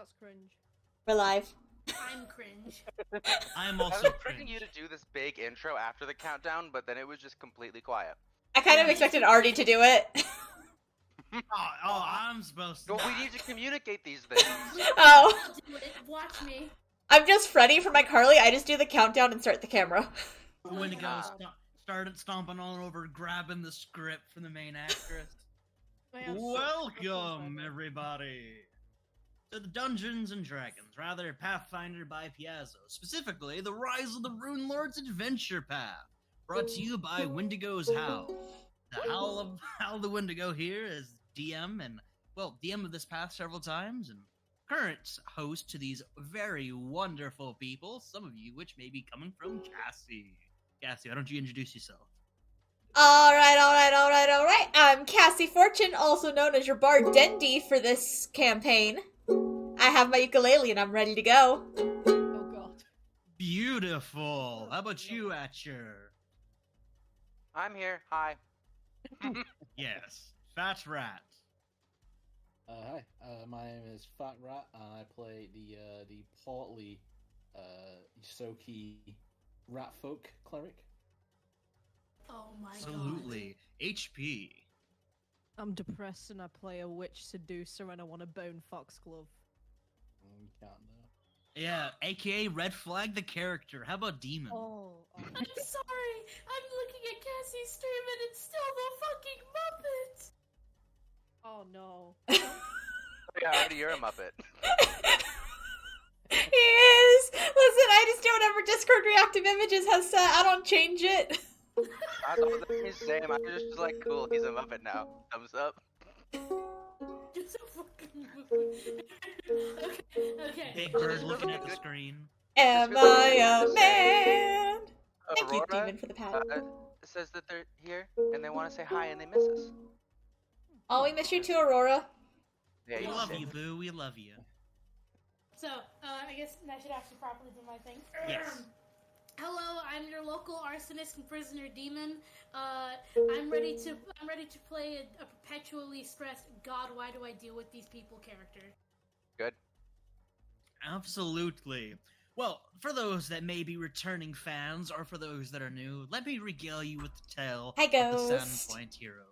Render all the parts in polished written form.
That's cringe. We're live. I'm cringe. I'm I also was expecting you to do this big intro after the countdown, but then it was just completely quiet. I kind of expected Artie to do it. I'm supposed to. Well, we need to communicate these things. Oh. I'll do it. Watch me. I'm just Freddy for my Carly. I just do the countdown and start the camera. Wendigo started stomping all over, grabbing the script from the main actress. Welcome, everybody, to the Dungeons and Dragons, rather Pathfinder by Piazzo, specifically the Rise of the Rune Lord's Adventure Path, brought to you by Wendigo's Howl. The Howl the Wendigo here is DM, and, well, DM of this path several times, and current host to these very wonderful people, some of you which may be coming from Cassy. Cassy, why don't you introduce yourself? Alright. I'm Cassy Fortune, also known as your bard Dendy for this campaign. I have my ukulele and I'm ready to go. Oh god. Beautiful. How about you, Atcher? I'm here. Hi. Yes, Fat Rat. Hi, my name is Fat Rat, and I play the portly, Yosoki rat folk cleric. Oh my Absolutely. HP. I'm depressed and I play a witch seducer and I want a bone foxglove. Can't know. Yeah, aka Red Flag the character. How about Demon? Oh. I'm sorry. I'm looking at Cassie's stream and it's still the fucking Muppet. Oh no. Yeah, already you're a Muppet. He is! Listen, I just do whatever Discord reactive images has set. I don't change it. I thought that was the same. I was just like, cool, he's a Muppet now. Thumbs up. It's a fucking Muppet. Okay. Big Bird looking at the screen. Am I a man? Thank you, Aurora, Demon, for the pat. says that they're here and they want to say hi and they miss us. Oh, we miss you too, Aurora. Yeah, We you love did. you, Boo. We love you. So, I guess I should actually properly do my thing. Yes. Hello, I'm your local arsonist and prisoner demon. I'm ready to play a perpetually stressed God, why do I deal with these people character. Good. Absolutely. Well, for those that may be returning fans, or for those that are new, let me regale you with the tale Hi, of the Ghost. Sandpoint Heroes.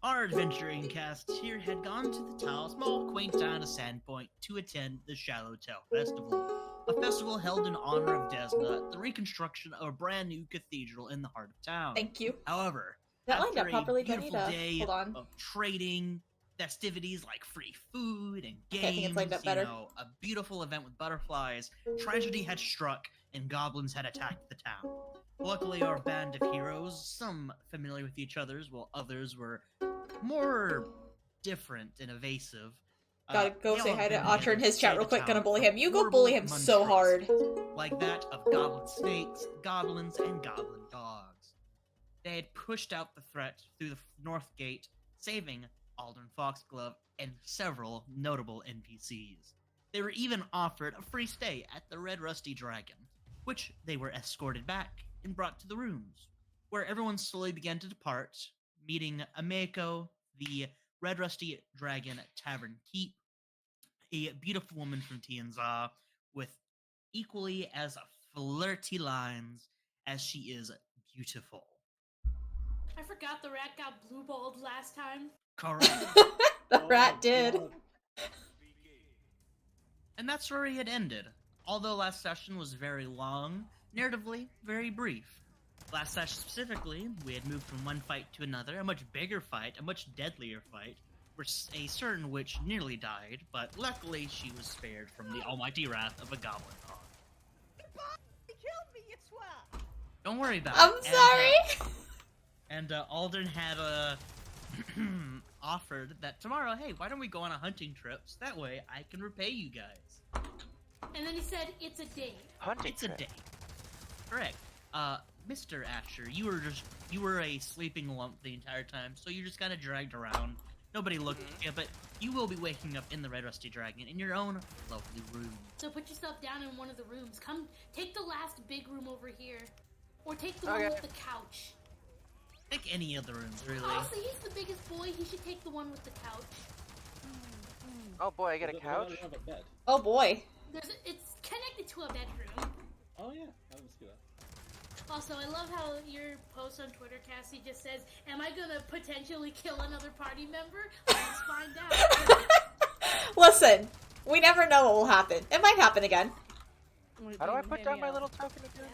Our adventuring cast here had gone to the small, quaint town of Sandpoint to attend the Shallowtail Festival, a festival held in honor of Desna, the reconstruction of a brand new cathedral in the heart of town. Thank you. However, That lined up after properly. a Do I need beautiful to day hold on? of trading, festivities like free food and games, Okay, I think it's lined up better. a beautiful event with butterflies, tragedy had struck and goblins had attacked the town. Luckily, our band of heroes, some familiar with each other's, while others were more different and evasive. Gotta go they say all hi to banded Otter in together his to chat save real the quick. Gonna town bully from him. You go horrible bully him so hard. monstrosities, like that of goblin snakes, goblins, and goblin dogs. They had pushed out the threat through the north gate, saving Alden Foxglove and several notable NPCs. They were even offered a free stay at the Red Rusty Dragon, which they were escorted back and brought to the rooms, where everyone slowly began to depart, meeting Ameko, the Red Rusty Dragon Tavern Keep, a beautiful woman from Tianza with equally as flirty lines as she is beautiful. I forgot the rat got blue-balled last time. Correct. The rat did. And that's where he had ended. Although last session was very long, narratively very brief. Last session specifically, we had moved from one fight to another, a much bigger fight, a much deadlier fight, where a certain witch nearly died, but luckily she was spared from the almighty wrath of a goblin dog. He killed me, you swat! Don't worry about I'm it. sorry. And Alden had offered that tomorrow, hey, why don't we go on a hunting trip? So that way I can repay you guys. And then he said, it's a date. Hunting It's a trip. date. Correct. Mr. Asher, you were a sleeping lump the entire time, so you just got dragged around. Nobody looked at you, but you will be waking up in the Red Rusty Dragon in your own lovely room. So put yourself down in one of the rooms. Come, take the last big room over here. Or take the one Okay. with the couch. Pick any of the rooms, really. Honestly, he's the biggest boy. He should take the one with the couch. Oh boy, I get a Does it couch? have a bed? Oh boy. It's connected to a bedroom. Oh yeah, let's do that. Also, I love how your post on Twitter, Cassy, just says, "Am I gonna potentially kill another party member? Let's find out." Listen, we never know what will happen. It might happen again. How do I put down my little token again?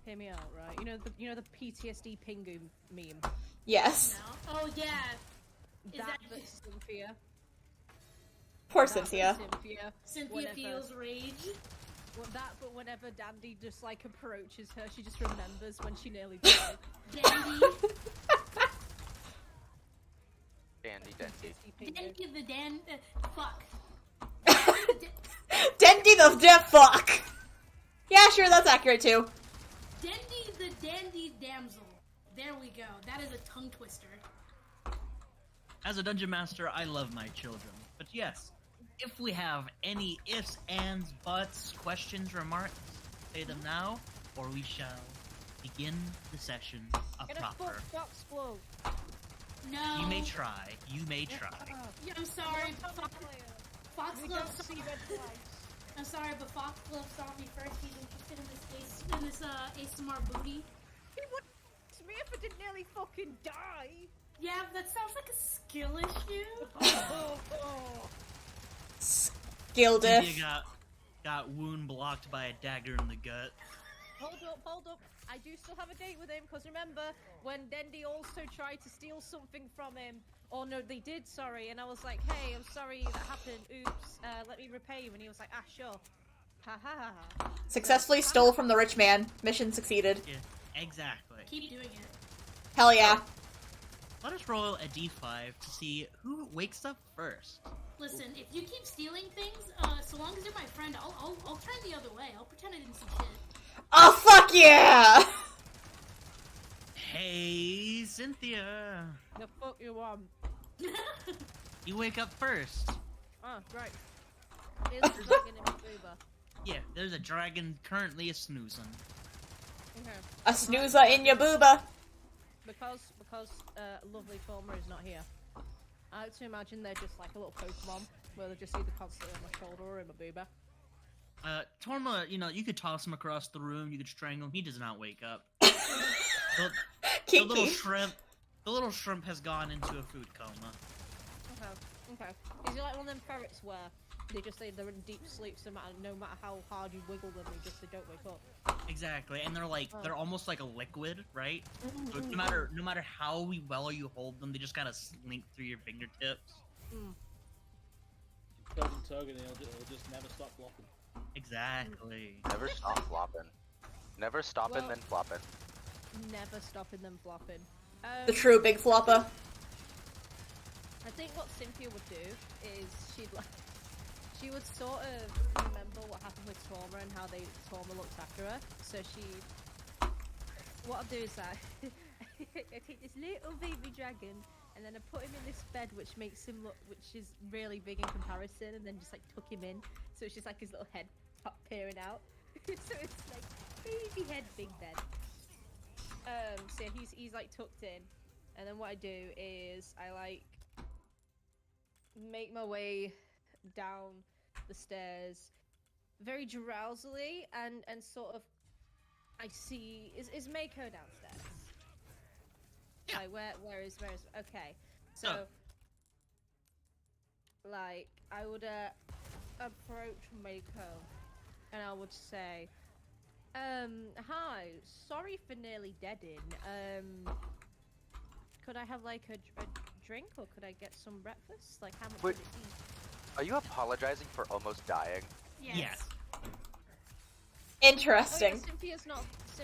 Hear me out, right? You know the PTSD Pingu meme. Yes. No? Oh yeah. Is That that but Cynthia. Poor That but Cynthia. Cynthia. Cynthia Whenever- feels rage? Well, that, but whenever Dandy just like approaches her, she just remembers when she nearly died. Dendy. Dandy. PTSD Pingu. Dendy the Dan. Fuck. Dendy the deaf fuck! Yeah, sure, that's accurate too. Dendy the dandy damsel. There we go. That is a tongue twister. As a dungeon master, I love my children. But yes, if we have any ifs, ands, buts, questions, remarks, say them now, or we shall begin the session Get a proper. fox blow. No. You may try. You may try. Yeah, I'm sorry. We don't Foxglove. see red flags. I'm sorry, but Foxglove saw me first. He's interested in this ASMR booty. He wouldn't to me if I didn't nearly fucking die. Yeah, that sounds like a skill issue. Skill diff. Cynthia got wound blocked by a dagger in the gut. Hold up. I do still have a date with him, because remember, when Dendy also tried to steal something from him, or no, they did, sorry, and I was like, hey, I'm sorry that happened, oops, let me repay you, and he was like, ah, sure. Ha ha ha ha. Successfully stole from the rich man. Mission succeeded. Yeah, exactly. Keep doing it. Hell yeah. Let us roll a d5 to see who wakes up first. Listen, if you keep stealing things, so long as you're my friend, I'll turn the other way. I'll pretend I didn't see shit. Oh, fuck yeah! Hey, Cynthia. The fuck you want? You wake up first. Oh, right. Here's the dragon in my booba. Yeah, there's a dragon currently a snoozing. Okay. A snoozer in your booba. Because lovely Former is not here. I like to imagine they're just like a little Pokemon, where they're just either constantly on my shoulder or in my booba. Torma, you could toss him across the room, you could strangle him, he does not wake up. The little Kiki. the little shrimp has gone into a food coma. Okay. Is he like one of them ferrets where they're in deep sleep, so no matter how hard you wiggle them, they don't wake up? Exactly, and they're almost like a liquid, right? So no matter how well you hold them, they just kind of slink through your fingertips. Tug and tug, and it'll just never stop flopping. Exactly. Never stop flopping. Never stopping, Well- then flopping. Never stopping them flopping. The true big flopper. I think what Cynthia would do is she would sort of remember what happened with Torma and how Torma looked after her. So what I'll do is I take this little baby dragon and then I put him in this bed which is really big in comparison, and then just like tuck him in. So it's just like his little head peering out. So it's like baby head, big bed. So yeah, he's like tucked in, and then what I do is I like make my way down the stairs very drowsily and sort of I see is Mako downstairs? Yeah. Like where is okay. So like I would approach Mako and I would say, hi, sorry for nearly deading. Could I have like a drink, or could I get some breakfast? Like, how much would Wait. it be? Are you apologizing for almost dying? Yes. Interesting. Oh, yeah, Cynthia's not the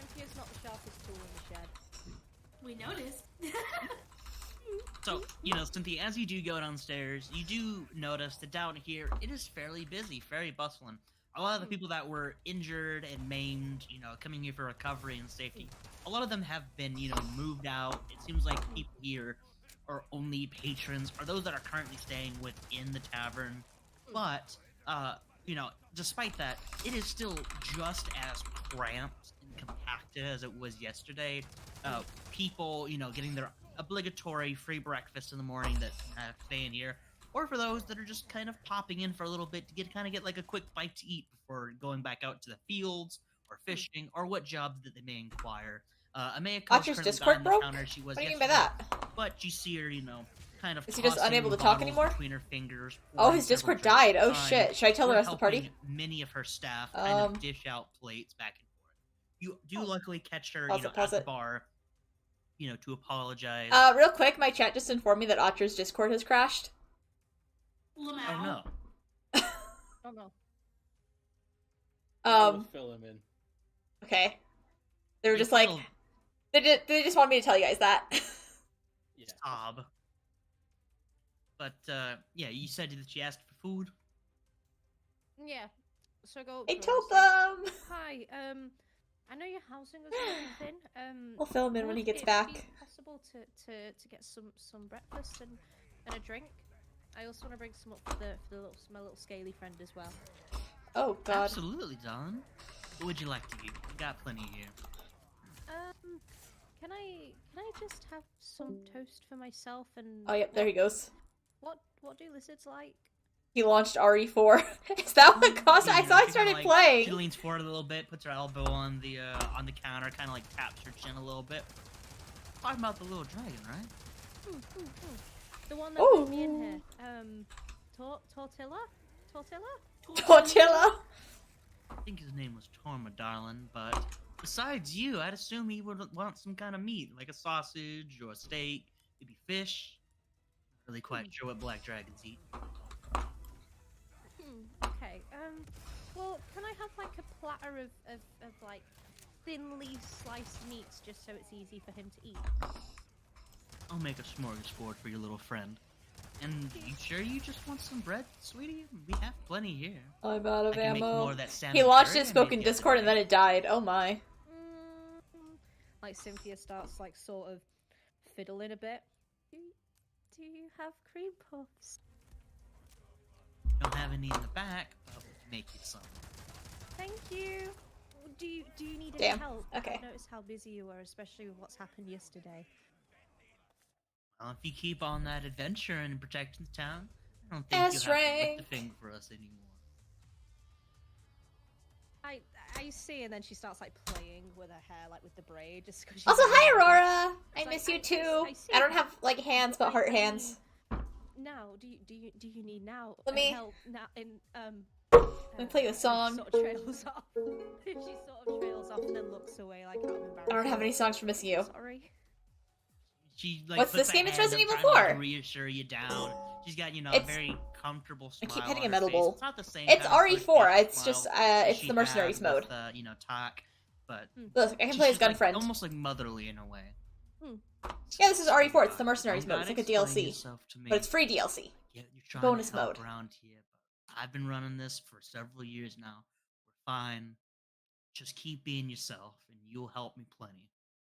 sharpest tool in the shed. We noticed. So, Cynthia, as you do go downstairs, you do notice that down here, it is fairly busy, very bustling. A lot of the people that were injured and maimed, coming here for recovery and safety, a lot of them have been, moved out. It seems like people here are only patrons, or those that are currently staying within the tavern. But, despite that, it is still just as cramped and compacted as it was yesterday. People, getting their obligatory free breakfast in the morning that stay in here. or for those that are just kind of popping in for a little bit to get like a quick bite to eat before going back out to the fields or fishing or what jobs that they may inquire. Amayako Watch is your currently Discord on the broke? counter. She was What do you mean by yesterday, that? but you see her, kind of Is he just tossing unable to talk bottles anymore? between her fingers. Oh, pouring his several Discord drinks at died. a Oh time, shit. Should I tell the or rest of the party? helping many of her staff kind of dish out plates back and forth. You do luckily catch her, Pause at the it. bar, to apologize. Real quick, my chat just informed me that Otter's Discord has crashed. Lamau. Oh no. Oh no. We'll fill him in. Okay. They were You just like, feel they just wanted me to tell you guys that. Yeah. sob. But yeah, you said that you asked for food. Yeah. So I go up I to her and told say, them! Hi, I know your housing is everything. We'll fill him in when he would gets it back. be possible to get some breakfast and a drink? I also want to bring some up for my little scaly friend as well. Oh god. Absolutely, darling. What would you like to eat? We got plenty here. Can I just have some toast for myself and? Oh yep, there he goes. What do lizards like? He launched RE4. Is that what caused it? I thought I She kinda, started She playing! leans forward a little bit, puts her elbow on the counter, kind of like taps her chin a little bit. Talking about the little dragon, right? The one that put me in here. Tortilla? Tortilla? I think his name was Torma, darling, but besides you, I'd assume he would want some kind of meat, like a sausage or a steak, maybe fish. Not really quite sure what black dragons eat. Okay. Well, can I have like a platter of like thinly sliced meats just so it's easy for him to eat? I'll make a smorgasbord for your little friend. And you sure you just want some bread, sweetie? We have plenty here. I'm out of I can make ammo. more of that salmon He launched curry his I spoken made the other Discord and day. then it died. Oh my. Like Cynthia starts like sort of fiddling a bit. Do you have cream puffs? Don't have any in the back, but we can make you some. Thank you. Do you need any Damn. help? Okay. I've noticed how busy you were, especially with what's happened yesterday. Well, if you keep on that adventure and protecting the town, I don't think S you have to lift rank. the finger for us anymore. I see, and then she starts like playing with her hair, like with the braid, just because. Also, hi Aurora! I It's miss like, you I too. see I don't that. have like hands, but heart hands. Now, do you need now? Let me- help now in Let me play you a song. Sort of trails off. She sort of trails off and then looks away like out of embarrassment. I don't have any songs for Missing You. Sorry. She like What's puts this a game? It's hand Resident up Evil trying to, like, 4. reassure you down. She's got a It's- very comfortable I smile. keep hitting on a metal her face. bowl. It's not the same. It's kind of RE4. flirtatious It's just smile that it's she the mercenaries had with, mode. Tak, but Look, I can she's play as just, like, gun friend. almost like motherly in a way. Yeah, this is RE4. It's the mercenaries You mode. don't It's like a gotta explain DLC, yourself to me. but it's free DLC. Yeah, you're trying bonus to help mode. around here, but I've been running this for several years now. We're fine. Just keep being yourself, and you'll help me plenty.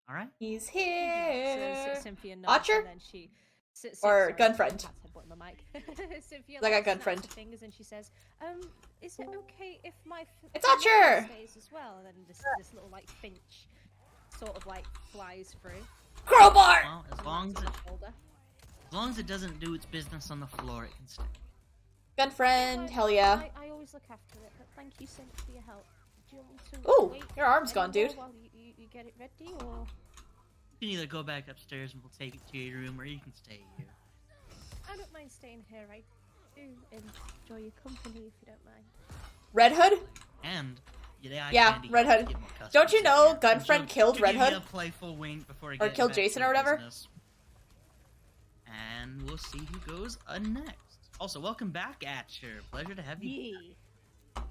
All right? He's So here. Cynthia nods, Archer? and then she Or sorry, gun friend? Pat's headbutt on the mic. Cynthia I got like, gun snaps friend. her fingers and she says, is it okay if my It's my Archer! mother stays as well?" And then this little like finch sort of like flies through. Crowbar. Well, as and long lands as on it, her shoulder. as long as it doesn't do its business on the floor, it can stay. Gun friend. Like, Hell yeah. I always look after it, but thank you so much for your help. Do you want me to Ooh, wait your arm's gone, anymore dude. while you get it ready, or You can either go back upstairs and we'll take it to your room, or you can stay here. I don't mind staying here. I do enjoy your company if you don't mind. Red Hood? And yeah, Yeah, Red Hood. Don't you know Gunfriend killed Red Hood? A playful wink before he Or gets killed back to Jason or whatever? business. And we'll see who goes next. Also, welcome back, Atcher. Pleasure to have you. Yeah.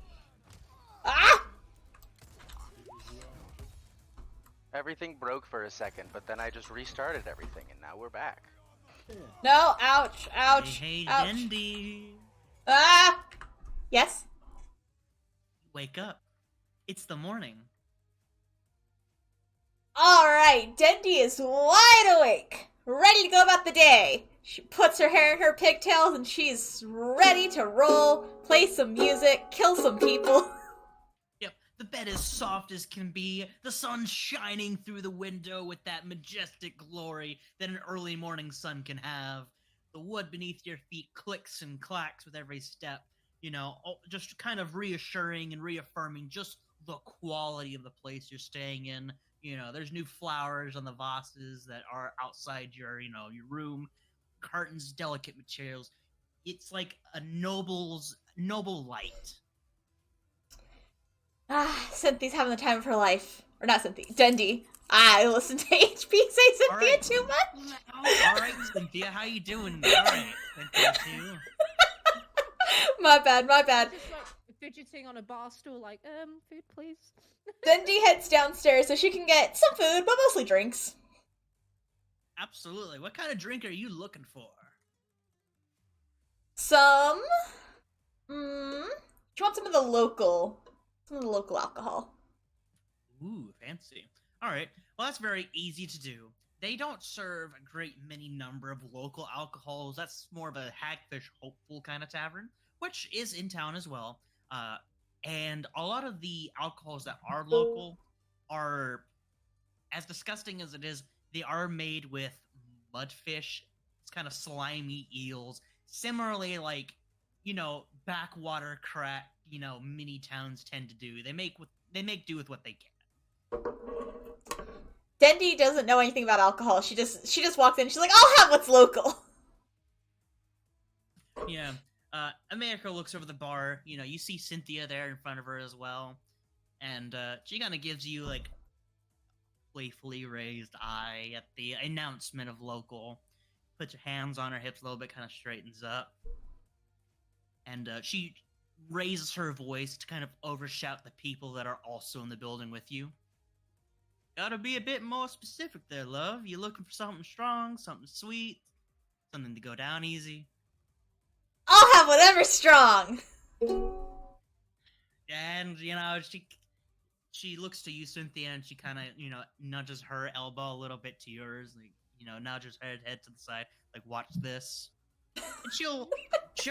Ah! Everything broke for a second, but then I just restarted everything, and now we're back. No, ouch, ouch, Hey, ouch. Dendy. Ah! Yes? Wake up. It's the morning. Alright, Dendy is wide awake, ready to go about the day. She puts her hair in her pigtails and she's ready to roll, play some music, kill some people. Yep, the bed is soft as can be, the sun shining through the window with that majestic glory that an early morning sun can have. the wood beneath your feet clicks and clacks with every step. Just kind of reassuring and reaffirming just the quality of the place you're staying in. There's new flowers on the vases that are outside your room, curtains, delicate materials. It's like a noble light. Cynthia's having the time of her life. Or not Cynthia, Dendy. I listen to HP say Cynthia right. too much. All right, Cynthia, how you doing? All right, Cynthia too. My bad. Just like fidgeting on a bar stool, like, food, please. Dendy heads downstairs so she can get some food, but mostly drinks. Absolutely. What kind of drink are you looking for? Some. She wants some of the local alcohol. Ooh, fancy. All right. Well, that's very easy to do. They don't serve a great many number of local alcohols. That's more of a Hagfish Hopeful kind of tavern, which is in town as well. And a lot of the alcohols that are local are, as disgusting as it is, they are made with mudfish. It's kind of slimy eels. Similarly, like, backwater crack, mini towns tend to do. They make do with what they can. Dendy doesn't know anything about alcohol. She just walks in. She's like, "I'll have what's local." Yeah. America looks over the bar. You see Cynthia there in front of her as well, and she kind of gives you like playfully raised eye at the announcement of local. Puts her hands on her hips a little bit, kind of straightens up, and she raises her voice to kind of overshout the people that are also in the building with you. Gotta be a bit more specific there, love. You looking for something strong, something sweet, something to go down easy? I'll have whatever's strong. And she looks to you, Cynthia, and she kind of nudges her elbow a little bit to yours, like nudges her head to the side, like watch this. And she'll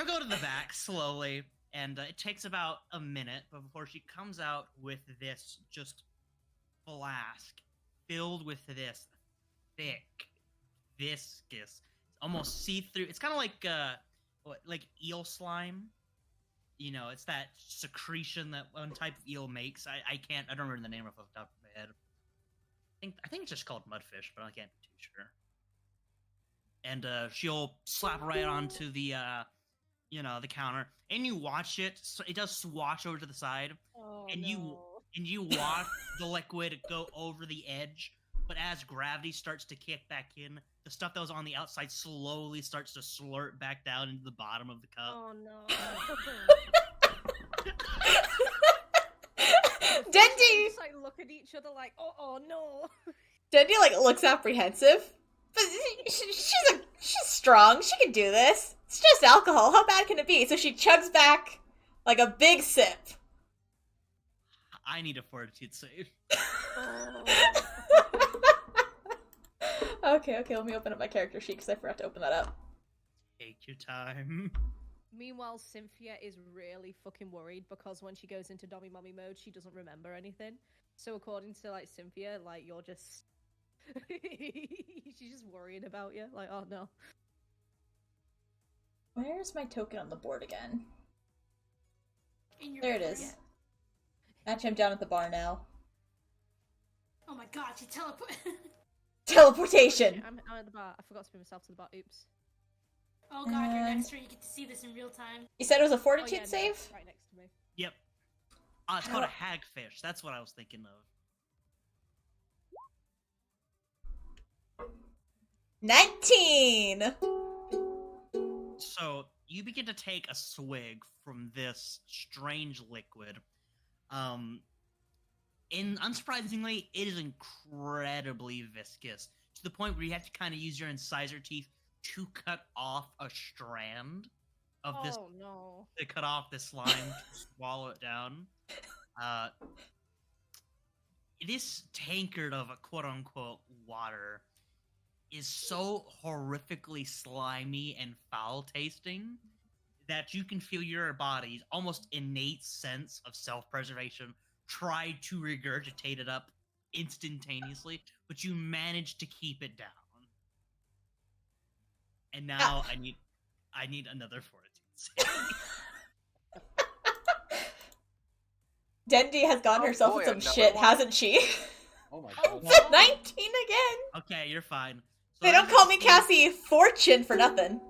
go to the back slowly, and it takes about a minute before she comes out with this just flask filled with this thick, viscous, almost see-through. It's kind of like eel slime. It's that secretion that one type of eel makes. I don't remember the name off the top of my head. I think it's just called mudfish, but I can't be too sure. And she'll slap right onto the the counter, and you watch it. So it does swash over to the side, and you watch the liquid go over the edge. But as gravity starts to kick back in, the stuff that was on the outside slowly starts to slurp back down into the bottom of the cup. Oh no. Dendy Just like look at each other like, oh no. Dendy looks apprehensive, but she's strong. She can do this. It's just alcohol. How bad can it be? So she chugs back like a big sip. I need a fortitude save. Okay, let me open up my character sheet because I forgot to open that up. Take your time. Meanwhile, Cynthia is really fucking worried because when she goes into Dommy Mommy mode, she doesn't remember anything. So according to Cynthia, you're just she's just worrying about you. Like, oh no. Where's my token on the board again? In your There it is. Yeah. Actually, I'm down at the bar now. Oh my god, she teleport. Teleportation! I'm at the bar. I forgot to bring myself to the bar. Oops. Oh god, you're next to her. You get to see this in real time. You said it was a Oh, fortitude yeah, no, save? it's right next to me. Yep. It's called a hagfish. That's what I was thinking of. 19! So you begin to take a swig from this strange liquid. And unsurprisingly, it is incredibly viscous to the point where you have to kind of use your incisor teeth to cut off a strand of this. Oh no. To cut off this slime to swallow it down. This tankard of a quote-unquote water is so horrifically slimy and foul-tasting that you can feel your body's almost innate sense of self-preservation try to regurgitate it up instantaneously, but you manage to keep it down. And now I need another fortitude save. Dendy has gotten Oh herself boy, in some another shit, one? hasn't she? Oh my Oh, god. wow. 19 again! Okay, you're fine. So They that's don't call just me to- Cassy Fortune for nothing.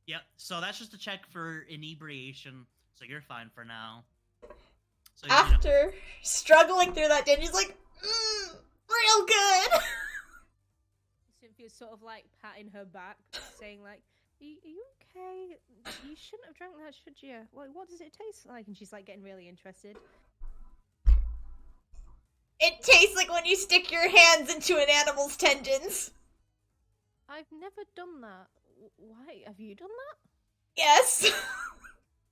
Yep. So that's just a check for inebriation. So you're fine for now. So After struggling through that, Dendy's like, real good! Cynthia's sort of like patting her back, saying like, are you okay? You shouldn't have drank that, should you? What does it taste like? And she's like getting really interested. It tastes like when you stick your hands into an animal's tendons. I've never done that. Why? Have you done that? Yes.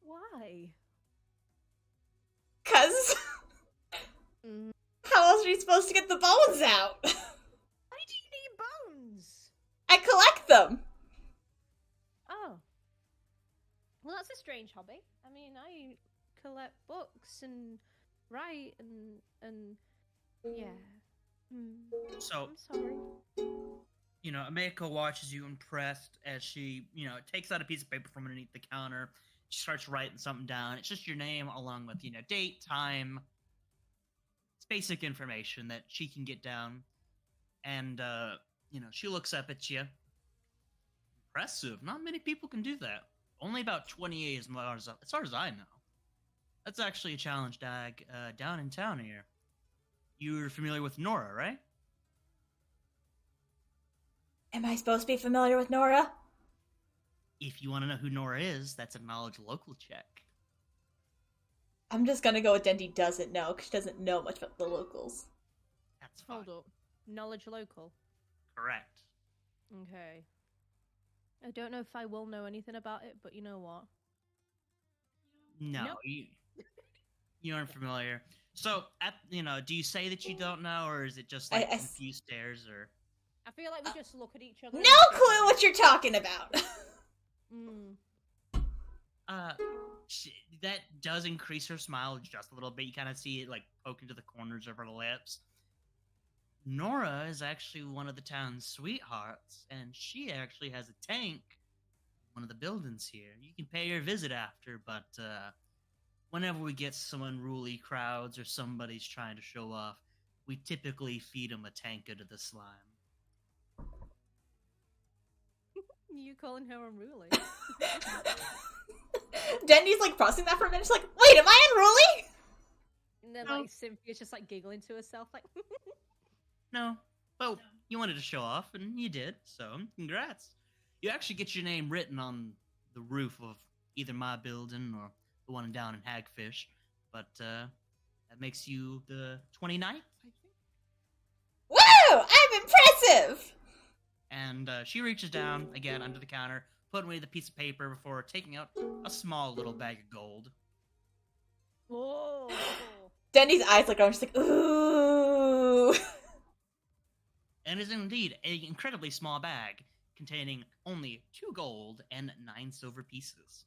Why? 'Cause Mm. how else are you supposed to get the bones out? Why do you need bones? I collect them. Oh. Well, that's a strange hobby. I mean, I collect books and write and yeah. So I'm sorry. Ameko watches you impressed as she, takes out a piece of paper from underneath the counter. She starts writing something down. It's just your name along with, date, time. It's basic information that she can get down. And, she looks up at you. Impressive. Not many people can do that. Only about 28 as far as I know. That's actually a challenge down in town here. You're familiar with Nora, right? Am I supposed to be familiar with Nora? If you want to know who Nora is, that's a knowledge local check. I'm just gonna go with Dendy doesn't know, because she doesn't know much about the locals. That's fine. Hold up. Knowledge local. Correct. Okay. I don't know if I will know anything about it, but you know what? No, Nope. you aren't familiar. So, do you say that you don't know, or is it just like confused stares, or? I feel like we just look at each other. No clue what you're talking about! That does increase her smile just a little bit. You kind of see it like poke into the corners of her lips. Nora is actually one of the town's sweethearts, and she actually has a tank in one of the buildings here. You can pay her a visit after, but whenever we get some unruly crowds or somebody's trying to show off, we typically feed them a tankard of the slime. You calling her unruly? Dendy's like processing that for a minute. She's like, wait, am I unruly? And then No. like Cynthia's just like giggling to herself, like. No, but you wanted to show off, and you did, so congrats. You actually get your name written on the roof of either my building or the one down in Hagfish, but that makes you the 29th, I think? Woo! I'm impressive! And she reaches down, again, under the counter, putting away the piece of paper before taking out a small little bag of gold. Whoa! Dendy's eyes look around. She's like, ooh. And is indeed an incredibly small bag containing only 2 gold and 9 silver pieces.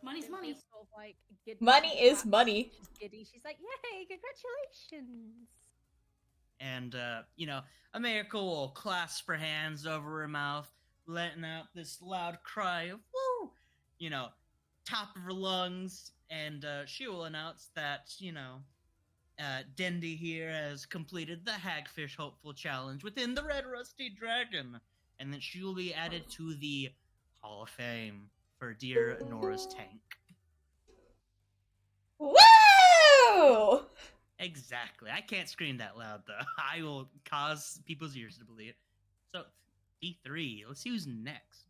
Money's money. Cynthia's sort of, like, giddy. Money She's is happy. money. She's giddy. She's like, yay, congratulations. And, America will clasp her hands over her mouth, letting out this loud cry of, woo! Top of her lungs, and she will announce that, Dendy here has completed the Hagfish Hopeful Challenge within the Red Rusty Dragon, and that she will be added to the Hall of Fame for dear Nora's tank. Woo! Exactly. I can't scream that loud, though. I will cause people's ears to bleed. So, D3, let's see who's next.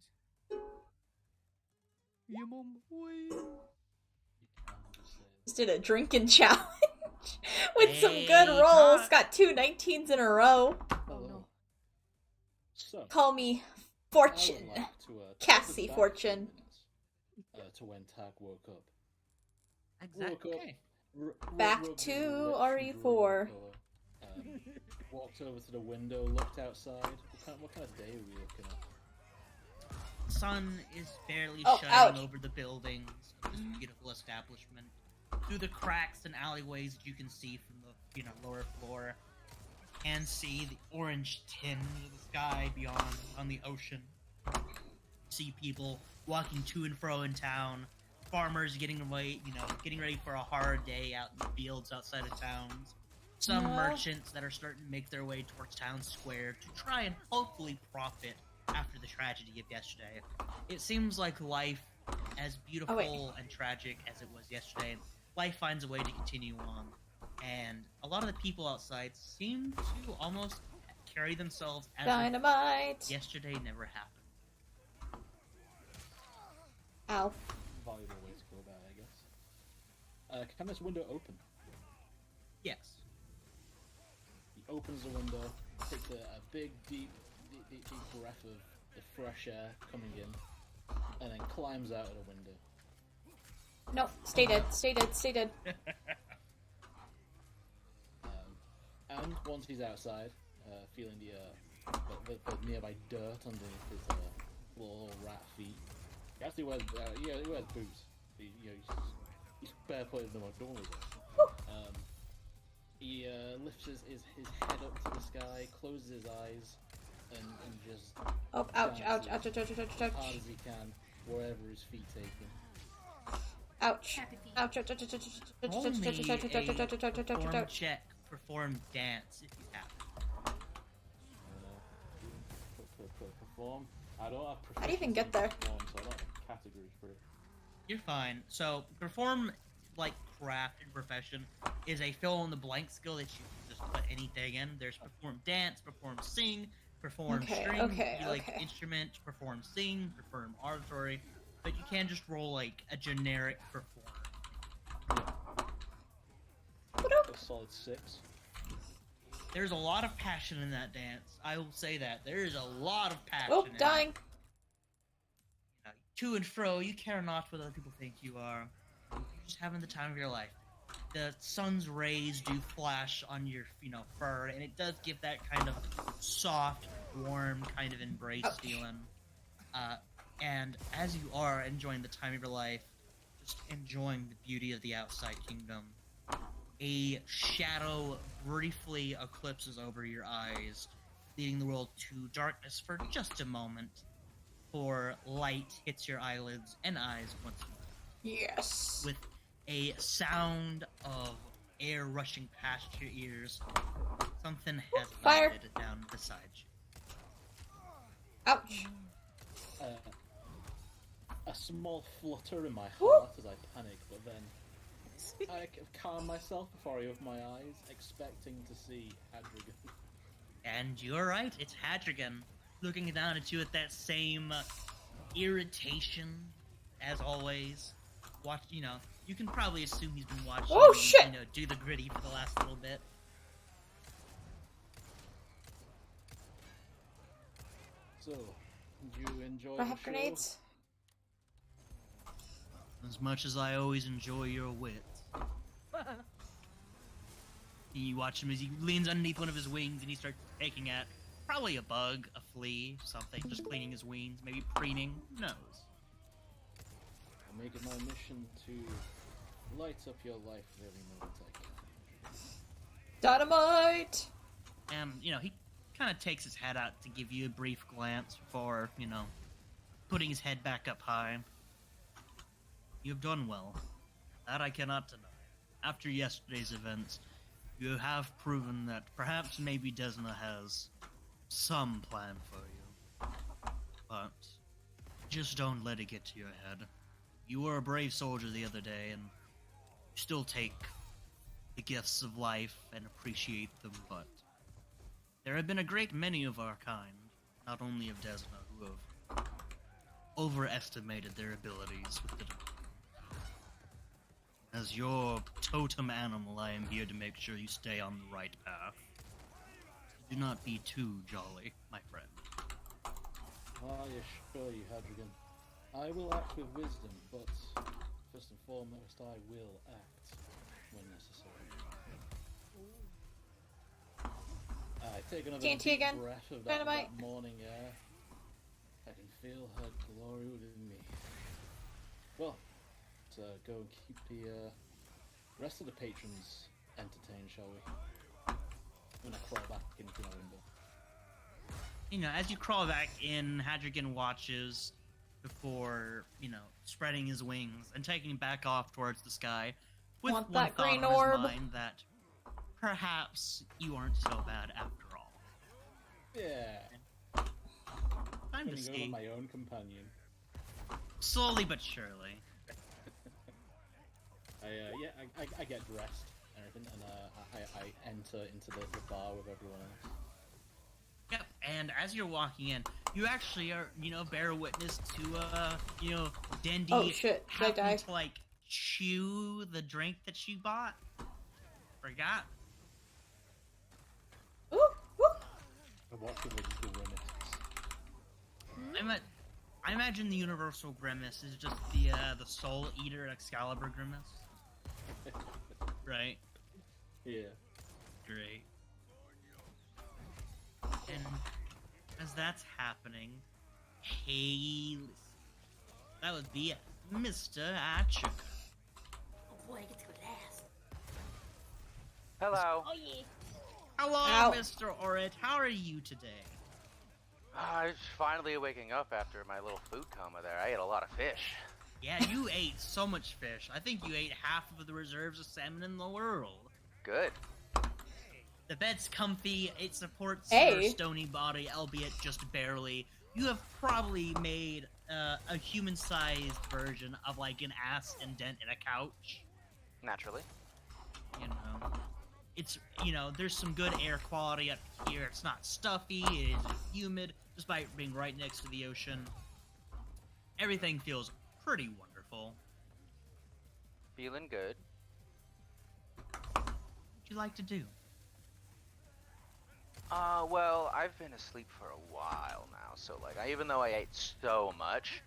Just did a drinking challenge with some Hey, good rolls. Todd. Got 2 19s in a row. Hello. no. So, Call me I Fortune. would like to, Cassy take us back Fortune. to when Tak woke up. Exactly. Okay. Back Rubbed to his lips RE4. and drew a color. Walked over to the window, looked outside. What kind of day are we looking at? Sun is barely Oh, shining ouch. over the buildings of this beautiful establishment. Through the cracks and alleyways that you can see from the lower floor, and see the orange tinge of the sky beyond on the ocean. See people walking to and fro in town, farmers getting away, getting ready for a hard day out in the fields outside of towns. Some merchants that are starting to make their way towards town square to try and hopefully profit after the tragedy of yesterday. It seems like life, as beautiful and tragic as it was yesterday, life finds a way to continue on. And a lot of the people outside seem to almost carry themselves as Dynamite! if yesterday never happened. Ow. Valuable way to go about it, I guess. Can this window open? Yes. He opens the window, takes a big, deep breath of the fresh air coming in, and then climbs out of the window. No, stay dead, stay dead, stay dead. And once he's outside, feeling the nearby dirt underneath his little rat feet, he actually wears boots. He's barefooted no more normally does. He lifts his head up to the sky, closes his eyes, and just Oh, ouch, ouch, ouch, ouch, ouch, ouch, as ouch. hard as he can wherever his feet take him. Ouch. Happy feet. Ouch, ouch, ouch, ouch, ouch, ouch, Roll me ouch, ouch, ouch, ouch, ouch, ouch, ouch, ouch, ouch, ouch, perform ouch. check, perform dance if you have it. Perform. I don't have How do you even get proficiency there? in perform, so I don't have a category for it. You're fine. So, perform, like craft and profession, is a fill-in-the-blank skill that you can just put anything in. There's perform dance, perform sing, perform string, instrument, perform sing, perform oratory, but you can't just roll, like, a generic perform. A solid 6. There's a lot of passion in that dance. I will say that. There is a lot of passion Oh, in it. dying. To and fro, you care not what other people think you are. You're just having the time of your life. The sun's rays do flash on your, fur, and it does give that kind of soft, warm kind of embrace feeling. And as you are enjoying the time of your life, just enjoying the beauty of the outside kingdom, a shadow briefly eclipses over your eyes, leading the world to darkness for just a moment, before light hits your eyelids and eyes once more. Yes. With a sound of air rushing past your ears, something has Fire. landed down beside you. Ouch. A small flutter in my heart as I panic, but then I calm myself before I open my eyes, expecting to see Hadrigan. And you're right, it's Hadrigan, looking down at you with that same irritation, as always. You can probably assume he's been watching Oh, you, shit! Do the gritty for the last little bit. So, did you enjoy Do I the have show? grenades? As much as I always enjoy your wits. You watch him as he leans underneath one of his wings and he starts taking at probably a bug, a flea, something, just cleaning his wings, maybe preening, who knows. I'll make it my mission to light up your life with every moment I can. Dynamite! And, he kind of takes his head out to give you a brief glance before, putting his head back up high. You've done well. That I cannot deny. After yesterday's events, you have proven that perhaps maybe Desna has some plan for you. But just don't let it get to your head. You were a brave soldier the other day, and you still take the gifts of life and appreciate them, but there have been a great many of our kind, not only of Desna, who have overestimated their abilities with the divine. As your totem animal, I am here to make sure you stay on the right path. Do not be too jolly, my friend. I assure you, Hadrigan, I will act with wisdom, but first and foremost, I will act when necessary. I take another TNT deep again. breath of Dynamite. that morning air. I can feel her glory within me. Well, let's go and keep the rest of the patrons entertained, shall we? when I crawl back into my window. You know, as you crawl back in, Hadrigan watches before, you know, spreading his wings and taking back off towards the sky with Want one that thought green on his orb. mind that perhaps you aren't so bad after all. Yeah. Time to Turning over see. my own companion. Slowly but surely. I get dressed and everything, and I enter into the bar with everyone else. Yep, and as you're walking in, you actually are, you know, bear witness to, you know, Dendy Oh, shit. Did I die? having to, like, chew the drink that she bought. Forgot. Ooh, ooh. I watch the grimace. I imagine the universal grimace is just the Soul Eater Excalibur grimace. Right? Yeah. Great. And as that's happening, hey, listen. That would be Mr. Achuka. Oh boy, I get to go last. Hello. Oh yeah. Hello, Ow. Mr. Orit. How are you today? I'm just finally waking up after my little food coma there. I ate a lot of fish. Yeah, you ate so much fish. I think you ate half of the reserves of salmon in the world. Good. The bed's comfy. It supports Hey. your stony body, albeit just barely. You have probably made a human-sized version of like an ass indent in a couch. Naturally. You know, it's, you know, there's some good air quality up here. It's not stuffy. It isn't humid, despite being right next to the ocean. Everything feels pretty wonderful. Feeling good. What'd you like to do? Well, I've been asleep for a while now, so like, even though I ate so much,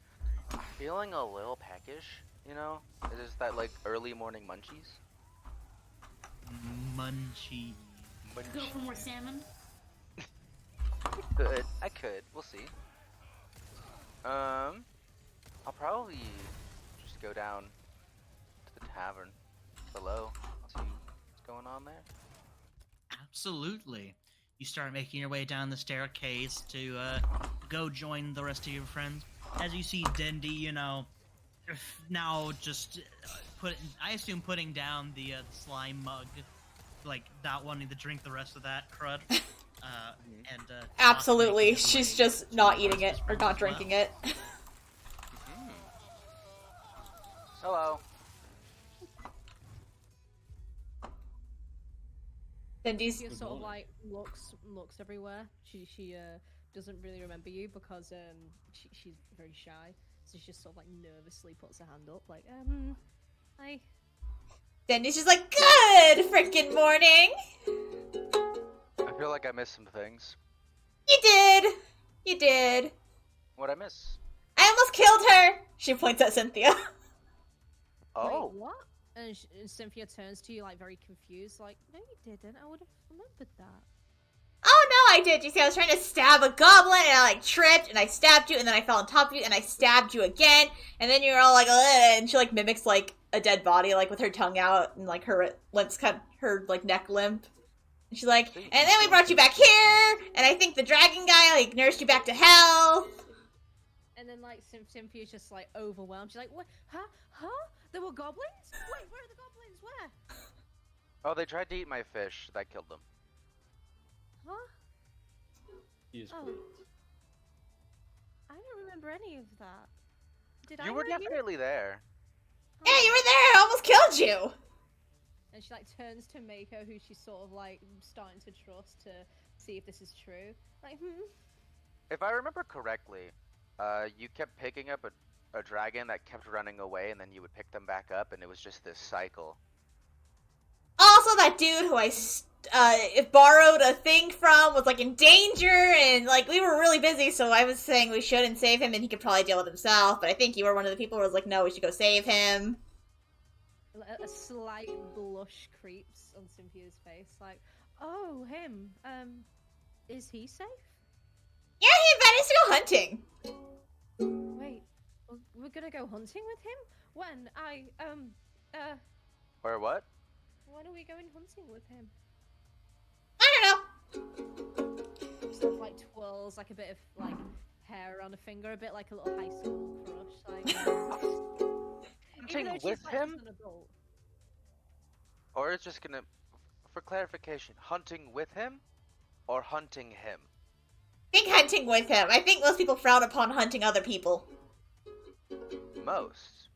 I'm feeling a little peckish, you know? It is that like early morning munchies. Munchie. Go for more salmon. Good. I could. We'll see. I'll probably just go down to the tavern below. See what's going on there. Absolutely. You start making your way down the staircase to go join the rest of your friends. As you see Dendy, you know, now just putting down the slime mug, like not wanting to drink the rest of that crud. And Absolutely. making his She's way just not towards eating his it or friends not as drinking well. it. Hello. Dendy's. Cynthia Good sort of morning. like looks everywhere. She doesn't really remember you because she's very shy. So she just sort of like nervously puts her hand up, like hi. Dendy's just like, good freaking morning. I feel like I missed some things. You did. You did. What'd I miss? I almost killed her. She points at Cynthia. Oh. Wait, what? And Cynthia turns to you like very confused, like, no, you didn't. I would have remembered that. Oh no, I did. You see, I was trying to stab a goblin and I like tripped and I stabbed you and then I fell on top of you and I stabbed you again and then you were all like, ugh, and she like mimics like a dead body, like with her tongue out and like her limbs cut, her like neck limp. And she's like, and then we brought you back here and I think the dragon guy like nursed you back to health. And then like Cynthia's just like overwhelmed. She's like, what? Huh? There were goblins? Wait, where are the goblins? Where? Oh, they tried to eat my fish. That killed them. Huh? He is Oh. correct. I don't remember any of that. Did I You were hurt definitely there. Yeah, you were there. I almost killed you. And she like turns to Mako, who she's sort of like starting to trust to see if this is true. Like, If I remember correctly, you kept picking up a dragon that kept running away, and then you would pick them back up, and it was just this cycle. Also, that dude who I borrowed a thing from was like in danger, and like we were really busy, so I was saying we shouldn't save him, and he could probably deal with himself. But I think you were one of the people who was like, no, we should go save him. a slight blush creeps on Cynthia's face. Like, oh, him. Is he safe? Yeah, he invited us to go hunting. Wait, we're gonna go hunting with him? When? Or what? When are we going hunting with him? I don't know. Sort of like twirls like a bit of like hair around a finger, a bit like a little high school crush. Like, even though Hunting she's with like him? just an adult. Or it's just gonna, for clarification, hunting with him or hunting him? I think hunting with him. I think most people frown upon hunting other people. Most.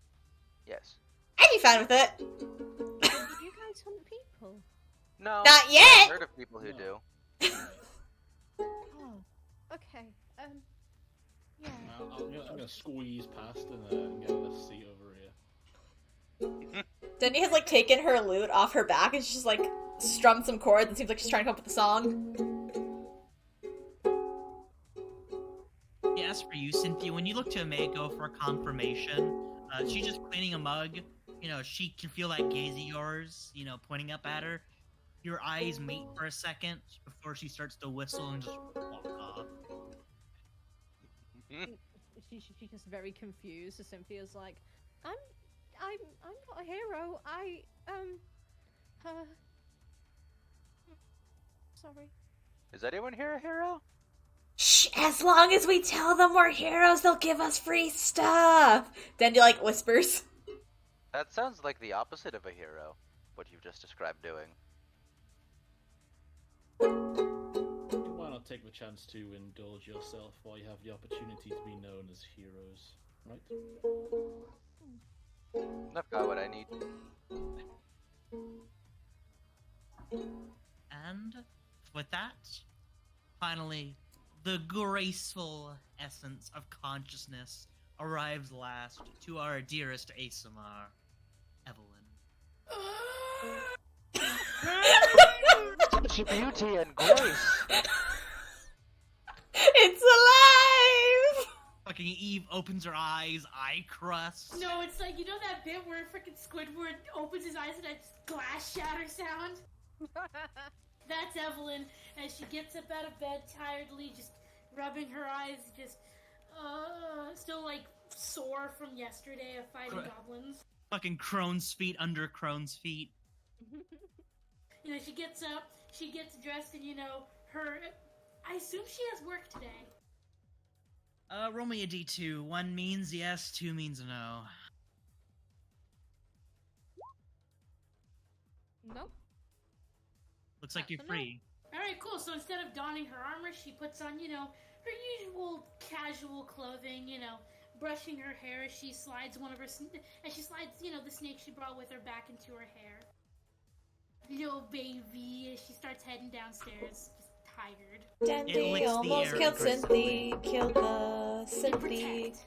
Yes. I'd be fine with it. Do you guys hunt people? No. Not I've yet! heard of people who No. do. Oh, okay. Yeah. I'm gonna squeeze past and get a seat over here. Denny has like taken her lute off her back and she's just like strummed some chords and seems like she's trying to come up with a song. Yes, for you, Cynthia, when you look to Ameko for confirmation, she's just cleaning a mug. You know, she can feel that gaze of yours, you know, pointing up at her. Your eyes meet for a second before she starts to whistle and just walk off. She's just very confused. So Cynthia's like, I'm not a hero. Sorry. Is anyone here a hero? Shh, as long as we tell them we're heroes, they'll give us free stuff. Dendy like whispers. That sounds like the opposite of a hero, what you've just described doing. Why not take the chance to indulge yourself while you have the opportunity to be known as heroes, right? I've got what I need. And with that, finally, the graceful essence of consciousness arrives last to our dearest ASMR, Evelyn. Such beauty and grace. It's alive! Fucking Eve opens her eyes, eye crust. No, it's like, you know that bit where freaking Squidward opens his eyes and that glass shatter sound? That's Evelyn, as she gets up out of bed tiredly, just rubbing her eyes, just, still, like, sore from yesterday of fighting goblins. Fucking crone's feet under crone's feet. You know, she gets up, she gets dressed, and, you know, I assume she has work today. Roll me a d2. 1 means yes, 2 means no. No. Looks like you're No. free. Alright, cool. So instead of donning her armor, she puts on, you know, her usual casual clothing, you know, brushing her hair as she slides you know, the snake she brought with her back into her hair. Little baby, as she starts heading downstairs, just tired. Dendy licks the almost air killed aggressively. Cynthia, killed the And Cynthia. protect.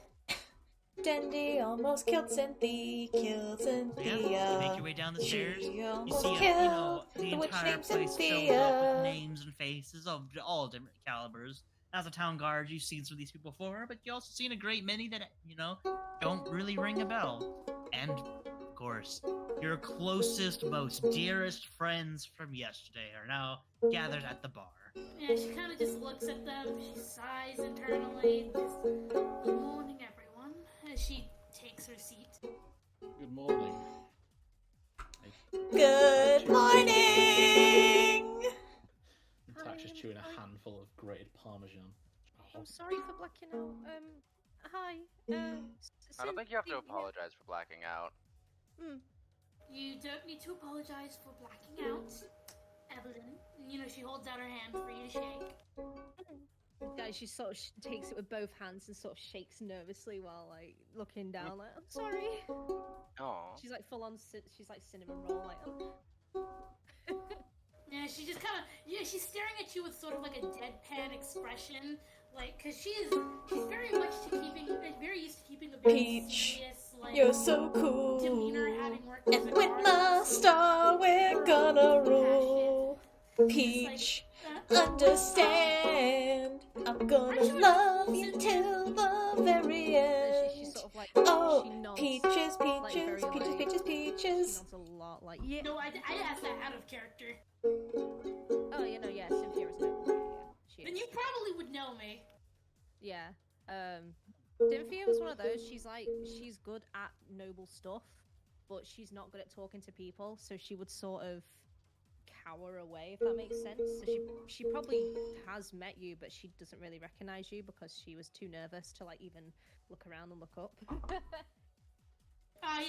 Dendy almost killed Cynthia, killed Cynthia. Yeah, you make your way down the stairs. She You almost see, killed the witch entire named place filled up Cynthia. with names and faces of all different calibers. As a town guard, you've seen some of these people before, but you've also seen a great many that, you know, don't really ring a bell. And, of course, your closest, most dearest friends from yesterday are now gathered at the bar. Yeah, she kind of just looks at them, she sighs internally, just, good morning, everyone, as she takes her seat. Good morning. Good morning! Tax is Hi, chewing a hi. handful of grated parmesan. I'm sorry for blacking out. Hi. I don't think you have to Cynthia. apologize for blacking out. You don't need to apologize for blacking out, Evelyn. You know, she holds out her hand for you to shake. Guys, she sort of takes it with both hands and sort of shakes nervously while like looking down. Like, I'm sorry. Oh. She's like full on. She's like cinnamon roll. Like, Yeah, she just kind of, she's staring at you with sort of like a deadpan expression, like, cause she's very used to keeping a very Peach, serious, like, you're so cool. demeanor, having worked as And a with guard, my so star, we're her gonna compassion. rule. It's Peach, like, understand. I'm gonna love you till the very and she end. sort of like. Oh, she nods, peaches, like, peaches, very, peaches, like, peaches, She peaches. nods a lot. Like, yeah. No, I asked that out of character. Oh, you know, yeah. Cynthia is noble. Yeah, she Then is. you probably would know me. Yeah. Cynthia was one of those. She's good at noble stuff, but she's not good at talking to people. So she would sort of cower away, if that makes sense. So she probably has met you, but she doesn't really recognize you because she was too nervous to like even look around and look up.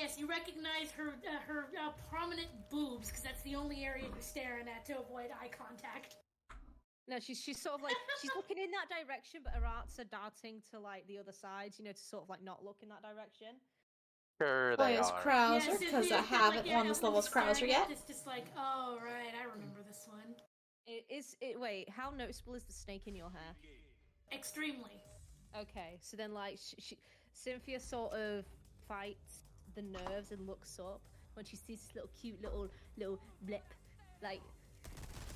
Yes, you recognize her prominent boobs, because that's the only area you're staring at to avoid eye contact. No, she's sort of like she's looking in that direction, but her arts are darting to like the other side, you know, to sort of like not look in that direction. Sure Why they is are. Krauser? Because I haven't won this level as Krauser yet. It's just like, oh right, I remember this one. Wait, how noticeable is the snake in your hair? Extremely. Okay, so then like Cynthia sort of fights the nerves and looks up when she sees this little cute little blip like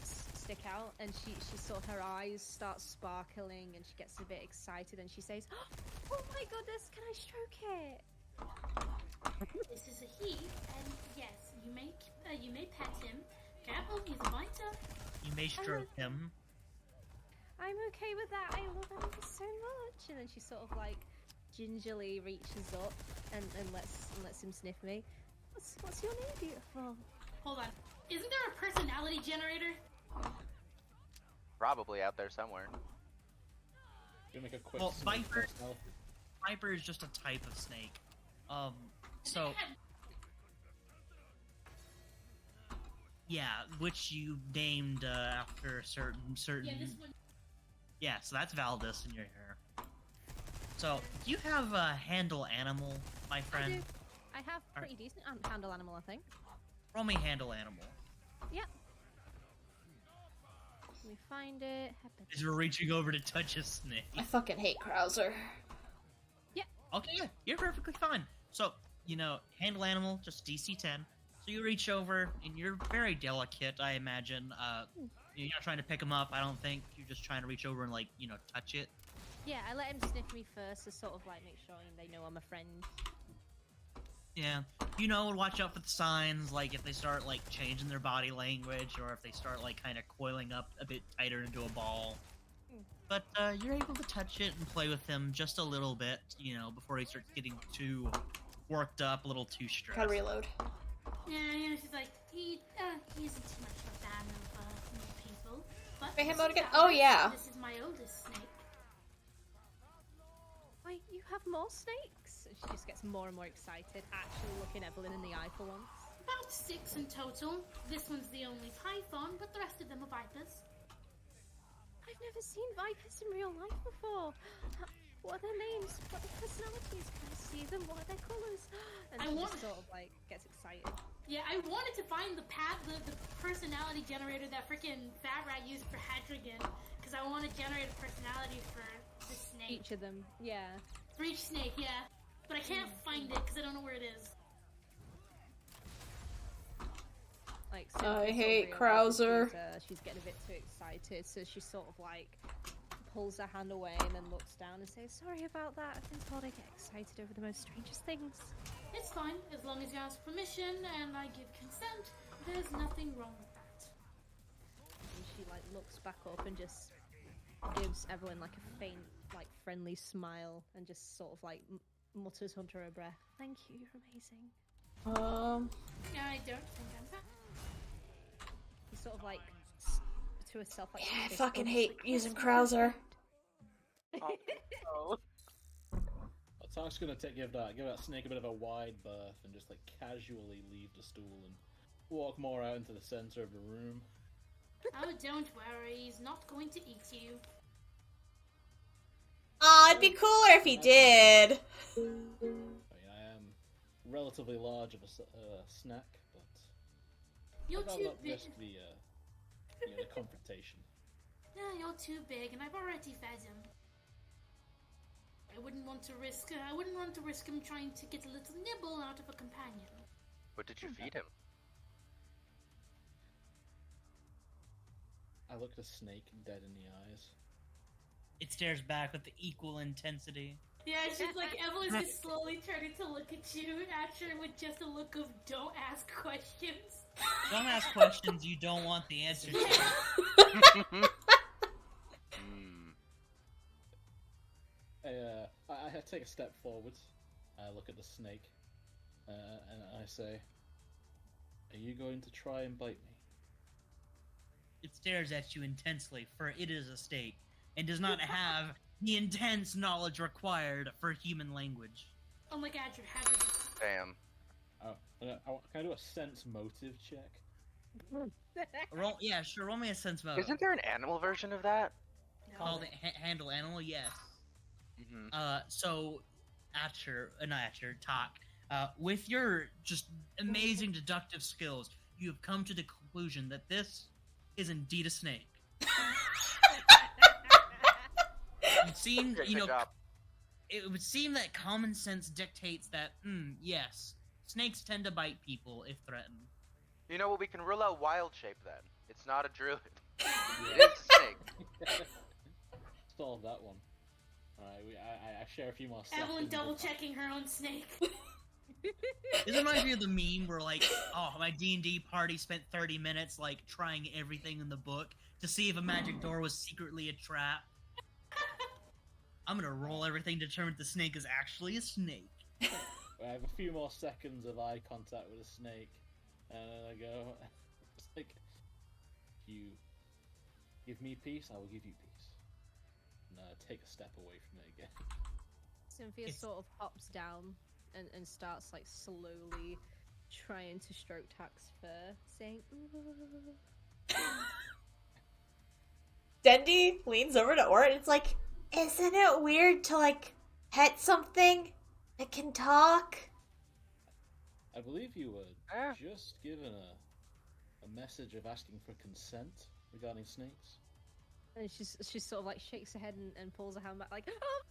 stick out, and she sort of her eyes start sparkling and she gets a bit excited and she says, "Oh my goodness, can I stroke it?" This is a he, and yes, you may pet him. Careful, he's a biter. You may stroke him. I'm okay with that. I love him so much. And then she sort of like gingerly reaches up and lets him sniff me. What's your name, beautiful? Hold on. Isn't there a personality generator? Probably out there somewhere. You make a quick. Well, snake Viper- yourself. Viper is just a type of snake. So yeah, which you named after a certain. Yeah, this one. Yeah, so that's Valdis in your hair. So, do you have a handle animal, my friend? I do. I have pretty decent handle animal, I think. Roll me handle animal. Yeah. Let me find it. As we're reaching over to touch a snake. I fucking hate Krauser. Okay, yeah, you're perfectly fine. So, you know, handle animal, just DC 10. So you reach over, and you're very delicate, I imagine. You're not trying to pick him up, I don't think. You're just trying to reach over and, like, you know, touch it. Yeah, I let him sniff me first to sort of like make sure they know I'm a friend. Yeah. You know, watch out for the signs, like if they start, like, changing their body language, or if they start, like, kind of coiling up a bit tighter into a ball. But you're able to touch it and play with him just a little bit, you know, before he starts getting too worked up, a little too stressed. Gotta reload. Yeah, she's like, he isn't too much of a fan of people. But May I this mode is again? our- Oh, yeah. This is my oldest snake. Wait, you have more snakes? And she just gets more and more excited, actually looking Evelyn in the eye for once. About 6 in total. This one's the only python, but the rest of them are vipers. I've never seen vipers in real life before. What are their names? What are their personalities? Can I see them? What are their colours? And I she want- just sort of like gets excited. Yeah, I wanted to find the personality generator that freaking Fat Rat used for Hadrigan, because I want to generate a personality for the snake. Each of them, yeah. For each snake, yeah. But I can't find it because I don't know where it is. Like, I Cynthia's hate sort of Krauser. She's getting a bit too excited, so she sort of like pulls her hand away and then looks down and says, "Sorry about that. I've been told I get excited over the most strangest things." It's fine, as long as you ask permission and I give consent, there's nothing wrong with that. And she like looks back up and just gives Evelyn like a faint, like friendly smile and just sort of like mutters under her breath, "Thank you, you're amazing." Yeah, I don't think I'm fat. She's sort of like to herself like, Yeah, I fist fucking bumps, hate like, using "Yes, Krauser. Oh. So I'm just gonna give that snake a bit of a wide berth and just like casually leave the stool and walk more out into the center of the room. Oh, don't worry, he's not going to eat you. Aw, it'd be cooler if he did. I mean, I am relatively large of a snack, but You're I'd too not big. risk the confrontation. Yeah, you're too big, and I've already fed him. I wouldn't want to risk him trying to get a little nibble out of a companion. What did you feed him? I look the snake dead in the eyes. It stares back with the equal intensity. Yeah, she's like, Evelyn's just slowly turning to look at you, after with just a look of "don't ask questions." Don't ask questions you don't want the answer to. I take a step forward. I look at the snake, and I say, "Are you going to try and bite me?" It stares at you intensely, for it is a snake, and does not have the intense knowledge required for human language. Oh my god, you're hazardous. Damn. Can I do a sense motive check? Roll, yeah, sure. Roll me a sense motive. Isn't there an animal version of that? No. Called handle animal? Yes. Mm-hmm. So, Talk. With your just amazing deductive skills, you have come to the conclusion that this is indeed a snake. It seems, Good job. it would seem that common sense dictates that, yes, snakes tend to bite people if threatened. You know what? We can rule out wild shape then. It's not a druid. It is a snake. Solve that one. Alright, I share a few more seconds. Evelyn double checking her own snake. This reminds me of the meme where, like, oh, my D&D party spent 30 minutes, like, trying everything in the book to see if a magic door was secretly a trap. I'm gonna roll everything to determine if the snake is actually a snake. I have a few more seconds of eye contact with a snake, and then I go, it's like, if you give me peace, I will give you peace. And take a step away from it again. Cynthia sort of hops down and starts like slowly trying to stroke Tack's fur, saying, "Ooh." Dendy leans over to Ort and it's like, isn't it weird to like pet something that can talk? I believe you were Ah. just given a message of asking for consent regarding snakes. And she's sort of like shakes her head and pulls her hand back, like, "Oh,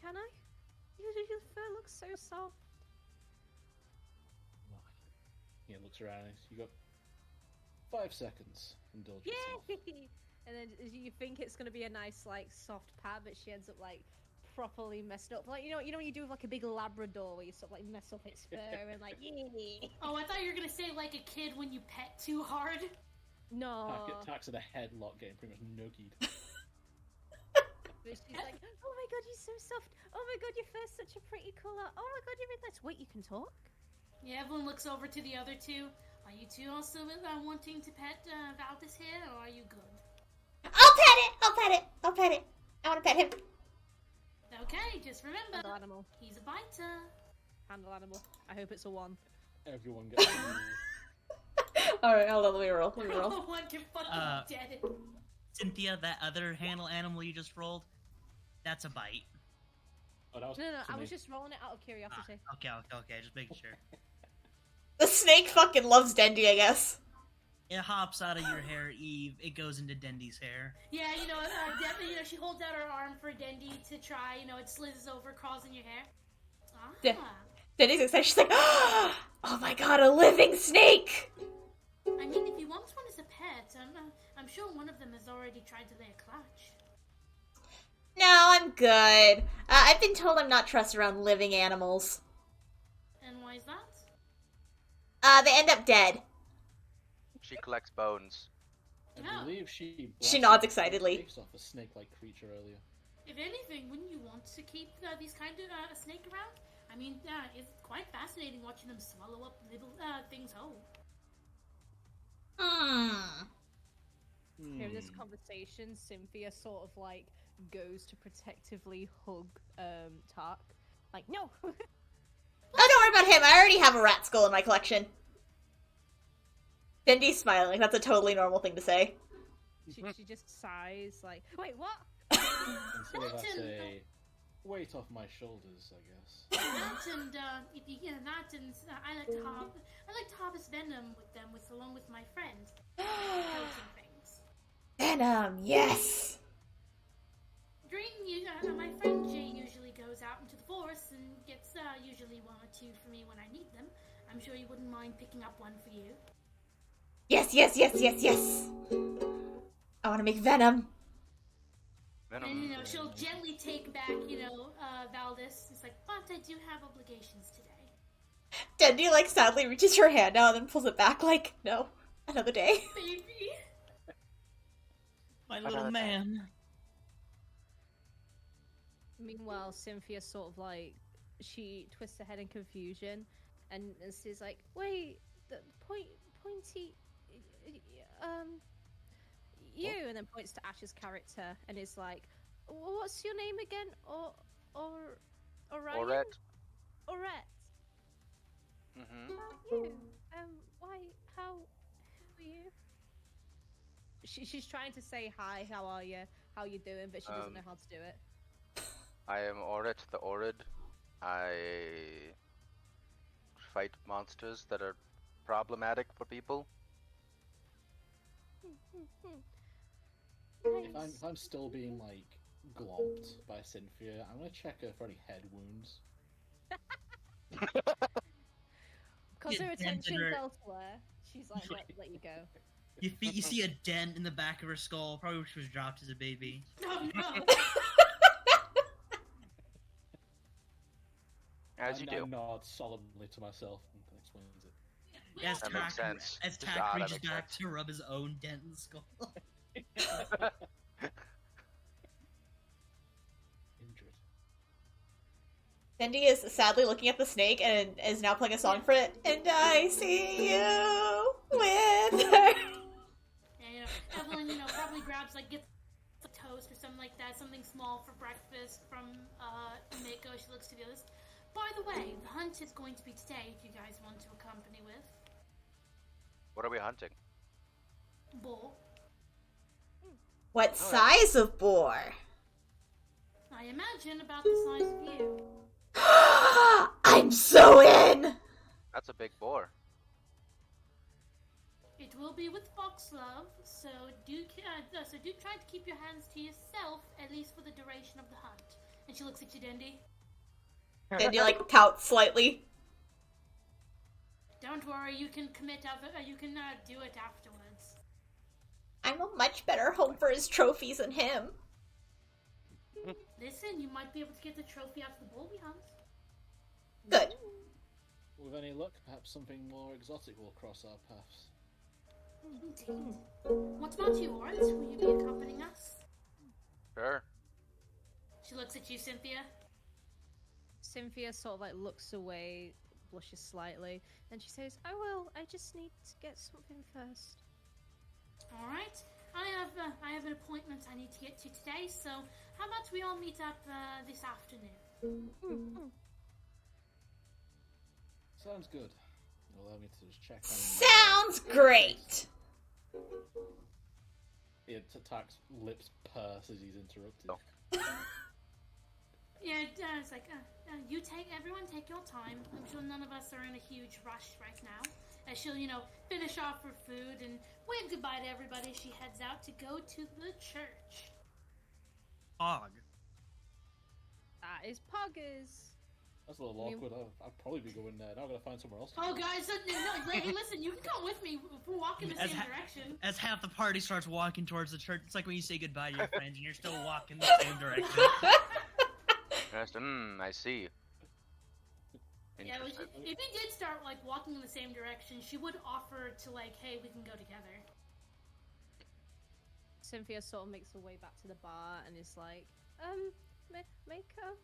can I? Your fur looks so soft." He looks around. You got 5 seconds. Indulge yourself. Yay! And then you think it's gonna be a nice like soft pat, but she ends up like properly messed up. Like you know when you do with like a big Labrador where you sort of like mess up its fur and like yeah. Oh, I thought you were gonna say like a kid when you pet too hard. No. Tax at a headlock, getting pretty much noogied. But she's like, "Oh my god, you're so soft. Oh my god, your fur's such a pretty color. Oh my god, you're really nice. Wait, you can talk?" Yeah, Evelyn looks over to the other two. Are you two also wanting to pet Valdis here, or are you good? I'll pet it! I'll pet it! I'll pet it! I want to pet him. Okay, just remember, Handle animal. he's a biter. Handle animal. I hope it's a 1. Everyone gets Alright, hold on, let me roll. No one can fucking dead it. Cynthia, that other handle animal you just rolled, that's a bite. Oh, that was No, to I me. was just rolling it out of curiosity. Okay, just making sure. The snake fucking loves Dendy, I guess. It hops out of your hair, Eve. It goes into Dendy's hair. Yeah, she holds out her arm for Dendy to try. It slithers over, crawls in your hair. Yeah. Dendy's excited. She's like, oh my god, a living snake! I mean, if he wants one as a pet, I'm sure one of them has already tried to lay a clutch. No, I'm good. I've been told I'm not trusted around living animals. And why is that? They end up dead. She collects bones. I believe she nods excitedly. Face off a snake-like creature earlier. If anything, wouldn't you want to keep these kind of a snake around? I mean, it's quite fascinating watching them swallow up little things whole. Hearing this conversation, Cynthia sort of like goes to protectively hug Tark. Like, no! Oh, don't worry about him. I already have a rat skull in my collection. Dendy's smiling. That's a totally normal thing to say. She just sighs, like, wait, what? Instead of I say, weight off my shoulders, I guess. That and if you get that, and I like to harvest venom with them, along with my friends. Poison things. Venom, yes! My friend Jay usually goes out into the forest and gets usually 1 or 2 for me when I need them. I'm sure you wouldn't mind picking up one for you. Yes! I want to make venom. Venom. And she'll gently take back Valdis. It's like, but I do have obligations today. Dendy, like, sadly reaches her hand out and then pulls it back, like, no, another day. Baby. My little man. Meanwhile, Cynthia sort of like, she twists her head in confusion and she's like, wait, the pointy, you, and then points to Ash's character and is like, what's your name again? Orion? Orette. Orette. Mm-hmm. You. Why? How are you? She's trying to say hi. How are you? How you doing? But she doesn't know how to do it. I am Orette the Orid. I fight monsters that are problematic for people. If I'm still being like glomped by Cynthia, I'm gonna check her for any head wounds. Because her Yeah, attention's Denver. elsewhere, she's like, let you go. You see a dent in the back of her skull, probably where she was dropped as a baby. Oh no! As you I do. nod solemnly to myself and explains it. As That Tack, makes sense. as Just, Tack that reaches makes back sense. to rub his own dent in the skull. Injured. Dendy is sadly looking at the snake and is now playing a song for it. And I see you with her. And Evelyn, probably grabs gets a toast or something like that, something small for breakfast from Mako. She looks to the others. By the way, the hunt is going to be today. If you guys want to accompany with What are we hunting? Bull, What size of boar? I imagine about the size of you. I'm so in! That's a big boar. It will be with Foxlove, so do try to keep your hands to yourself, at least for the duration of the hunt. And she looks at you, Dendy. Dendy, pouts slightly. Don't worry, you can commit. You can do it afterwards. I'm a much better home for his trophies than him. Listen, you might be able to get the trophy out of the bull we hunt. Good. With any luck, perhaps something more exotic will cross our paths. Indeed. What about you, Orange? Will you be accompanying us? Sure. She looks at you, Cynthia. Cynthia sort of looks away, blushes slightly, and she says, I will. I just need to get something first. All right. I have an appointment I need to get to today, so how about we all meet up this afternoon? Sounds good. Allow me to just check on. Sounds great! Tack's lips purse as he's interrupted. Oh. Yeah, it's everyone take your time. I'm sure none of us are in a huge rush right now. As she'll, finish off her food and wave goodbye to everybody. She heads out to go to the church. Hog. That is Poggers. That's a little awkward. I'd probably be going there. Now I've got to find somewhere else. Oh, guys, hey, listen, you can come with me if we're walking the same direction. As half the party starts walking towards the church, it's like when you say goodbye to your friends and you're still walking the same direction. I see. Yeah, Interesting. if we did start walking in the same direction, she would offer to hey, we can go together. Cynthia sort of makes her way back to the bar and is like, Mako?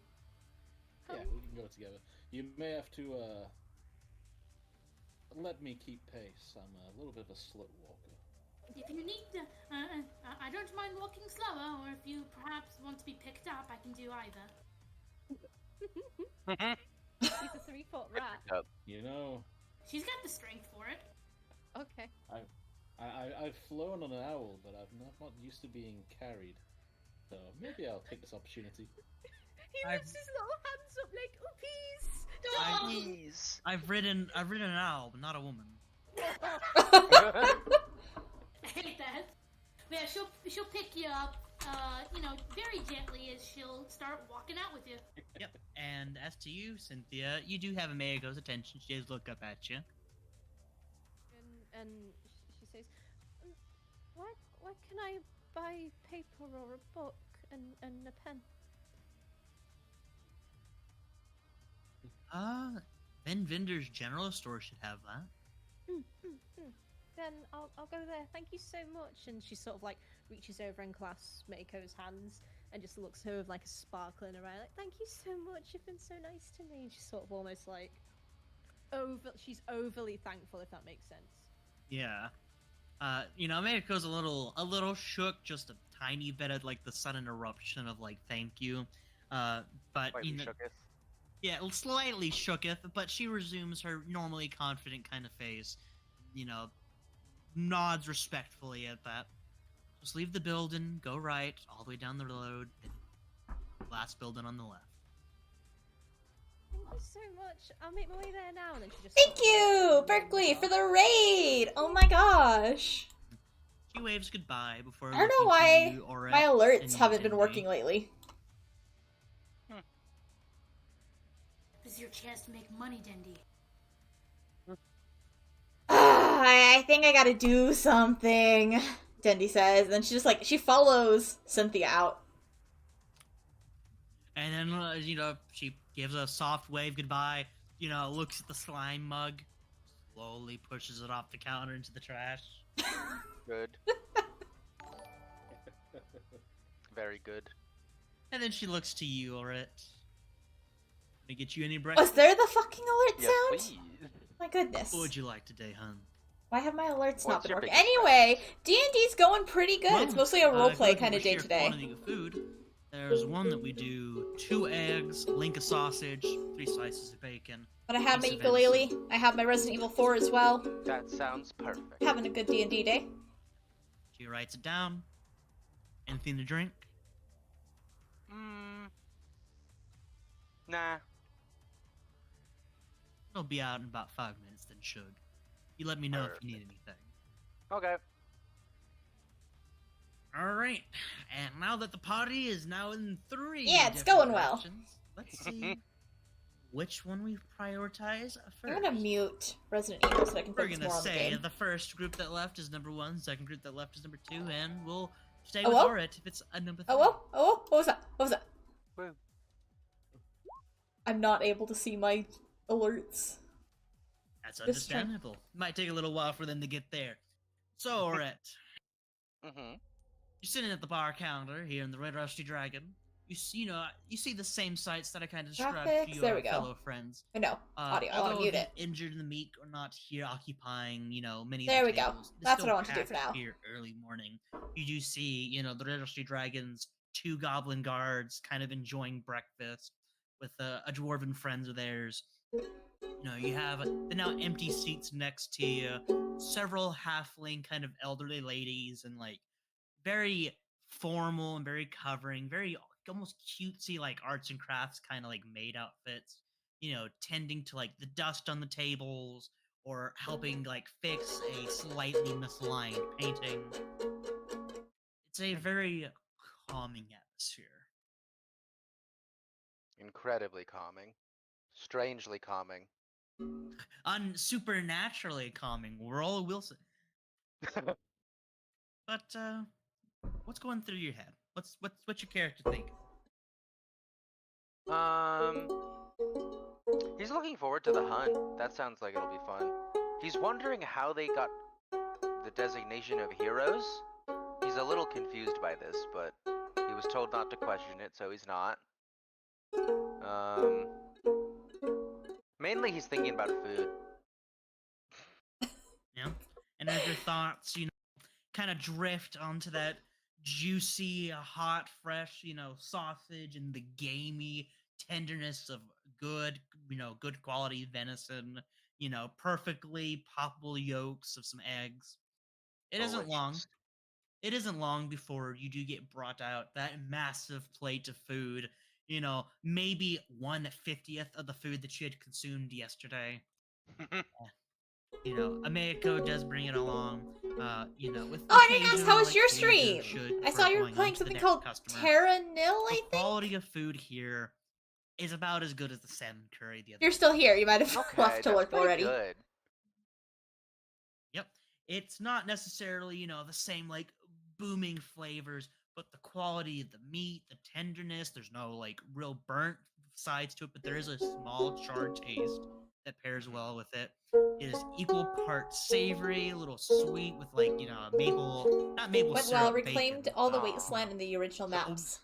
Yeah, we can go together. You may have to, let me keep pace. I'm a little bit of a slow walker. If you need to, I don't mind walking slower, or if you perhaps want to be picked up, I can do either. He's a 3-foot rat. She's got the strength for it. Okay. I've flown on an owl, but I'm not used to being carried. So maybe I'll take this opportunity. He lifts his little hands up like, oopies! I've ridden an owl, but not a woman. I hate that. Yeah, she'll pick you up, very gently as she'll start walking out with you. Yep. And as to you, Cynthia, you do have Amago's attention. She does look up at you. And she says, why can I buy paper or a book and a pen? Then Vinder's general store should have that. Then I'll go there. Thank you so much. And she sort of reaches over and clasps Mako's hands and just looks at her with a sparkle in her eye. Thank you so much. You've been so nice to me. And she's sort of almost she's overly thankful, if that makes sense. Yeah. Americo's a little shook, just a tiny bit at like the sudden eruption of like thank you. But Slightly shooketh. yeah, slightly shooketh, but she resumes her normally confident kind of face. Nods respectfully at that. Just leave the building, go right, all the way down the road, and last building on the left. Thank you so much. I'll make my way there now. And then she just Thank sort of, you, like, Berkeley, waves for off. the raid. Oh my gosh. She waves goodbye before I don't know looking to why you, Orette, my alerts and haven't been Dendy. working lately. This is your chance to make money, Dendy. I think I gotta do something, Dendy says. And then she follows Cynthia out. And then, she gives a soft wave goodbye, looks at the slime mug, slowly pushes it off the counter into the trash. Good. Very good. And then she looks to you, Orette. Can I get you any Was breakfast? there the fucking alert Yes, sound? please. My goodness. What would you like today, hun? Why have my alerts not What's been your working? biggest Anyway, D&D's going pretty good. It's mostly a roleplay good kind of for day sheer today. quantity of food. There's one that we do 2 eggs, link of sausage, 3 slices of bacon. But I have my piece of ukulele. venison. I have my Resident Evil 4 as well. That sounds perfect. Having a good D&D day. She writes it down. Anything to drink? Nah. It'll be out in about 5 minutes, then should. You let me know if you need anything. Okay. Alright, and now that the party is now in 3 Yeah, it's different going well. directions, let's see which one we prioritize first. I'm gonna mute Resident Evil so I can We're focus gonna more on the say game. the first group that left is number 1, second group that left is number 2, and we'll stay Oh, with well? Orette if it's a number 3. Oh, whoa, oh, whoa, what was that? What was that? Woo. I'm not able to see my alerts. That's This time- understandable. Might take a little while for them to get there. So, Orette, Mm-hmm. you're sitting at the bar counter here in the Red Rusty Dragon. You see the same sights that I kind of described Graphics, to there your we go. fellow friends. Oh, no, audio. I want Although to mute the it. injured and the meek are not here occupying, many There of we the go. tables. It's That's still what I want to do packed for now. Here early morning. You do see, the Red Rusty Dragons, 2 goblin guards kind of enjoying breakfast with a dwarven friend of theirs. You have the now empty seats next to you, several halfling kind of elderly ladies and like very formal and very covering, very almost cutesy like arts and crafts kind of like maid outfits, tending to like the dust on the tables or helping like fix a slightly misaligned painting. It's a very calming atmosphere. Incredibly calming. Strangely calming. Supernaturally calming, Roll Wilson. But what's going through your head? What's your character think? He's looking forward to the hunt. That sounds like it'll be fun. He's wondering how they got the designation of heroes. He's a little confused by this, but he was told not to question it, so he's not. Mainly he's thinking about food. Yeah. And as your thoughts, kind of drift onto that juicy, hot, fresh, sausage and the gamey tenderness of good quality venison, perfectly poppable yolks of some eggs. It isn't long. Delicious. It isn't long before you do get brought out that massive plate of food, maybe 1/50th of the food that you had consumed yesterday. Americo does bring it along, with Oh, I didn't ask, how was occasional, your like, danger stream? should I saw for you were going playing on to the something next called customer. Terra Nil, The I think? quality of food here is about as good as the salmon curry the other You're day. still here. You might have Okay, left to that's work pretty already. good. Yep. It's not necessarily, the same like booming flavors, but the quality of the meat, the tenderness, there's no like real burnt sides to it, but there is a small charred taste that pairs well with it. It is equal parts savory, a little sweet with like, not maple Went syrup, well, reclaimed bacon. all the Oh. wasteland in the original So- maps.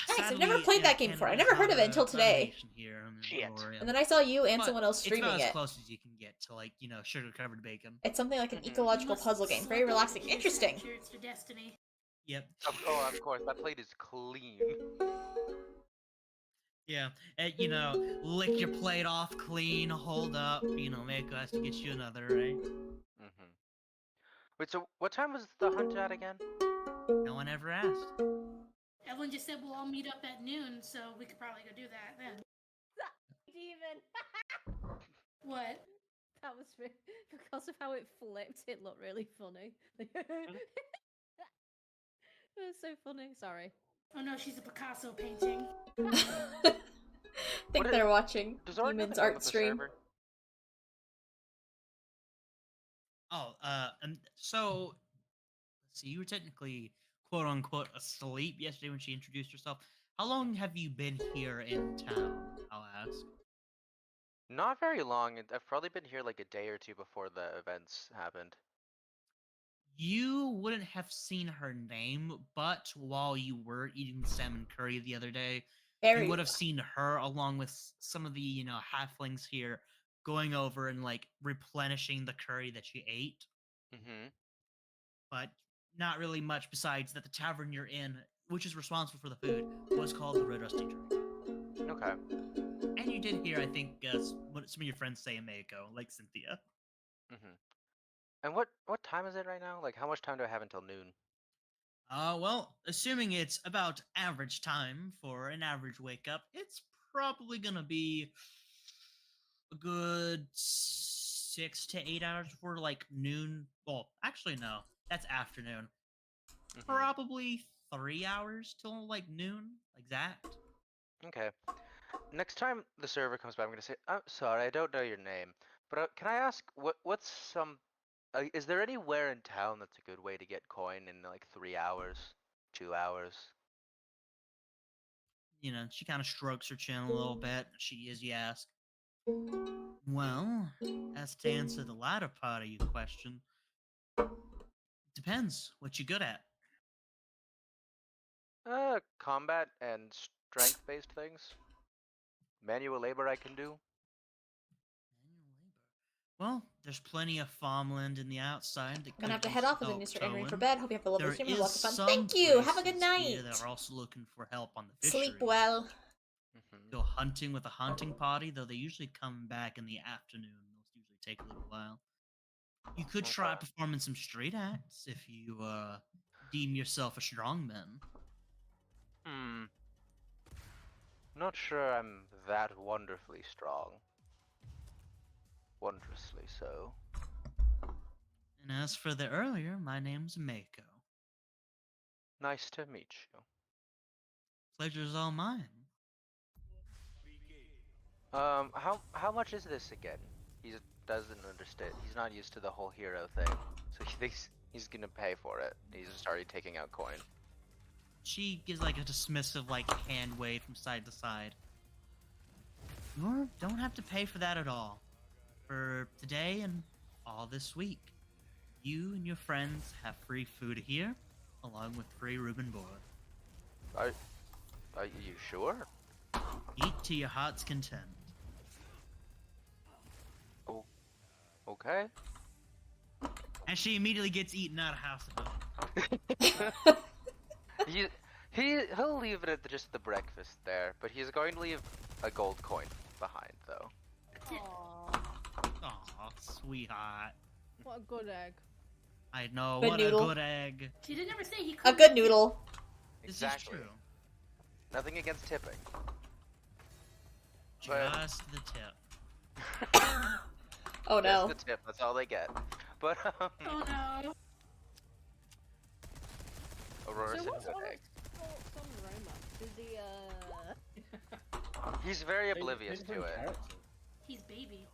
Nice, I've Sadly, never played that game before. I never heard of it until today. Here in Shit. Aurora. And then I saw you and But someone else it's streaming about as it. close as you can get to, like, sugar-covered bacon. It's something like an Mhm. ecological Unless puzzle it's game. Very selected relaxing. to your Interesting. It's for Destiny. Yep. Oh, of course, that plate is clean. Yeah. And, lick your plate off clean, hold up, Mako has to get you another, right? Mm-hmm. Wait, so what time was the hunt at again? No one ever asked. Evelyn just said we'll all meet up at noon, so we could probably go do that then. Even. What? That was because of how it flipped. It looked really funny. It was so funny. Sorry. Oh no, she's a Picasso painting. Think What they're watching Does Art know Demon's the name art of the stream. server? Oh, so, let's see, you were technically, quote-unquote, asleep yesterday when she introduced herself. How long have you been here in town, I'll ask? Not very long. I've probably been here like a day or two before the events happened. You wouldn't have seen her name, but while you were eating the salmon curry the other day, Very. you would have seen her along with some of the, halflings here going over and, like, replenishing the curry that she ate. Mm-hmm. But not really much besides that the tavern you're in, which is responsible for the food, was called the Red Rusty Tree. Okay. And you did hear, I think, what some of your friends say in Mako, like Cynthia. Mm-hmm. And what time is it right now? Like, how much time do I have until noon? Well, assuming it's about average time for an average wake up, it's probably gonna be a good 6 to 8 hours before, like, noon. Well, actually, no, that's afternoon. Mhm. Probably 3 hours till, like, noon, exact. Okay. Next time the server comes by, I'm gonna say, "I'm sorry, I don't know your name, but can I ask what's some? Is there anywhere in town that's a good way to get coin in like 3 hours, 2 hours?" She kind of strokes her chin a little bit. She is, you ask. Well, as to answer the latter part of your question, depends what you're good at. Combat and strength-based things. Manual labor I can do. Well, there's plenty of farmland in the outside that I'm gonna have to could head use off and then help you start entering for towing. bed. Hope you have a lovely There stream and is lots of fun. some Thank you. Have a good places night. here that are also looking for help on the fishery. Sleep well. Mm-hmm. Go hunting with a hunting party, though they usually come back in the afternoon. Those usually take a little while. You could try Okay. performing some street acts if you deem yourself a strongman. Not sure I'm that wonderfully strong. Wondrously so. And as for the earlier, my name's Mako. Nice to meet you. Pleasure's all mine. How much is this again? He doesn't understand. He's not used to the whole hero thing, so he thinks he's gonna pay for it. He's just already taking out coin. She gives like a dismissive hand wave from side to side. You don't have to pay for that at all. For today and all this week, you and your friends have free food here, along with free room and board. Are you sure? Eat to your heart's content. Oh, okay. And she immediately gets eaten out of house of home. He'll leave it at just the breakfast there, but he's going to leave a gold coin behind, though. Aww. Aw, sweetheart. What a good egg. I know, Good what noodle. a good egg. She didn't ever say he A could. good noodle. Exactly. This is true. Nothing against tipping. Just the tip. Oh no. Just the tip. That's all they get. But Oh no. Aurora So said what's good Oryx's egg. thoughts on Roma? Does he, He's very They- oblivious they to it. character. He's baby.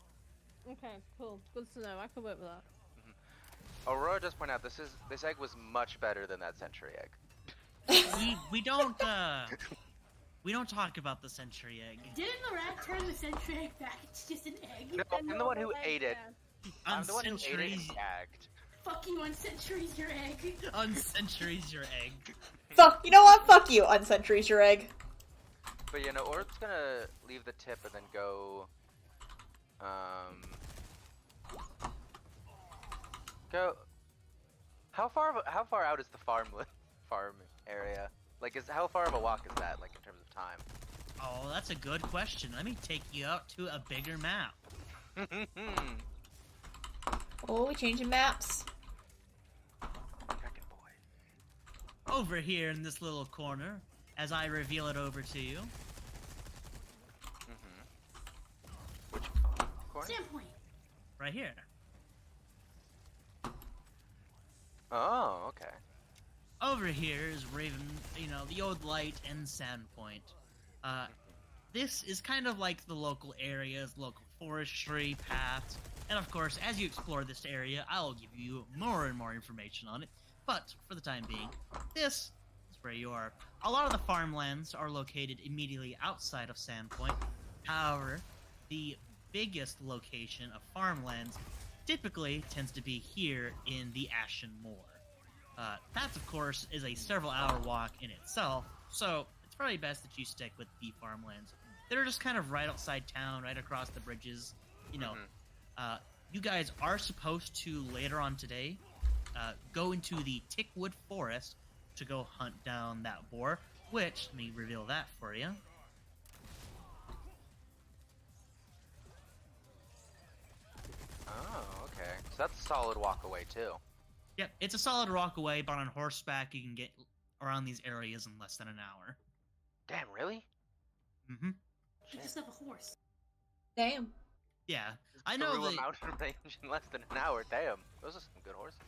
Okay, cool. Good to know. I can work with that. Aurora does point out this egg was much better than that century egg. We don't talk about the century egg. Didn't the rat turn the century egg back? It's just an egg. No, I'm the one who ate it. I'm On the one who ate it centuries, and gagged. Fuck you on centuries, your egg. on centuries, your egg. You know what? Fuck you, unsentries your egg. But you know, Ort's gonna leave the tip and then go. Go. How far out is the farm area? Like, how far of a walk is that? Like in terms of time? Oh, that's a good question. Let me take you out to a bigger map. Oh, we changing maps. Frickin' boy. Over here in this little corner, as I reveal it over to you. Which corner? Standpoint. Right here. Oh, okay. Over here is Raven, the old light and Sandpoint. This is kind of like the local areas, local forestry, paths, and of course, as you explore this area, I'll give you more and more information on it. But, for the time being, this is where you are. A lot of the farmlands are located immediately outside of Sandpoint. However, the biggest location of farmlands typically tends to be here in the Ashen Moor. That, of course, is a several-hour walk in itself, so it's probably best that you stick with the farmlands. They're just kind of right outside town, right across the bridges. You guys are supposed to, later on today, go into the Tickwood Forest to go hunt down that boar, which, let me reveal that for you. Oh, okay. So that's a solid walk away too. Yep, it's a solid walk away, but on horseback you can get around these areas in less than an hour. Damn, really? Mm-hmm. You just have a horse. Damn. Yeah, I know Through a that mountain range in less than an hour. Damn, those are some good horses.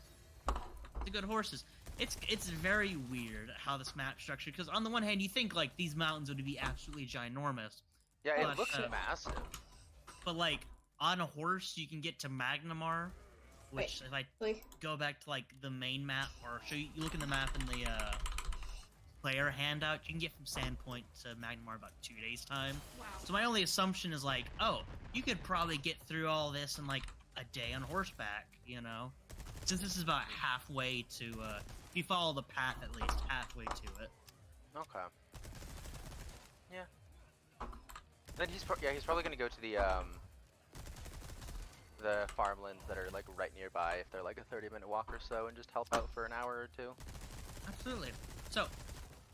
the good horses. It's very weird how this map structured, because on the one hand you think like these mountains would be absolutely ginormous, Yeah, it But, looks massive. but like on a horse you can get to Magnamar, which if I Wait. go back to like the main map or show you, look in the map in the player handout, you can get from Sandpoint to Magnamar about 2 days time. Wow. So my only assumption is like, oh, you could probably get through all this in like a day on horseback, since this is about halfway to if you follow the path at least halfway to it. Okay. Yeah. Then he's probably gonna go to the farmlands that are like right nearby if they're like a 30-minute walk or so, and just help out for an hour or two. Absolutely. So,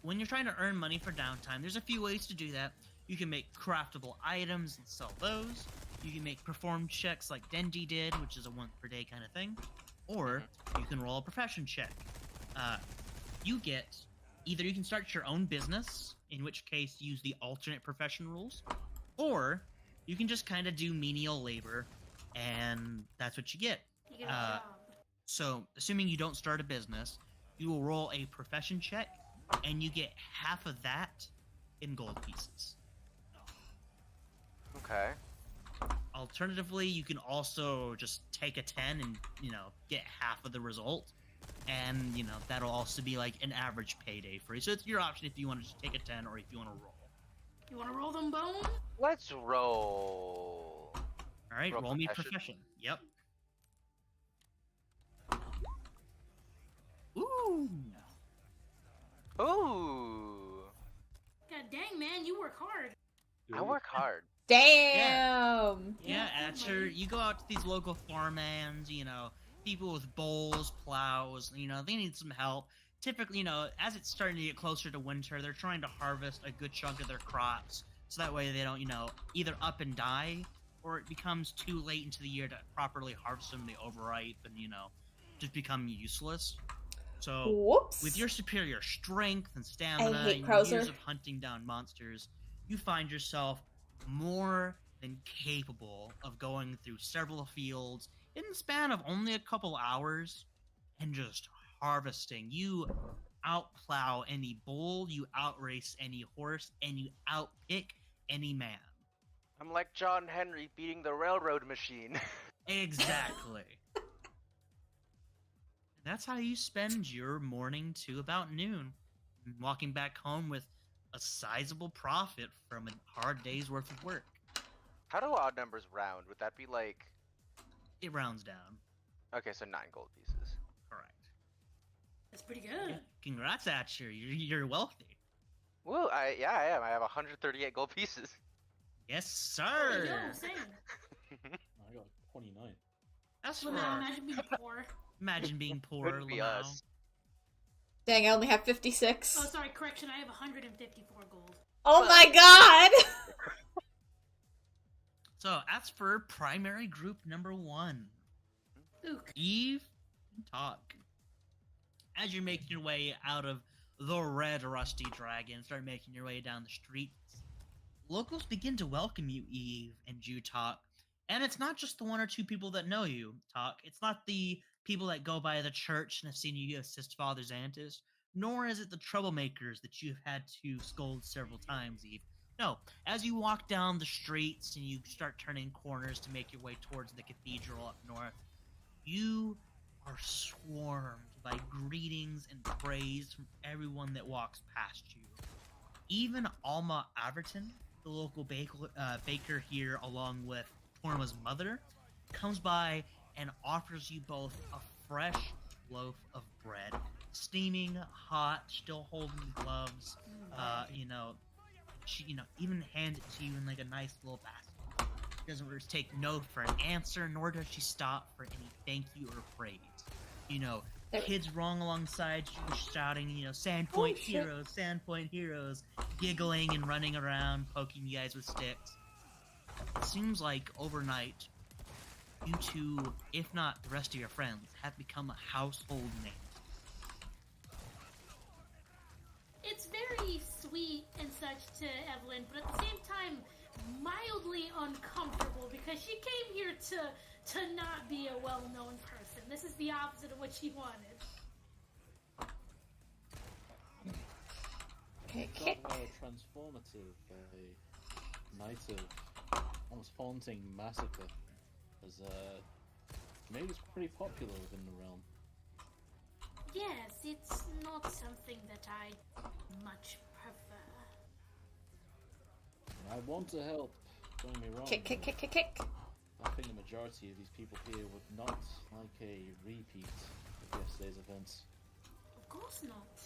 when you're trying to earn money for downtime, there's a few ways to do that. You can make craftable items and sell those. You can make perform checks like Dendy did, which is a once per day kind of thing. Or, you can roll a profession check. You get, either you can start your own business, in which case use the alternate profession rules, or you can just kind of do menial labor, and that's what you get. You get a job. So, assuming you don't start a business, you will roll a profession check, and you get half of that in gold pieces. Okay. Alternatively, you can also just take a 10 and, get half of the result. And, that'll also be like an average payday for you. So it's your option if you want to just take a 10 or if you want to roll. You want to roll them bones? Let's roll. Alright, roll me profession. profession. Yep. Ooh! Ooh. God dang, man, you work hard. I work hard. Damn. Yeah, you go out to these local farmlands, people with bowls, plows, they need some help. Typically, as it's starting to get closer to winter, they're trying to harvest a good chunk of their crops, so that way they don't, either up and die, or it becomes too late into the year to properly harvest them, they overripe and, just become useless. So, Whoops. with your superior strength and stamina I hate and Krauser. years of hunting down monsters, you find yourself more than capable of going through several fields in the span of only a couple hours and just harvesting. You outplow any bull, you outrace any horse, and you outpick any man. I'm like John Henry beating the railroad machine. Exactly. That's how you spend your morning to about noon, walking back home with a sizable profit from a hard day's worth of work. How do odd numbers round? Would that be like... It rounds down. Okay, so 9 gold pieces. Correct. That's pretty good. Congrats at you. You're wealthy. Woo, I am. I have 138 gold pieces. Yes, Yo, sir. same. I got 29. That's Well, for now imagine being poor. imagine being poor. Wouldn't be Lamau. us. Dang, I only have 56. Oh, sorry, correction. I have 154 gold. Oh my god! So as for primary group number 1, Ook. Eve and Talk. As you're making your way out of the red rusty dragon, start making your way down the streets, locals begin to welcome you, Eve and you, Talk. And it's not just the 1 or 2 people that know you, Talk. It's not the people that go by the church and have seen you assist Father Xantus, nor is it the troublemakers that you've had to scold several times, Eve. No, as you walk down the streets and you start turning corners to make your way towards the cathedral up north, you are swarmed by greetings and praise from everyone that walks past you. Even Alma Averton, the local baker here, along with Torma's mother, comes by and offers you both a fresh loaf of bread, steaming, hot, still holding gloves. She even hands it to you in like a nice little basket. She doesn't take no for an answer, nor does she stop for any thank you or praise. Kids wrong alongside you shouting, Sandpoint Heroes, Sandpoint Heroes, giggling and running around, poking you guys with sticks. It seems like overnight, you two, if not the rest of your friends, have become a household name. It's very sweet and such to Evelyn, but at the same time, mildly uncomfortable because she came here to not be a well-known person. This is the opposite of what she wanted. Okay. Got transformative night of almost haunting massacre has made us pretty popular within the realm. Yes, it's not something that I much prefer. And I want to help, don't get me wrong. Kick. I think the majority of these people here would not like a repeat of yesterday's events. Of course not.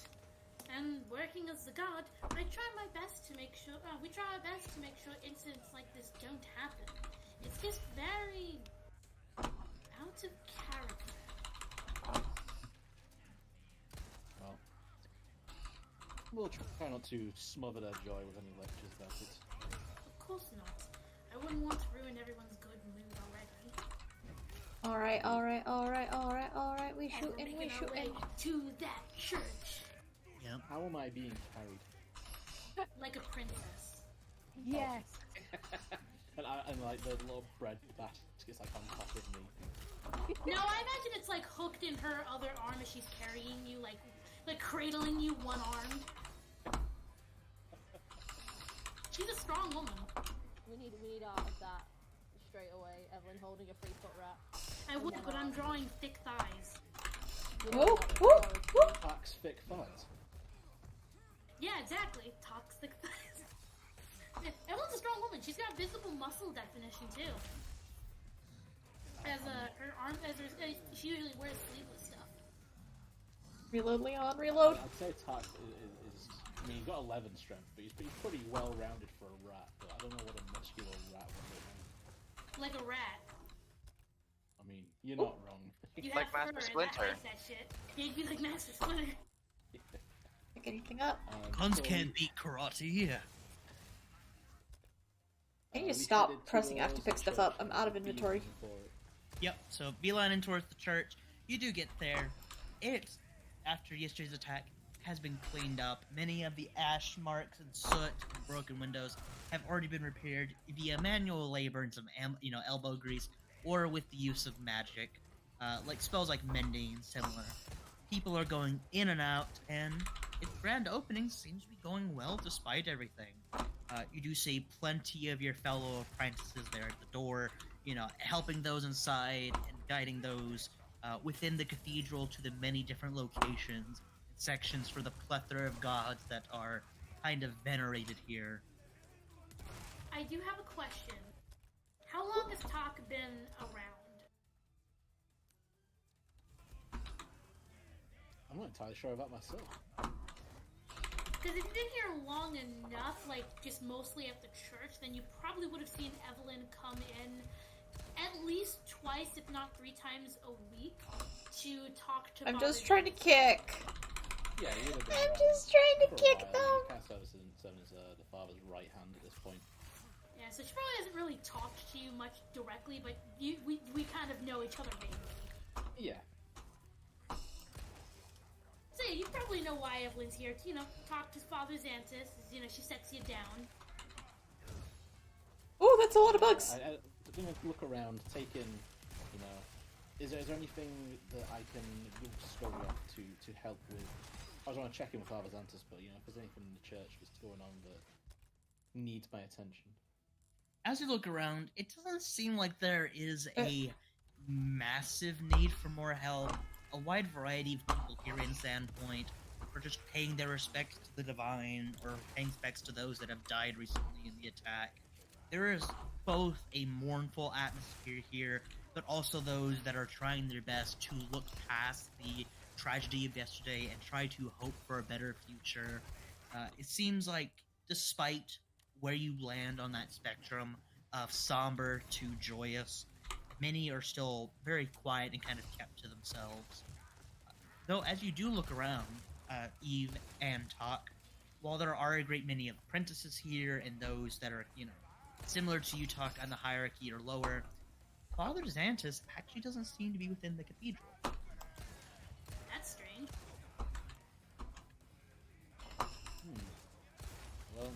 And working as the guard, I try my best to make sure. We try our best to make sure incidents like this don't happen. It's just very out of character. Well, we'll try not to smother their joy with any lectures about it. Of course not. I wouldn't want to ruin everyone's good mood already. Alright. We And we're making our way to that church Yep. How am I being carried? like a princess. Yes. and like the little bread basket's like on top of me. No, I imagine it's like hooked in her other arm as she's carrying you, like cradling you one-armed. She's a strong woman. We need out of that straight away. Evelyn holding a 3-foot rat. I would, but I'm drawing thick thighs. Pax thick thighs. Yeah, exactly. Toxic thighs. Evelyn's a strong woman. She's got visible muscle definition too. As her arm, she usually wears sleeveless stuff. Reload, Leon, reload. I'd say Tax is I mean, he's got 11 strength, but he's pretty well rounded for a rat. But I don't know what a muscular rat would be. Like a rat. I mean, you're not wrong. You Like have Master fur, and Splinter. that hides that shit. Yeah, you'd be like Master Splinter. Pick anything up. Guns so can't beat karate. I need we to stop headed pressing F to towards pick the stuff church up. I'm out of and inventory. for it. Yep, so beelining towards the church. You do get there. It, after yesterday's attack, has been cleaned up. Many of the ash marks and soot and broken windows have already been repaired via manual labor and some elbow grease, or with the use of magic, like spells like mending and similar. People are going in and out, and its grand opening seems to be going well despite everything. You do see plenty of your fellow apprentices there at the door, helping those inside and guiding those within the cathedral to the many different locations and sections for the plethora of gods that are kind of venerated here. I do have a question. How long has Talk been around? I'm not entirely sure about myself. Because if you've been here long enough, like just mostly at the church, then you probably would have seen Evelyn come in at least twice, if not 3 times a week, to talk to. I'm Father just trying to kick. Yeah, you would have been I'm around just trying to for a kick while. them. You can't serve as the father's right hand at this point. Yeah, so she probably hasn't really talked to you much directly, but we kind of know each other vaguely. Yeah. So yeah, you probably know why Evelyn's here to, talk to Father Xantus. She sets you down. Oh, that's a lot of bugs. I think I'll look around, take in, is there anything that I can discover to help with? I was want to check in with Father Xantus, but if there's anything in the church that's going on that needs my attention. As you look around, it doesn't seem like there is a massive need for more help. A wide variety of people here in Sandpoint are just paying their respects to the divine, or paying respects to those that have died recently in the attack. There is both a mournful atmosphere here, but also those that are trying their best to look past the tragedy of yesterday and try to hope for a better future. It seems like, despite where you land on that spectrum of somber to joyous, many are still very quiet and kind of kept to themselves. Though, as you do look around, Eve and Talk, while there are a great many apprentices here and those that are, similar to you, Talk, on the hierarchy or lower, Father Xantus actually doesn't seem to be within the cathedral. That's strange. Well,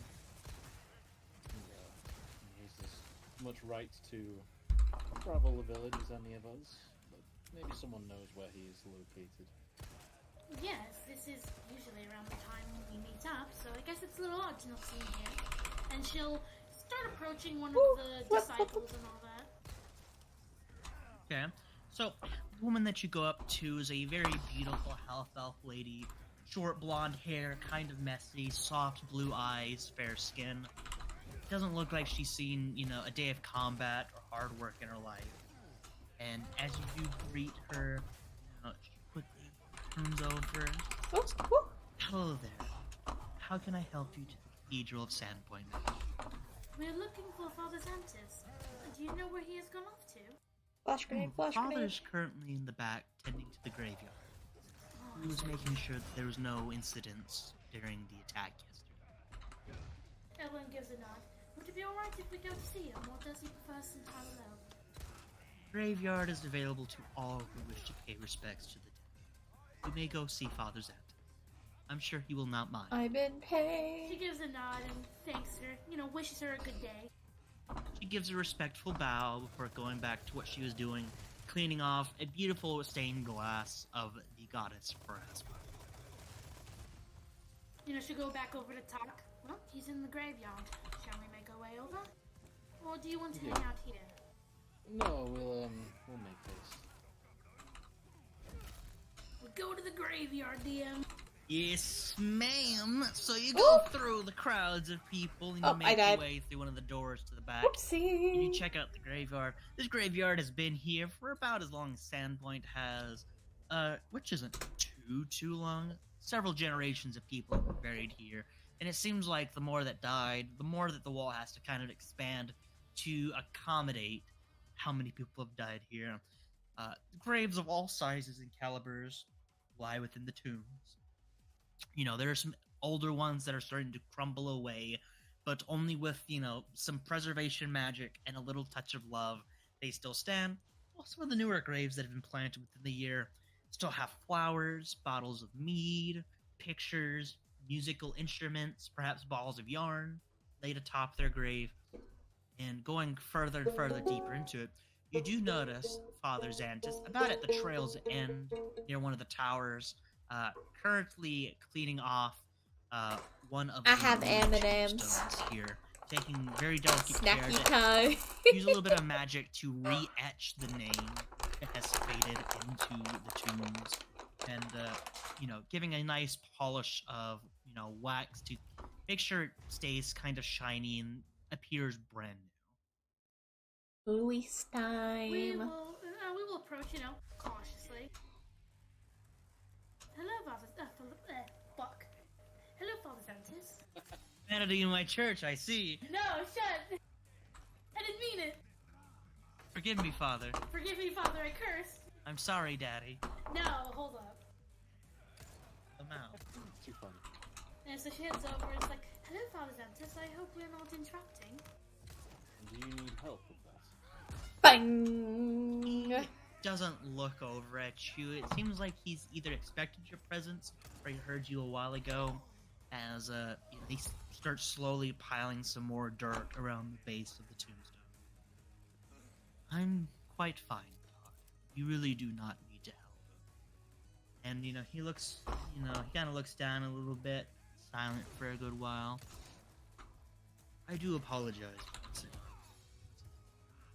he's as much right to travel the village as any of us, but maybe someone knows where he is located. Yes, this is usually around the time we meet up, so I guess it's a little odd to not see him here. And she'll start approaching one of the disciples and all that. Okay, so the woman that you go up to is a very beautiful half elf lady. Short blonde hair, kind of messy, soft blue eyes, fair skin. Doesn't look like she's seen, a day of combat or hard work in her life. And as you do greet her, she quickly turns over. Hello there. How can I help you to the Cathedral of Sandpoint? We're looking for Father Xantus. Do you know where he has gone off to? Flash grenade, flash grenade. Father's currently in the back, tending to the graveyard. He was making sure that there was no incidents during the attack yesterday. Evelyn gives a nod. Would it be alright if we go to see him, or does he prefer some time alone? Graveyard is available to all who wish to pay respects to the dead. You may go see Father Xantus. I'm sure he will not mind. I've been paid. She gives a nod and thanks her, wishes her a good day. She gives a respectful bow before going back to what she was doing, cleaning off a beautiful stained glass of the goddess Pharasma. She'll go back over to Talk. Well, he's in the graveyard. Shall we make our way over? Or do you want to hang out here? No, we'll make this. We'll go to the graveyard, DM. Yes, ma'am. So you go through the crowds of people and you make your way through one of the doors to the back. Oopsie. And you check out the graveyard. This graveyard has been here for about as long as Sandpoint has, which isn't too long. Several generations of people have been buried here. And it seems like the more that died, the more that the wall has to kind of expand to accommodate how many people have died here. Graves of all sizes and calibers lie within the tombs. There are some older ones that are starting to crumble away, but only with, some preservation magic and a little touch of love, they still stand. While some of the newer graves that have been planted within the year still have flowers, bottles of mead, pictures, musical instruments, perhaps balls of yarn laid atop their grave. And going further and further deeper into it, you do notice Father Xantus about at the trail's end, near one of the towers, currently cleaning off one of the M&Ms here, taking very delicate Snacky care time. to use a little bit of magic to re-etch the name that has faded into the tombs, and giving a nice polish of wax to make sure it stays kind of shiny and appears brand new. Louis time. We will approach, cautiously. Hello, fuck. Hello, Father Santis. Vanity in my church, I see. No, shut. I didn't mean it. Forgive me, Father. Forgive me, Father, I cursed. I'm sorry, Daddy. No, hold up. Come out. Too funny. And so she heads over and is like, hello, Father Santis, I hope we're not interrupting. Do you need help with that? Bang! Doesn't look over at you. It seems like he's either expected your presence or he heard you a while ago. As he starts slowly piling some more dirt around the base of the tombstone. I'm quite fine, Doc. You really do not need to help. And he looks, he kind of looks down a little bit, silent for a good while. I do apologize.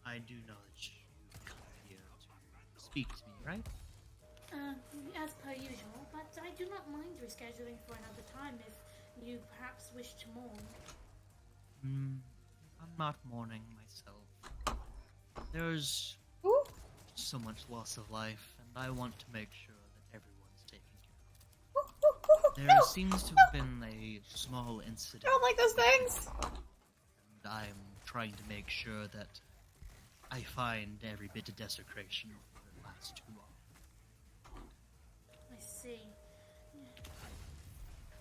I do know that you come here to speak to me, right? As per usual, but I do not mind rescheduling for another time if you perhaps wish to mourn. I'm not mourning myself. There's Ooh. so much loss of life, and I want to make sure that everyone's taken care of. Ooh, ooh, ooh, There no, seems to no. have been a small incident. I don't like those things. And I'm trying to make sure that I find every bit of desecration before it lasts too long. I see.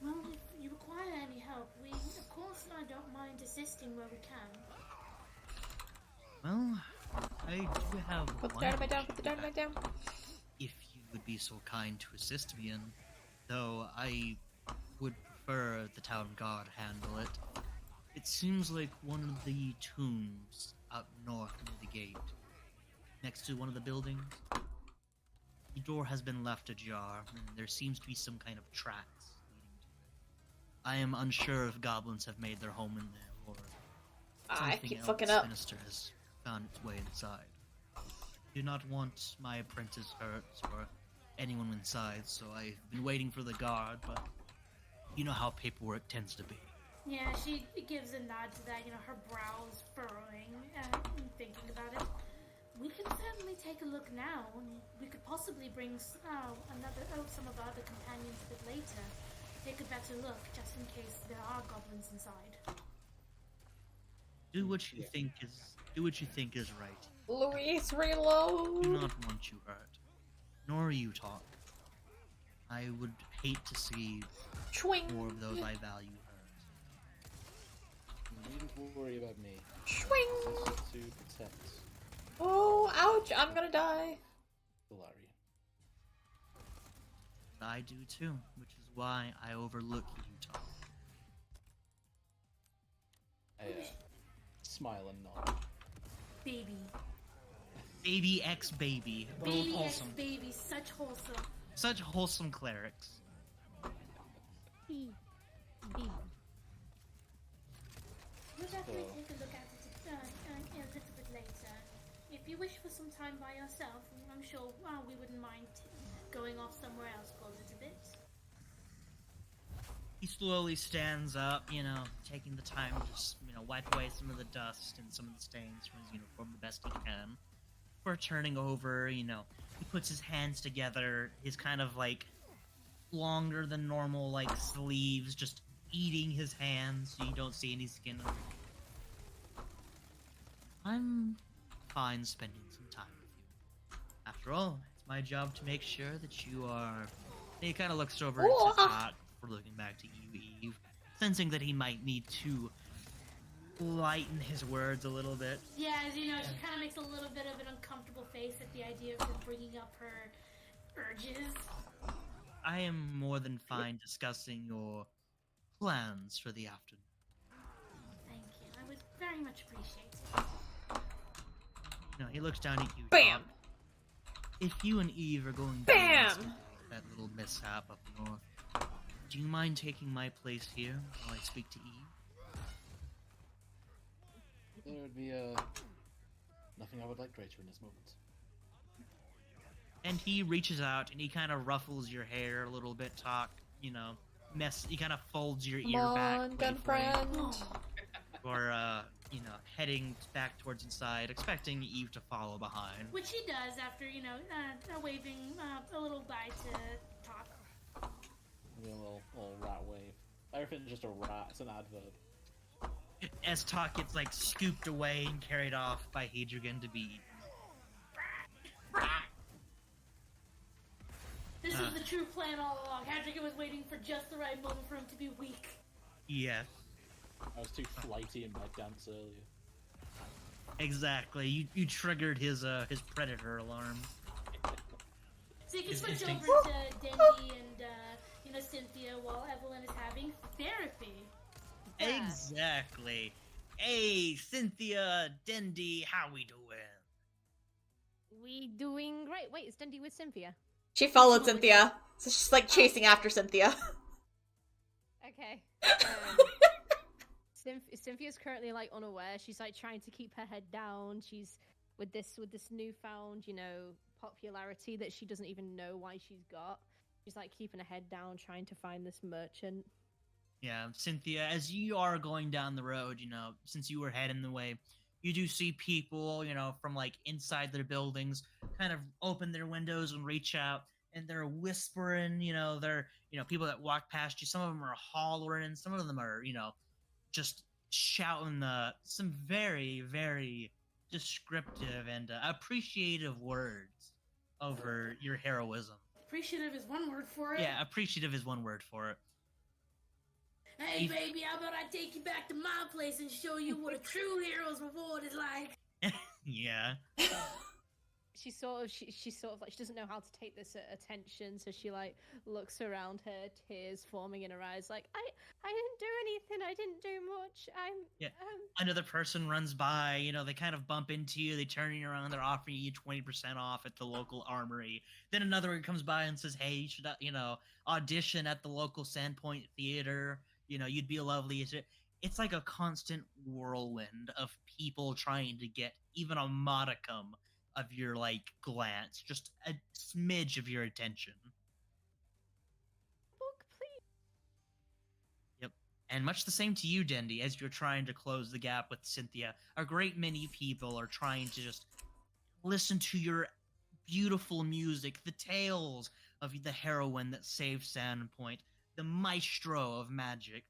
Well, if you require any help, we, of course, I don't mind assisting where we can. Well, I do have Put the one dynamite down, issue put the dynamite down. if you would be so kind to assist me in, though I would prefer the town guard handle it. It seems like one of the tombs out north near the gate, next to one of the buildings, the door has been left ajar, and there seems to be some kind of tracks leading to it. I am unsure if goblins have made their home in there, or I something keep else fucking up. sinister has found its way inside. I do not want my apprentice hurt, or anyone inside, so I've been waiting for the guard, but you know how paperwork tends to be. Yeah, she gives a nod to that, her brows furrowing, thinking about it. We can certainly take a look now, and we could possibly bring some of our other companions a bit later. Take a better look, just in case there are goblins inside. Do what you think is right. Luis, I reload. do not want you hurt, nor you talk. I would hate to see Swing. more of those I value hurt. You needn't worry about me. Swing. I'm to protect Oh, ouch, I'm gonna die. Valarian. I do too, which is why I overlook you talk. I smile and nod. Baby. Baby X baby, both Baby X wholesome. baby, such wholesome. Such wholesome clerics. B. We'll definitely take a look at it a little bit later. If you wish for some time by yourself, I'm sure we wouldn't mind going off somewhere else for a little bit. He slowly stands up, taking the time to just, wipe away some of the dust and some of the stains from his uniform the best he can. Before turning over, he puts his hands together, his kind of longer than normal sleeves, just eating his hands so you don't see any skin. I'm fine spending some time with you. After all, it's my job to make sure that you are... He kind of looks over Oh. to Dot for looking back to you, Eve, sensing that he might need to lighten his words a little bit. Yeah, as you know, she kind of makes a little bit of an uncomfortable face at the idea of him bringing up her urges. I am more than fine discussing your plans for the afternoon. Thank you. I would very much appreciate it. He looks down at you, Bam. Dot. If you and Eve are going to Bam. investigate that little mishap up north, do you mind taking my place here while I speak to Eve? There would be nothing I would like greater in this moment. And he reaches out and he kind of ruffles your hair a little bit, Talk. He kind of folds your Come ear back. on, gun playfully. friend. Or, heading back towards inside, expecting Eve to follow behind. Which he does after, waving a little bye to Talk. You know, little rat wave. Everything's just a rat. It's an adverb. As Talk gets like scooped away and carried off by Hadrigan to be This was the true plan all along. Hadrigan was waiting for just the right moment for him to be weak. yes, I was too flighty in my dance earlier. exactly. You triggered his predator alarm. So you can His switch instincts. over to Dendy and Cynthia while Evelyn is having therapy. Yeah. Exactly. Hey, Cynthia, Dendy, how we doing? We doing great. Wait, is Dendy with Cynthia? She followed Cynthia, so she's like chasing after Cynthia. Okay. Cynthia's currently like unaware. She's like trying to keep her head down. She's with this newfound, popularity that she doesn't even know why she's got. She's like keeping her head down, trying to find this merchant. Yeah, Cynthia, as you are going down the road, since you were heading the way, you do see people, from like inside their buildings kind of open their windows and reach out, and they're whispering, they're, people that walk past you. Some of them are hollering, and some of them are, just shouting some very, very descriptive and appreciative words over your heroism. Appreciative is one word for it. Yeah, appreciative is one word for it. Hey, baby, how about I take you back to my place and show you what a true hero's reward is like? Yeah. She's sort of like she doesn't know how to take this attention, so she like looks around her, tears forming in her eyes, like I didn't do anything, I didn't do much. Another person runs by, they kind of bump into you, they turn you around, they're offering you 20% off at the local armory. Then another one comes by and says, hey, you should, audition at the local Sandpoint Theater. You'd be lovely. It's like a constant whirlwind of people trying to get even a modicum of your, glance, just a smidge of your attention. Book, please. Yep. And much the same to you, Dendy, as you're trying to close the gap with Cynthia. A great many people are trying to just listen to your beautiful music, the tales of the heroine that saved Sandpoint, the maestro of magic,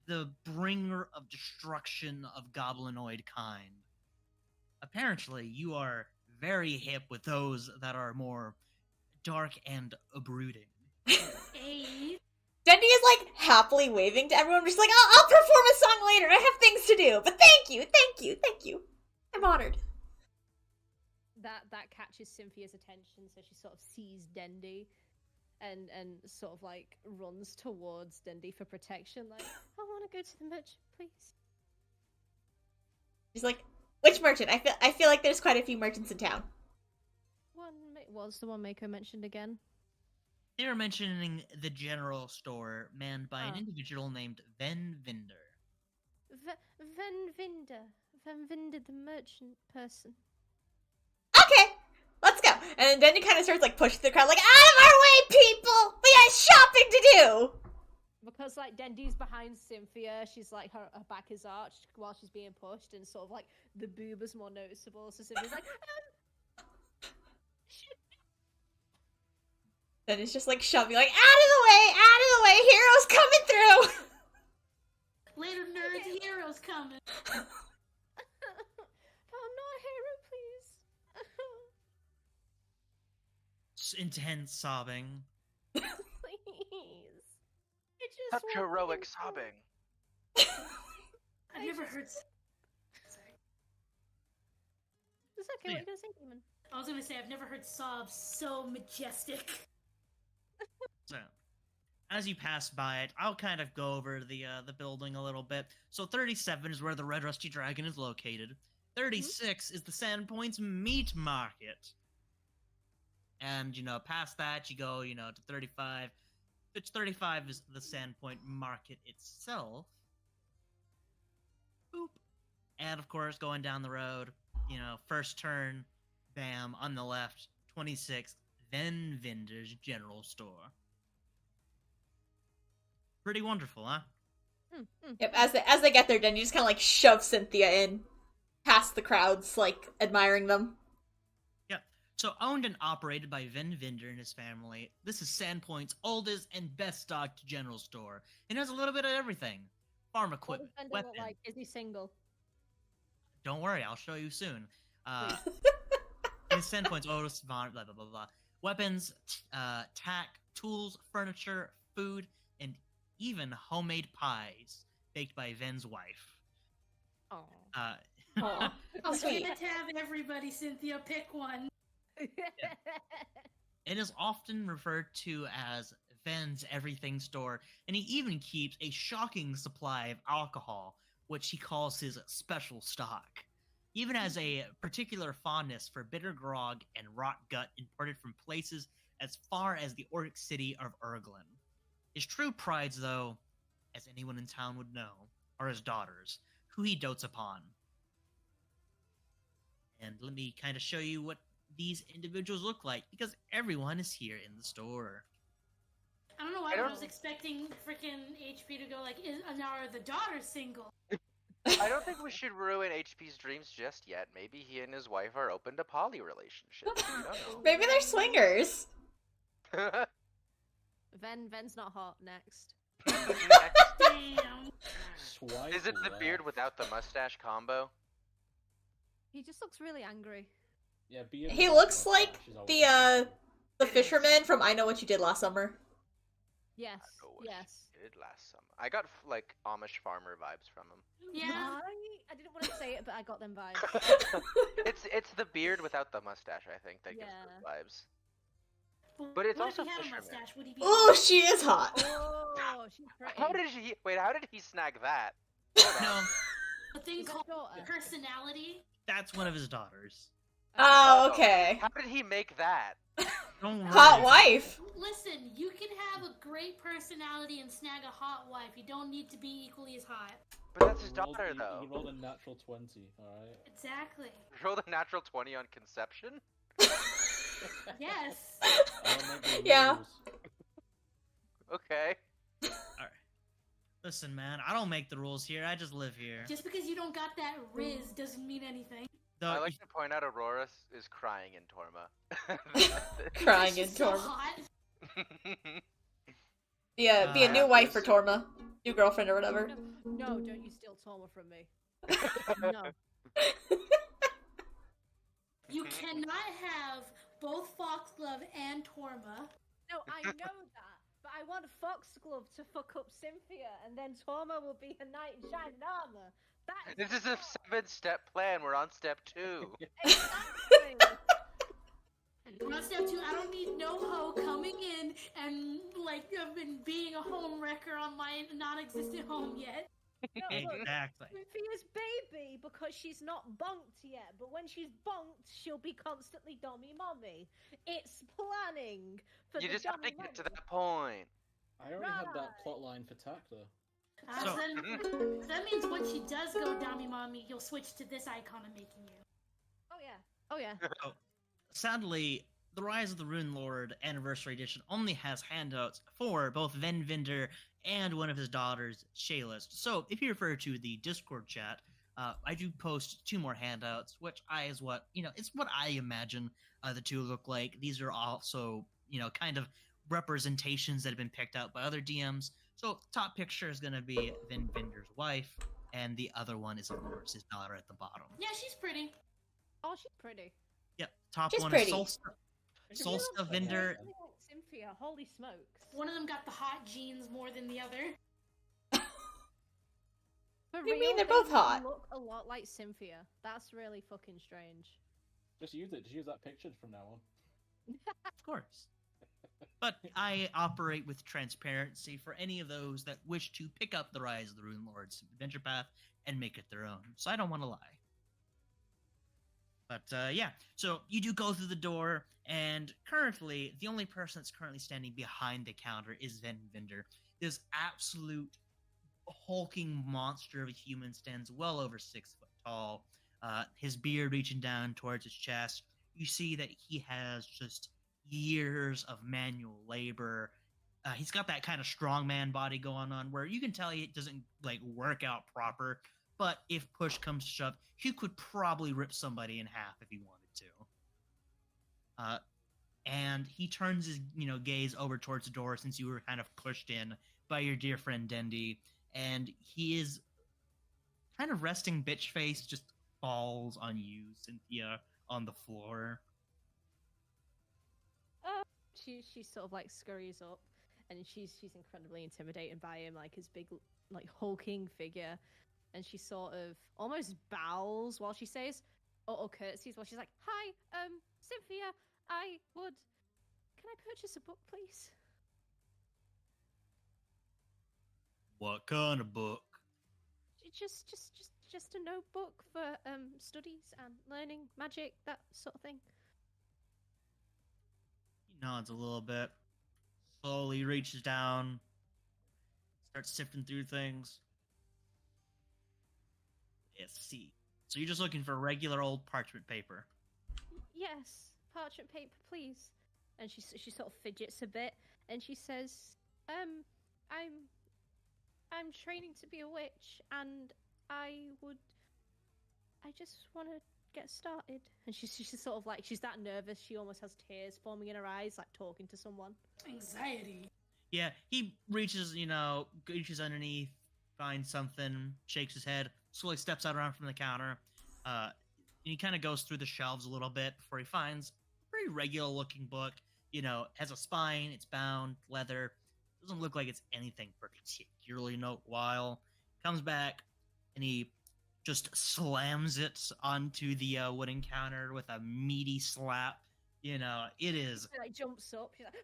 the bringer of destruction of goblinoid kind. Apparently, you are very hip with those that are more dark and brooding. Hey. Dendy is like happily waving to everyone, just like, I'll perform a song later. I have things to do, but thank you. I'm honored. That catches Cynthia's attention, so she sort of sees Dendy and sort of like runs towards Dendy for protection, like, I want to go to the merchant, please. She's like, which merchant? I feel like there's quite a few merchants in town. What's the one Mako mentioned again? They were mentioning the general store manned by an individual named Van Vinder. Van Vinder, the merchant person. Okay, let's go. And then Dendy kind of starts like pushing the crowd, like, out of our way, people! We got shopping to do! Because like Dendy's behind Cynthia, she's like her back is arched while she's being pushed, and sort of like the boob is more noticeable. So Cynthia's like, Then it's just like shoving, like, out of the way, heroes coming through! Later, nerds, heroes coming. I'm not a hero, please. Intense sobbing. Please. I just Such want heroic to- sobbing. I've never heard. Sorry. It's okay, what are you gonna say, Demon? I was gonna say I've never heard sobs so majestic. So, as you pass by it, I'll kind of go over the building a little bit. So 37 is where the Red Rusty Dragon is located. 36 is the Sandpoint's meat market. And, past that, you go, to 35. Which 35 is the Sandpoint market itself. Boop. And, of course, going down the road, first turn, bam, on the left, 26th, then Vinder's General Store. Pretty wonderful, huh? Yep, as they get there, Dendy just kind of like shoves Cynthia in, past the crowds, like admiring them. Yep. So owned and operated by Ven Vinder and his family, this is Sandpoint's oldest and best stocked general store. It has a little bit of everything. Farm What does equipment, Bender weapons. look like? Is he single? Don't worry, I'll show you soon. It's Sandpoint's oldest blah blah blah blah. Weapons, tack, tools, furniture, food, and even homemade pies baked by Ven's wife. Oh. Aw, Oh, how sweet. can't have everybody, Cynthia. Pick one. It is often referred to as Ven's everything store, and he even keeps a shocking supply of alcohol, which he calls his special stock. He even has a particular fondness for bitter grog and rot gut imported from places as far as the Orc city of Erglin. His true prides, though, as anyone in town would know, are his daughters, who he dotes upon. And let me kind of show you what these individuals look like, because everyone is here in the store. I don't know why I I, don't- was expecting freaking HP to go like, now are the daughters single? I don't think we should ruin HP's dreams just yet. Maybe he and his wife are open to poly relationships. We don't Maybe they're swingers. know. Ven's not hot. Next. Damn. Swipe Is it the left. beard without the mustache combo? He just looks really angry. Yeah, beard He without looks mustache like is always the fisherman from I Know What You Did Last Summer. Yes. I know what Yes. she did last summer. I got like Amish farmer vibes from him. Yeah. I didn't want to say it, but I got them vibes. It's the beard without the mustache, I think, that gives those vibes. But it's what also if he had a fisherman. mustache? Would he be? Oh, she is hot. Oh, she's pretty. How did he snag that? No, A thing Is that called daughter? personality. that's one of his daughters. Oh, okay. How did he make that? Don't worry. Hot wife. Listen, you can have a great personality and snag a hot wife. You don't need to be equally as hot. But that's his He rolled- daughter, he- though. He rolled a natural 20, alright? Exactly. Rolled a natural 20 on conception? Yes. I don't make the Yeah. rules. Okay. Listen, man, I don't make the rules here. I just live here. Just because you don't got that riz doesn't mean anything. Though, I like to point out Aurora is crying in Torma. Crying in She's so Torma. hot. Yeah, be a Uh, new wife for Torma. New girlfriend or whatever. No, don't you steal Torma from me. No. You cannot have both Foxglove and Torma. No, I know that. But I want Foxglove to fuck up Cynthia, and then Torma will be a knight in shining armor. That is This is a 7-step plan. We're on step 2. exactly. We're on step 2. I don't need no hoe coming in and like I've been being a home wrecker on my non-existent home yet. No, look, exactly. Cynthia's baby because she's not bonked yet, but when she's bonked, she'll be constantly dommy mommy. It's planning for You the just have to dommy get to mommy. that point. I already had that Right. plot line for Tack, though. So- That means when she does go dummy mommy, you'll switch to this icon I'm making you. Oh yeah. Oh yeah. So, sadly, the Rise of the Rune Lord Anniversary Edition only has handouts for both Ven Vinder and one of his daughters, Shayla. So, if you refer to the Discord chat, I do post 2 more handouts, which it's what I imagine the 2 look like. These are also, kind of representations that have been picked out by other DMs. So, top picture is going to be Ven Vinder's wife, and the other one is, of course, his daughter at the bottom. Yeah, she's pretty. Oh, she's pretty. Yep, top She's one pretty. is Solsta She looks Vinder. exactly like Cynthia. Holy smokes. One of them got the hot genes more than the other. For do you real, mean? They're they both hot. Look a lot like Cynthia. That's really fucking strange. Just use it. Just use that picture from now on. Of course. But I operate with transparency for any of those that wish to pick up the Rise of the Rune Lord's adventure path and make it their own. So I don't want to lie. But yeah, so you do go through the door, and currently, the only person that's currently standing behind the counter is Ven Vinder. This absolute hulking monster of a human stands well over 6 foot tall. His beard reaching down towards his chest. You see that he has just years of manual labor. He's got that kind of strongman body going on where you can tell he doesn't work out proper, but if push comes to shove, he could probably rip somebody in half if he wanted to. And he turns his gaze over towards the door since you were kind of pushed in by your dear friend Dendy, and he is kind of resting bitch face, just falls on you, Cynthia, on the floor. She sort of like scurries up, and she's incredibly intimidated by him, like his big like hulking figure, and she sort of almost bows while she says, or curtsies while she's like, "Hi, Cynthia, can I purchase a book, please?" What kind of book? Just a notebook for studies and learning magic, that sort of thing. He nods a little bit, slowly reaches down, starts sifting through things. Let's see. So you're just looking for regular old parchment paper. Yes, parchment paper, please. And she sort of fidgets a bit, and she says, I'm training to be a witch, and I just want to get started." And she's sort of like, she's that nervous, she almost has tears forming in her eyes, like talking to someone. Anxiety. Yeah, he reaches underneath, finds something, shakes his head, slowly steps out around from the counter. And he kind of goes through the shelves a little bit before he finds a pretty regular looking book. Has a spine, it's bound, leather. Doesn't look like it's anything particularly noteworthy. Comes back, and he just slams it onto the wooden counter with a meaty slap. It is. She like jumps up. She's like,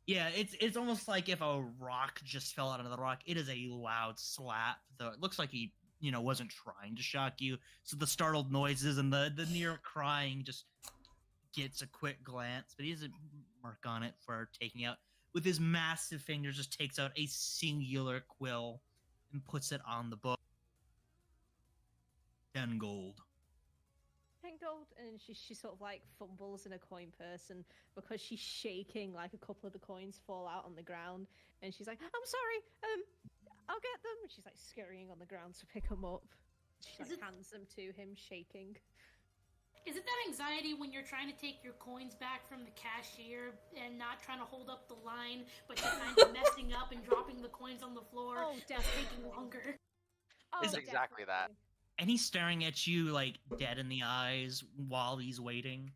Yeah, it's almost like if a rock just fell out of the rock. It is a loud slap, though it looks like he, wasn't trying to shock you. So the startled noises and the near crying just gets a quick glance, but he doesn't mark on it for taking out. With his massive fingers, just takes out a singular quill and puts it on the book. 10 gold. 10 gold, and she sort of like fumbles in a coin purse, and because she's shaking, like a couple of the coins fall out on the ground, and she's like, "I'm sorry, I'll get them." And she's like scurrying on the ground to pick them up. She like hands them to him, shaking. Is it that anxiety when you're trying to take your coins back from the cashier and not trying to hold up the line, but you're kind of messing up and dropping the coins on the floor? Oh, That's definitely. taking longer. Oh, It's exactly that. And he's staring at you, like, dead in the eyes while he's waiting.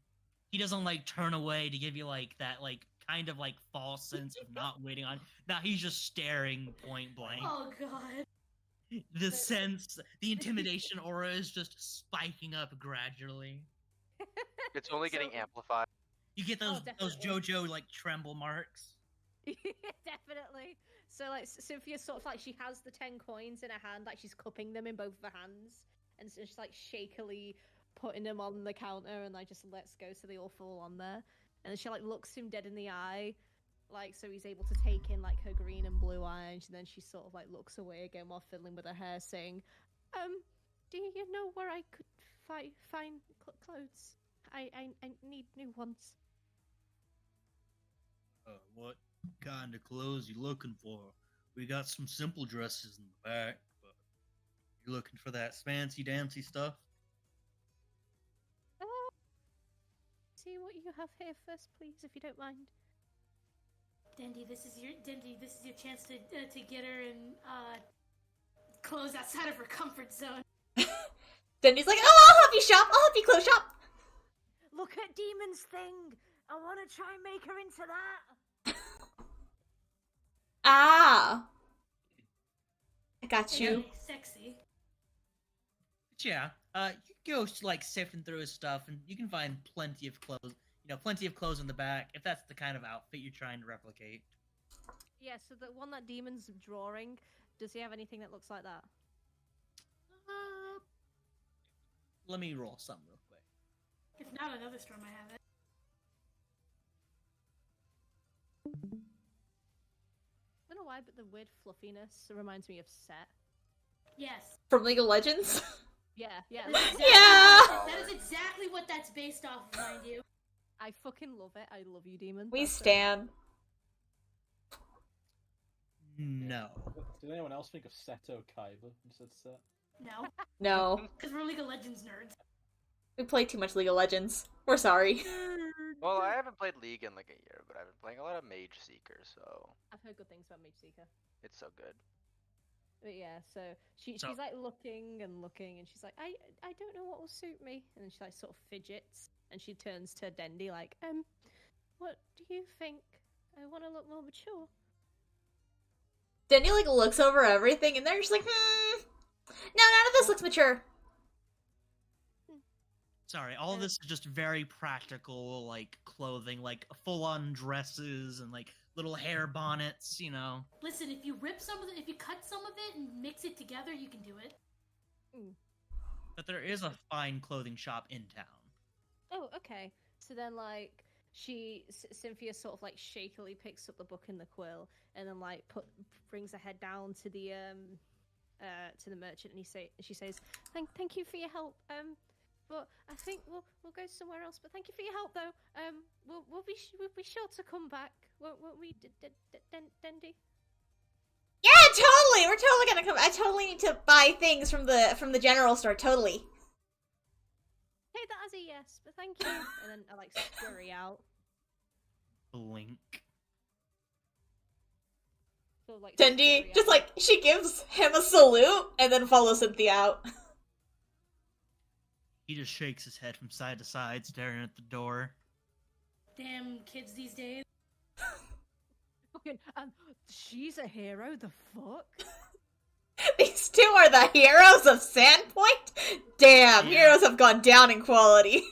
He doesn't, like, turn away to give you, like, that, like, kind of, like, false sense of not waiting on. Now he's just staring point blank. Oh, God. The intimidation aura is just spiking up gradually. It's only getting amplified. You get those definitely. JoJo, like, tremble marks. Definitely. So like Cynthia sort of like, she has the 10 coins in her hand, like she's cupping them in both of her hands, and so she's like shakily putting them on the counter, and like just lets go so they all fall on there. And then she like looks him dead in the eye, like so he's able to take in like her green and blue eyes, and then she sort of like looks away again while fiddling with her hair, saying, "Do you know where I could find clothes? I need new ones." What kind of clothes you looking for? We got some simple dresses in the back, but you looking for that fancy dancy stuff? See what you have here first, please, if you don't mind. Dendy, this is your chance to get her and clothes outside of her comfort zone. Dendy's like, "Oh, I'll help you shop. I'll help you clothes shop." Look at Demon's thing. I want to try and make her into that. Ah. I got you. Sexy. But yeah, you go like sifting through his stuff, and you can find plenty of clothes. Plenty of clothes in the back, if that's the kind of outfit you're trying to replicate. Yeah, so the one that Demon's drawing, does he have anything that looks like that? Let me roll some real quick. If not, another store might have it. I don't know why, but the weird fluffiness reminds me of Set. Yes. From League of Legends? Yeah. Yeah! That is exactly what that's based off of, mind you. I fucking love it. I love you, Demon. We That's so stan. No. Did anyone else think of Seto Kaiba instead of Set? No. No. Because we're League of Legends nerds. We play too much League of Legends. We're sorry. Well, I haven't played League in like a year, but I've been playing a lot of Mage Seeker, so I've heard good things about Mage Seeker. it's so good. But yeah, so she's like looking, and she's like, I don't know what will suit me. And then she like sort of fidgets, and she turns to Dendy like, what do you think? I want to look more mature. Dendy like looks over everything, and they're just like, no, none of this looks mature. Sorry, all this is just very practical, like, clothing, like, full-on dresses and, like, little hair bonnets, you know. Listen, if you rip some of it, if you cut some of it and mix it together, you can do it. But there is a fine clothing shop in town. Oh, okay. So then, like, Cynthia sort of like shakily picks up the book and the quill, and then like brings her head down to the merchant, and she says, "Thank you for your help. But I think we'll go somewhere else. But thank you for your help, though. We'll be sure to come back. Won't we, Dendy?" Yeah, totally. We're totally gonna come. I totally need to buy things from the general store. Totally. Take that as a yes, but thank you. And then I like scurry out. Blink. So, like, Dendy scurry just out. like she gives him a salute and then follows Cynthia out. He just shakes his head from side to side, staring at the door. Damn kids these days. Fucking, she's a hero. The fuck? These two are the heroes of Sandpoint? Damn, Yeah. heroes have gone down in quality.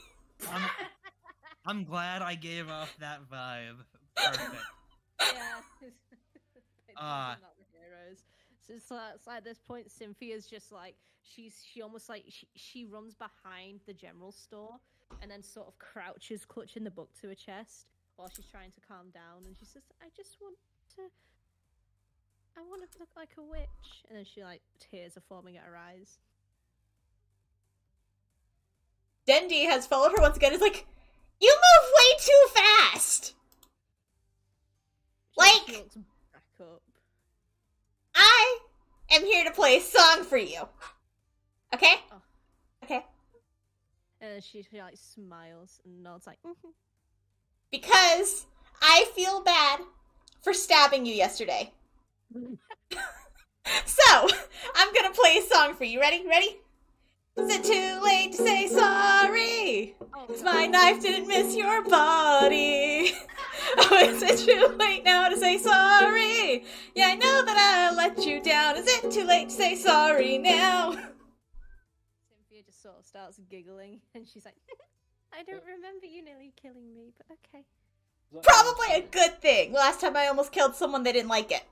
I'm glad I gave off that vibe. Perfect. Yeah. They're Ah. not the heroes. So it's like at this point, Cynthia's just like she almost like she runs behind the general store and then sort of crouches, clutching the book to her chest while she's trying to calm down. And she says, I want to look like a witch. And then she like tears are forming at her eyes. Dendy has followed her once again. Is like, you move way too fast. She Like, looks back up. I am here to play a song for you. Okay? Oh. Okay. And then she like smiles and nods like, mm-hmm. Because I feel bad for stabbing you yesterday. So, I'm gonna play a song for you. Ready? Ready? Is it too late to say sorry? Oh, 'Cause no. my knife didn't miss your body. Oh, is it too late now to say sorry? Yeah, I know that I let you down. Is it too late to say sorry now? Cynthia just sort of starts giggling and she's like, I don't remember you nearly killing me, but okay. Probably a good thing. Last time I almost killed someone, they didn't like it.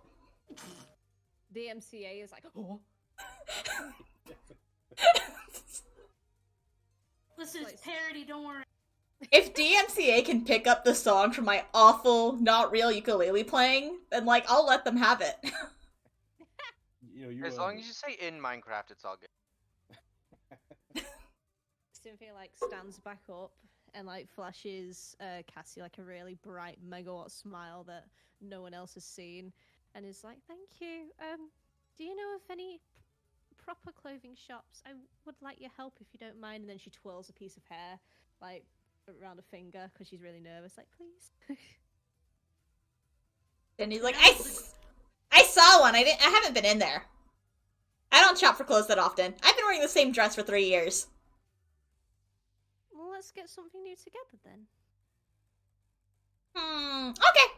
The MCA is like, oh. Listen, it's parody, don't worry. If DMCA can pick up the song from my awful, not real ukulele playing, then, like, I'll let them have it. You As long as you say in Minecraft, it's all good. Cynthia like stands back up and like flashes Cassy like a really bright megawatt smile that no one else has seen, and is like, "Thank you. Do you know of any proper clothing shops? I would like your help if you don't mind." And then she twirls a piece of hair like around a finger because she's really nervous. Like, please. And he's like, I saw one. I haven't been in there. I don't shop for clothes that often. I've been wearing the same dress for 3 years. Well, let's get something new together then. Okay.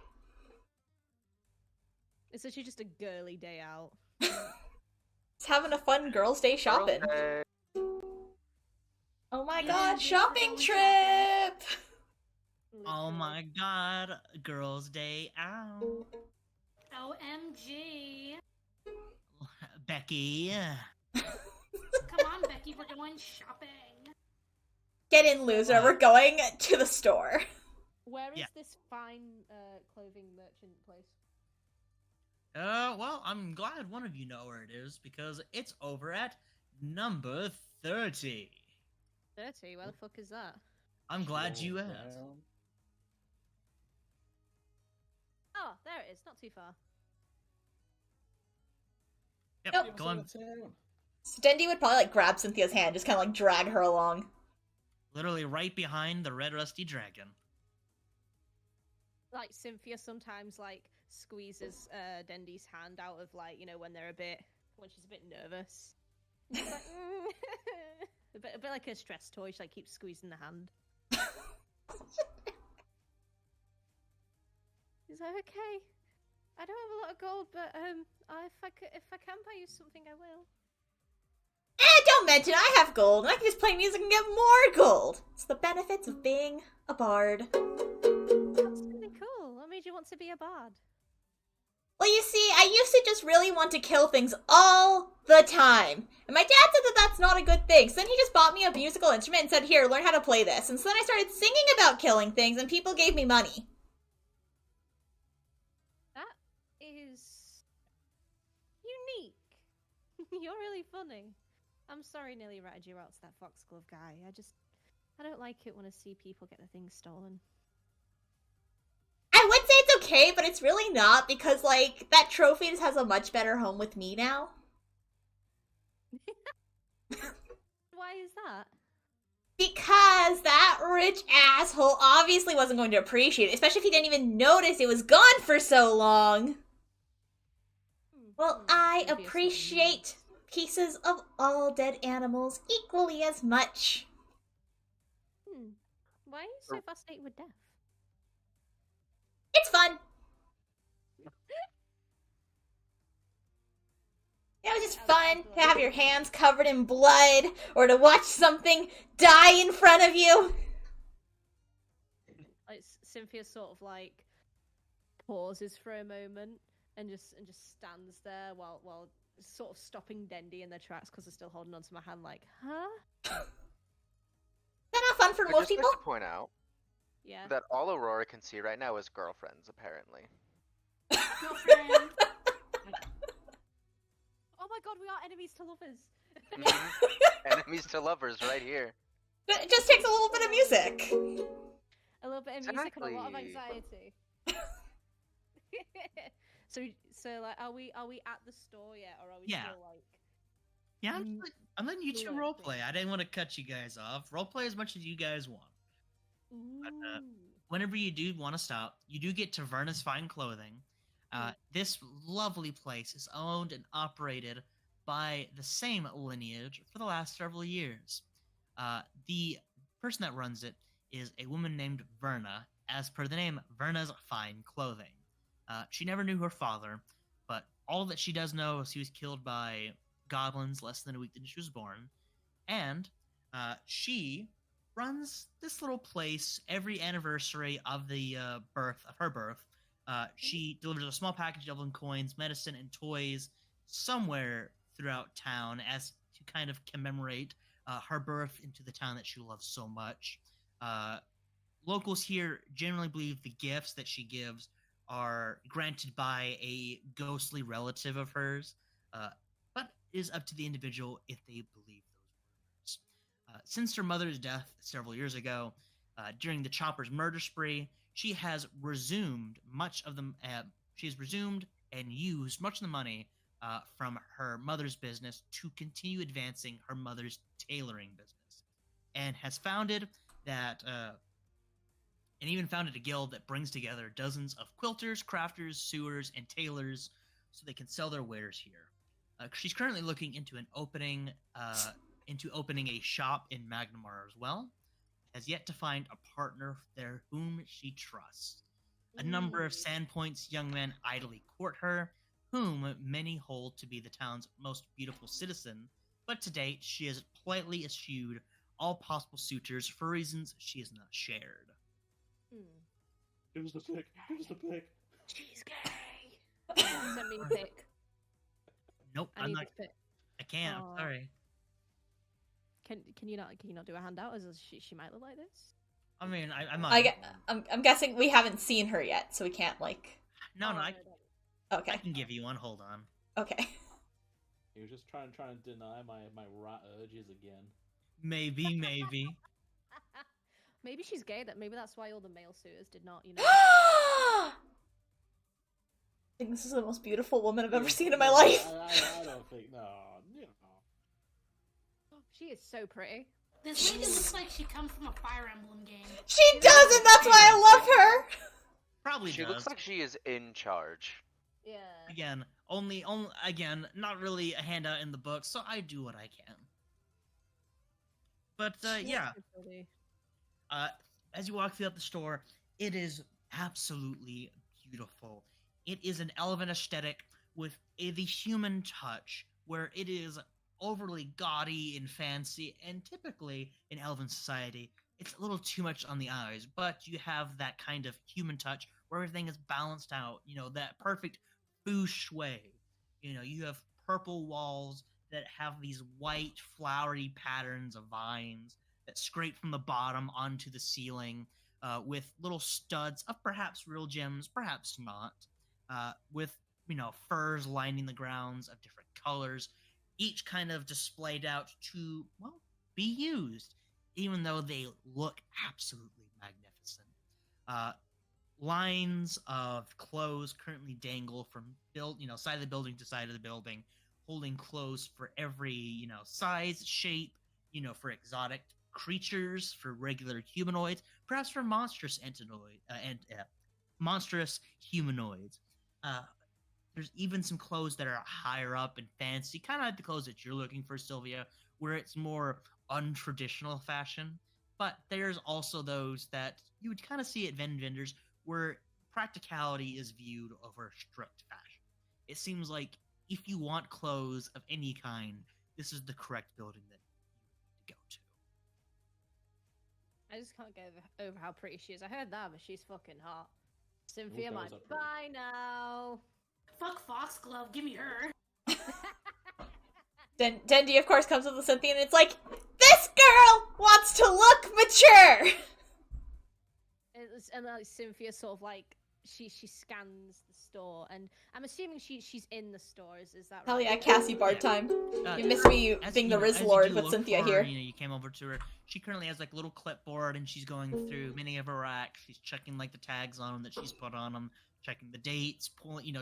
It's actually just a girly day out. It's having a fun girls' day shopping. Girls' Day. Oh my Yeah, god, this is shopping always trip! Oh Literally. my god, girls' day out. OMG. Becky. Come on, Becky, we're going shopping. Get in, loser. We're going to the store. Where is Yeah. this fine clothing merchant place? Well, I'm glad one of you know where it is, because it's over at number 30. 30? Where the fuck is that? I'm glad you asked. Oh, there it is. Not too far. Yep, Nope. go on. So Dendy would probably like grab Cynthia's hand, just kind of like drag her along. Literally right behind the red rusty dragon. like Cynthia sometimes like squeezes Dendy's hand out of like when she's a bit nervous. She's like, a bit like a stress toy. She like keeps squeezing the hand. He's like, okay, I don't have a lot of gold, but if I can buy you something, I will. Don't mention I have gold, and I can just play music and get more gold. It's the benefits of being a bard. That's really cool. What made you want to be a bard? Well, you see, I used to just really want to kill things all the time. And my dad said that that's not a good thing. So then he just bought me a musical instrument and said, here, learn how to play this. And so then I started singing about killing things, and people gave me money. That is unique. You're really funny. I'm sorry nearly ratted you out to that foxglove guy. I don't like it when I see people get their things stolen. I would say it's okay, but it's really not, because, like, that trophy just has a much better home with me now. Why is that? Because that rich asshole obviously wasn't going to appreciate it, especially if he didn't even notice it was gone for so long. Well, I appreciate pieces of all dead animals equally as much. Why are you so fascinated with death? It's fun. It was just fun to have your hands covered in blood, or to watch something die in front of you. Like Cynthia sort of like pauses for a moment and just stands there while sort of stopping Dendy in their tracks because they're still holding onto my hand. Like, huh? Is that not fun for I'd most just people? like to point out Yeah. that all Aurora can see right now is girlfriends, apparently. Girlfriend. Oh my god, we are enemies to lovers. Enemies to lovers right here. It just takes a little bit of music. A little bit of music and a lot of Exactly. anxiety. so like, are we at the store yet, or are we Yeah. still like? Yeah, I'm letting you two Lovely. roleplay. I didn't want to cut you guys off. Roleplay as much as you guys want. Ooh. Whenever you do want to stop, you do get to Verna's Fine Clothing. This lovely place is owned and operated by the same lineage for the last several years. The person that runs it is a woman named Verna, as per the name Verna's Fine Clothing. She never knew her father, but all that she does know is he was killed by goblins less than a week after she was born, and she runs this little place every anniversary of the birth of her birth. She delivers a small package of goblin coins, medicine, and toys somewhere throughout town as to kind of commemorate her birth into the town that she loves so much. Locals here generally believe the gifts that she gives are granted by a ghostly relative of hers, but it is up to the individual if they believe those rumors. Since her mother's death several years ago, during the Chopper's murder spree, she has resumed and used much of the money from her mother's business to continue advancing her mother's tailoring business, and has founded a guild that brings together dozens of quilters, crafters, sewers, and tailors so they can sell their wares here. She's currently looking into opening a shop in Magnamar as well. Has yet to find a partner there whom she trusts. A number of Sandpoint's young men idly court her, whom many hold to be the town's most beautiful citizen, but to date she has politely eschewed all possible suitors for reasons she has not shared. Give us the pick. Give us the pick. She's gay. Send me a pic. Nope, I I'm need not. this pic. I can't. Aw. I'm sorry. Can you not do a handout? As she might look like this. I mean, I'm not. I'm guessing we haven't seen her yet, so we can't, like... No, I Okay. can give you one. Hold on. Okay. He was just trying to deny my rat urges again. Maybe. Maybe she's gay. Maybe that's why all the male suitors did not, I think this is the most beautiful woman I've ever seen in my life. I don't think, no. She is so pretty. This lady looks like she comes from a Fire Emblem game. She does, and that's why I love her! Probably She does. looks like she is in charge. Yeah. Again, again, not really a handout in the book, so I do what I can. But yeah, as you walk throughout the store, it is absolutely beautiful. It is an elven aesthetic with the human touch, where it is overly gaudy and fancy, and typically in elven society, it's a little too much on the eyes, but you have that kind of human touch where everything is balanced out, that perfect feng shui. You have purple walls that have these white, flowery patterns of vines that scrape from the bottom onto the ceiling, with little studs of perhaps real gems, perhaps not, with furs lining the grounds of different colors, each kind of displayed out to be used, even though they look absolutely magnificent. Uh, Lines of clothes currently dangle from side of the building to side of the building, holding clothes for every size, shape, for exotic creatures, for regular humanoids, perhaps for monstrous monstrous humanoids. There's even some clothes that are higher up and fancy, kind of like the clothes that you're looking for, Sylvia, where it's more untraditional fashion. But there's also those that you would kind of see at vendors where practicality is viewed over strict fashion. It seems like if you want clothes of any kind, this is the correct building that you need to go to. I just can't get over how pretty she is. I heard that, but she's fucking hot. Cynthia, girls my are pretty. bye now. Fuck Foxglove, give me her. Dendy, of course, comes with the Cynthia, and it's like, this girl wants to look mature! And Cynthia sort of like, she scans the store, and I'm assuming she's in the store, is that right? Hell yeah, Cassy Bard time. Uh, You miss me being the Riz Lord with Cynthia here. You came over to her. She currently has like a little clipboard, and she's going through many of her racks. She's checking like the tags on them that she's put on them, checking the dates.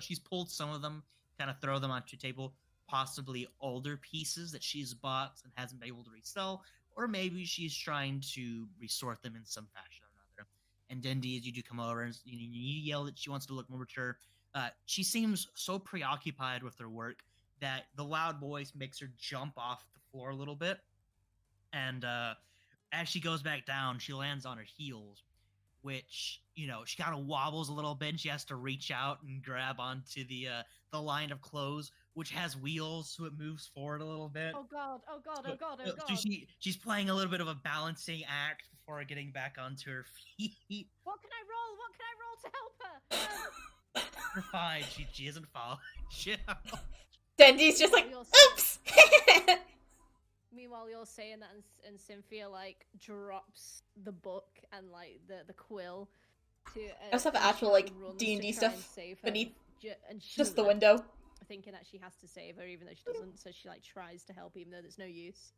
She's pulled some of them, kind of throw them onto a table. Possibly older pieces that she's bought and hasn't been able to resell, or maybe she's trying to resort them in some fashion or another. And Dendy, as you do come over, and you yell that she wants to look more mature. She seems so preoccupied with her work that the loud voice makes her jump off the floor a little bit. And as she goes back down, she lands on her heels, which, she kind of wobbles a little bit, and she has to reach out and grab onto the line of clothes, which has wheels, so it moves forward a little bit. Oh god, oh god, oh god, oh god. So she's playing a little bit of a balancing act before getting back onto her feet. What can I roll? What can I roll to help her? You're fine. She isn't falling. Dendy's just like, oops! Meanwhile, you're saying that, and Cynthia like drops the book and like the quill to. I also have actual like D&D stuff beneath just the window. Thinking that she has to save her, even though she doesn't. So she like tries to help, even though there's no use.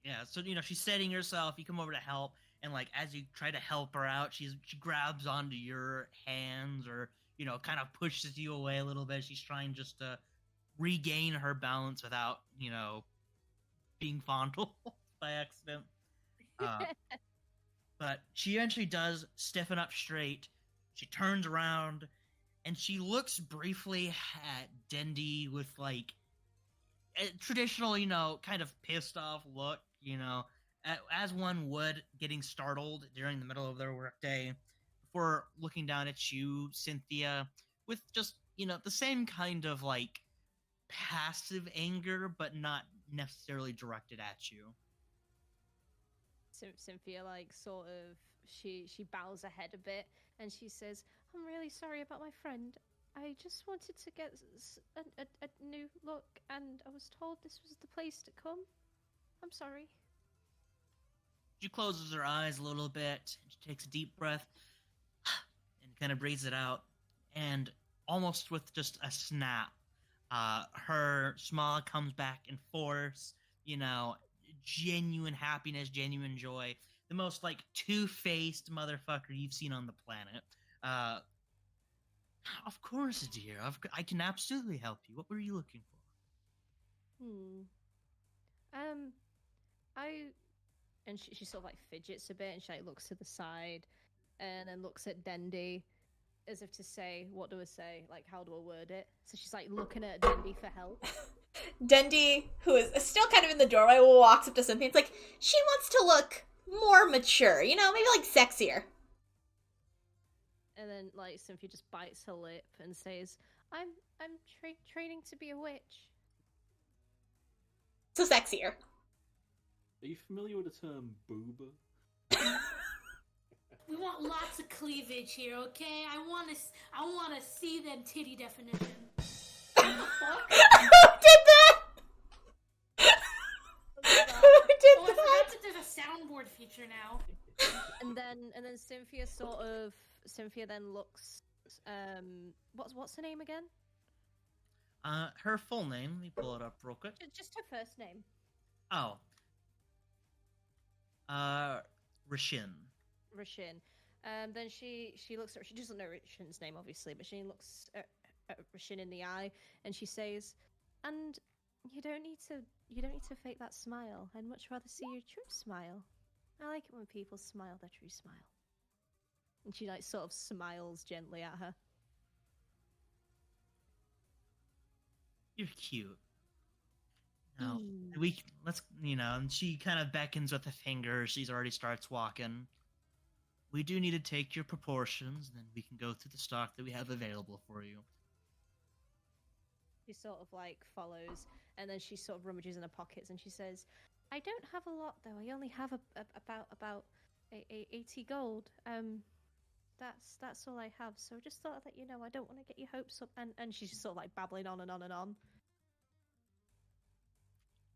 Yeah, so she's steadying herself. You come over to help, and like as you try to help her out, she grabs onto your hands, or kind of pushes you away a little bit. She's trying just to regain her balance without being fondled by accident. But she eventually does stiffen up straight. She turns around, and she looks briefly at Dendy with like a traditional, kind of pissed off look, as one would, getting startled during the middle of their workday, before looking down at you, Cynthia, with just, the same kind of like passive anger, but not necessarily directed at you. Cynthia like sort of she bows her head a bit, and she says, "I'm really sorry about my friend. I just wanted to get a new look, and I was told this was the place to come. I'm sorry." She closes her eyes a little bit, and she takes a deep breath, and kind of breathes it out, and almost with just a snap, her smile comes back in force, genuine happiness, genuine joy. The most like two-faced motherfucker you've seen on the planet. Of course, dear. I can absolutely help you. What were you looking for? And she sort of like fidgets a bit, and she like looks to the side, and then looks at Dendy, as if to say, what do I say? Like, how do I word it? So she's like looking at Dendy for help. Dendy, who is still kind of in the doorway, walks up to Cynthia. It's like, she wants to look more mature, you know, maybe like sexier. And then like Cynthia just bites her lip and says, I'm training to be a witch. So sexier. Are you familiar with the term boober? We want lots of cleavage here, okay? I want to see them titty definition. Who did that? Who did Oh, I that? forgot that there's a soundboard feature now. And then Cynthia then looks what's her name again? Her full name, let me pull it up real quick. Just her first name. Oh. Rashin. Rashin. Then she looks at, she doesn't know Rashin's name obviously, but she looks at Rashin in the eye and she says, "And you don't need to fake that smile. I'd much rather see your true smile. I like it when people smile their true smile." And she like sort of smiles gently at her. You're cute. Now, let's, and she kind of beckons with a finger. She's already starts walking. We do need to take your proportions, and then we can go through the stock that we have available for you. She sort of like follows, and then she sort of rummages in her pockets, and she says, "I don't have a lot though. I only have about 80 gold. That's all I have. So just thought I'd let you know. I don't want to get your hopes up." And she's just sort of like babbling on and on and on.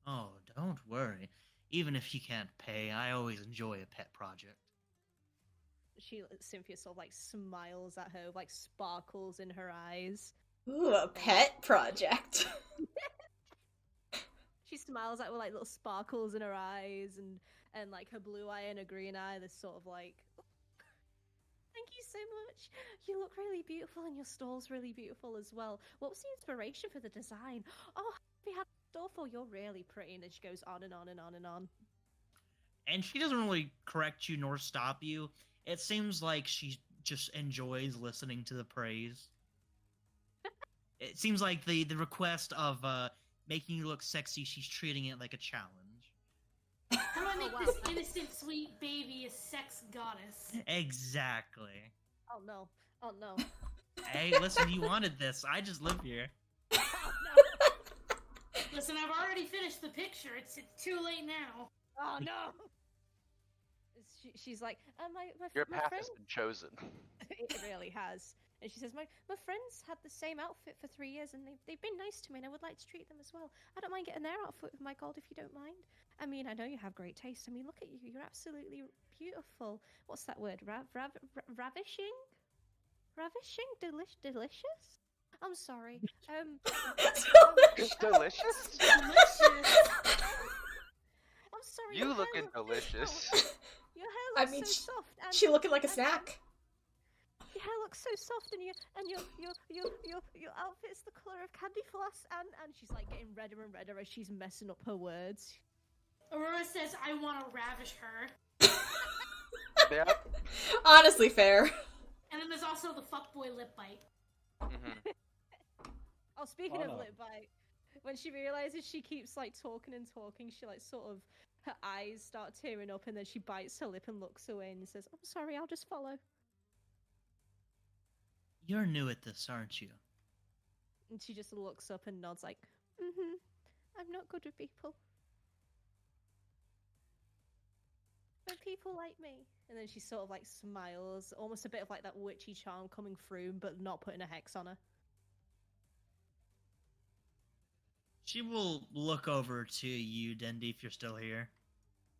Oh, don't worry. Even if you can't pay, I always enjoy a pet project. Cynthia sort of like smiles at her, like sparkles in her eyes. Ooh, a pet project. She smiles at her with like little sparkles in her eyes, and like her blue eye and her green eye. They're sort of like, "Oh, thank you so much. You look really beautiful, and your stall's really beautiful as well. What was the inspiration for the design? Oh, we had a store for. You're really pretty." And then she goes on and on and on and on. And she doesn't really correct you nor stop you. It seems like she just enjoys listening to the praise. It seems like the request of making you look sexy, she's treating it like a challenge. How do I make this innocent, sweet baby a sex goddess? Exactly. Oh no! Oh no! Hey, listen, you wanted this. I just live here. Oh no! Listen, I've already finished the picture. It's too late now. Oh no! She's like, Your my path friend. has been chosen. It really has. And she says, my friends had the same outfit for 3 years, and they've been nice to me, and I would like to treat them as well. I don't mind getting their outfit with my gold if you don't mind. I mean, I know you have great taste. I mean, look at you. You're absolutely beautiful. What's that word? Ravishing? Ravishing? Delicious? I'm sorry. It's delicious. Delicious. I'm sorry. You your hair looking looks delicious. Your hair I looks mean, so soft. And, She looking like a snack. Your hair looks so soft, and your outfit's the color of candy floss, and she's like getting redder and redder as she's messing up her words. Aurora says, "I want to ravish her." Yep. Honestly, fair. And then there's also the fuckboy lip bite. Mhm. Oh, speaking of no. lip bite, when she realizes she keeps like talking and talking, she like sort of her eyes start tearing up, and then she bites her lip and looks away and says, "I'm sorry, I'll just follow." You're new at this, aren't you? And she just looks up and nods like, "Mm-hmm. I'm not good with people. But people like me." And then she sort of like smiles, almost a bit of like that witchy charm coming through, but not putting a hex on her. She will look over to you, Dendy, if you're still here.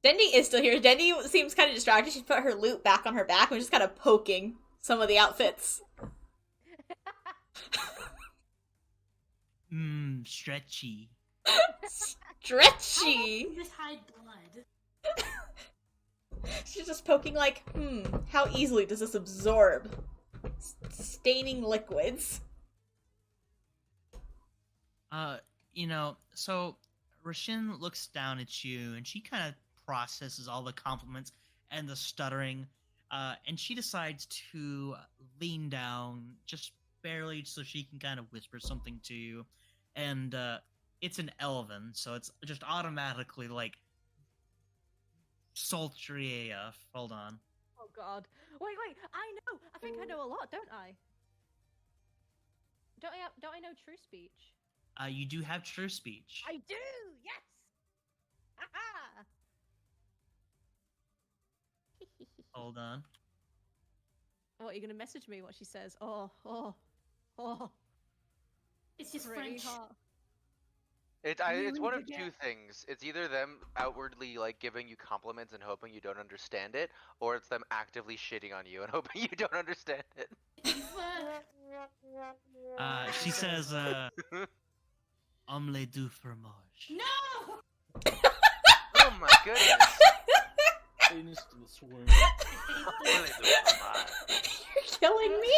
Dendy is still here. Dendy seems kind of distracted. She put her loot back on her back and was just kind of poking some of the outfits. Stretchy. Stretchy! Just hide blood. She's just poking like, how easily does this absorb staining liquids? So Rashin looks down at you and she kind of processes all the compliments and the stuttering and she decides to lean down just barely so she can kind of whisper something to you. And it's an elven, so it's just automatically like sultry AF. Hold on. Oh God! Wait, I know. I think I know a lot, don't I? Don't I know true speech? You do have true speech. I do. Yes. Haha. Hold on. What, are you gonna message me what she says? Oh. It's just Pretty French. hot. It's Really one of forget. two things. It's either them outwardly like giving you compliments and hoping you don't understand it, or it's them actively shitting on you and hoping you don't understand it. She says, omelette du fromage. No! Oh my goodness. Instant swoon. Really doing my- You're killing me.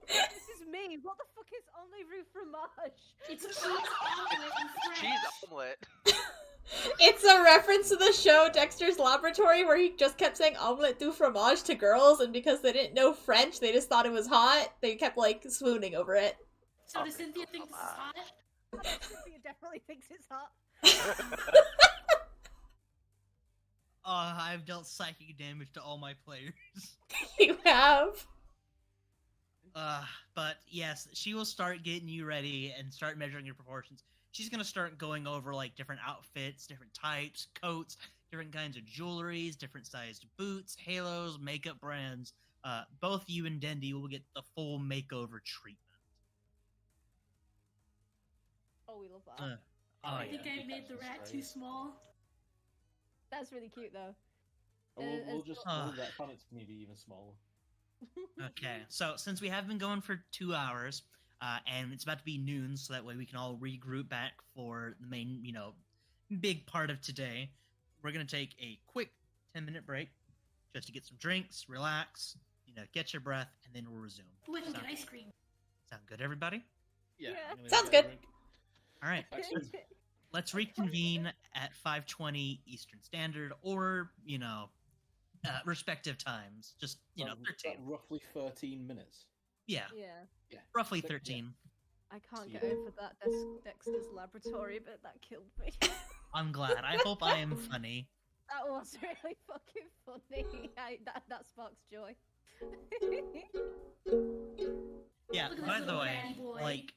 This is me. What the fuck is omelette roux fromage? It's cheese omelet in French. Cheese omelet. It's a reference to the show Dexter's Laboratory where he just kept saying omelette du fromage to girls, and because they didn't know French, they just thought it was hot. They kept like swooning over it. So does Cynthia think this is hot? Cynthia definitely thinks it's hot. I've dealt psychic damage to all my players. You have. But yes, she will start getting you ready and start measuring your proportions. She's gonna start going over like different outfits, different types, coats, different kinds of jewelries, different sized boots, halos, makeup brands. Both you and Dendy will get the full makeover treatment. Oh, we love that. I Yeah. think I made the rat too small. That's really cute though. We'll just Uh. move that planet to maybe even smaller. Okay, so since we have been going for 2 hours, and it's about to be noon, so that way we can all regroup back for the main, big part of today, we're gonna take a quick 10-minute break just to get some drinks, relax, get your breath, and then we'll resume. Ooh, I can Sound, get ice cream. sound good, everybody? Yeah. I'm gonna Sounds get a good. drink. All right, Back soon. let's reconvene at 5:20 Eastern Standard, or respective times. Just About 13. roughly 13 minutes. Yeah, Yeah. roughly Yeah. 13. I can't See get you. over that Dexter's Laboratory bit. That killed me. I'm glad. I hope I am funny. That was really fucking funny. That sparks joy. Yeah, Look at by this the little way, bad boy. like,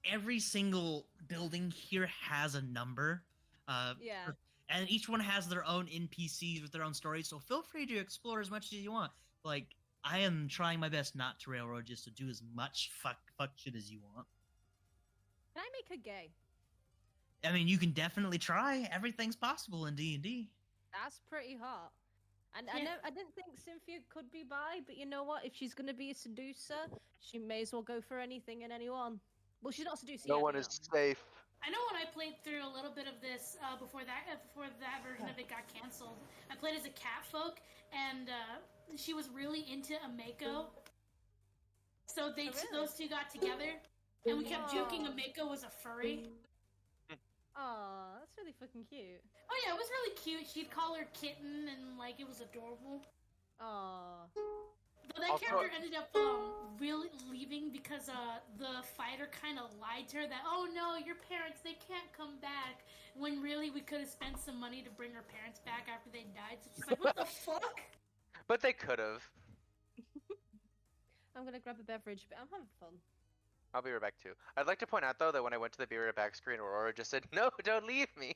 every single building here has a number. Yeah. And each one has their own NPCs with their own stories, so feel free to explore as much as you want. Like, I am trying my best not to railroad just to do as much fuck shit as you want. Can I make her gay? I mean, you can definitely try. Everything's possible in D&D. That's pretty hot. And Yeah. I didn't think Cynthia could be bi, but you know what? If she's gonna be a seducer, she may as well go for anything and anyone. Well, she's not a seducer No yet, one but is safe. I know when I played through a little bit of this before that version of it got canceled. I played as a catfolk, and she was really into a Mako. So really? those two got together, and we kept joking a Mako was a furry. Aw, that's really fucking cute. Oh yeah, it was really cute. She'd call her kitten, and like it was adorable. Aw. Though that Also- character ended up really leaving because the fighter kind of lied to her that, oh no, your parents, they can't come back. When really we could have spent some money to bring her parents back after they died. So she's like, what the fuck? But they could have. I'm gonna grab a beverage, but I'm having fun. I'll be right back too. I'd like to point out though that when I went to the be right back screen, Aurora just said, "No, don't leave me."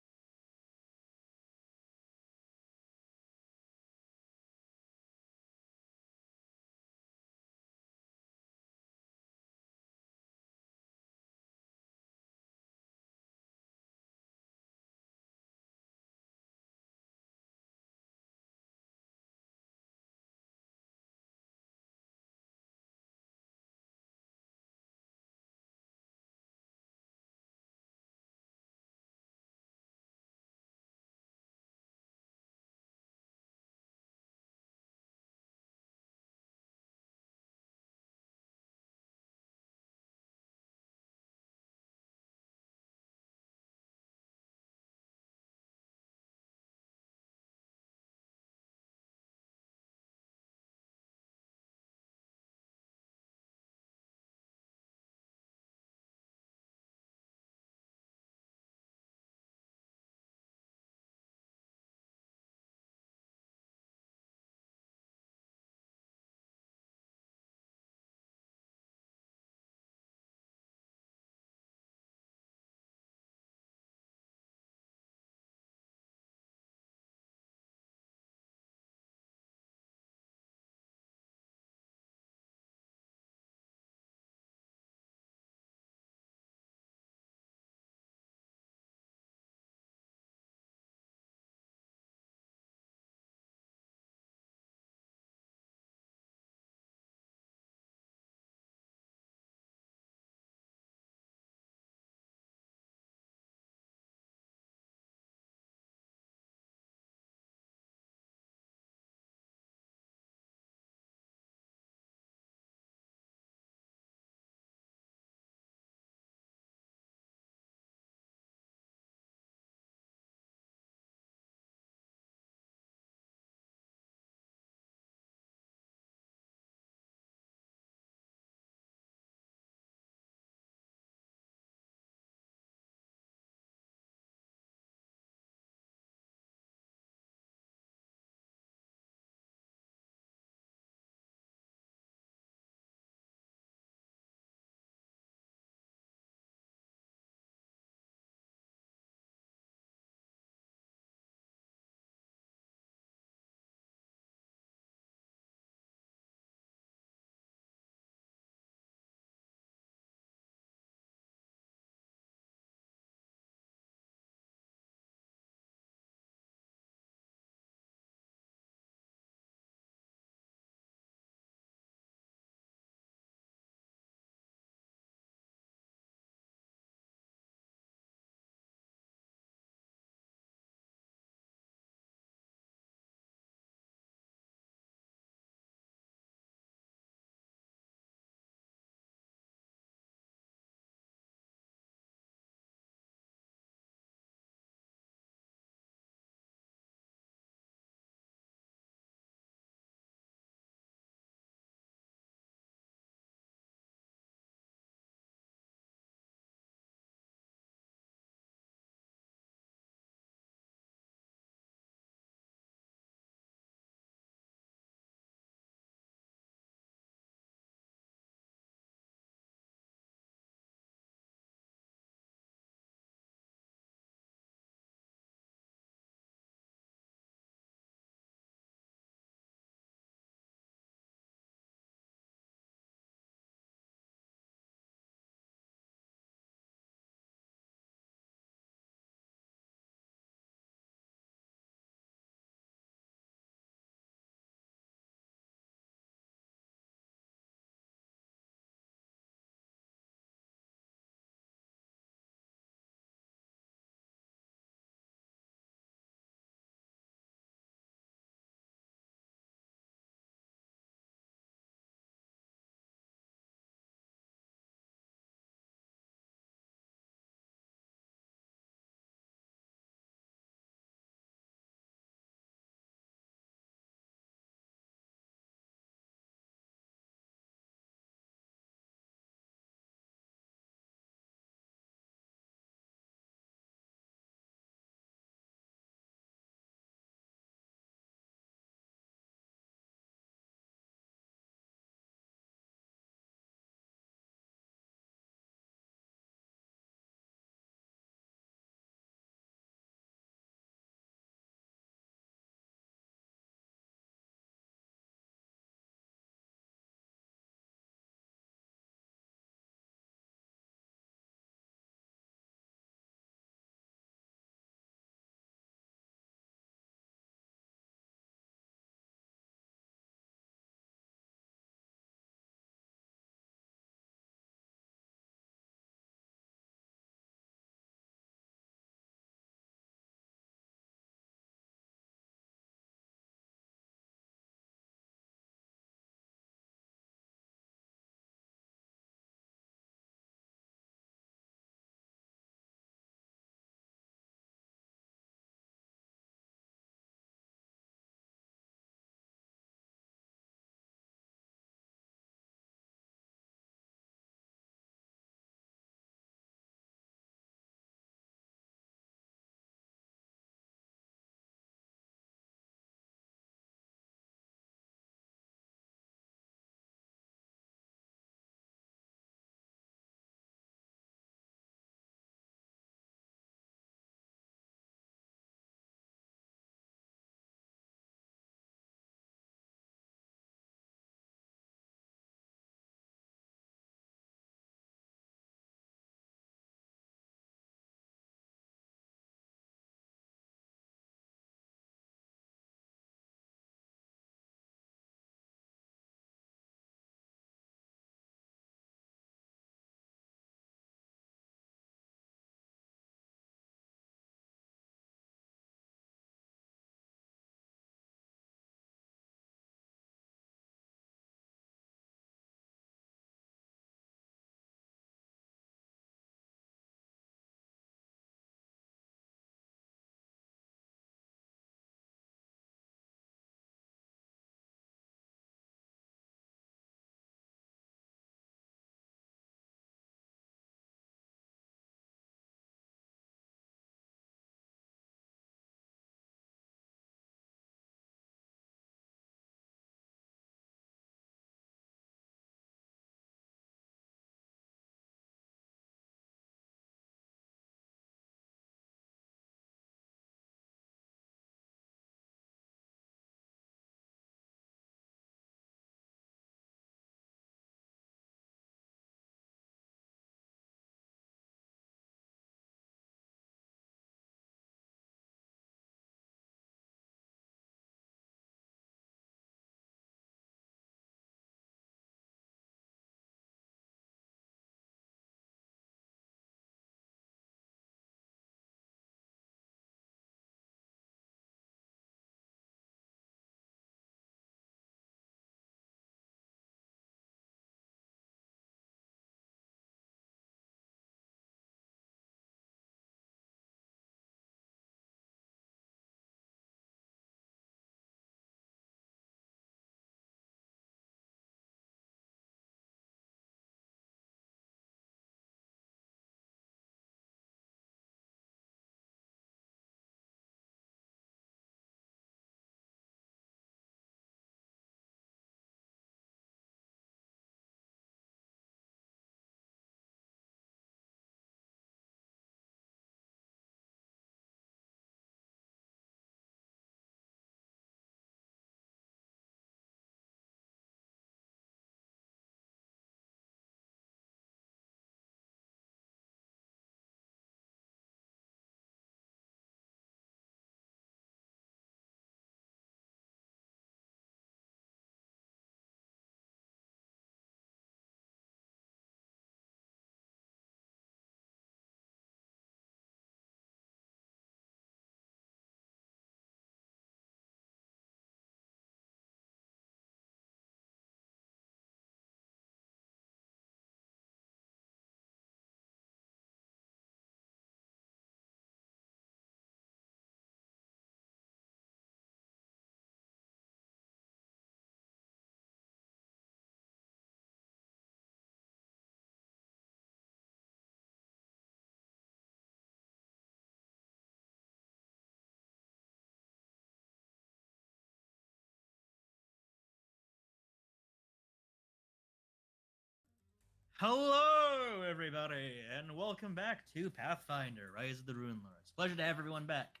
Hello, everybody, and welcome back to Pathfinder: Rise of the Rune Lords. Pleasure to have everyone back.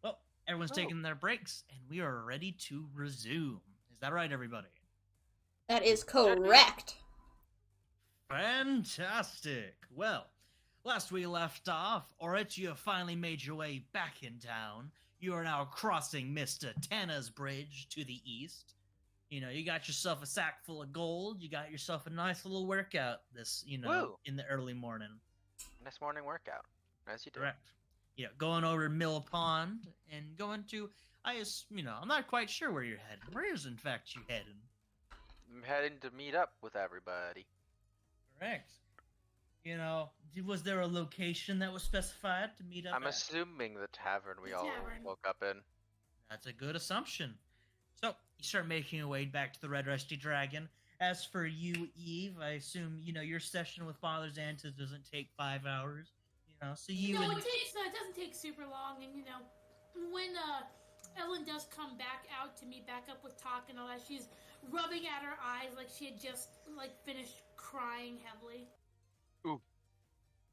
Well, everyone's taking their breaks, and we are ready to resume. Is that right, everybody? That is correct. Fantastic. Well, last we left off, Orit, you have finally made your way back in town. You are now crossing Mr. Tanner's bridge to the east. You know, you got yourself a sack full of gold. You got yourself a nice little workout this, Woo. in the early morning. Nice morning workout. As you do. Correct. You know, going over to Mill Pond and going to, I'm not quite sure where you're heading. Where is, in fact, you heading? I'm heading to meet up with everybody. Correct. You know, was there a location that was specified to meet up I'm at? assuming the tavern we The all tavern. woke up in. That's a good assumption. So, you start making your way back to the Red Rusty Dragon. As for you, Eve, I assume, your session with Father Xantus doesn't take 5 hours. So you No, and... it doesn't take super long, and when Ellen does come back out to meet back up with Talk and all that, she's rubbing at her eyes like she had just finished crying heavily.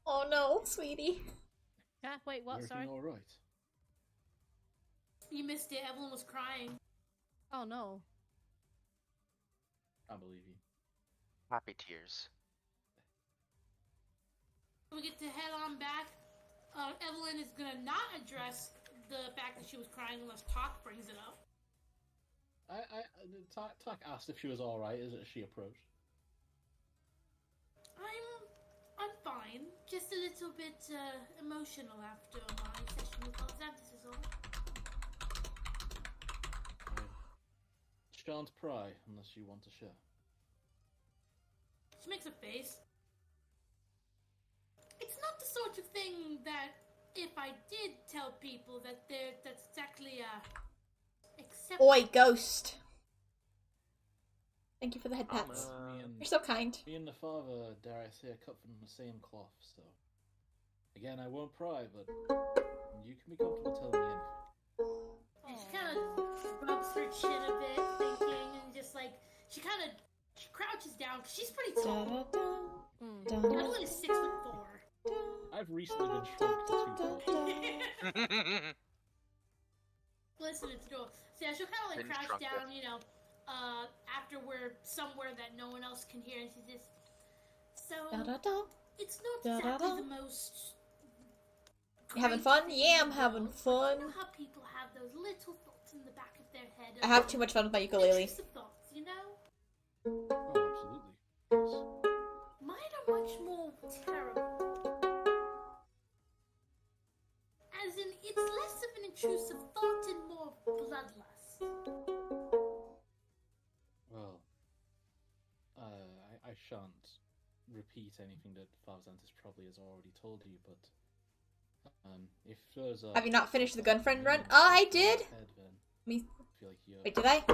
Oh no, sweetie. Yeah, wait, what? Everything Sorry. all right? You missed it. Evelyn was crying. Oh no. I believe you. Happy tears. We get to head on back. Evelyn is gonna not address the fact that she was crying unless Talk brings it up. Tak asked if she was all right as she approached. I'm fine. Just a little bit emotional after my session with Alexander's is all. Shan't pry unless you want to share. She makes a face. It's not the sort of thing that if I did tell people that's exactly acceptable. Oi, ghost. Thank you for the head pats. You're so kind. Me and the father, dare I say, are cut from the same cloth, so... Again, I won't pry, but you can be comfortable telling me anything. And she kind of rubs her chin a bit, thinking, and just she crouches down, because she's pretty tall. Evelyn is 6'4". I've recently been shrunk to 2 foot. Listen, it's door. So yeah, she'll kind of Been crouch shrunk down, after we're somewhere that no one else can hear, and she just... So, it's not exactly the most... You having great fun? thing Yeah, in I'm the having world, but fun. You know how people have those little thoughts in the back of their head? I have too much fun with my ukulele. Intrusive thoughts, Oh, absolutely. Yes. Mine are much more terrible. As in, it's less of an intrusive thought and more bloodlust. Well, I shan't repeat anything that Father Xantus probably has already told you, but if there's a... Have you not finished the Gunfriend run? I did. Me. I feel like you're... Wait, did I?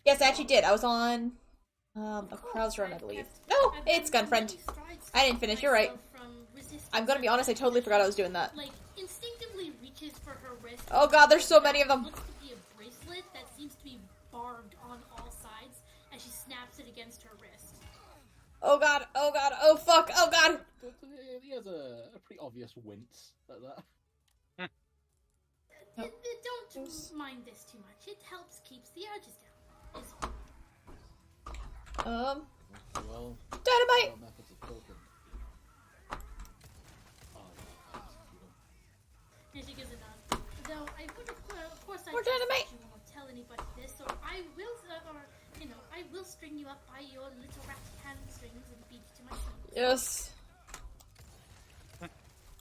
Yes, I actually did. I was on a Krause run, I believe. No, it's Gunfriend. I didn't finish. You're right. I'm gonna be honest. I totally forgot I was doing that. Instinctively reaches for her wrist. Oh god, there's so many of them. Looks to be a bracelet that seems to be barbed on all sides, and she snaps it against her wrist. Oh god. Oh god. Oh fuck. Oh god. He has a pretty obvious wince like that. Don't mind this too much. It helps keeps the urges down. Well, Dynamite. methods of coping. Oh, And she gives a nod. Though I would, of course, I More trust dynamite. that you won't tell anybody this, or I will, I will string you up by your little rat hamstrings and beat you to my side. Yes.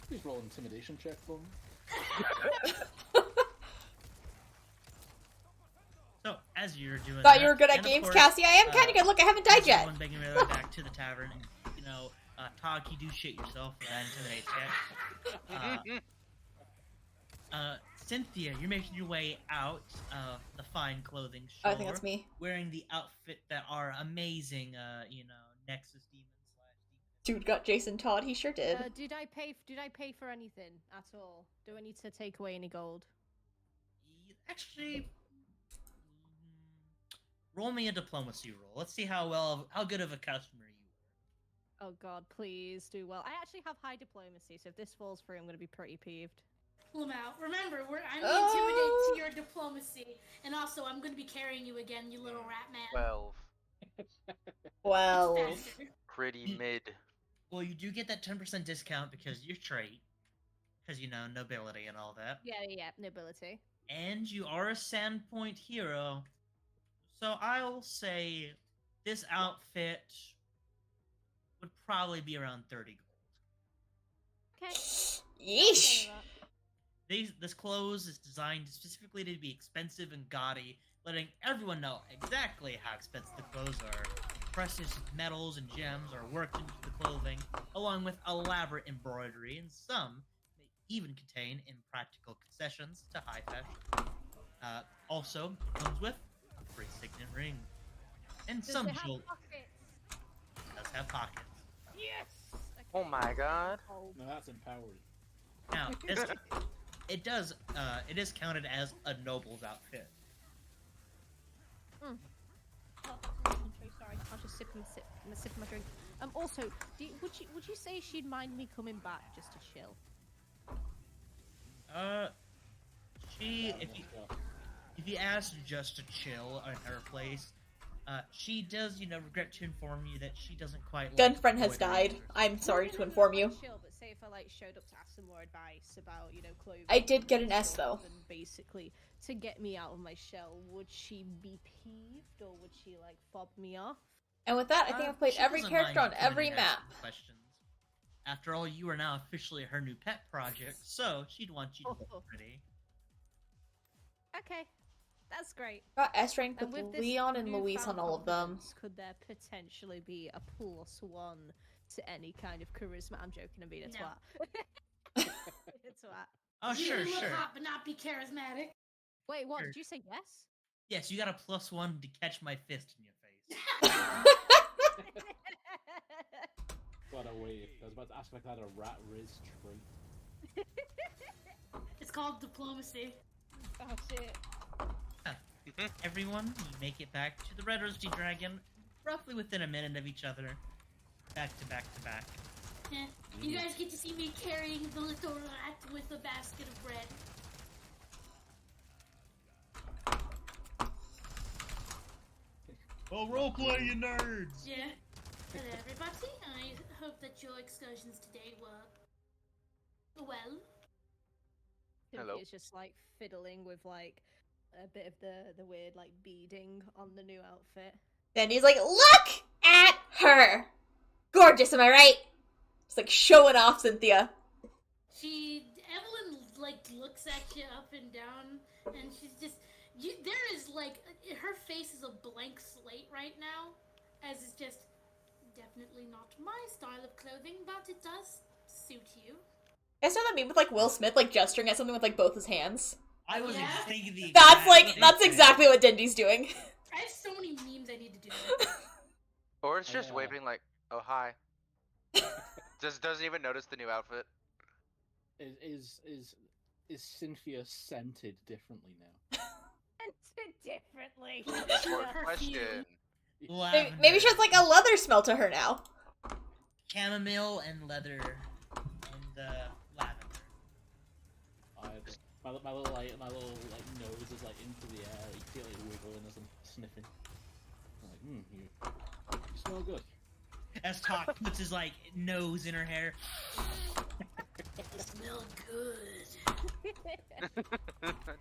Please roll an intimidation check for me. So, as you're doing Thought that, you were good at and of games, course, Cassie. I am kind of good. Look, I haven't died yet. Everyone's making their way back to the tavern, and, Todd, you do shit yourself for that intimidate check. Cynthia, you're making your way out of the fine clothing store. Oh, I think that's me. Wearing the outfit that our amazing, Nexus demon / Dude got Jason Todd. He sure did. Did I pay for anything at all? Do I need to take away any gold? Actually, roll me a diplomacy roll. Let's see how good of a customer you Oh god, please do well. I actually have high diplomacy, so if this falls through, I'm going to be pretty peeved. Pull him out. Remember, I'm the intimidate to your diplomacy, and also I'm going to be carrying you again, you little rat man. 12. Well, It's faster. Pretty mid. Well, you do get that 10% discount because you're trait. Because, you know, nobility and all that. Yeah, nobility. And you are a Sandpoint hero. So I'll say this outfit would probably be around 30 gold. Okay. yeesh. This clothes is designed specifically to be expensive and gaudy, letting everyone know exactly how expensive the clothes are. Precious metals and gems are worked into the clothing, along with elaborate embroidery, and some may even contain impractical concessions to high fashion. Also, it comes with a free signet ring. And Does some it have jewelry pockets? does have pockets. Yes! Oh my god. Oh, No, that's empowered. Now, it is counted as a noble's outfit. sorry, I'll just sip my drink. Also, would you say she'd mind me coming back just to chill? If you ask just to chill at her place, she does, regret to inform you that she doesn't quite. Gunfriend has died. I'm sorry to inform you. Chill, but say if I showed up to ask some more advice about clothing. I did get an S though. And basically to get me out of my shell, would she be peeved or would she fob me off? And with that, I think I've played She every doesn't character on mind coming every and map. asking questions. After all, you are now officially her new pet project, so she'd want you to get ready. Okay, that's great. Got S rank And with with this Leon and Luis newfound on all of them. confidence, could there potentially be a +1 to any kind of charisma? I'm joking, I'm being a No. twat. A twat. Oh, You sure, look sure. hot, but not be charismatic. Wait, what? Sure. Did you say yes? Yes, you got a +1 to catch my fist in your face. Gotta wait. I was about to ask if I had a rat riz trait. It's called diplomacy. Oh shit. Everyone, you make it back to the Red Rusty Dragon, roughly within a minute of each other, back to back to back. Yeah. You guys get to see me carrying the little rat with a basket of bread. Well, roleplay, you nerds! Yeah. Hello, everybody. I hope that your excursions today were well. Hello. Cynthia's just fiddling with a bit of the weird beading on the new outfit. Then he's like, look at her! Gorgeous, am I right? Just showing off Cynthia. Evelyn looks at you up and down, and she's just, there is her face is a blank slate right now, as it's just definitely not my style of clothing, but it does suit you. I saw that meme with Will Smith gesturing at something with both his hands. I was Yeah. just thinking the That's exact that's same exactly what Dendy's doing. I have so many memes I need to do. Or it's just Yeah. waving oh hi. Just doesn't even notice the new outfit. Is Cynthia scented differently now? Differently. Good Perfume. question. thing. Maybe she has a leather smell to her now. Chamomile and leather and lavender. My little nose is into the air. You feel it wiggling as I'm sniffing. I'm you smell good. As Talk puts his nose in her hair. You smell good.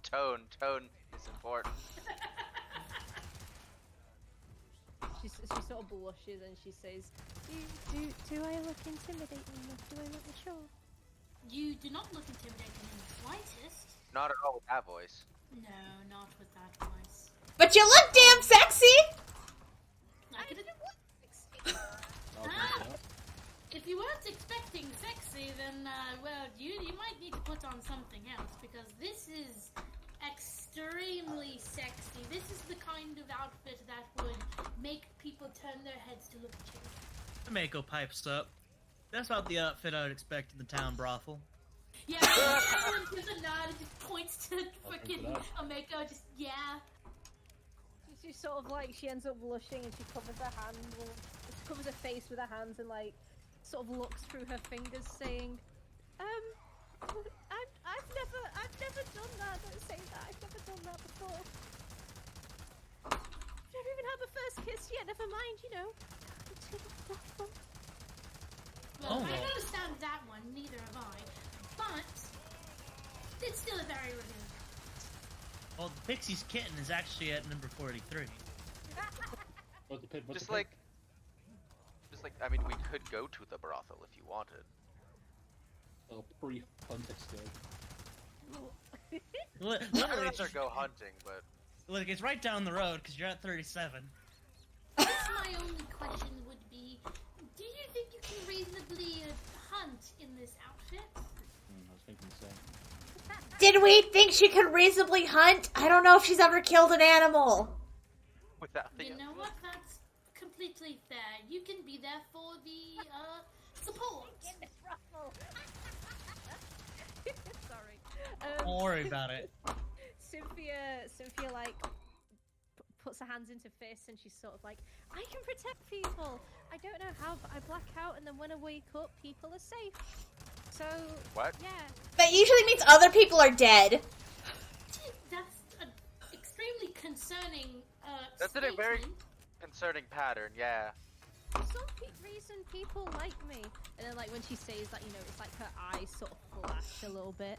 Tone is important. She sort of blushes and she says, do I look intimidating enough? Do I look mature? You do not look intimidating in the slightest. Not at all with that voice. No, not with that voice. But you look damn sexy! If you weren't expecting sexy, then, you might need to put on something else, because this is extremely sexy. This is the kind of outfit that would make people turn their heads to look at you. Mako pipes up. That's about the outfit I would expect in the town brothel. Yeah, everyone gives a nod and just points to freaking Ameko, just, yeah. She's sort of she ends up blushing and she covers her hand with covers her face with her hands and like sort of looks through her fingers, saying, I've never done that. Don't say that. I've never done that before. I've never even had the first kiss yet. Never mind, you know. Well, I don't understand that one. Neither have I. But it's still a very revealing. Well, the Pixie's kitten is actually at number 43. Just like, I mean, we could go to the brothel if you wanted. Oh, pre-hunt excursion. I Literally, would it's, rather go hunting, but like, it's right down the road because you're at 37. I guess my only question would be, do you think you can reasonably hunt in this outfit? I was thinking the same. Did we think she could reasonably hunt? I don't know if she's ever killed an animal. without the. You know what? That's completely fair. You can be there for the support. Sorry. Don't worry about it. Cynthia like puts her hands into fists and she's sort of like, I can protect people. I don't know how, but I black out and then when I wake up, people are safe. So What? yeah. That usually means other people are dead. That's an extremely concerning That's a statement. very concerning pattern. Yeah. For some reason, people like me. And then like when she says that, you know, it's like her eyes sort of flash a little bit,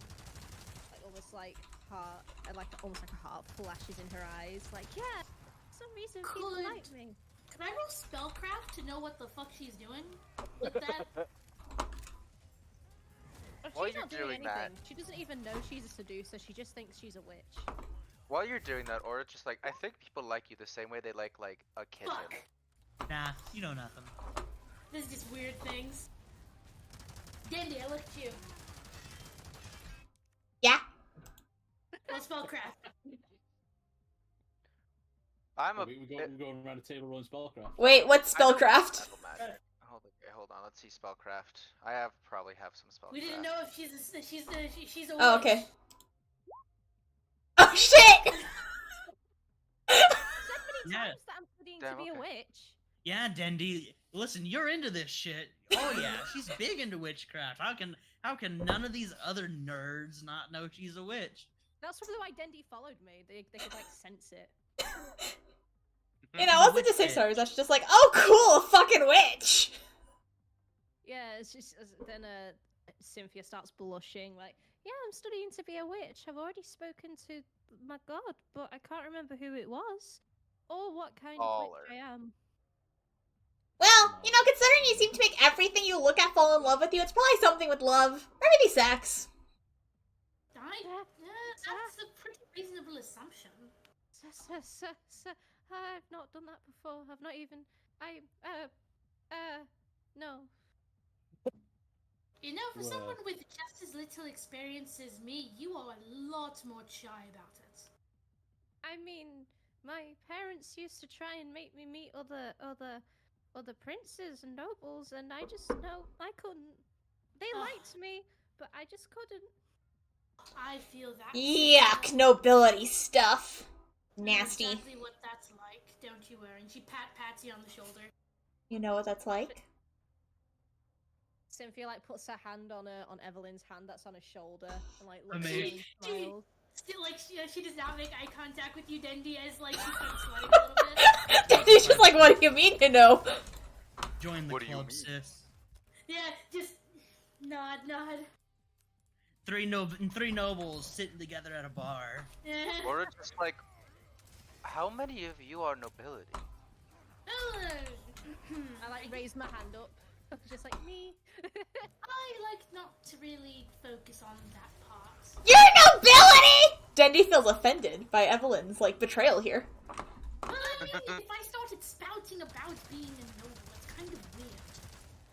like almost like heart, like almost like a heart flashes in her eyes. Like yeah, for some reason people like me. Can I roll spellcraft to know what the fuck she's doing with that? Oh, While she's you're not doing doing anything. that- She doesn't even know she's a seducer. She just thinks she's a witch. While you're doing that, or it's just like I think people like you the same way they like a kitten. Fuck. Nah, you know nothing. This is just weird things. Dendy, I look at you. Yeah. Roll spellcraft. I'm a. We're going around the table rolling spellcraft. Wait, what's I don't- spellcraft? Hold on. Let's see spellcraft. I probably have some spellcraft. We didn't know if she's a Oh, witch. okay. Oh shit! Yeah. Times that I'm studying Damn, to be a okay. witch. Yeah, Dendy. Listen, you're into this shit. Oh yeah, she's big into witchcraft. How can none of these other nerds not know she's a witch? That's probably why Dendy followed me. They could like sense it. You know, I wasn't just 6 stars. I was just like, oh cool, a fucking witch! Yeah, it's just then Cynthia starts blushing like, yeah, I'm studying to be a witch. I've already spoken to my god, but I can't remember who it was or what kind of witch I am. Well, you know, considering you seem to make everything you look at fall in love with you, it's probably something with love. Or maybe sex. That's a pretty reasonable assumption. I've not done that before. I've not even. No. You know, for Well, someone with just as little experience as me, you are a lot more shy about it. I mean, my parents used to try and make me meet other princes and nobles, and I just I couldn't. They liked me, but I just couldn't. I feel that. Yuck, nobility stuff. I know Nasty. exactly what that's like, don't you worry. And she pats you on the shoulder. You know what that's like? Cynthia like puts her hand on Evelyn's hand that's on her shoulder and like looks Amazing. at me and smiles. Still, like, she does not make eye contact with you, Dendy, as like she starts sweating a little bit. Dendy's just like, what do you mean, you know? Join the What do you club, mean? sis. Yeah, just nod. Three nobles sitting together at a bar. Or it's just like, how many of you are nobility? I like raised my hand up, just like me. I like not to really focus on that part. Your nobility! Dendy feels offended by Evelyn's, like, betrayal here. Well, I mean, if I started spouting about being a noble, it's kind of weird.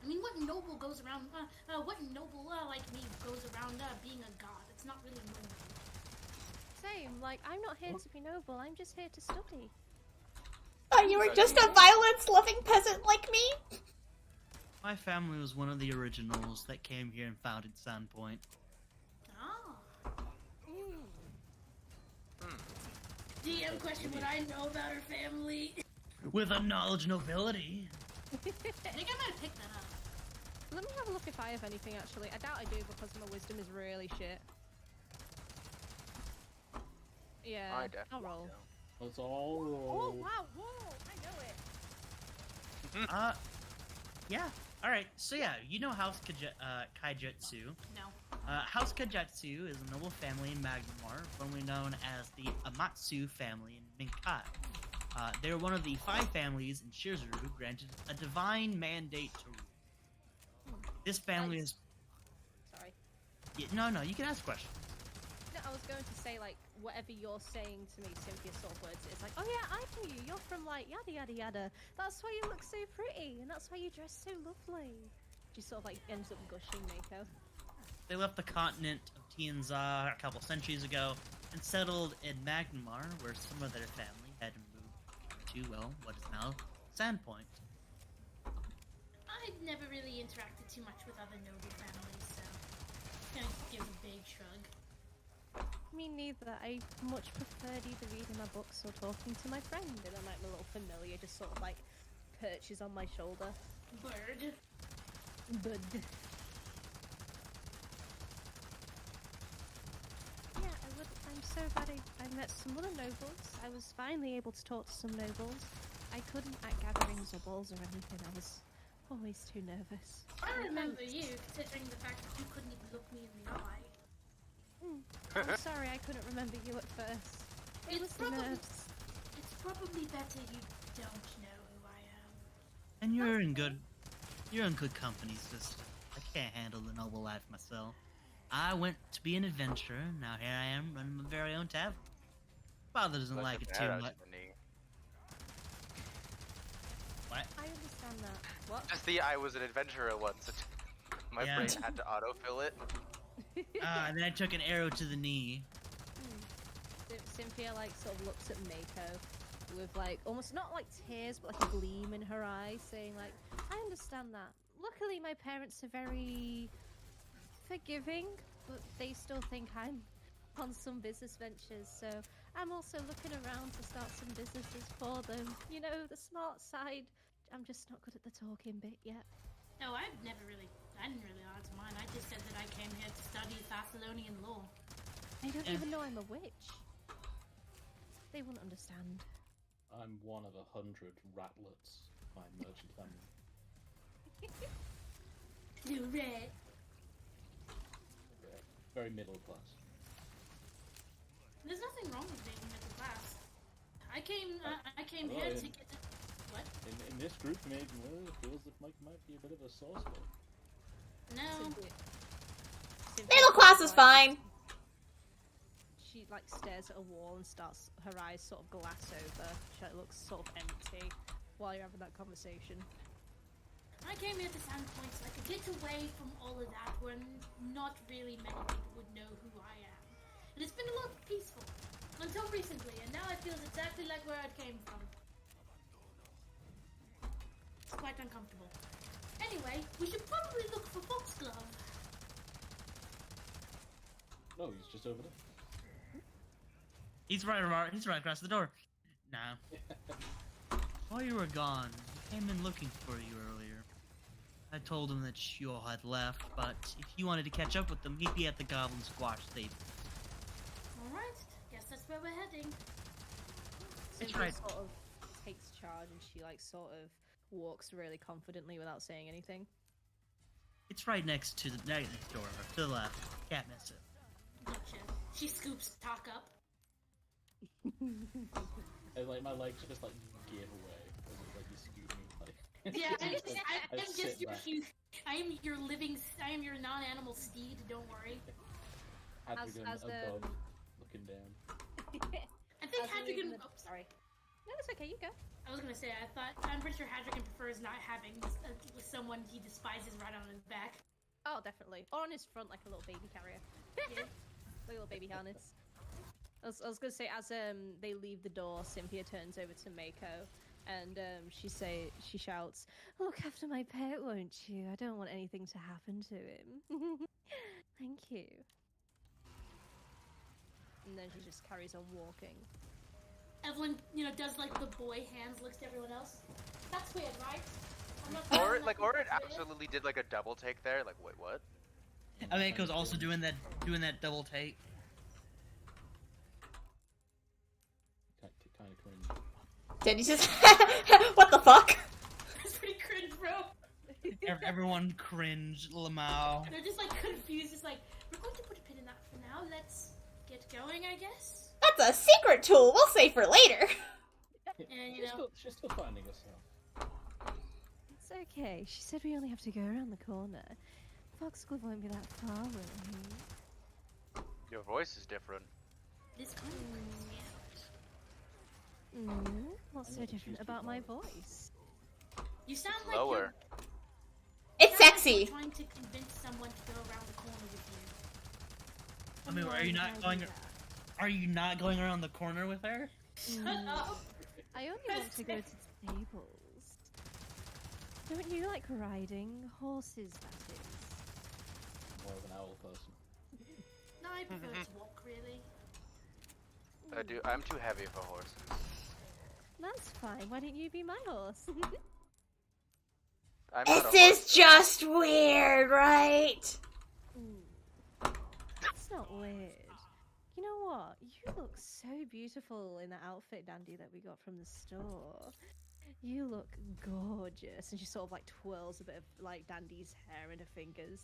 I mean, what noble goes around, like me goes around being a god? It's not really noble. Same, like I'm not here to be noble, I'm just here to study. Oh, you were just a violence-loving peasant like me? My family was one of the originals that came here and founded Sandpoint. Ah. DM question, would I know about her family? With a knowledge nobility. I think I might have picked that up. Let me have a look if I have anything, actually. I doubt I do because my wisdom is really shit. Yeah, I I'll definitely roll. don't. Let's all roll. Oh, wow, whoa! I know it. Yeah. All right. So yeah, you know House Kaijutsu. No. House Kaijutsu is a noble family in Magnamar, formerly known as the Amatsu family in Minkai. They are one of the 5 families in Shizuru granted a divine mandate to rule. This family is... Sorry. Yeah, no, you can ask questions. No, I was going to say, like, whatever you're saying to me, Cynthia, sort of words, it's like, oh yeah, I know you, you're from, like, yada yada yada. That's why you look so pretty, and that's why you dress so lovely. She sort of, like, ends up gushing Mako. They left the continent of Tianza a couple centuries ago and settled in Magnamar, where some of their family had moved to, well, what is now Sandpoint. I've never really interacted too much with other noble families, so kind of give a big shrug. Me neither. I much preferred either reading my books or talking to my friend, and then, like, my little familiar just sort of, like, perches on my shoulder. Bird. Bud. Yeah, I'm so glad I met some other nobles. I was finally able to talk to some nobles. I couldn't at gatherings or balls or anything. I was always too nervous. I remember you, considering the fact that you couldn't even look me in the eye. I'm sorry I couldn't remember you at first. It was the nerves. It's probably better you don't know who I am. And you're in good company, sister. I can't handle the noble life myself. I went to be an adventurer, now here I am running my very own tavern. Father doesn't like it too much. What? I understand that. What? Just I was an adventurer once. My Yeah. brain had to autofill it. And then I took an arrow to the knee. Cynthia, like, sort of looks at Mako with, like, almost not like tears, but like a gleam in her eye, saying, like, I understand that. Luckily, my parents are very forgiving, but they still think I'm on some business ventures, so I'm also looking around to start some businesses for them. You know, the smart side. I'm just not good at the talking bit yet. No, I didn't really answer mine. I just said that I came here to study Thessalonian law. They don't even know I'm a witch. They wouldn't understand. I'm one of 100 ratlets, my merchant family. You red. Yeah, very middle class. There's nothing wrong with being middle class. I came well, here in- to get to... What? In this group, maybe it feels that Mike might be a bit of a sore spot. No. Cynthia Middle class is fine. She, like, stares at a wall and starts, her eyes sort of glass over. She like, looks sort of empty while you're having that conversation. I came here to Sandpoint so I could get away from all of that where not really many people would know who I am. And it's been a lot peaceful. Until recently, and now it feels exactly like where I came from. It's quite uncomfortable. Anyway, we should probably look for Foxglove. No, he's just over there. He's right across the door. Now, while you were gone, he came in looking for you earlier. I told him that you all had left, but if you wanted to catch up with them, he'd be at the Goblin Squash stable. Alright, guess that's where we're heading. Cynthia right. sort of takes charge and she, like, sort of walks really confidently without saying anything. It's right next to the next door, to the left. Can't miss it. Gotcha. She scoops Talk up. And, like, my legs just like give away as like you scoot me. Like, Yeah, I I'm just sit your back. huge. I am your non-animal steed. Don't worry. Hadrigan as, above, looking down. I think As we're leaving Hadrigan. the- Oh, Sorry. No, it's okay, you go. I was gonna say, I'm pretty sure Hadrigan prefers not having someone he despises right on his back. Oh, definitely. Or on his front, like a little baby carrier. Yeah. Like a little baby harness. I was gonna say, as they leave the door, Cynthia turns over to Mako, and she shouts, "Look after my pet, won't you? I don't want anything to happen to him." Thank you. And then she just carries on walking. Evelyn, does like the boy hands, looks to everyone else. That's weird, right? Or it absolutely did like a double take there. Like, wait, what? Ameiko's also doing that double take. Kind of cringe. Dendy says, "What the fuck?" That's pretty cringe, bro. Everyone cringed. Lamau. They're just like confused. It's like, we're going to put a pin in that for now. Let's get going, I guess. That's a secret tool. We'll save for later. And you know, She's still finding herself. It's okay. She said we only have to go around the corner. Foxglove won't be that far, will he? Your voice is different. this kind of creeps me out. What's so different about my voice? You sound It's like lower. you're It's sound like sexy. you're trying to convince someone to go around the corner with you. I mean, Why are you would not I going? do that? Are you not going around the corner with her? Shut up. I only want to go to the stables. Don't you like riding horses, that is? More of an owl person. No, I prefer to walk, really. I'm too heavy for horses. That's fine. Why don't you be my horse? I'm not a This horse. is just weird, right? It's not weird. You know what? You look so beautiful in that outfit, Dandy, that we got from the store. You look gorgeous. And she sort of like twirls a bit of like Dandy's hair in her fingers.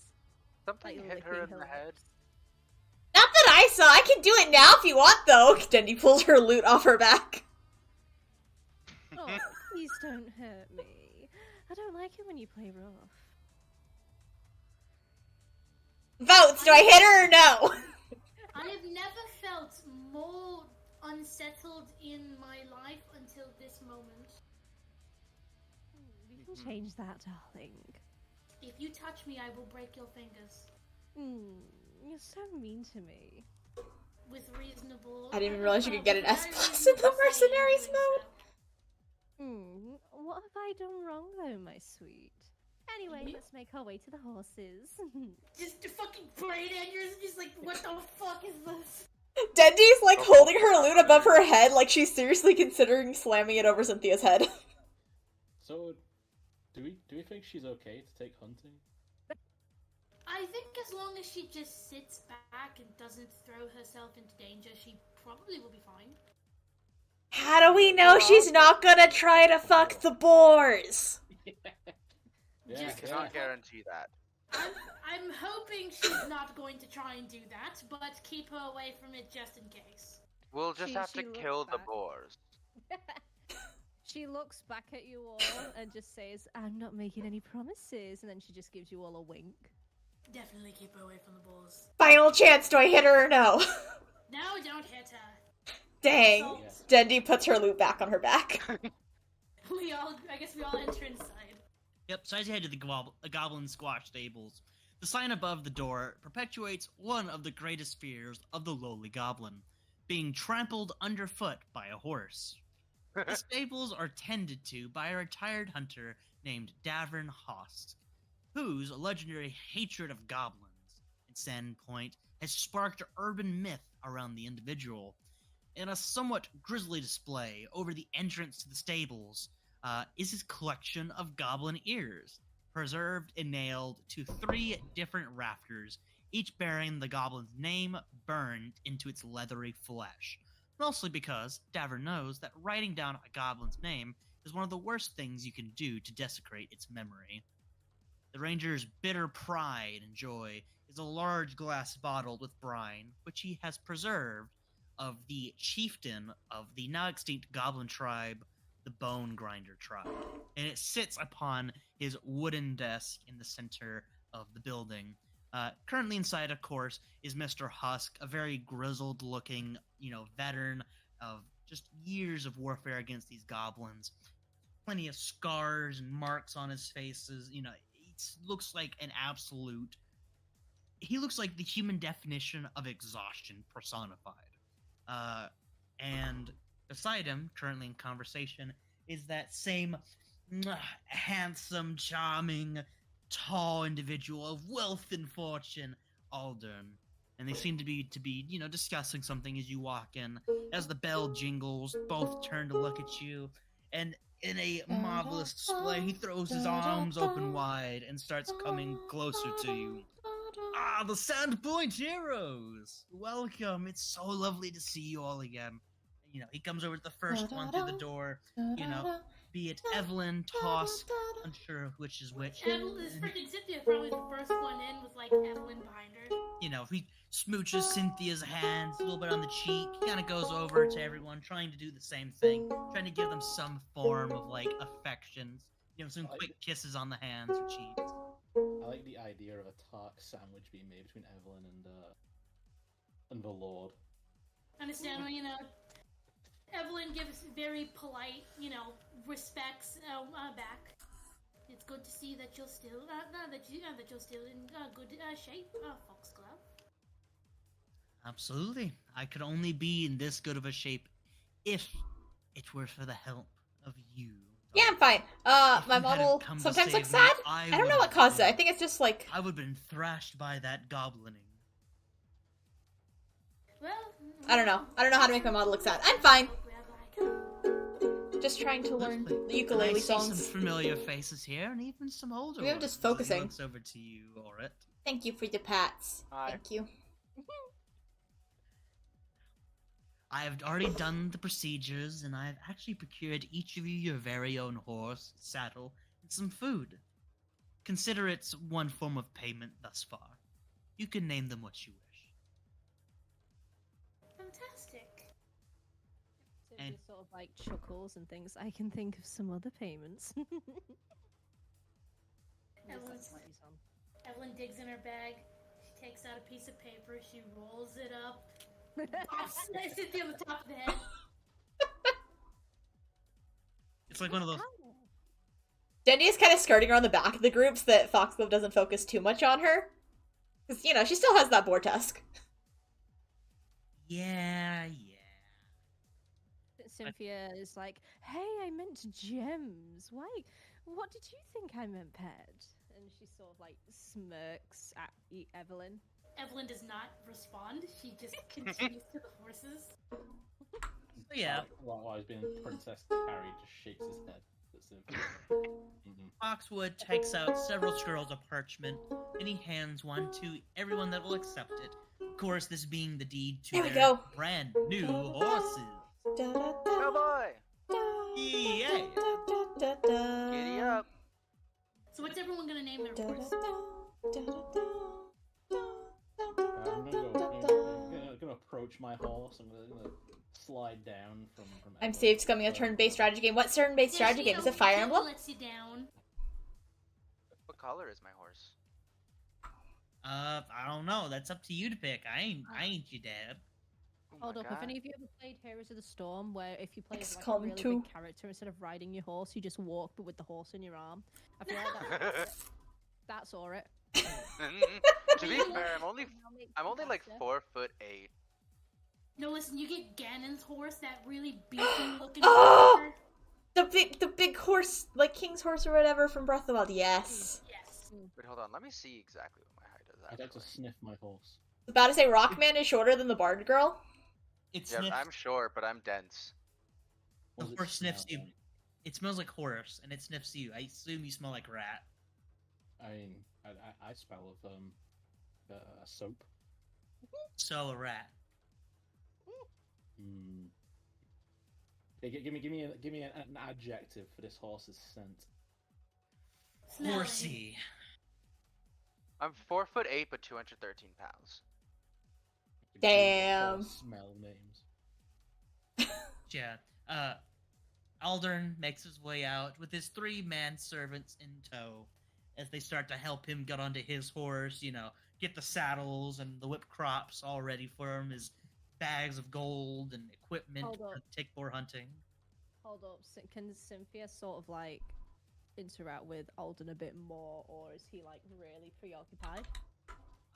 Something Like hit her licking in her the head. lips. Not that I saw. I can do it now if you want, though. Dendy pulls her loot off her back. Oh, please don't hurt me. I don't like it when you play rough. Votes. Do I hit her or no? I have never felt more unsettled in my life until this moment. We can change that, darling. If you touch me, I will break your fingers. You're so mean to me. With reasonable... I didn't even realize you could get an very S+ in the reasonable say in mercenaries doing mode. What have I done wrong, though, my sweet? Anyway, You- let's make our way to the horses. so. Just a fucking brain aneurysm, just like, what the fuck is this? Dendy's like holding her loot above her head like she's seriously considering slamming it over Cynthia's head. So, do we think she's okay to take hunting? I think as long as she just sits back and doesn't throw herself into danger, she probably will be fine. How do we know she's not gonna try to fuck the boars? Yeah, Just Cannot guarantee that. I'm hoping she's not going to try and do that, but keep her away from it just in case. We'll just have to she looks kill the back. boars. She looks back at you all and just says, I'm not making any promises. And then she just gives you all a wink. Definitely keep her away from the balls. Final chance, do I hit her or no? No, don't hit her. Dang. Assault. Dendy puts her loot back on her back. I guess we all enter inside. Yep, so as you head to the Goblin Squash stables, the sign above the door perpetuates one of the greatest fears of the lowly goblin, being trampled underfoot by a horse. The stables are tended to by a retired hunter named Davern Host, whose legendary hatred of goblins and Sand Point has sparked urban myth around the individual. In a somewhat grisly display over the entrance to the stables is his collection of goblin ears, preserved and nailed to 3 different rafters, each bearing the goblin's name burned into its leathery flesh. Mostly because Davern knows that writing down a goblin's name is one of the worst things you can do to desecrate its memory. The ranger's bitter pride and joy is a large glass bottle with brine, which he has preserved, of the chieftain of the now extinct goblin tribe, the Bone Grinder tribe. And it sits upon his wooden desk in the center of the building. Currently inside, of course, is Mr. Husk, a very grizzled-looking, veteran of just years of warfare against these goblins. Plenty of scars and marks on his faces. It looks like an absolute... He looks like the human definition of exhaustion personified. And beside him, currently in conversation, is that same handsome, charming, tall individual of wealth and fortune, Aldern. And they seem to be discussing something as you walk in. As the bell jingles, both turn to look at you, and in a marvelous display, he throws his arms open wide and starts coming closer to you. Ah, the Sandpoint Heroes! Welcome, it's so lovely to see you all again. You know, he comes over to the first one through the door, you know, be it Evelyn, Tosk, unsure of which is which. This freaking Cynthia probably the first one in with like Evelyn behind her. You know, he smooches Cynthia's hands a little bit on the cheek. He kind of goes over to everyone, trying to do the same thing, trying to give them some form of like affections. You know, some quick kisses on the hands or cheeks. I like the idea of a Tark sandwich being made between Evelyn and the Lord. Understand? Well, you know, Evelyn gives very polite, you know, respects back. It's good to see that you're still that you're still in good shape, Foxglove. Absolutely. I could only be in this good of a shape if it were for the help of you. Yeah, I'm fine. If My you mom hadn't will come to sometimes look save me, sad. I I don't know what would've causes it. I been- think it's just like I would have been thrashed by that goblining. Well, I don't know. I don't know how to make my mom look sad. I'm fine. Just trying to learn Lovely. the ukulele And I see songs. some familiar faces here, and even some older Maybe I'm ones. just As he focusing. looks over to you, Orit. Thank you for the pats. Hi. Thank you. I have already done the procedures, and I have actually procured each of you your very own horse, saddle, and some food. Consider it one form of payment thus far. You can name them what you wish. fantastic. Cynthia And- sort of like chuckles and thinks, I can think of some other payments. And just, like, Evelyn's- slightly on. Evelyn digs in her bag. She takes out a piece of paper. She rolls it up. Slaps Cynthia on the top of the head. It's like one of those. Dendy is kind of skirting around the back of the group so that Foxglove doesn't focus too much on her. Because, you know, she still has that boar tusk. Yeah. Cynthia is like, hey, I meant gems. Why? What did you think I meant, pet? And she sort of like smirks at Evelyn. Evelyn does not respond. She just continues to the horses. So yeah, While he's being princess carried, just shakes his head. That's it. Foxwood takes out several scrolls of parchment, and he hands one to everyone that will accept it. Of course, this being the deed to There we their go. brand new horses. Cowboy! Yay! Giddy up! So what's everyone gonna name their horse? I'm gonna approach my horse. I'm gonna slide down from. I'm saved coming a turn-based strategy game. What turn-based strategy game? Is it Fire Emblem? Lets you down. What color is my horse? I don't know. That's up to you to pick. I ain't your dad. Oh my Hold up, God. if any of you ever played Heroes of the Storm, where if you play as like a XCOM really 2. big character, instead of riding your horse, you just walk but with the horse in your arm. I feel like that's alright. To be fair, I'm only like 4'8". No, listen, you get Ganon's horse, that really beefy looking Oh! monster. The big horse, like King's horse or whatever from Breath of the Wild. Yes. Yes. Wait, hold on. Let me see exactly what my height is. I'd like to Actually. sniff my horse. About to say Rockman is shorter than the Bard Girl. It Yeah, sniffs. I'm short, but I'm dense. The What does it horse sniffs smell you. like? It smells like horse, and it sniffs you. I assume you smell like rat. I mean, I smell of soap. So a rat. Hmm. Okay, give me an adjective for this horse's scent. Smelly. Horsey. I'm 4'8", but 213 pounds. Damn. Smell names. Yeah. Aldern makes his way out with his 3 manservants in tow as they start to help him get onto his horse, you know, get the saddles and the whip crops all ready for him, his bags of gold and equipment Hold for up. tick-boar hunting. Hold up, can Cynthia sort of like interact with Alden a bit more, or is he like really preoccupied?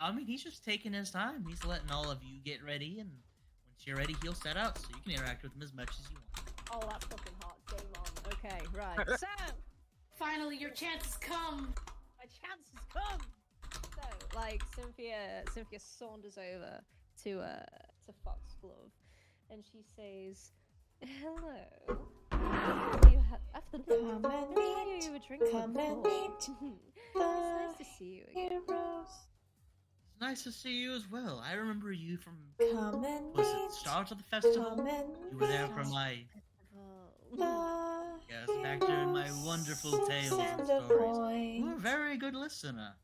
I mean, he's just taking his time. He's letting all of you get ready, and once you're ready, he'll set out, so you can interact with him as much as you want. Oh, that's fucking hot. Game on. Okay, right. So, Finally, your chance has come. my chance has come. So, like, Cynthia saunters over to Foxglove, and she says, "Hello. After Come and I knew meet. you were drinking Come and before. meet It's the nice to see you again. heroes. It's nice to see you as well. I remember you from Come and was it meet. the start of the festival? Come and You were there for meet my Oh. the yes, back during my wonderful heroes tales and and stories. You were a point. very good listener.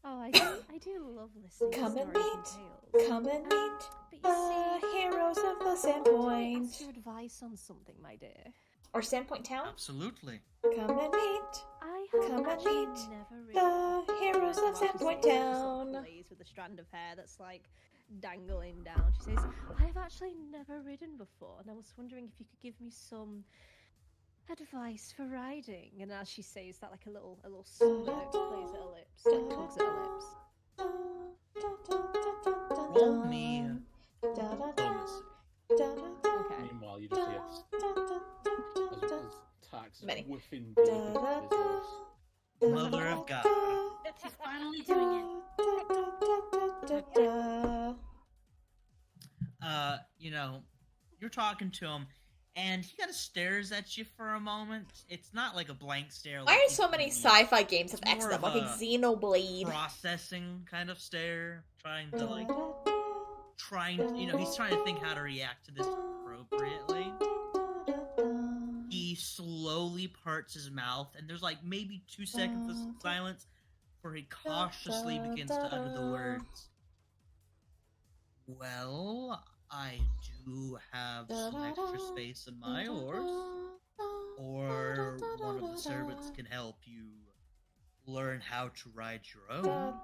Oh, I do love listening Come to and stories meet. and tales. Come and meet But you the see, heroes of the could I Sandpoint. ask your advice on something, my dear? Or Sandpoint Town? Absolutely. Come and meet I have Come and actually meet never ridden the before. heroes And of while she Sandpoint says it, she sort of Town. plays with a strand of hair that's like dangling down. She says, I've actually never ridden before, and I was wondering if you could give me some advice for riding. And as she says that, like a little smirk plays at her lips, like tugs at her lips. Roll me diplomacy. Okay. Meanwhile, you just hear as Tax Many. whiffing deep into his voice. Mother of God. She's finally doing it. You know, you're talking to him, and he kind of stares at you for a moment. It's not like a blank stare. Why like are he's so many gonna be sci-fi games have It's X more them? of Like a Xenoblade. processing kind of stare, trying to like, he's trying to think how to react to this appropriately. He slowly parts his mouth, and there's like maybe 2 seconds of silence before he cautiously begins to utter the words. Well, I do have some extra space in my horse, or one of the servants can help you learn how to ride your own.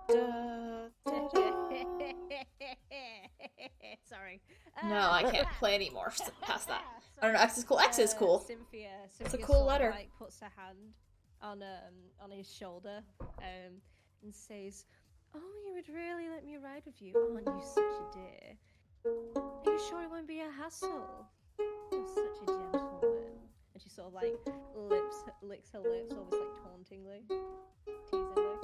Sorry. No, I can't play anymore past that. I don't know, X is cool. X is cool. Cynthia It's a sort cool of, letter. like, puts her hand on his shoulder and says, "Oh, you would really let me ride with you? Aren't you such a dear? Are you sure it won't be a hassle? You're such a gentleman." And she sort of like licks her lips, almost like tauntingly, teasingly.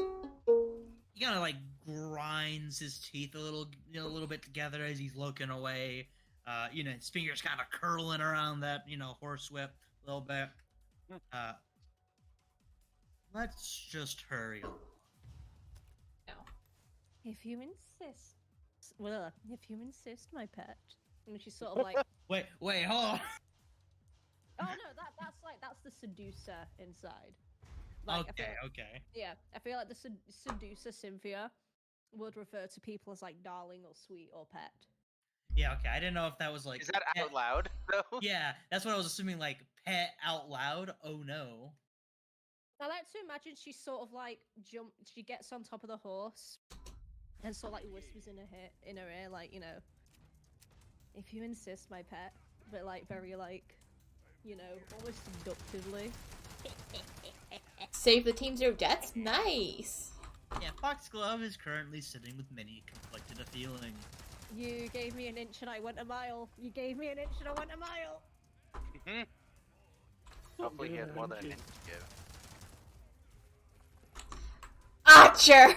He kind of like grinds his teeth a little bit together as he's looking away. His fingers kind of curling around that, horsewhip a little bit. Let's just hurry along. If you insist. Well, if you insist, my pet. And she's sort of like, Wait, hold on. oh no, that's the seducer inside. Like, Okay. Yeah, I feel like the seducer Cynthia would refer to people as like darling or sweet or pet. Yeah, okay. I didn't know if that was like. Is that out loud, though? Yeah, that's what I was assuming, like, pet out loud. Oh no. I like to imagine she sort of like she gets on top of the horse and sort of like whispers in her ear, like, if you insist, my pet, but like very like, almost seductively. Save the Team Zero deaths? Nice. Yeah, Foxglove is currently sitting with many conflicted feelings. You gave me an inch and I went a mile. You gave me an inch and I went a mile. Hopefully he had more than an inch to give. Archer!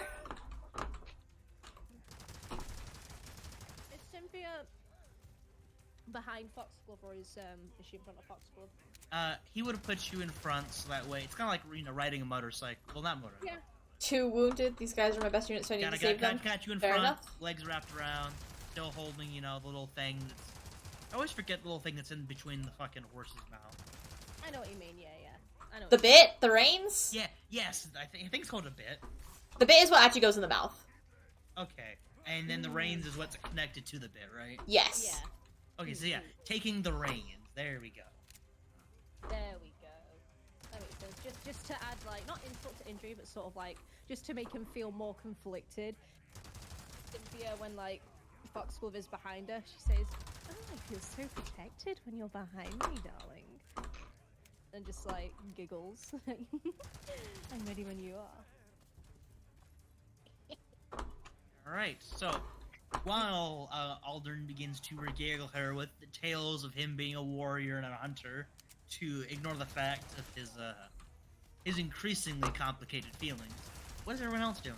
Is Cynthia behind Foxglove or is she in front of Foxglove? He would have put you in front, so that way it's kind of like riding a motorcycle. Well, not motorcycle. Yeah. 2 wounded. These guys are my best unit, so I need to save them. Got you in Fair front, enough. legs wrapped around, still holding, the little thing that's... I always forget the little thing that's in between the fucking horse's mouth. I know what you mean. Yeah. I know. The bit? The reins? Yeah, yes, I think it's called a bit. The bit is what actually goes in the mouth. Okay, and then the reins is what's connected to the bit, right? Yes. Yeah. Okay, so yeah, taking the reins. There we go. There we go. That makes sense. Just to add, like, not insult to injury, but sort of like, just to make him feel more conflicted. Cynthia, when, like, Foxglove is behind her, she says, "Oh, I feel so protected when you're behind me, darling." And just, like, giggles. I'm ready when you are. Alright, so, while Aldern begins to regale her with the tales of him being a warrior and a hunter, to ignore the fact of his increasingly complicated feelings, what is everyone else doing?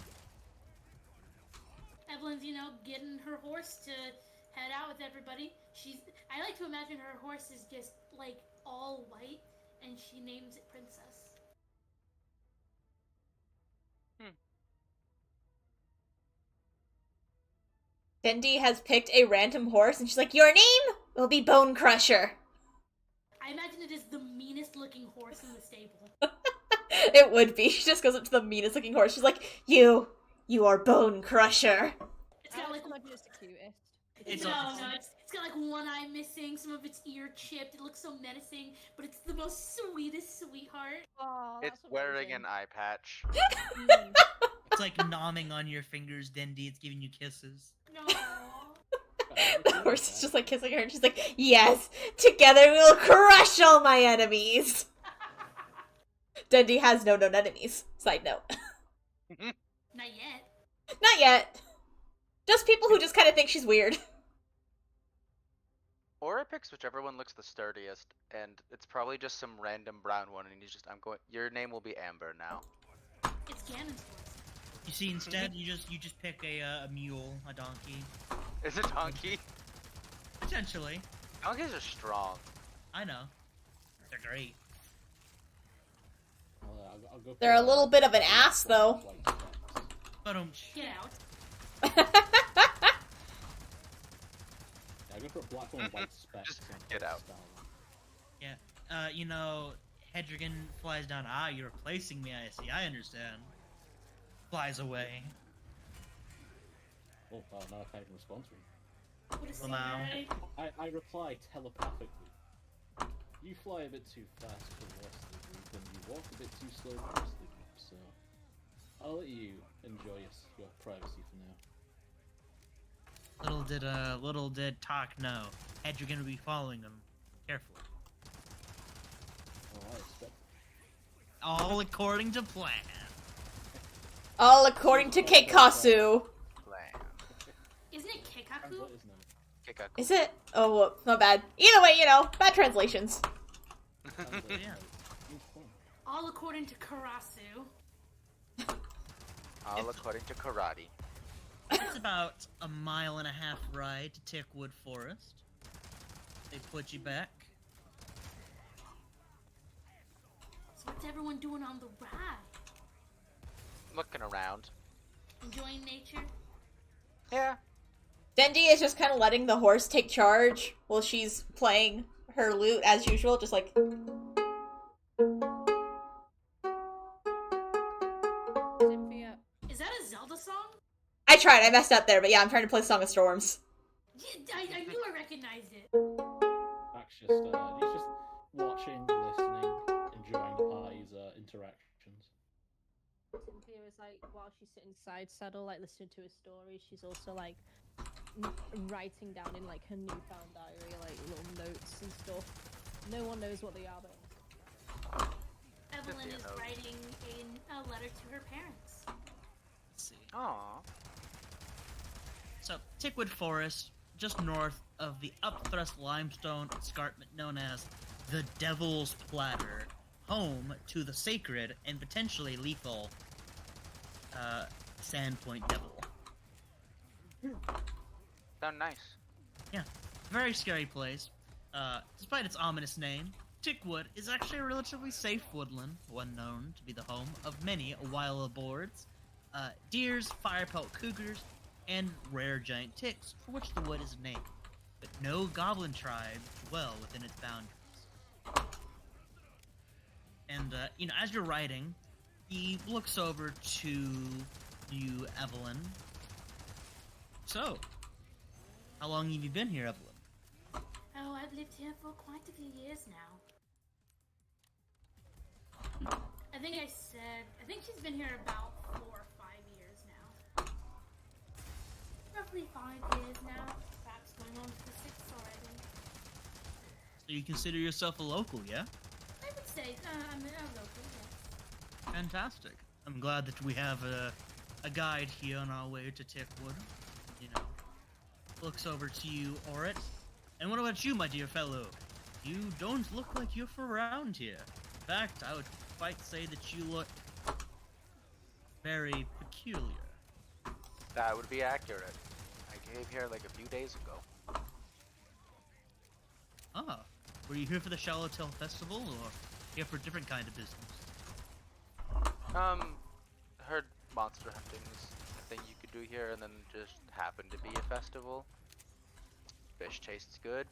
Evelyn's, getting her horse to head out with everybody. I like to imagine her horse is just, like, all white, and she names it Princess. Dendy has picked a random horse, and she's like, "Your name will be Bone Crusher." I imagine it is the meanest looking horse in the stable. It would be. She just goes up to the meanest looking horse. She's like, You are Bone Crusher." It's I got like like imagine it's the cutest. It's no, awesome. no, it's got like one eye missing, some of its ear chipped. It looks so menacing, but it's the most sweetest sweetheart. Oh, It's that's wearing amazing. an eye patch. Mm. It's like nomming on your fingers, Dendy. It's giving you kisses. No. The horse is just like kissing her, and she's like, "Yes, together we will crush all my enemies." Dendy has no known enemies. Side note. Not yet. Not yet. Just people who just kind of think she's weird. Or it picks whichever one looks the sturdiest, and it's probably just some random brown one, and he's just, your name will be Amber now. It's Ganon's horse. You see, instead, you just pick a mule, a donkey. Is it donkey? Potentially. Donkeys are strong. I know. They're great. I'll go for They're a little bit of an ass, though. But Get out. I go for a black one with white specs. Just and get out. style. you know, Hedrigan flies down. Ah, you're replacing me. I see. I understand. Flies away. Oh, now I can't even respond to him. What a Well, now. samurai. I reply telepathically. You fly a bit too fast for the rest of the group, and you walk a bit too slow for the rest of the group, so I'll let you enjoy your privacy for now. Little did Talk know. Hedrigan will be following them carefully. Oh, I expect it. All according to plan. All according to Keikasu. Lamb. Isn't it Keikaku? Translate, isn't it? Kikaku. Is it? Oh, whoops, not bad. Either way, bad translations. Translate, Yeah. means fun. All according to Karasu. All according to karate. It's about a 1.5 mile ride to Tickwood Forest. They put you back. So what's everyone doing on the ride? Looking around. Enjoying nature? Yeah. Dendy is just kind of letting the horse take charge while she's playing her lute as usual, just like. Cynthia. Is that a Zelda song? I tried, I messed up there, but yeah, I'm trying to play Song of Storms. Yeah, I knew I recognized it. Max he's just watching, listening, enjoying the party's interactions. Cynthia is like, while she's sitting side saddle, like listening to his story, she's also like writing down in like her newfound diary, like little notes and stuff. No one knows what they are, but Evelyn Cynthia is knows. writing a letter to her parents. Let's see. Aww. So, Tickwood Forest, just north of the upthrust limestone escarpment known as the Devil's Platter, home to the sacred and potentially lethal Sandpoint Devil. Sound nice. Very scary place. Despite its ominous name, Tickwood is actually a relatively safe woodland, one known to be the home of many wild boars, deers, firepelt cougars, and rare giant ticks, for which the wood is named. But no goblin tribes dwell within its boundaries. And, as you're riding, he looks over to you, Evelyn. So, how long have you been here, Evelyn? Oh, I've lived here for quite a few years now. I think she's been here about 4 or 5 years now. Roughly 5 years now. Perhaps going on to the 6th already. So you consider yourself a local, yeah? I would say I'm a local, yes. Fantastic. I'm glad that we have a guide here on our way to Tickwood. Looks over to you, Orit. And what about you, my dear fellow? You don't look like you're from around here. In fact, I would quite say that you look very peculiar. That would be accurate. I came here like a few days ago. Ah, were you here for the Shallowtail Festival, or Here for a different kind of business. Heard monster hunting is a thing you could do here, and then just happened to be a festival. Fish tastes good.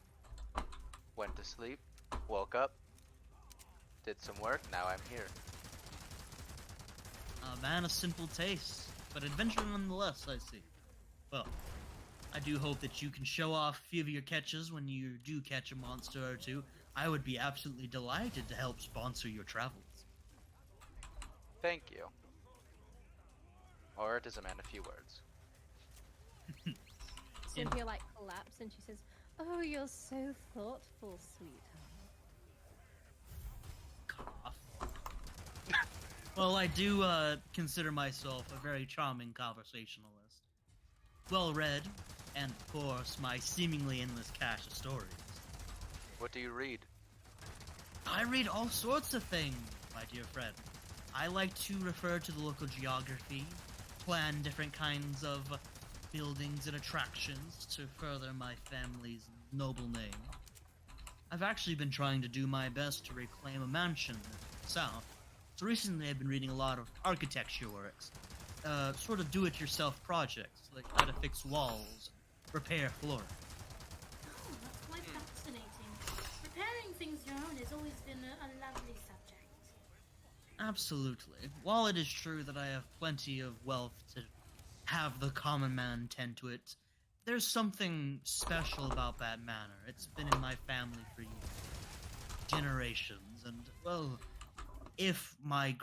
Went to sleep. Woke up. Did some work. Now I'm here. A man of simple tastes, but adventure nonetheless, I see. Well, I do hope that you can show off a few of your catches when you do catch a monster or two. I would be absolutely delighted to help sponsor your travels. Thank you. Or does a man a few words? Cynthia like collapses and she says, "Oh, you're so thoughtful, sweetheart." Cough. Well, I do consider myself a very charming conversationalist. Well read, and of course, my seemingly endless cache of stories. What do you read? I read all sorts of things, my dear friend. I like to refer to the local geography, plan different kinds of buildings and attractions to further my family's noble name. I've actually been trying to do my best to reclaim a mansion in the south. So recently I've been reading a lot of architecture works, sort of do-it-yourself projects, like how to fix walls, repair flooring. Oh, that's quite fascinating. Repairing things your own has always been a lovely subject. Absolutely. While it is true that I have plenty of wealth to have the common man tend to it, there's something special about that manor. It's been in my family for years, generations, and, well, if my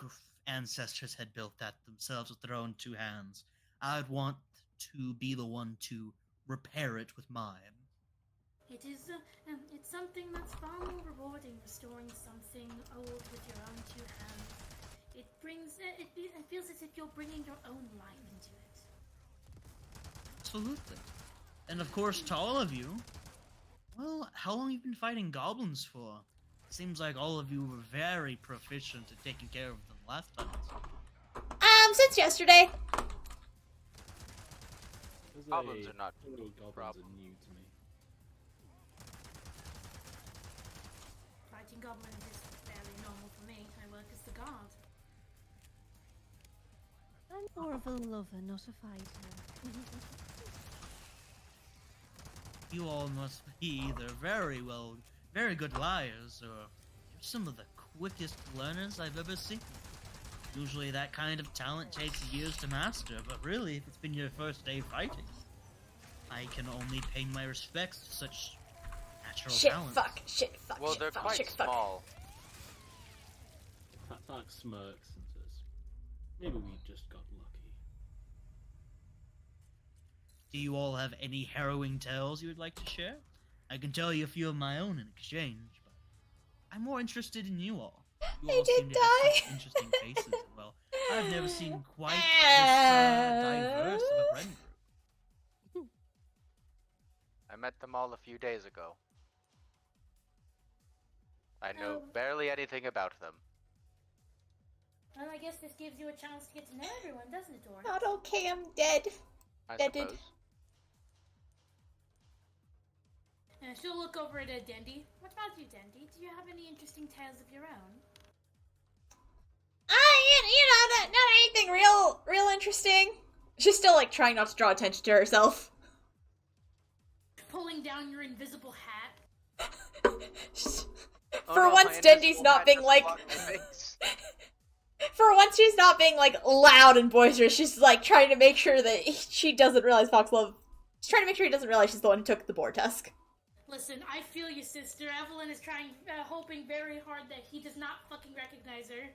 ancestors had built that themselves with their own two hands, I'd want to be the one to repair it with mine. It is, it's something that's far more rewarding restoring something old with your own two hands. It brings, it feels as if you're bringing your own life into it. Absolutely. And of course, to all of you, well, how long have you been fighting goblins for? Seems like all of you were very proficient at taking care of them last time. Since yesterday. Goblins are not Goblins problem. are new to me. Fighting goblins is fairly normal for me. I work as the guard. I'm more of a lover, not a fighter. You all must be either very good liars, or you're some of the quickest learners I've ever seen. Usually that kind of talent takes years to master, but really, if it's been your first day fighting, I can only pay my respects to such natural talents. Shit, fuck, Well, shit, they're fuck, quite shit, fuck. small. Tark smirks and says, maybe we just got lucky. Do you all have any harrowing tales you would like to share? I can tell you a few of my own in exchange, but I'm more interested in you all. You I all did seem to have such die. interesting faces, and well, I've never seen quite this diverse of a friend group. I met them all a few days ago. I know barely anything about them. Well, I guess this gives you a chance to get to know everyone, doesn't it, Dora? Not okay, I'm dead. I Deaded. suppose. She'll look over at Dendy. What about you, Dendy? Do you have any interesting tales of your own? Not anything real interesting. She's still, like, trying not to draw attention to herself. Pulling down your invisible hat. For once, Dendy's not being, like... For once, she's not being, like, loud and boisterous. She's, like, trying to make sure that she doesn't realize Foxglove... She's trying to make sure he doesn't realize she's the one who took the boar tusk. Listen, I feel you, sister. Evelyn is trying, hoping very hard that he does not fucking recognize her.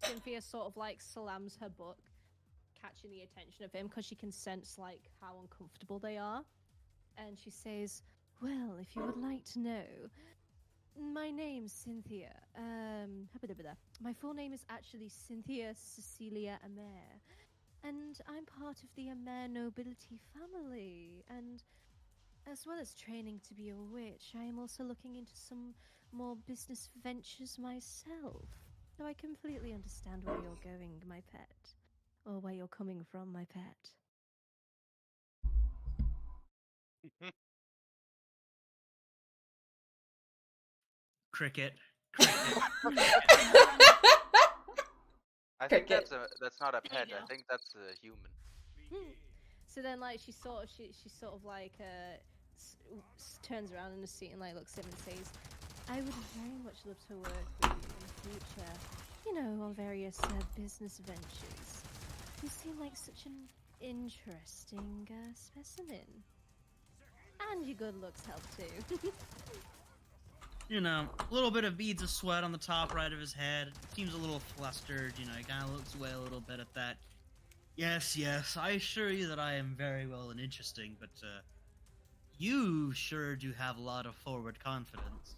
Cynthia sort of like slams her book, catching the attention of him because she can sense like how uncomfortable they are. And she says, "Well, if you would like to know, my name's Cynthia. My full name is actually Cynthia Cecilia Amer, and I'm part of the Amer nobility family. And as well as training to be a witch, I am also looking into some more business ventures myself. So I completely understand where you're going, my pet. Or where you're coming from, my pet." Cricket, I think Cricket. that's not a There you pet. I go. think that's a human. So then, like, she sort of like turns around in the seat and like looks at him and says, "I would very much love to work with you in the future. You know, on various business ventures. You seem like such an interesting specimen, and your good looks help too." You know, a little bit of beads of sweat on the top right of his head. Seems a little flustered, you know, he kind of looks away a little bit at that. Yes, I assure you that I am very well and interesting, but, you sure do have a lot of forward confidence.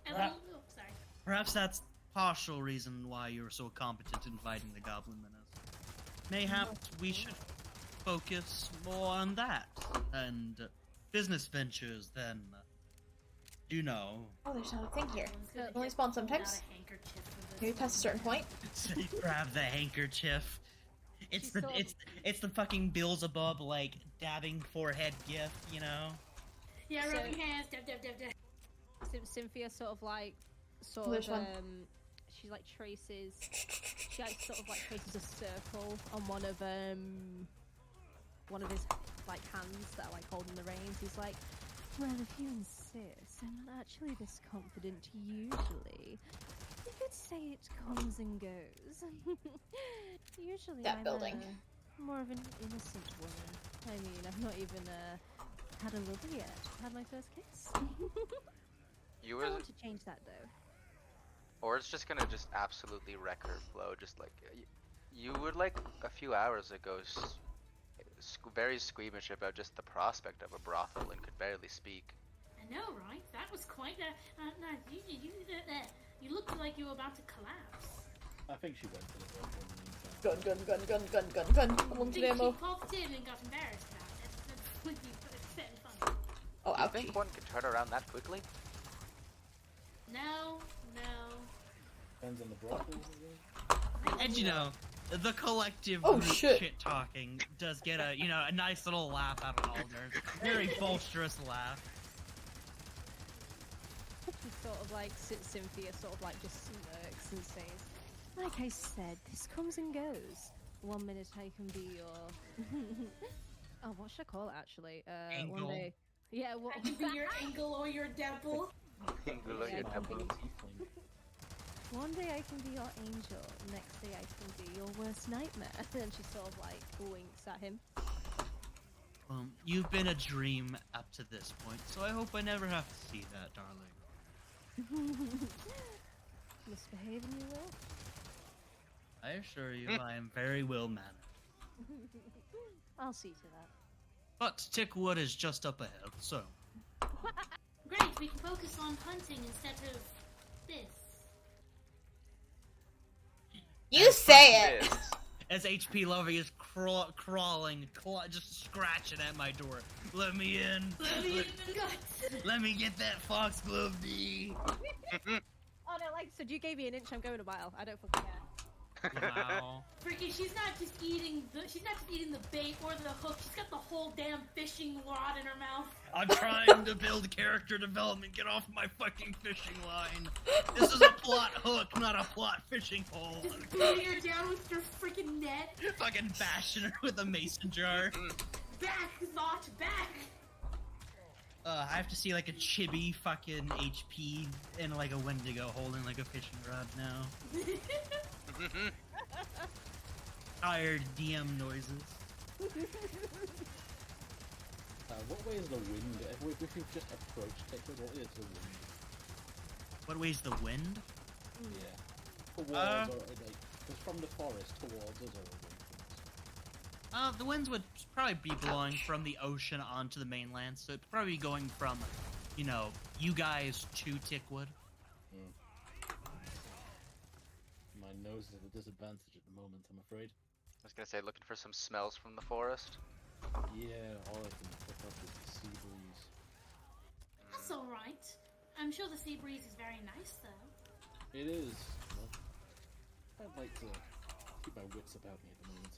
And Perhaps, oh, sorry. perhaps that's partial reason why you're so competent in fighting the Goblin Menace. Mayhaps we should focus more on that, and business ventures than, you know. Oh, there's not a thing here. Someone's Only gonna spawn get pulled sometimes. out a handkerchief for this Maybe past a certain point. Grab the handkerchief. It's She's sort of- it's the fucking Beelzebub like dabbing forehead gif, you know. Yeah, So- rubbing hands, dab, dab, dab, dab. Cynthia sort of Which one? she like traces traces a circle on one of his like hands that are like holding the reins. He's like, "Well, if you insist, I'm not actually this confident usually. You could say it comes and goes. Usually That I'm building. more of an innocent woman. I mean, I've not even had a lover yet. Had my first kiss. You I were, want to change that though." or it's just gonna just absolutely wreck her flow. Just like you were like a few hours ago, very squeamish about just the prospect of a brothel and could barely speak. I know, right? That was quite a. No, you looked like you were about to collapse. I think she went to the brothel in the meantime. Gun. I Unlimited think ammo. she popped in and got embarrassed about it. That's when you upset and funny. Oh, You ouchie. think one could turn around that quickly? No. Depends on the brothel. I think. And you know, the collective Oh, group shit. talking does get a a nice little laugh out of Alder. Very boisterous laugh. She sort of like Cynthia sort of like just smirks and says, "Like I said, this comes and goes. 1 minute I can be your oh, what should I call it actually? Angle. One day, yeah, what? I can be your angle or your devil. Below Yeah, your I temple. can Tiefling. One day I can be your angel. Next day I can be your worst nightmare." And she sort of like winks at him. You've been a dream up to this point, so I hope I never have to see that, darling. Misbehave and you will. I assure you, I am very well mannered. I'll see to that. But Tickwood is just up ahead, so. Great, we can focus on hunting instead of this. You say it. Yes. As HP Lovey is crawling, just scratching at my door. Let me in. Let me get that foxglove D. Oh no, like, so you gave me an inch, I'm going a mile. I don't fucking care. Wow. Freaking, she's not just eating the bait or the hook. She's got the whole damn fishing rod in her mouth. I'm trying to build character development. Get off my fucking fishing line. This is a plot hook, not a plot fishing pole. Just beating her down with your freaking net. Fucking bashing her with a mason jar. Back, Zot, back. I have to see like a chibi fucking HP and like a Wendigo holding like a fishing rod now. Tired DM noises. What way is the wind? If we've just approached Tickwood, what way is the wind? What way's the wind? Yeah. Towards, or like, just from the forest towards us or away from us? The winds would probably be blowing from the ocean onto the mainland, so it'd probably be going from, you know, you guys to Tickwood. My nose is at a disadvantage at the moment, I'm afraid. I was gonna say, looking for some smells from the forest. Yeah, all I can pick up is the sea breeze. That's alright. I'm sure the sea breeze is very nice, though. It is. Well, I'd like to keep my wits about me at the moment.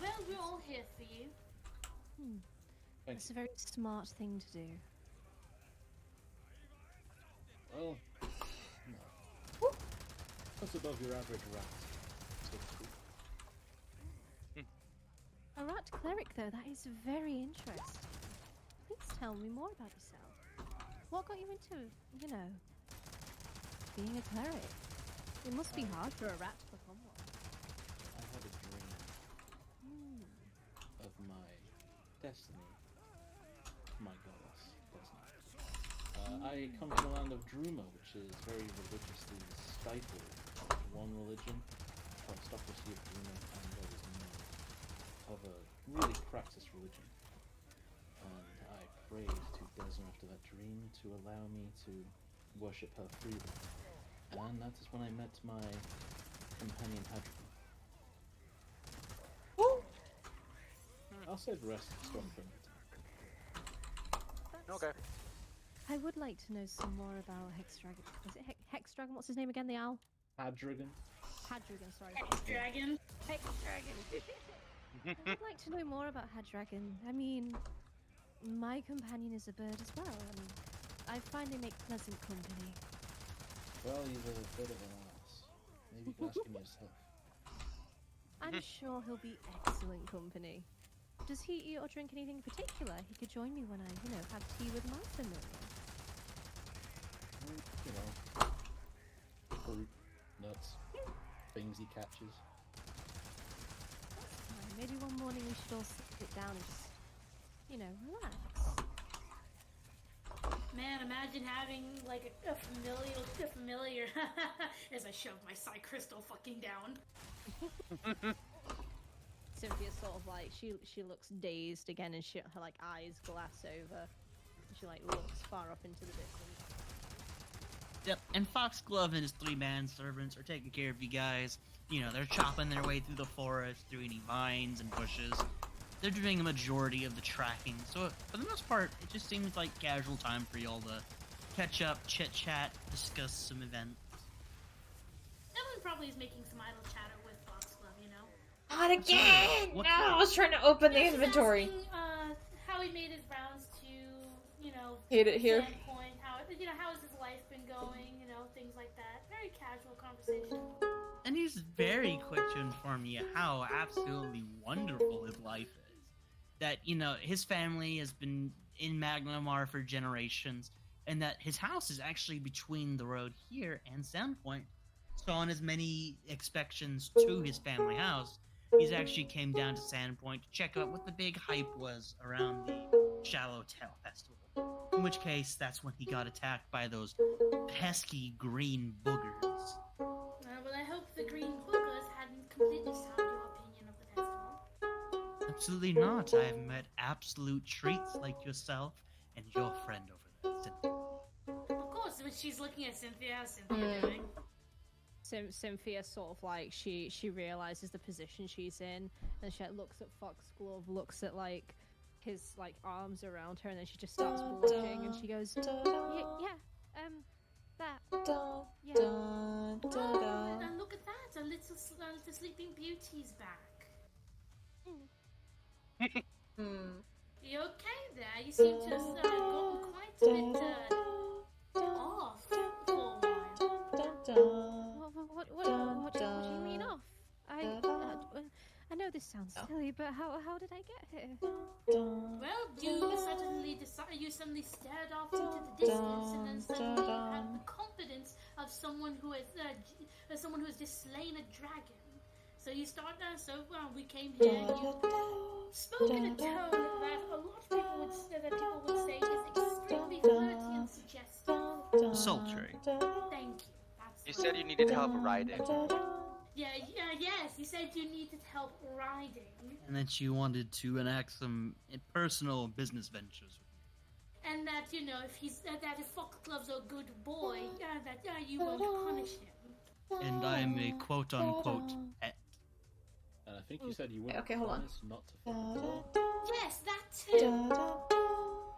Well, we're all here for you. Thank It's you. a very smart thing to do. Well, no. That's above your average rat, so to speak. A rat cleric, though, that is very interesting. Please tell me more about yourself. What got you into, being a cleric? It must be hard for a rat to become one. I had a dream of my destiny. My goddess, destiny. I come from the land of Druma, which is very religiously stifled. One religion, aristocracy of Druma, and there is no other really practiced religion. And I prayed to Desna after that dream to allow me to worship her freely. And that is when I met my companion Hadrian. I'll save the rest of the story for another time. Okay. I would like to know some more about Hexdragon. Is it Hexdragon? What's his name again? The owl? Hadrigan? Hadrigan, sorry. Dragon. Hexdragon. I would like to know more about Hadrigan. I mean, my companion is a bird as well, and I find they make pleasant company. Well, he's a bit of an ass. Maybe you can ask him yourself. I'm sure he'll be excellent company. Does he eat or drink anything in particular? He could join me when I, have tea with my familiar. You know, fruit, nuts, things he catches. Maybe one morning we should all sit down and just, relax. Man, imagine having like a familiar as I shove my psi crystal fucking down. Cynthia sort of like she looks dazed again, and her like eyes glass over, and she like looks far off into the distance. Yep, and Foxglove and his 3 manservants are taking care of you guys. They're chopping their way through the forest, through any vines and bushes. They're doing a majority of the tracking, so for the most part, it just seems like casual time for y'all to catch up, chit-chat, discuss some events. Ellen probably is making some idle chatter with Foxglove, Not again! What- No, I was trying to open the She's inventory. asking, how he made his rounds to, Hate it here. Sandpoint, how has his life been going, things like that. Very casual conversation. And he's very quick to inform you how absolutely wonderful his life is. That, his family has been in Magnamar for generations, and that his house is actually between the road here and Sandpoint. So on his many expectations to his family house, he's actually came down to Sandpoint to check out what the big hype was around the Shallowtail Festival. In which case, that's when he got attacked by those pesky green boogers. Well, I hope the green boogers hadn't completely soured your opinion of the festival. Absolutely not. I've met absolute treats like yourself and your friend over there, Cynthia. Of course, when she's looking at Cynthia, how's Cynthia doing? Cynthia sort of like she realizes the position she's in, and she looks at Foxglove, looks at like his like arms around her, and then she just starts blushing, and she goes, that, yeah. Oh, and look at that, a little Sleeping Beauty's back. You okay there? You seem to have gotten quite a bit off for a while. What do you mean off? I know this sounds silly, but how did I get here? Well, you suddenly stared off into the distance, and then suddenly you had the confidence of someone who has just slain a dragon. So you start we came here, and you spoke in a tone that a lot of people would say is extremely flirty and suggestive. Sultry. Thank you. You said you needed help riding. Yes, you said you needed help riding. And that you wanted to enact some personal business ventures. And that, if Foxglove's a good boy, you won't punish him. And I'm a quote-unquote pet. And I think you said you wouldn't Okay, hold on. promise not to fuck with her. Yes, that too.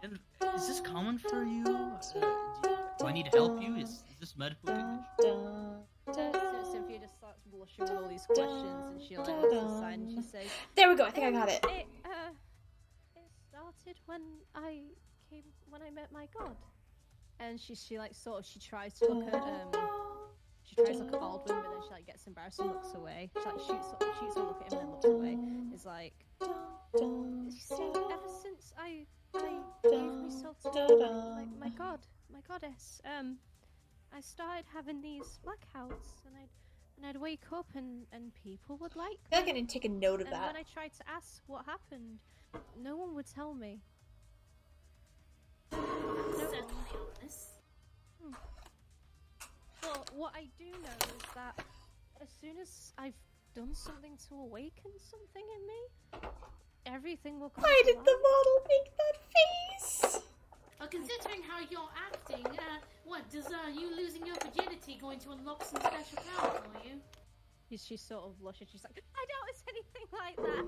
And is this common for you? Do I need to help you? Is this medical condition? Cynthia just starts blushing with all these questions, and she like looks aside and she says, There we go, I think I got it. It started when I met my god. and she like sort of she tries to look at she tries to look at Aldwin, but then she like gets embarrassed and looks away. She like shoots a look at him and then looks away. It's like, you see, ever since I gave myself to like my goddess, I started having these blackouts, and I'd wake up and people would like I feel like I didn't take a note of and that. when I tried to ask what happened, no one would tell me. Well, what I do know is that as soon as I've done something to awaken something in me, everything will come Why to did life. the model make that face? Well, considering how you're acting, what does you losing your virginity going to unlock some special power for you? She sort of blushes. She's like, I doubt it's anything like that.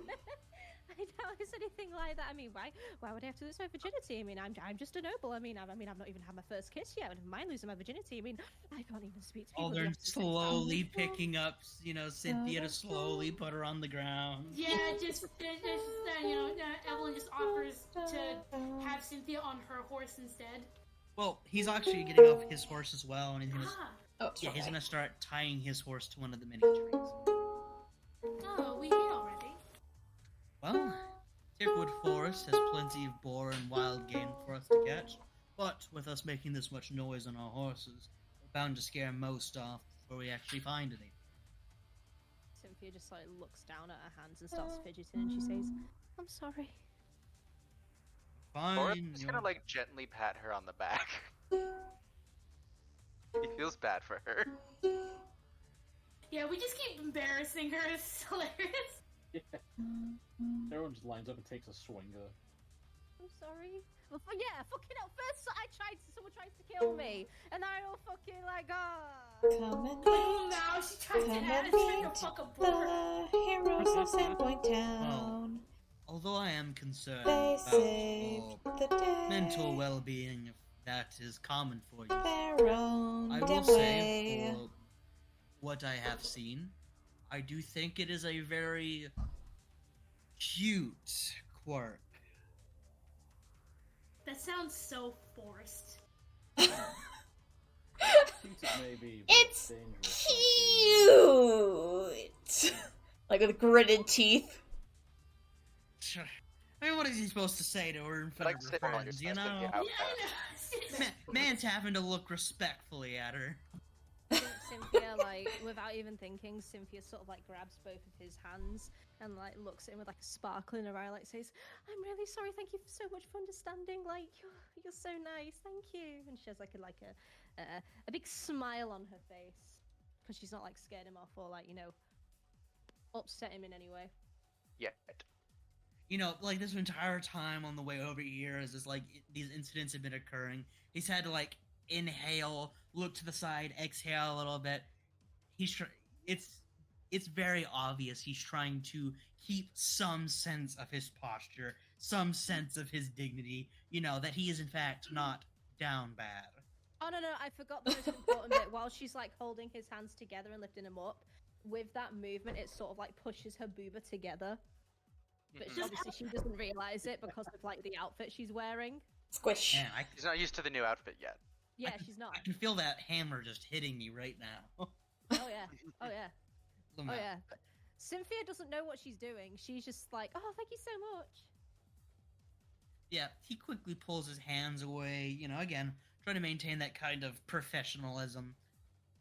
I doubt it's anything like that. I mean, why would I have to lose my virginity? I mean, I'm just a noble. I've not even had my first kiss yet. I wouldn't mind losing my virginity. I mean, I can't even speak to people. who Aldern have to sex slowly picking up, Cynthia to slowly put her on the ground. Yeah, Evelyn just offers to have Cynthia on her horse instead. Well, he's actually getting off his horse as well, and he's gonna, he's gonna start tying his horse to one of the mini trees. Oh, we did already. Well, Tirkwood Forest has plenty of boar and wild game for us to catch, but with us making this much noise on our horses, we're bound to scare most off before we actually find any. Cynthia just like looks down at her hands and starts fidgeting, and she says, "I'm sorry." Fine. Or I'm just gonna like gently pat her on the back. He feels bad for her. Yeah, we just keep embarrassing her. It's hilarious. Yeah. Everyone just lines up and takes a swing at her. I'm sorry. Well, yeah, fucking hell. First, someone tries to kill me, and I all fucking like, Come and Oh, meet, now she tries come to and add a meet fuck a board. the heroes of Sandpoint Town. Although I am concerned They about saved your the day. mental well-being, if that is common for you, Their own I damn will way. say, for what I have seen, I do think it is a very cute quirk. That sounds so forced. Cute it may be, but It's dangerous. cute! Like with gritted teeth. I mean, what is he supposed to say to her in front Like of her sit on your friends, you chest at know? the Yeah, outcast. I know. Man's having to look respectfully at her. Cynthia, like, without even thinking, Cynthia sort of like grabs both of his hands and like looks at him with like a sparkle in her eye, like says, "I'm really sorry. Thank you so much for understanding. Like, you're so nice. Thank you." And she has like a big smile on her face because she's not like scared him off or like upset him in any way. Yet. You know, like this entire time on the way over here, as this like these incidents have been occurring, he's had to like inhale, look to the side, exhale a little bit. It's very obvious he's trying to keep some sense of his posture, some sense of his dignity. You know that he is in fact not down bad. Oh no, I forgot the most important bit. While she's like holding his hands together and lifting him up, with that movement, it sort of like pushes her booba together. But obviously she doesn't realize it because of like the outfit she's wearing. Squish. Man, He's not used to the new outfit yet. Yeah, she's not. I can feel that hammer just hitting me right now. Oh yeah. Oh yeah. But Cynthia doesn't know what she's doing. She's just like, "Oh, thank you so much." Yeah, he quickly pulls his hands away, again, trying to maintain that kind of professionalism.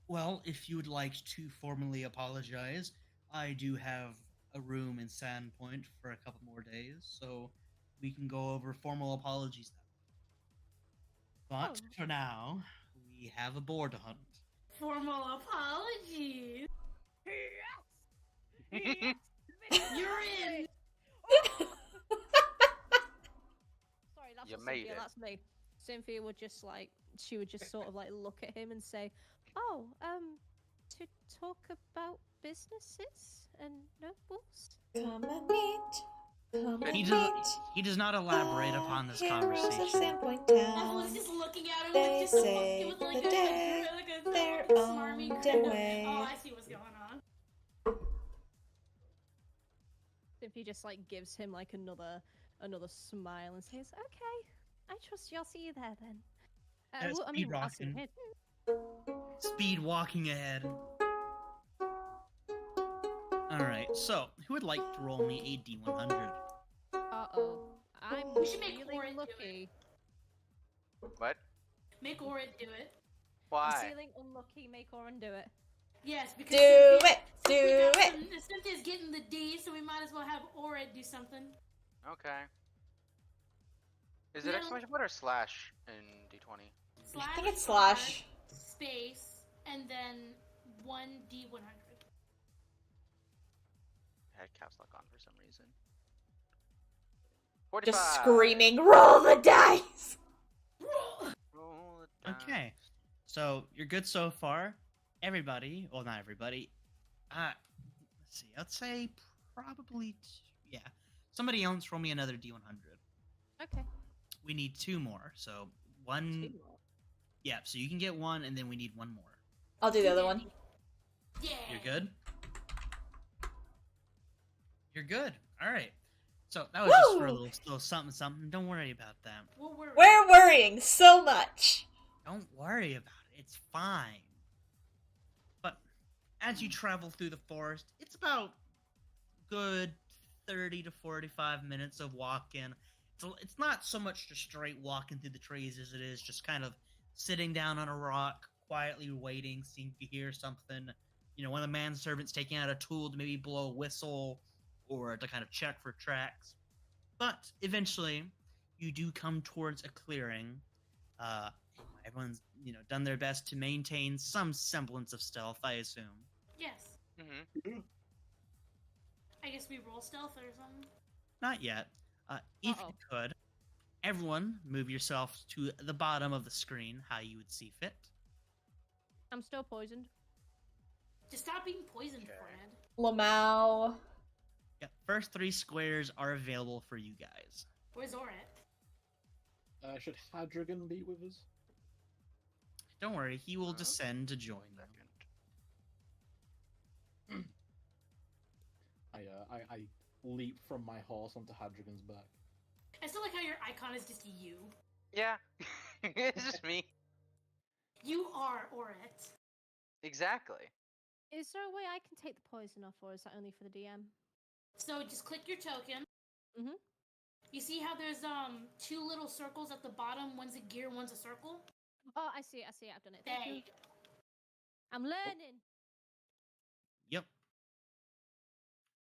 Well, if you would like to formally apologize, I do have a room in Sandpoint for a couple more days, so we can go over formal apologies then. But for now, we have a boar to hunt. Formal apologies. Yes! You're in. Sorry, that's You not made Cynthia, it. that's me. Cynthia would just sort of like look at him and say, "Oh, to talk about businesses and nobles." Come and meet. Come and He does not elaborate upon this heroes of conversation. Sandpoint Everyone's Town. just looking at her They with just say with like the day, their smarmy own grin. way. Oh, I see what's going on. Cynthia just like gives him like another smile and says, "Okay, I trust you. I'll see you there then." Well, I mean, I'll see Speed him. Speed walking ahead. Alright, so who would like to roll me a D100? Uh-oh. I'm We should make feeling Orin do lucky. What? Make Orin do it. I'm Why? feeling unlucky. Make Orin do it. Yes, because Do Cynthia, it! Cynthia Do got it! Cynthia's getting the D, so we might as well have Orin do something. Okay. Is We it gotta- exclamation point or slash in D20? I think it's slash. space and then 1D100. I had caps lock on for some reason. 45. Just screaming, roll the dice! Roll it down. Okay, so you're good so far. Everybody, well, not everybody. Let's see. I'd say probably, yeah. Somebody else roll me another D100. Okay. We need 2 more. So one, Two more. yeah. So you can get 1, and then we need 1 more. I'll do the other one. Yeah. You're good. You're good. All right. So that was just for a Woo! little something, something. Don't worry about that. We're worrying so much. Don't worry about it. It's fine. But as you travel through the forest, it's about good 30 to 45 minutes of walking. It's not so much just straight walking through the trees as it is just kind of sitting down on a rock, quietly waiting, seeing if you hear something. You know, one of the manservants taking out a tool to maybe blow a whistle or to kind of check for tracks. But eventually, you do come towards a clearing. Everyone's, done their best to maintain some semblance of stealth, I assume. Yes. Mm-hmm. I guess we roll stealth or something. Not yet. If you could, everyone move yourself to the bottom of the screen, how you would see fit. I'm still poisoned. Just stop being poisoned, Okay. Forehead. Lamau. Yeah, first 3 squares are available for you guys. Where's Oret? Should Hadrigan be with us? Don't worry, he will Huh? descend to join you. Second. I leap from my horse onto Hadrigan's back. I still like how your icon is just you. Yeah. It's just me. You are Oret. Exactly. Is there a way I can take the poison off, or is that only for the DM? So just click your token. Mhm. You see how there's 2 little circles at the bottom? One's a gear, one's a circle. Oh, I see it. I've done it. There Thank you you. go. I'm learning. Yep.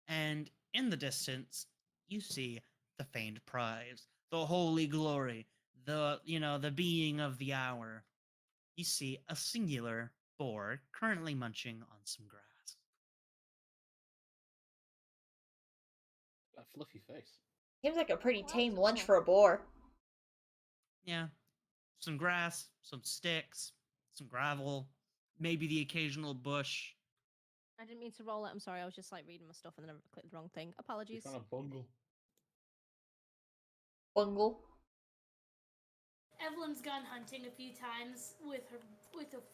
And in the distance, you see the famed prize, the holy glory, the being of the hour. You see a singular boar currently munching on some grass. A fluffy face. Seems like a pretty Oh, tame that's lunch cool. for a boar. Yeah. Some grass, some sticks, some gravel, maybe the occasional bush. I didn't mean to roll it. I'm sorry. I was just reading my stuff and then I clicked the wrong thing. You're Apologies. trying to bungle. Bungle. Evelyn's gone hunting a few times with a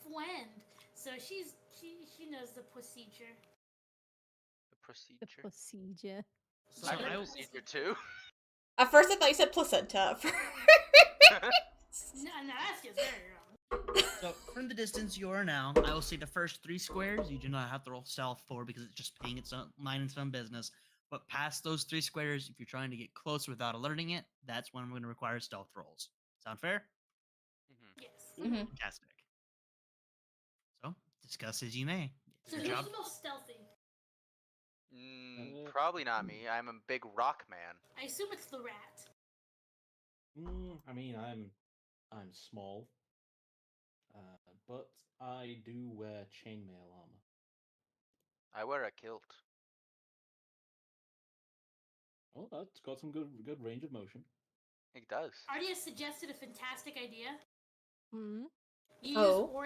friend, so she knows the procedure. The procedure. The procedure. So I've I heard will- procedure too. At first I thought you said placenta. No, that's just very wrong. So from the distance you are now, I will say the first 3 squares you do not have to roll stealth for because it's just paying its own mind its own business. But past those 3 squares, if you're trying to get close without alerting it, that's when we're going to require stealth rolls. Sound fair? Mhm. Yes. Mhm. Fantastic. So discuss as you may. It's So your who's job. the most stealthy? Probably not me. I'm a big rock man. I assume it's the rat. I mean, I'm small, but I do wear chainmail armor. I wear a kilt. Oh, that's got some good range of motion. It does. Artie has suggested a fantastic idea. Hmm. You Oh.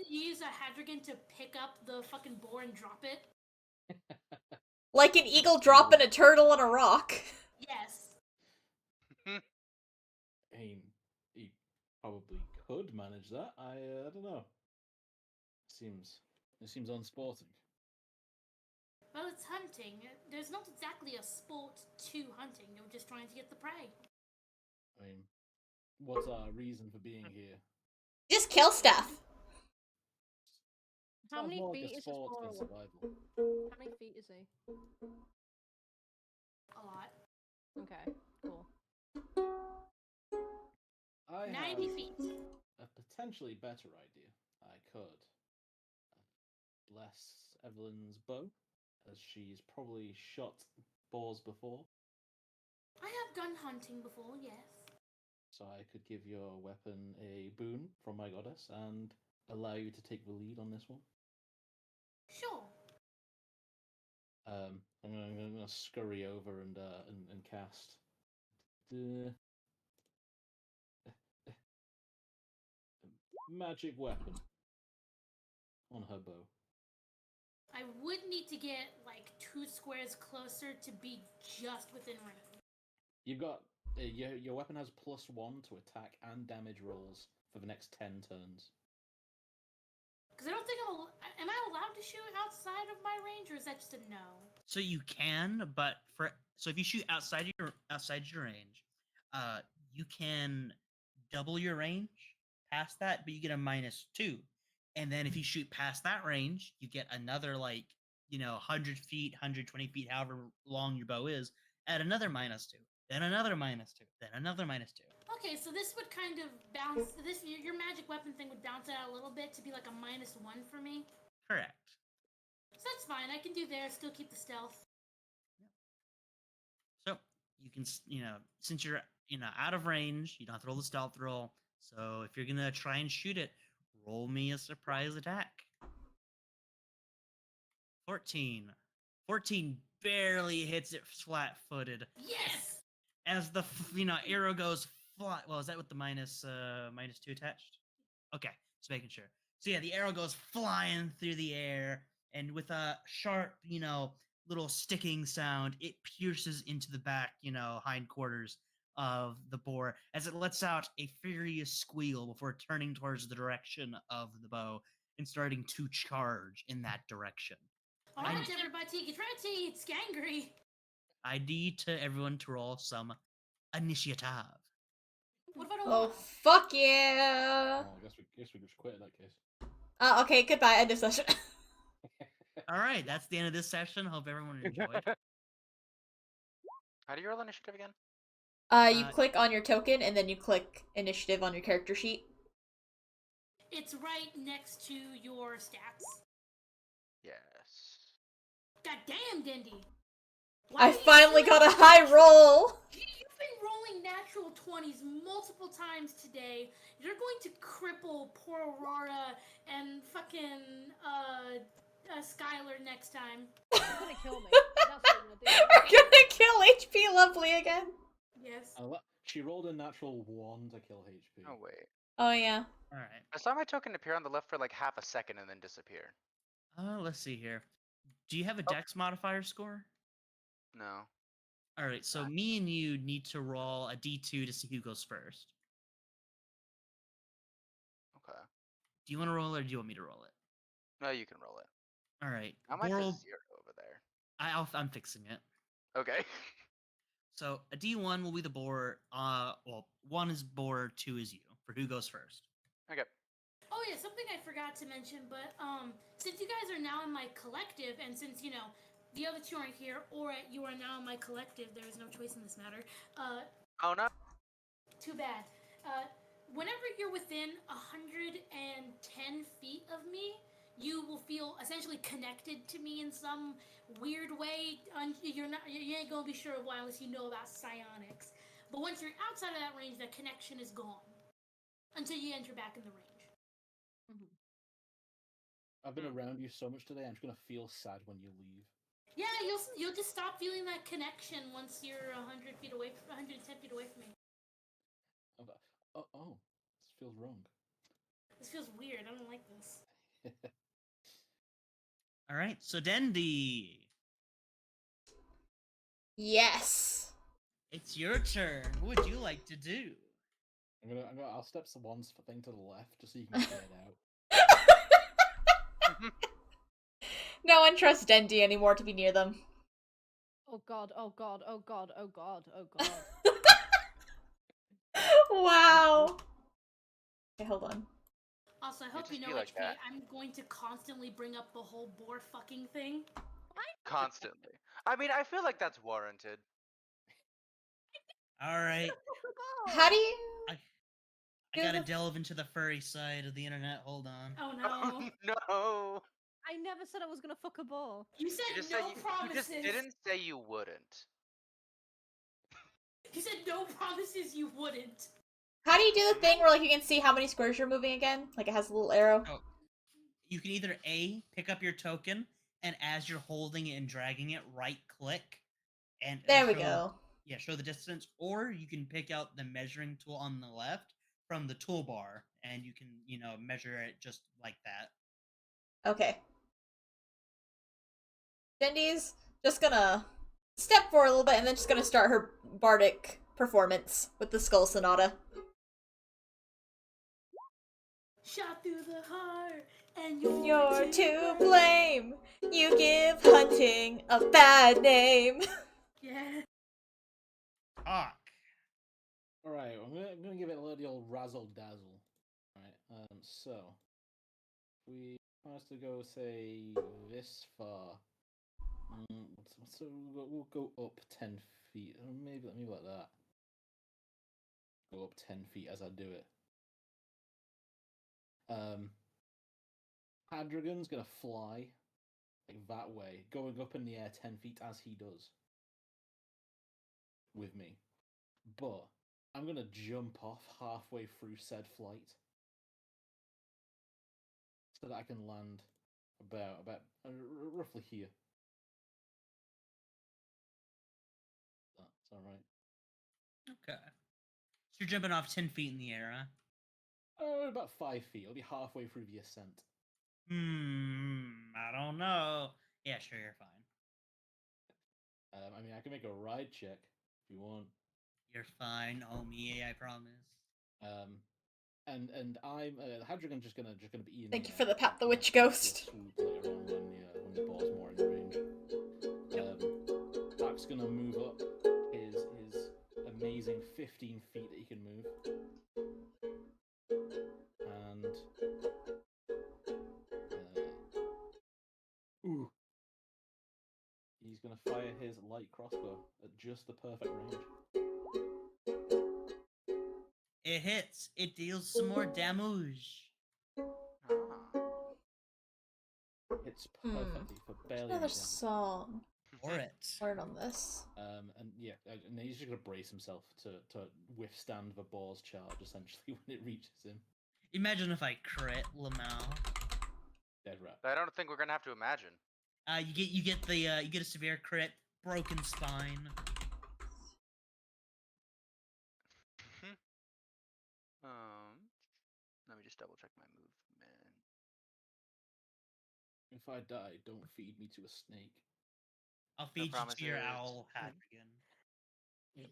use a Hadrigan to pick up the fucking boar and drop it. Like an eagle dropping a turtle on a rock. Yes. I mean, he probably could manage that. I don't know. It seems unsporting. Well, it's hunting. There's not exactly a sport to hunting. You're just trying to get the prey. I mean, what's our reason for being here? Just kill stuff. How Sounds many more like feet a is sport Spore than away? survival. How many feet is he? A lot. Okay, cool. I 90 have feet. a potentially better idea. I could bless Evelyn's bow, as she's probably shot boars before. I have gone hunting before, yes. So I could give your weapon a boon from my goddess and allow you to take the lead on this one. Sure. I'm gonna scurry over and cast. Magic weapon on her bow. I would need to get like 2 squares closer to be just within range. You've got your weapon has +1 to attack and damage rolls for the next 10 turns. Because I don't think am I allowed to shoot outside of my range, or is that just a no? So you can, but so if you shoot outside your range, you can double your range past that, but you get a -2. And then if you shoot past that range, you get another 100 feet, 120 feet, however long your bow is, at another -2. Then another -2. Then another -2. Okay, so this would kind of bounce. Your magic weapon thing would bounce it out a little bit to be like a -1 for me. Correct. So that's fine. I can do there. Still keep the stealth. So you can, since you're, out of range, you don't have to roll the stealth roll. So if you're gonna try and shoot it, roll me a surprise attack. 14. 14 barely hits it flat-footed. Yes. As the arrow goes fly. Well, is that with the -2 attached? Okay, just making sure. So yeah, the arrow goes flying through the air, and with a sharp, little sticking sound, it pierces into the back, hindquarters of the boar as it lets out a furious squeal before turning towards the direction of the bow and starting to charge in that direction. All right, everybody, get ready. It's Gangry. I need to everyone to roll some initiative. What about a Oh, one? fuck yeah. Oh, I guess we should quit in that case. Okay, goodbye, end of session. All right, that's the end of this session. Hope everyone enjoyed. How do you roll initiative again? You click on your token, and then you click initiative on your character sheet. It's right next to your stats. Yes. God damn, Dendy. I finally got a high roll! You've been rolling natural 20s multiple times today. You're going to cripple poor Aurora and fucking Skylar next time. You're gonna kill me. That's what you're gonna do. We're gonna kill HP Lovely again. Yes. She rolled a natural 1 to kill HP. Oh wait. Oh yeah. All right. I saw my token appear on the left for like half a second and then disappear. Let's see here. Do you have a Dex modifier score? No. All right. So me and you need to roll a D2 to see who goes first. Okay. Do you want to roll it or do you want me to roll it? No, you can roll it. All right. How much is Boral, 0 over there? I'm fixing it. Okay. So a D1 will be the boar. Well, 1 is boar, 2 is you. For who goes first. Okay. Oh yeah, something I forgot to mention, but since you guys are now in my collective, and since the other 2 aren't here, or you are now in my collective, there is no choice in this matter. Oh no. Too bad. Whenever you're within 110 feet of me, you will feel essentially connected to me in some weird way. You ain't gonna be sure of why unless you know about psionics. But once you're outside of that range, that connection is gone until you enter back in the range. Mm-hmm. I've been around you so much today, I'm just gonna feel sad when you leave. Yeah, you'll just stop feeling that connection once you're 110 feet away from me. Oh, this feels wrong. This feels weird. I don't like this. All right. So Dendy, Yes. it's your turn. What would you like to do? I'll step one thing to the left just so you can get it out. No one trusts Dendy anymore to be near them. Oh god, oh god, oh god, oh god, oh god. Wow. Okay, hold on. Also, I hope just you know, be like HP, that. I'm going to constantly bring up the whole boar fucking thing. Constantly. I mean, I feel like that's warranted. All right, How do you I do gotta the delve into the furry side of the internet. Hold on. Oh Oh no. no! I never said I was gonna fuck a ball. You You said just said no you promises. just didn't say you wouldn't. You said no promises you wouldn't. how do you do the thing where like you can see how many squares you're moving again? Like it has a little arrow. Oh, you can either A, pick up your token, and as you're holding it and dragging it, right click, and There we show, go. yeah, show the distance, or you can pick out the measuring tool on the left from the toolbar, and you can, measure it just like that. Okay. Dendy's just gonna step forward a little bit and then just gonna start her bardic performance with the Skull Sonata. Shot through the heart, and You're to blame. You give hunting a bad name. Yeah. Talk. Alright, I'm gonna give it a little old razzle dazzle. Alright, so we want to go say this far. So we'll go up 10 feet. Maybe let me like that. Go up 10 feet as I do it. Hadragon's gonna fly like that way, going up in the air 10 feet as he does with me. But I'm gonna jump off halfway through said flight so that I can land about roughly here. That's all right. Okay. So you're jumping off 10 feet in the air, huh? About 5 feet. I'll be halfway through the ascent. I don't know. Yeah, sure, you're fine. I mean, I can make a ride check if you want. You're fine, Omi, I promise. And I'm Hadragon's just gonna be in. Thank you for the pat the witch ghost. Swoop later on when the ball's more in range. Black's gonna move up his amazing 15 feet that he can move, and he's gonna fire his light crossbow at just the perfect range. It hits. It deals some more damage. It's perfectly for barely Another any damage. song. Or it. Word on this. And yeah, and he's just gonna brace himself to withstand the boar's charge essentially when it reaches him. Imagine if I crit Lamau. Dead rat. I don't think we're gonna have to imagine. You get a severe crit, broken spine. Let me just double check my movement. If I die, don't feed me to a snake. I'll feed you to your promises. owl, Hadrian. Mm.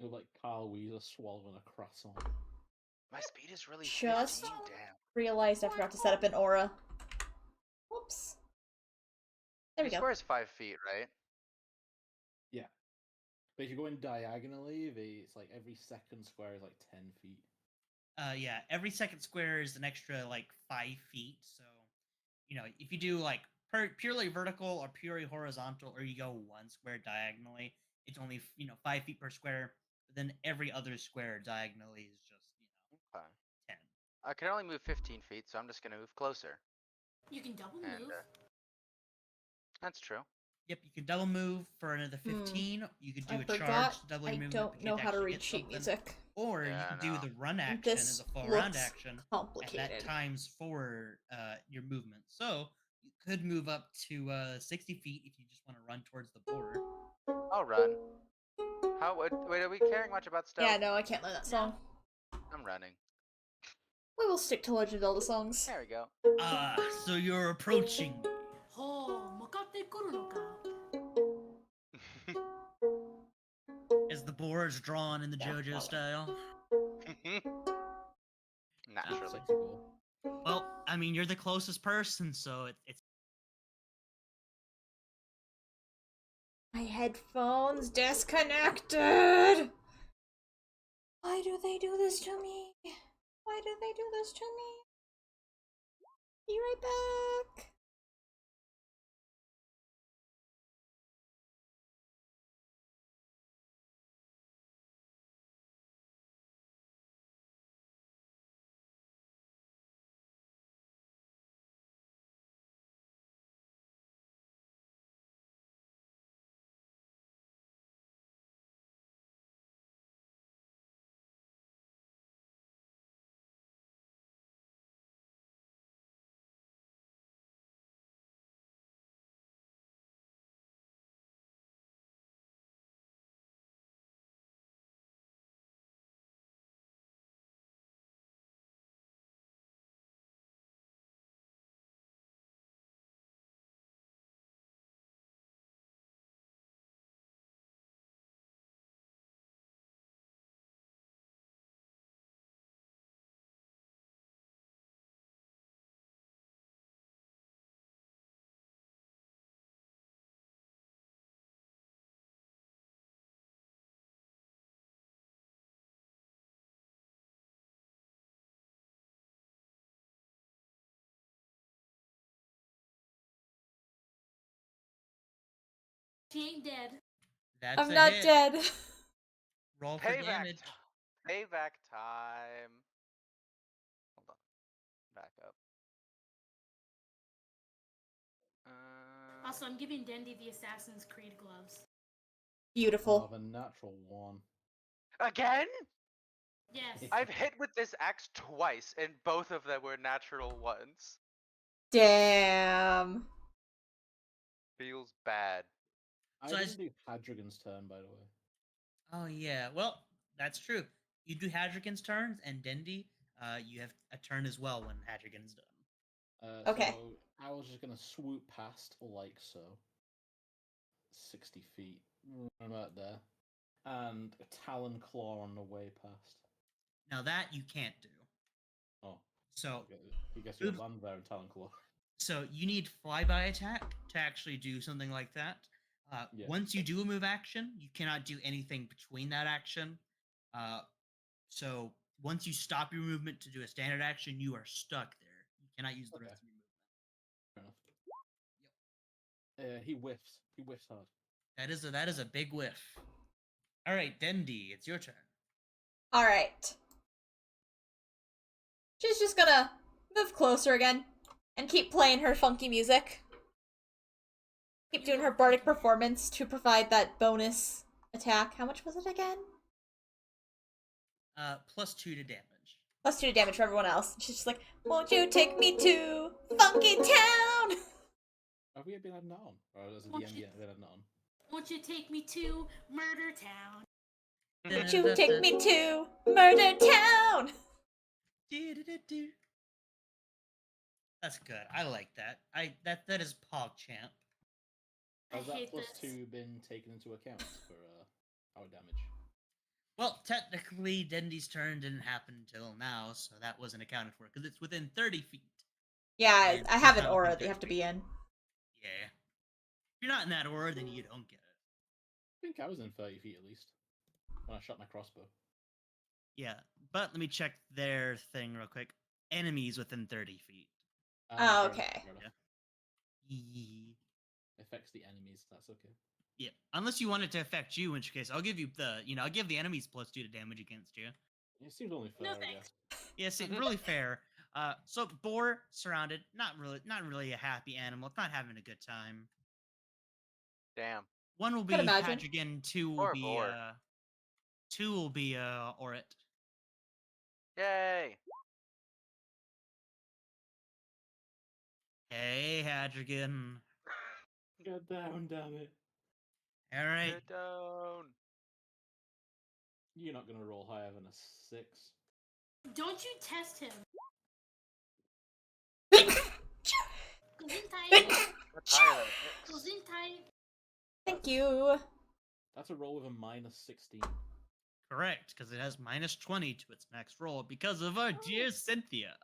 You're like Carl Weezer swallowing a croissant. My speed is really Just 15. Damn. realized I forgot to set up an aura. Whoops. There we go. Square is 5 feet, right? Yeah. But if you're going diagonally, it's like every second square is like 10 feet. Yeah, every second square is an extra, 5 feet, so, if you do, purely vertical or purely horizontal, or you go one square diagonally, it's only, 5 feet per square, but then every other square diagonally is just, Okay. 10. I can only move 15 feet, so I'm just gonna move closer. You can double And, move. That's true. Yep, you can double move for another 15. You could do I a charge forgot to double I your movement. don't know how to read sheet something. music. Or Yeah, you I can do know. the run action This as a full round looks action. And complicated. that times for your movement. So you could move up to 60 feet if you just want to run towards the board. I'll run. Wait, are we caring much about stealth? Yeah, no, I can't learn that song. I'm running. We will stick to Legend of Zelda songs. There we go. So you're approaching me. Oh, makate kuru no ka? As the board is drawn in the JoJo style. Naturally. Sexy ball. Well, I mean, you're the closest person, so it's My headphones disconnected! Why do they do this to me? Why did they do this to me? Be right back. She ain't dead. That's I'm a not hit. dead. Roll for damage. Payback time. Hold on. Back up. Also, I'm giving Dendy the Assassin's Creed gloves. Beautiful. Of a natural 1. Again? Yes. I've hit with this axe twice, and both of them were natural ones. Damn. Feels bad. I So didn't do Hadrigan's turn, by the way. Oh yeah, well that's true. You do Hadrigan's turns, and Dendy, you have a turn as well when Hadrigan's done. Okay. So I was just gonna swoop past like so. 60 feet. Right about there. And a Talon Claw on the way past. Now that you can't do. Oh. So I guess you'll land there in Talon Claw. So you need flyby attack to actually do something like that. Yeah. Once you do a move action, you cannot do anything between that action. So once you stop your movement to do a standard action, you are stuck there. You cannot use the rest of your movement. Fair enough. He whiffs. He whiffs hard. That is a big whiff. All right, Dendy, it's your turn. Alright. She's just gonna move closer again and keep playing her funky music. Keep doing her bardic performance to provide that bonus attack. How much was it again? +2 to damage. +2 to damage for everyone else. She's just like, won't you take me to Funky Town? Have we been adding that on? Or has the Won't DM you- yet been adding that on? Won't you take me to Murder Town? Won't you take me to Murder Town? That's good. I like that. That is PogChamp. Has I that hate plus this. 2 been taken into account for our damage? Well, technically, Dendy's turn didn't happen until now, so that wasn't accounted for because it's within 30 feet. Yeah, And I have it's an not aura within that you have 30 to be in. Yeah. If you're not in that aura, then you don't get it. I think I was in 30 feet at least. When I shot my crossbow. Yeah, but let me check their thing real quick. Enemies within 30 feet. Oh, fair enough, okay. fair enough. Yeah. Affects the enemies, that's okay. Yeah, unless you want it to affect you, in which case I'll give you I'll give the enemies +2 to damage against you. It seems only fair, No I thanks. guess. Yes, it's really fair. So boar surrounded, not really a happy animal. It's not having a good time. Damn. One will be Could imagine. Hadrigan, two will Poor be boar. Orit. Yay! Hey, Hadrigan. Get down, damn it. All right. Get down. You're not gonna roll higher than a 6. Don't you test him. That's higher than a six. Thank you. That's a roll with a -16. Correct, because it has -20 to its next roll because of our dear Cynthia.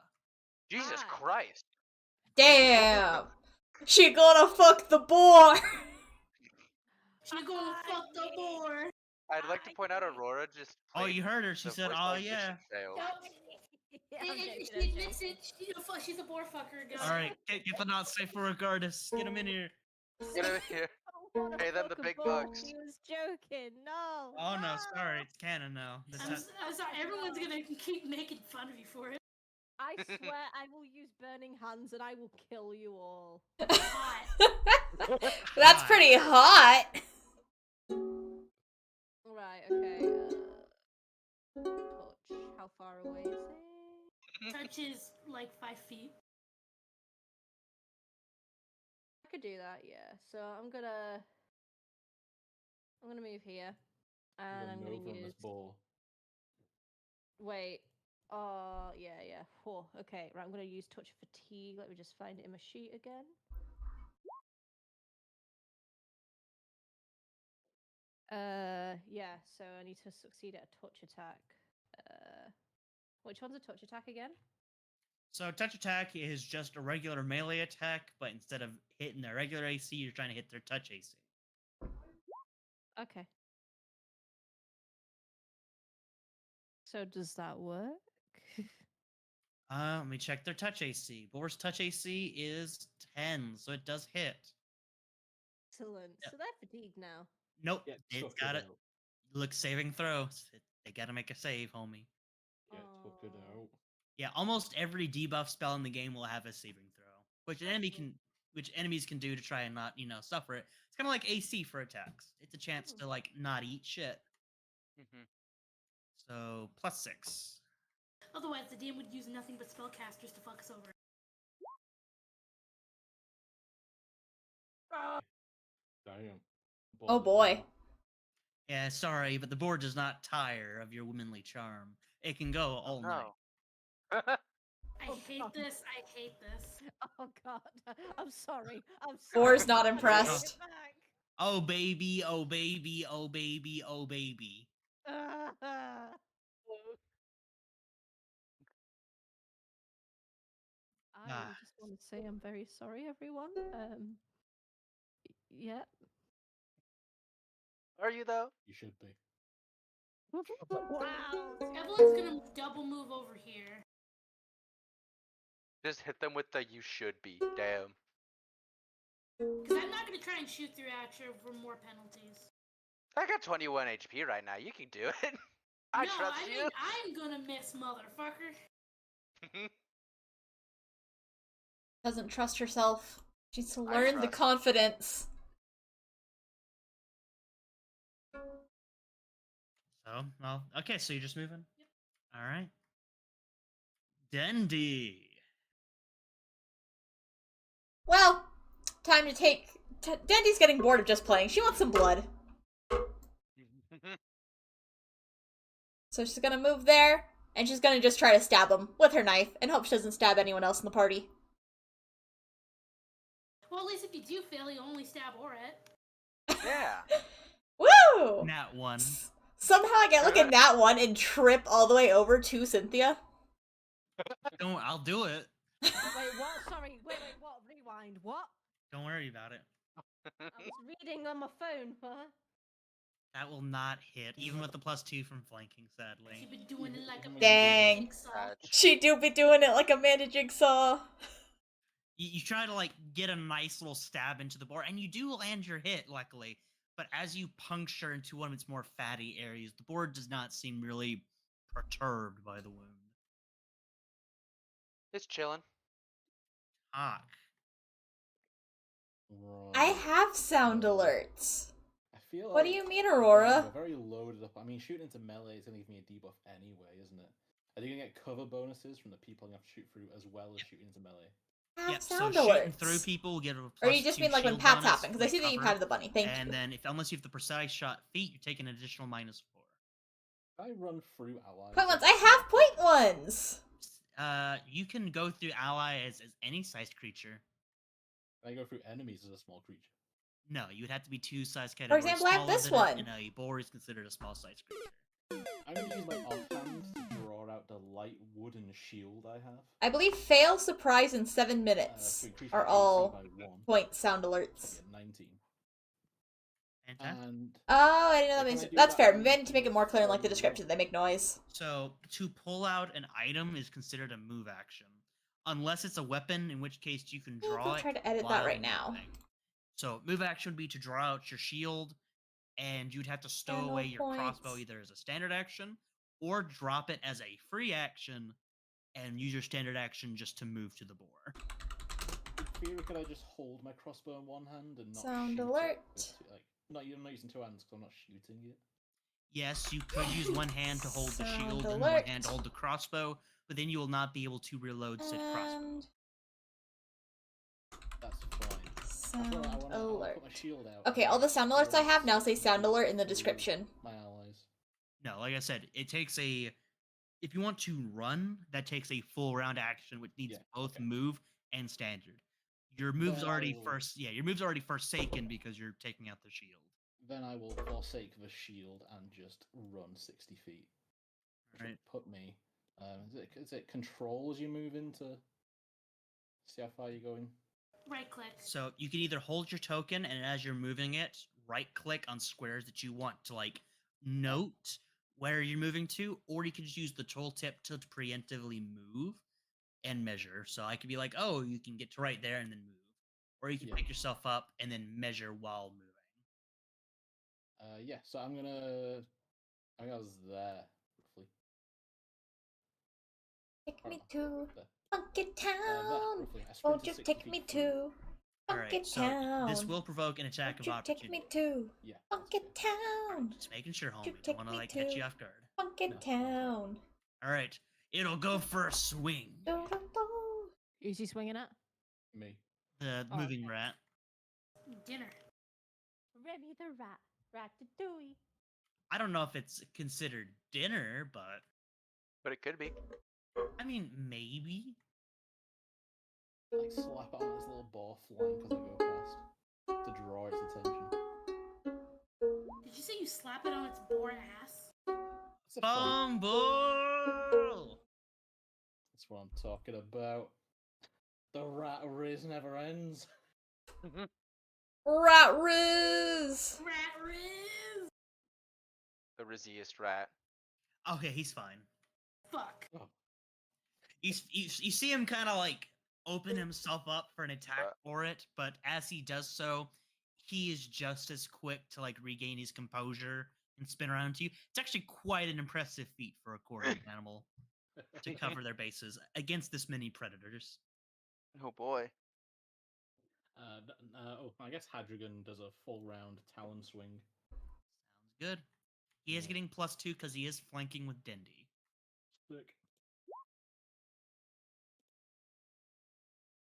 Jesus Ah. Christ. Damn. She gonna fuck the boar. She gonna fuck the boar. I'd like to point out Aurora just Oh, played you heard her. She the said, voice "Oh line yeah." mission failed. I'm She joking, I'm admits joking. it. She's a boar fucker, guys. All right, get the not safe for Regardus. Get him in here. Get over here. I don't wanna Pay them the fuck a big bull. bucks. He was joking. No. Oh no, no. sorry, it's canon now. I'm sorry. Everyone's gonna keep making fun of you for it. I swear I will use burning hands and I will kill you all. Hot. That's pretty hot. Right, okay. Touch. How far away is it? Touch is like 5 feet. I could do that, yeah. So I'm gonna move here. And I'm Nova gonna on use this ball. wait. Yeah. Oh, okay, right, I'm gonna use touch fatigue. Let me just find it in my sheet again. Yeah, so I need to succeed at a touch attack. Which one's a touch attack again? So touch attack is just a regular melee attack, but instead of hitting their regular AC, you're trying to hit their touch AC. Okay. So does that work? Let me check their touch AC. Boar's touch AC is 10, so it does hit. Excellent. Yep. So they're fatigued now. Nope, Yeah, it's took got it it. out. Look, saving throw. They gotta make a save, homie. Yeah, took it Aw. out. Yeah, almost every debuff spell in the game will have a saving throw, which enemies can do to try and not, suffer it. It's kind of like AC for attacks. It's a chance to like not eat shit. Mhm. So +6. Otherwise, the DM would use nothing but spellcasters to fuck us over. Damn. Oh boy. Yeah, sorry, but the board does not tire of your womanly charm. It can go all night. No. I Oh, hate God. this. I hate this. Oh god. I'm sorry. I'm sorry. Boar's not I take it impressed. back. Oh baby, oh baby, oh baby, oh baby. Ah. I Ah. just want to say I'm very sorry, everyone. Yeah. Are you though? You should be. Wow. Evelyn's gonna double move over here. Just hit them with the "you should be." Damn. Because I'm not gonna try and shoot through at you for more penalties. I got 21 HP right now. You can do it. I no, trust I you. mean, I'm gonna miss, motherfucker. Doesn't trust herself. She needs to I learn the trust. confidence. So, well, okay, so you're just moving? Yep. Alright. Dendy. Well, time to take... Dendy's getting bored of just playing. She wants some blood. So she's gonna move there, and she's gonna just try to stab him with her knife, and hope she doesn't stab anyone else in the party. Well, at least if you do fail, you only stab Oret. Yeah. Woo! Nat 1. Somehow I get like a nat 1 and trip all the way over to Cynthia. I'll do it. Wait, what? Sorry. Wait, what? Rewind. What? Don't worry about it. I was reading on my phone, huh? That will not hit, even with the +2 from flanking, sadly. You've been doing it like a Dang. jigsaw. She do be doing it like Amanda Jigsaw. You try to, like, get a nice little stab into the board, and you do land your hit, luckily. But as you puncture into one of its more fatty areas, the board does not seem really perturbed by the wound. It's chilling. Talk. Right. I have sound alerts. I feel What do like, you mean, again, Aurora? We're very loaded up. I mean, shooting into melee is going to give me a debuff anyway, isn't it? Are you going to get cover bonuses from the people you have to shoot through as well as shooting into melee? I have Yep, so sound shooting alerts. through people will get a Or you just +2 mean like when shield Pat's bonus happen? Because I with see that you cover, patted the bunny. Thank and you. then unless you have the precise shot feat, you take an additional -4. I run through allies. Point ones. I have point ones. You can go through ally as any sized creature. I go through enemies as a small creature. No, you would have to be 2 size For categories example, I have smaller this than one. it, and a boar is considered a small size creature. I'm going to use my offhand to draw out the light wooden shield I have. I believe fail, surprise, and 7 To minutes increase are my AC all by 1. point sound alerts. Get 19. Fantastic. And Oh, I didn't know that Can makes I do that's that fair. on Maybe I need to make it more clear in like the the- description. They make noise. So to pull out an item is considered a move action, unless it's a weapon, in which case you can Yeah, draw I'll it try to edit that while right now. moving. So move action would be to draw out your shield, and you'd have to stow Channel away your crossbow points. either as a standard action or drop it as a free action and use your standard action just to move to the boar. in theory, could I just hold my crossbow in one hand and not Sound shoot alert. it? I'm not using two hands because I'm not shooting it. Yes, you could use one hand to hold the Sound shield and one alert. hand to hold the crossbow, but then you will not be able to reload said crossbow. And That's fine. sound I wanna alert. put my shield out. Okay, all the sound alerts I have now say sound alert in the description. My allies. No, like I said, it takes a. If you want to run, that takes a full round action, which needs Yeah, both okay. move and standard. Your move's Then I already will- first. Yeah, your move's already forsaken because you're taking out the shield. Then I will forsake the shield and just run 60 feet. Which Right. would put me. Is it control as you move into? See how far you're going. Right click. So you can either hold your token, and as you're moving it, right click on squares that you want to like note where you're moving to, or you can just use the tooltip to preemptively move and measure. So I could be like, oh, you can get to right there and then move, or you can Yeah. pick yourself up and then measure while moving. Yeah. So I'm gonna. I think I was there roughly. Take me Oh, to there. Funky There, Town. roughly. I Won't sprinted you 60 take feet me through. to All Funky right, so Town? this will provoke an attack Won't of you take me opportunity. to Yeah. Funky that's fine. Town? Just making sure, You homie. Don't take want to me like catch to- you off guard. Funky No. Town. All right, it'll go for a swing. Do-do-do. Who's he swinging at? Me. The Oh, moving okay. rat. Dinner. Remy the rat. Ratatouille. I don't know if it's considered dinner, but But it could be. I mean, maybe. Like slap it on its little boar flank as I go past to draw its attention. Did you say you slap it on its boar ass? That's a fun- Fumble! That's what I'm talking about. The rat race never ends. Rat Riz. Rat Riz! The rizziest rat. Okay, he's fine. Fuck. You see him kind of like open himself up for an attack for it, but as he does so, he is just as quick to like regain his composure and spin around to you. It's actually quite an impressive feat for a coordinated animal to cover their bases against this many predators. Oh boy. I guess Hadrigan does a full round talon swing. Sounds good. He is Yeah. getting +2 because he is flanking with Dendy. Sick.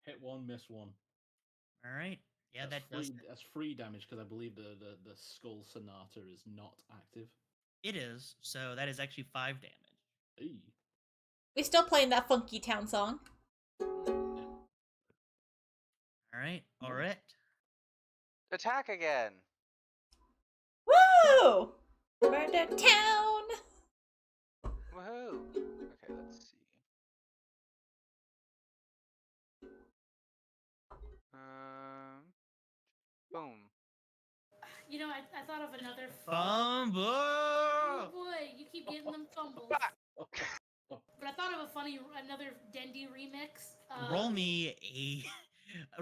Hit one, miss one. All right. Yeah, that does. That's free damage because I believe the skull sonata is not active. It is. So that is actually 5 damage. Eee. We still playing that Funky Town song. All right. All right. Attack again. Woo! Murder Town. Woohoo. Okay, let's see. Boom. You know, I thought of another Oh Fumble! boy, you keep getting them fumbles. But I thought of another Dendy remix. Roll me a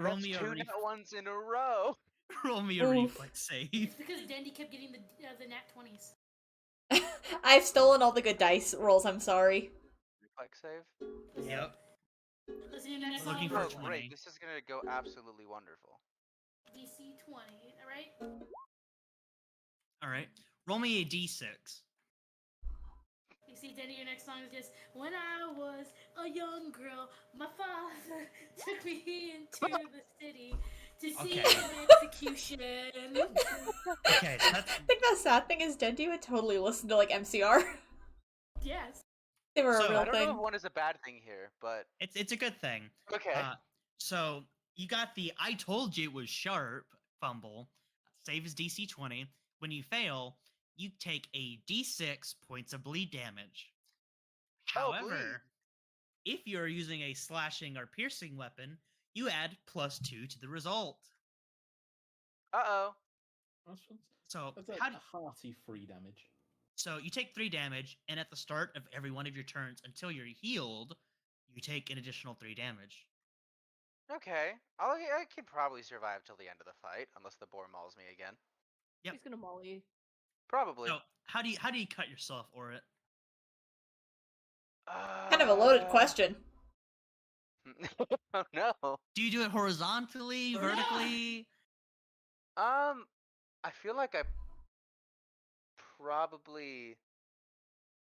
roll That's me a two nat ones in a row. roll me a Oof. reflex save. It's because Dendy kept getting the nat 20s. I've stolen all the good dice rolls, I'm sorry. Reflex save. Yep. Listen to your next Looking song. for Oh, 20. great. This is gonna go absolutely wonderful. DC 20, alright? All right. Roll me a d6. You see, Dendy, your next song is just when I was a young girl, my father took me into the city to see Okay. an execution. Okay, so that's I think the sad thing is Dendy would totally listen to like MCR. Yes. They were So- a real I don't know thing. if one is a bad thing here, but it's a good thing. okay. So you got the I told you it was sharp fumble. Save is DC 20. When you fail, you take a d6 points of bleed damage. Oh, However, if you're using a slashing or piercing weapon, you add +2 to the result. Uh-oh. So That's a how do, hearty 3 damage. so you take 3 damage, and at the start of every one of your turns until you're healed, you take an additional 3 damage. Okay, I can probably survive till the end of the fight, unless the boar mauls me again. Yep. He's gonna maul you. Probably. So how do you cut yourself, Orit? Kind of a loaded question. Oh no. Do you do it horizontally, Yeah. vertically? I feel like I probably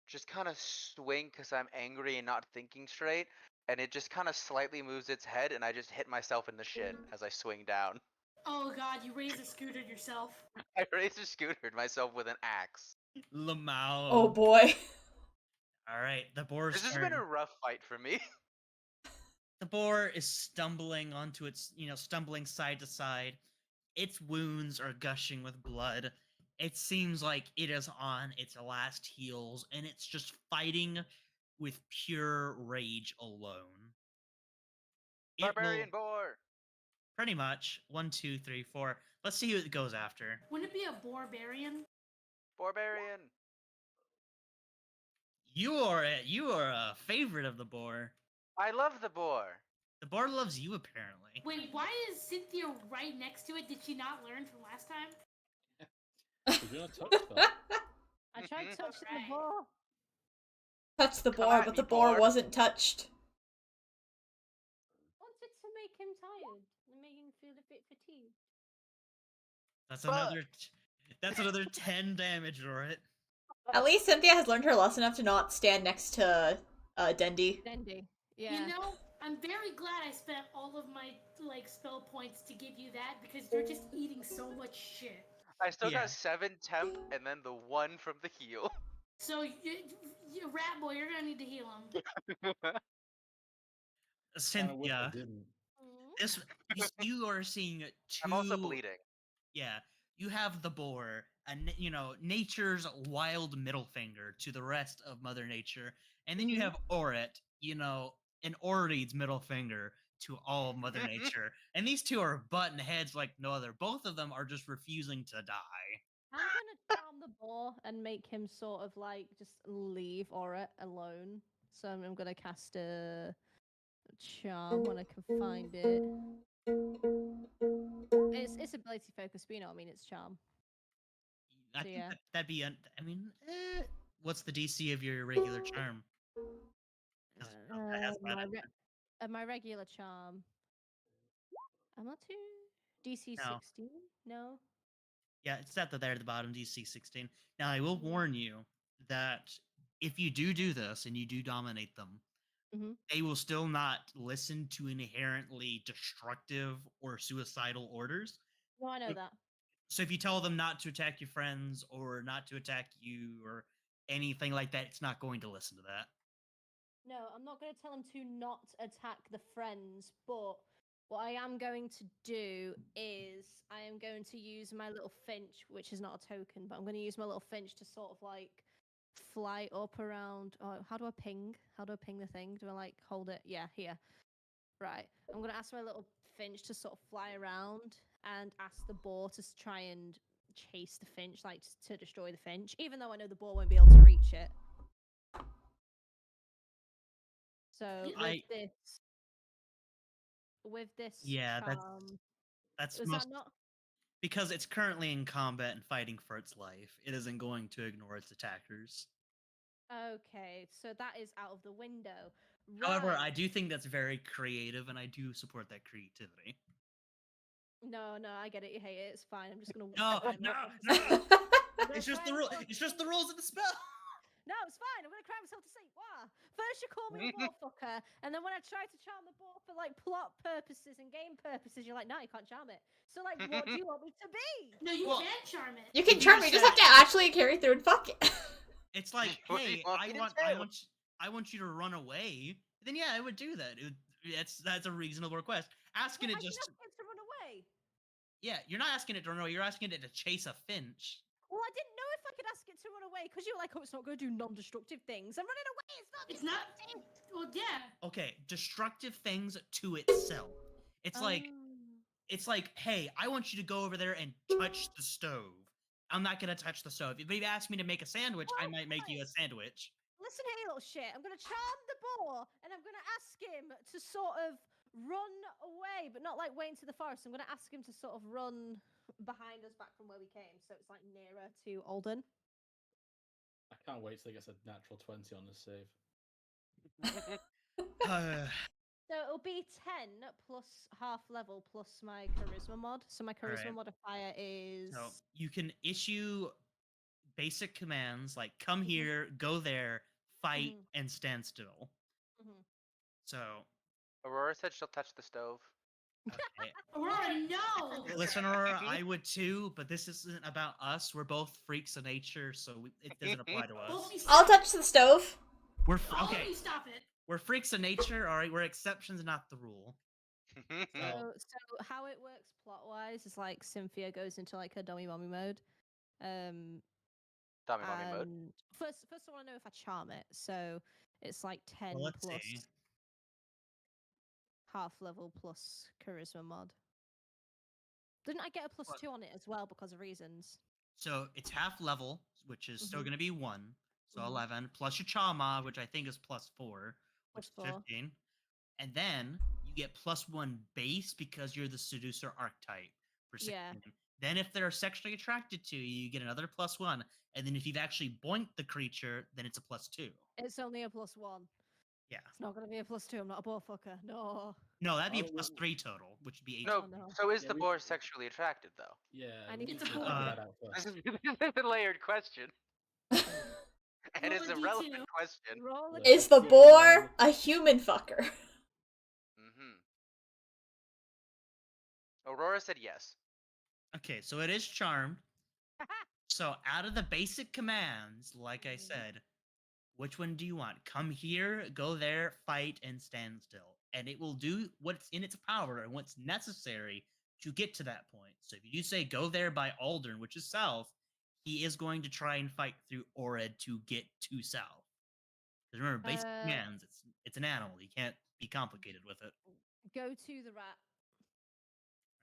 just kind of swing because I'm angry and not thinking straight, and it just kind of slightly moves its head, and I just hit myself in the shin as I swing down. Oh god, you raised a scooter yourself. I razor scootered myself with an axe. Lamau. Oh boy. All right, the boar's This has turn. been a rough fight for me. The boar is stumbling onto its, stumbling side to side. Its wounds are gushing with blood. It seems like it is on its last heels, and it's just fighting with pure rage alone. It Barbarian will boar. pretty much 1, 2, 3, 4. Let's see who it goes after. Wouldn't it be a barbarian? Barbarian. You are a favorite of the boar. I love the boar. The boar loves you, apparently. Wait, why is Cynthia right next to it? Did she not learn from last time? We're doing a touch spell. I tried Mhm. touching Alright. the boar. Touch the Come boar, at but me, the boar boar. wasn't touched. Wanted to make him tired and make him feel a bit fatigued. That's Fuck. another 10 damage, Rorit. At least Cynthia has learned her lesson enough to not stand next to Dendy. Dendy. Yeah. You know, I'm very glad I spent all of my spell points to give you that because you're just eating so much shit. I still Yeah. got 7 temp and then the 1 from the heal. So, rat boy, you're gonna need to heal him. Kinda wish I Cynthia, didn't. you are seeing 2. I'm also bleeding. Yeah, you have the boar, and nature's wild middle finger to the rest of Mother Nature, and then you have Orit, an Ori's middle finger to all of Mother Nature, and these two are button heads like no other. Both of them are just refusing to die. I'm gonna charm the boar and make him sort of just leave Aura alone. So I'm gonna cast a charm when I can find it. It's ability focus, but you know what I mean. It's charm. I So, think yeah. that'd be. What's the DC of your regular charm? 'Cause that has that in there. My regular charm. I'm not too DC No. 16. No. Yeah, it's at there at the bottom, DC 16. Now, I will Yeah. warn you that if you do this and you do dominate them, Mhm. they will still not listen to inherently destructive or suicidal orders. No, I know If- that. So if you tell them not to attack your friends or not to attack you or anything like that, it's not going to listen to that. No, I'm not going to tell him to not attack the friends, but what I am going to do is I am going to use my little finch, which is not a token, but I'm going to use my little finch to sort of fly up around. Oh, how do I ping? How do I ping the thing? Do I hold it? Yeah, here. Right. I'm going to ask my little finch to sort of fly around and ask the boar to try and chase the finch, to destroy the finch, even though I know the boar won't be able to reach it. So with this Yeah, charm, that's is most that not? because it's currently in combat and fighting for its life. It isn't going to ignore its attackers. Okay, so that is out of the window. However, Right. I do think that's very creative, and I do support that creativity. No, I get it. You hate it. It's fine. I'm just gonna. No, climb no, up. no. I'm gonna It's just cry the rule. myself It's to just the sleep. rules of the spell. No, it's fine. I'm gonna cry myself to sleep. Wow. First you call me a motherfucker, and then when I try to charm the ball for plot purposes and game purposes, you're like, no, you can't charm it. So what do you want me to be? No, you Well, can charm it. You can You charm just me, you just have said- to actually carry through and fuck it. It's like, What do you hey, want I me to want do? I want you to run away. Then yeah, I would do that. That's a reasonable request. Asking Well, it I just can ask it to run away. yeah, you're not asking it to run away. You're asking it to chase a finch. Well, I didn't know if I could ask it to run away because you were like, oh, it's not going to do non-destructive things. I'm running away. It's not. Well, yeah. Okay, destructive things to itself. It's like Oh. it's like, hey, I want you to go over there and touch the stove. I'm not gonna touch the stove. If you ask me to make a sandwich, I might make you a sandwich. Listen here, you little shit. I'm gonna charm the boar, and I'm gonna ask him to sort of run away, but not like way into the forest. I'm gonna ask him to sort of run behind us back from where we came, so it's like nearer to Alden. I can't wait till he gets a natural 20 on this save. So it'll be 10 plus half level plus my charisma mod. So my charisma Alright. modifier is. So you can issue basic commands like come Mhm. here, go there, fight, Mhm. and stand still. Mhm. So Aurora said she'll touch the stove. okay. Aurora, no! Listen, Aurora, I would too, but this isn't about us. We're both freaks of nature, so it doesn't apply to Both us. of you I'll stop touch the stove. We're All okay. of you stop it. We're freaks of nature. All right, we're exceptions, not the rule. So how it works plot wise is like Cynthia goes into like her dummy mommy mode. Dummy mommy mode. And first I want to know if I charm it. So it's like 10 Well, let's plus see. half level plus charisma mod. Didn't I get a plus What? 2 on it as well because of reasons? So it's half level, which is still Mhm. going to be 1, so Mhm. 11, plus your Chama, which I think is plus 4, which Plus is 4. 15. And then you get plus 1 base because you're the seducer archetype for 16. Yeah. Then if they're sexually attracted to you, you get another plus 1. And then if you've actually boinked the creature, then it's a plus 2. It's only a plus 1. Yeah. It's not going to be a plus 2. I'm not a bore fucker. No. No, that'd be a Oh, plus 3 total, which would be 18. No, Oh, no. so is Yeah, the we- boar sexually attracted though? Yeah, I we need need to to pull- figure that out This first. is a layered question, and it's Roll a a relevant D2. question. Roll a Yeah. Is the boar a human fucker? Mm-hmm. Aurora said yes. Okay, so it is charmed. So out of the basic commands, like I said, which one do you want? Come here, go there, fight, and stand still. And it will do what's in its power and what's necessary to get to that point. So if you do say go there by Aldern, which is south, he is going to try and fight through Ored to get to south. Because remember, basic commands, it's an animal. You can't be complicated with it. Go to the rat.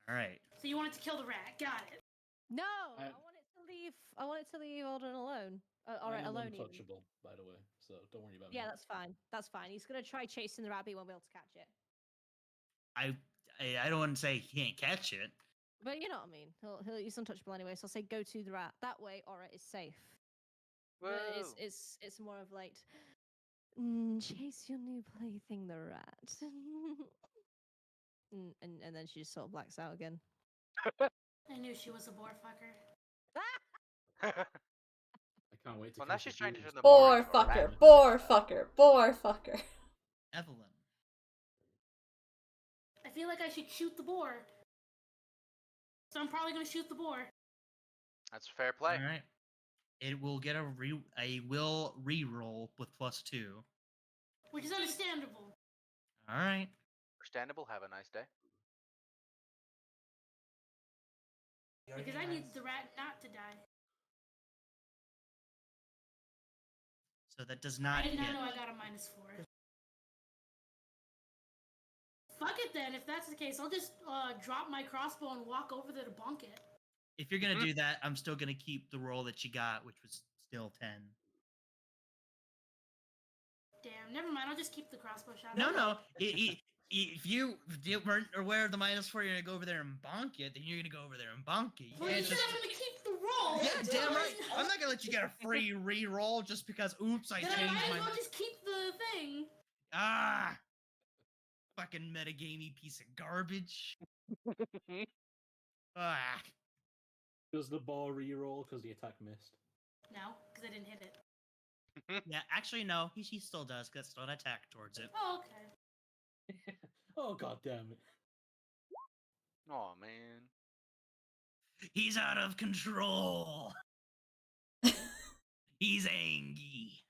All right. So you wanted to kill the rat. Got it. No, I- I want it to leave. I want it to leave Alden alone. All right, I am alone. Even. untouchable, by the way, so don't worry about Yeah, me. that's fine. That's fine. He's gonna try chasing the rat, but he won't be able to catch it. I don't want to say he can't catch it. But you know what I mean. He's untouchable anyway. So I'll say go to the rat. That way, Aura is safe. But Whoa. it's more of like chase your new plaything, the rat. and then she just sort of blacks out again. I knew she was a bore fucker. I can't wait to Well, now she's trying to turn the Boar boar into a fucker, rat. boar fucker, boar fucker. Evelyn. I feel like I should shoot the boar. So I'm probably gonna shoot the boar. That's fair play. All right. It will get a will re-roll with plus 2. Which is understandable. All right. Understandable. Have a nice day. Because I need the rat not to die. So that does I not did not hit. know I got a -4. Fuck it then, if that's the case, I'll just drop my crossbow and walk over there to bonk it. If you're gonna do that, I'm still gonna keep the roll that you got, which was still 10. Damn, never mind, I'll just keep the crossbow shot. No. If you weren't aware of the -4, you're gonna go over there and bonk it. Then you're gonna go over there and bonk it. You Well, you can't said just. I'm gonna keep the roll! Yeah, damn right. I'm not gonna let you get a free re-roll just because. Oops, I Then I changed might as my. well just keep the thing. Ah. Fucking metagamey piece of garbage. Ah. Does the ball re-roll because the attack missed? No, because I didn't hit it. Yeah, actually no, he still does. 'Cause that's still an attack towards it. Oh, okay. Oh god damn it! Oh man. He's out of control. He's angry.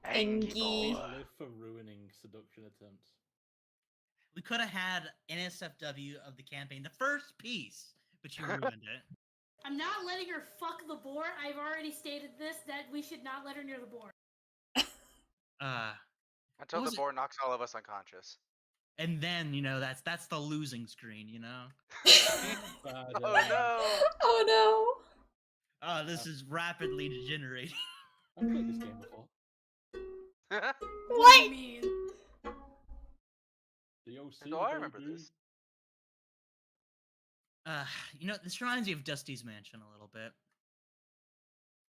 Angie. boy. Live for ruining seduction attempts. We could have had NSFW of the campaign, the first piece, but you ruined it. I'm not letting her fuck the boar. I've already stated this, that we should not let her near the boar. Until What the was it? boar knocks all of us unconscious. And then, that's the losing screen, Bad, Oh no! Oh Oh, this is rapidly degenerating. I've played this game before. no! What do What? you mean? The OC, No, I remember baby. this. This reminds me of Dusty's Mansion a little bit.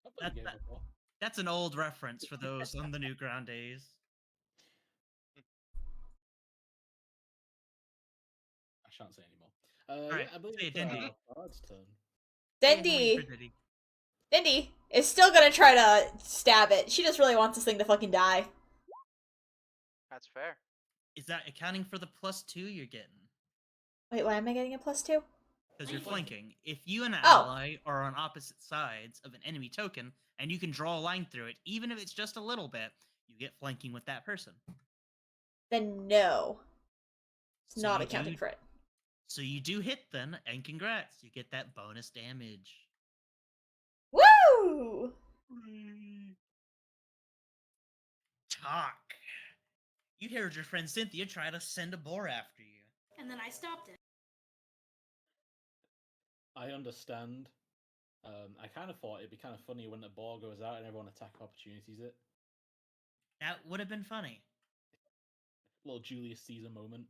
I've played the game That- before. That's an old reference for those on the Newground days. I shan't say anymore. Alright, I believe say it's Dendy. Bard's turn. Dendy. Dendy. Dendy is still gonna try to stab it. She just really wants this thing to fucking die. That's fair. Is that accounting for the +2 you're getting? Wait, why am I getting a +2? Because you're flanking. If you and an Oh. ally are on opposite sides of an enemy token, and you can draw a line through it, even if it's just a little bit, you get flanking with that person. Then no. It's So not you accounting do- for it. So you do hit then, and congrats, you get that bonus damage. Woo! Talk. You heard your friend Cynthia try to send a boar after you. And then I stopped it. I understand. I kind of thought it'd be kind of funny when the ball goes out and everyone attack opportunities it. That would have been funny. Little Julius Caesar moment.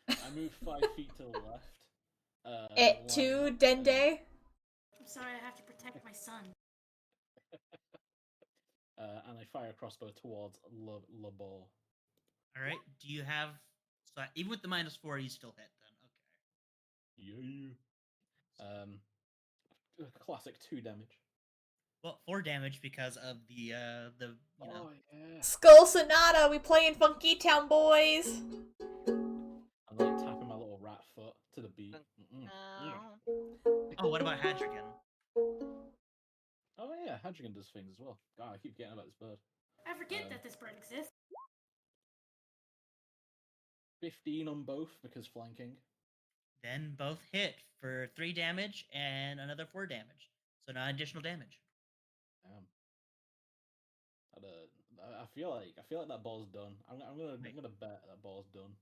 I move 5 feet to the left. It line too, up, Dende. I'm sorry, I have to protect my son. and I fire a crossbow towards Le Ball. Alright, do you have... So even with the -4, you still hit then, okay. Yeah. Classic 2 damage. Well, 4 damage because of the Oh yeah. Skull Sonata, we playing Funky Town Boys. I'm like tapping my little rat foot to the beat. Oh, what about Hadrigan? Oh yeah, Hadrigan does things as well. God, I keep getting about this bird. I forget that this bird exists. 15 on both because flanking. Then both hit for 3 damage and another 4 damage. So now additional damage. I feel like that ball's done. I'm gonna bet that ball's done.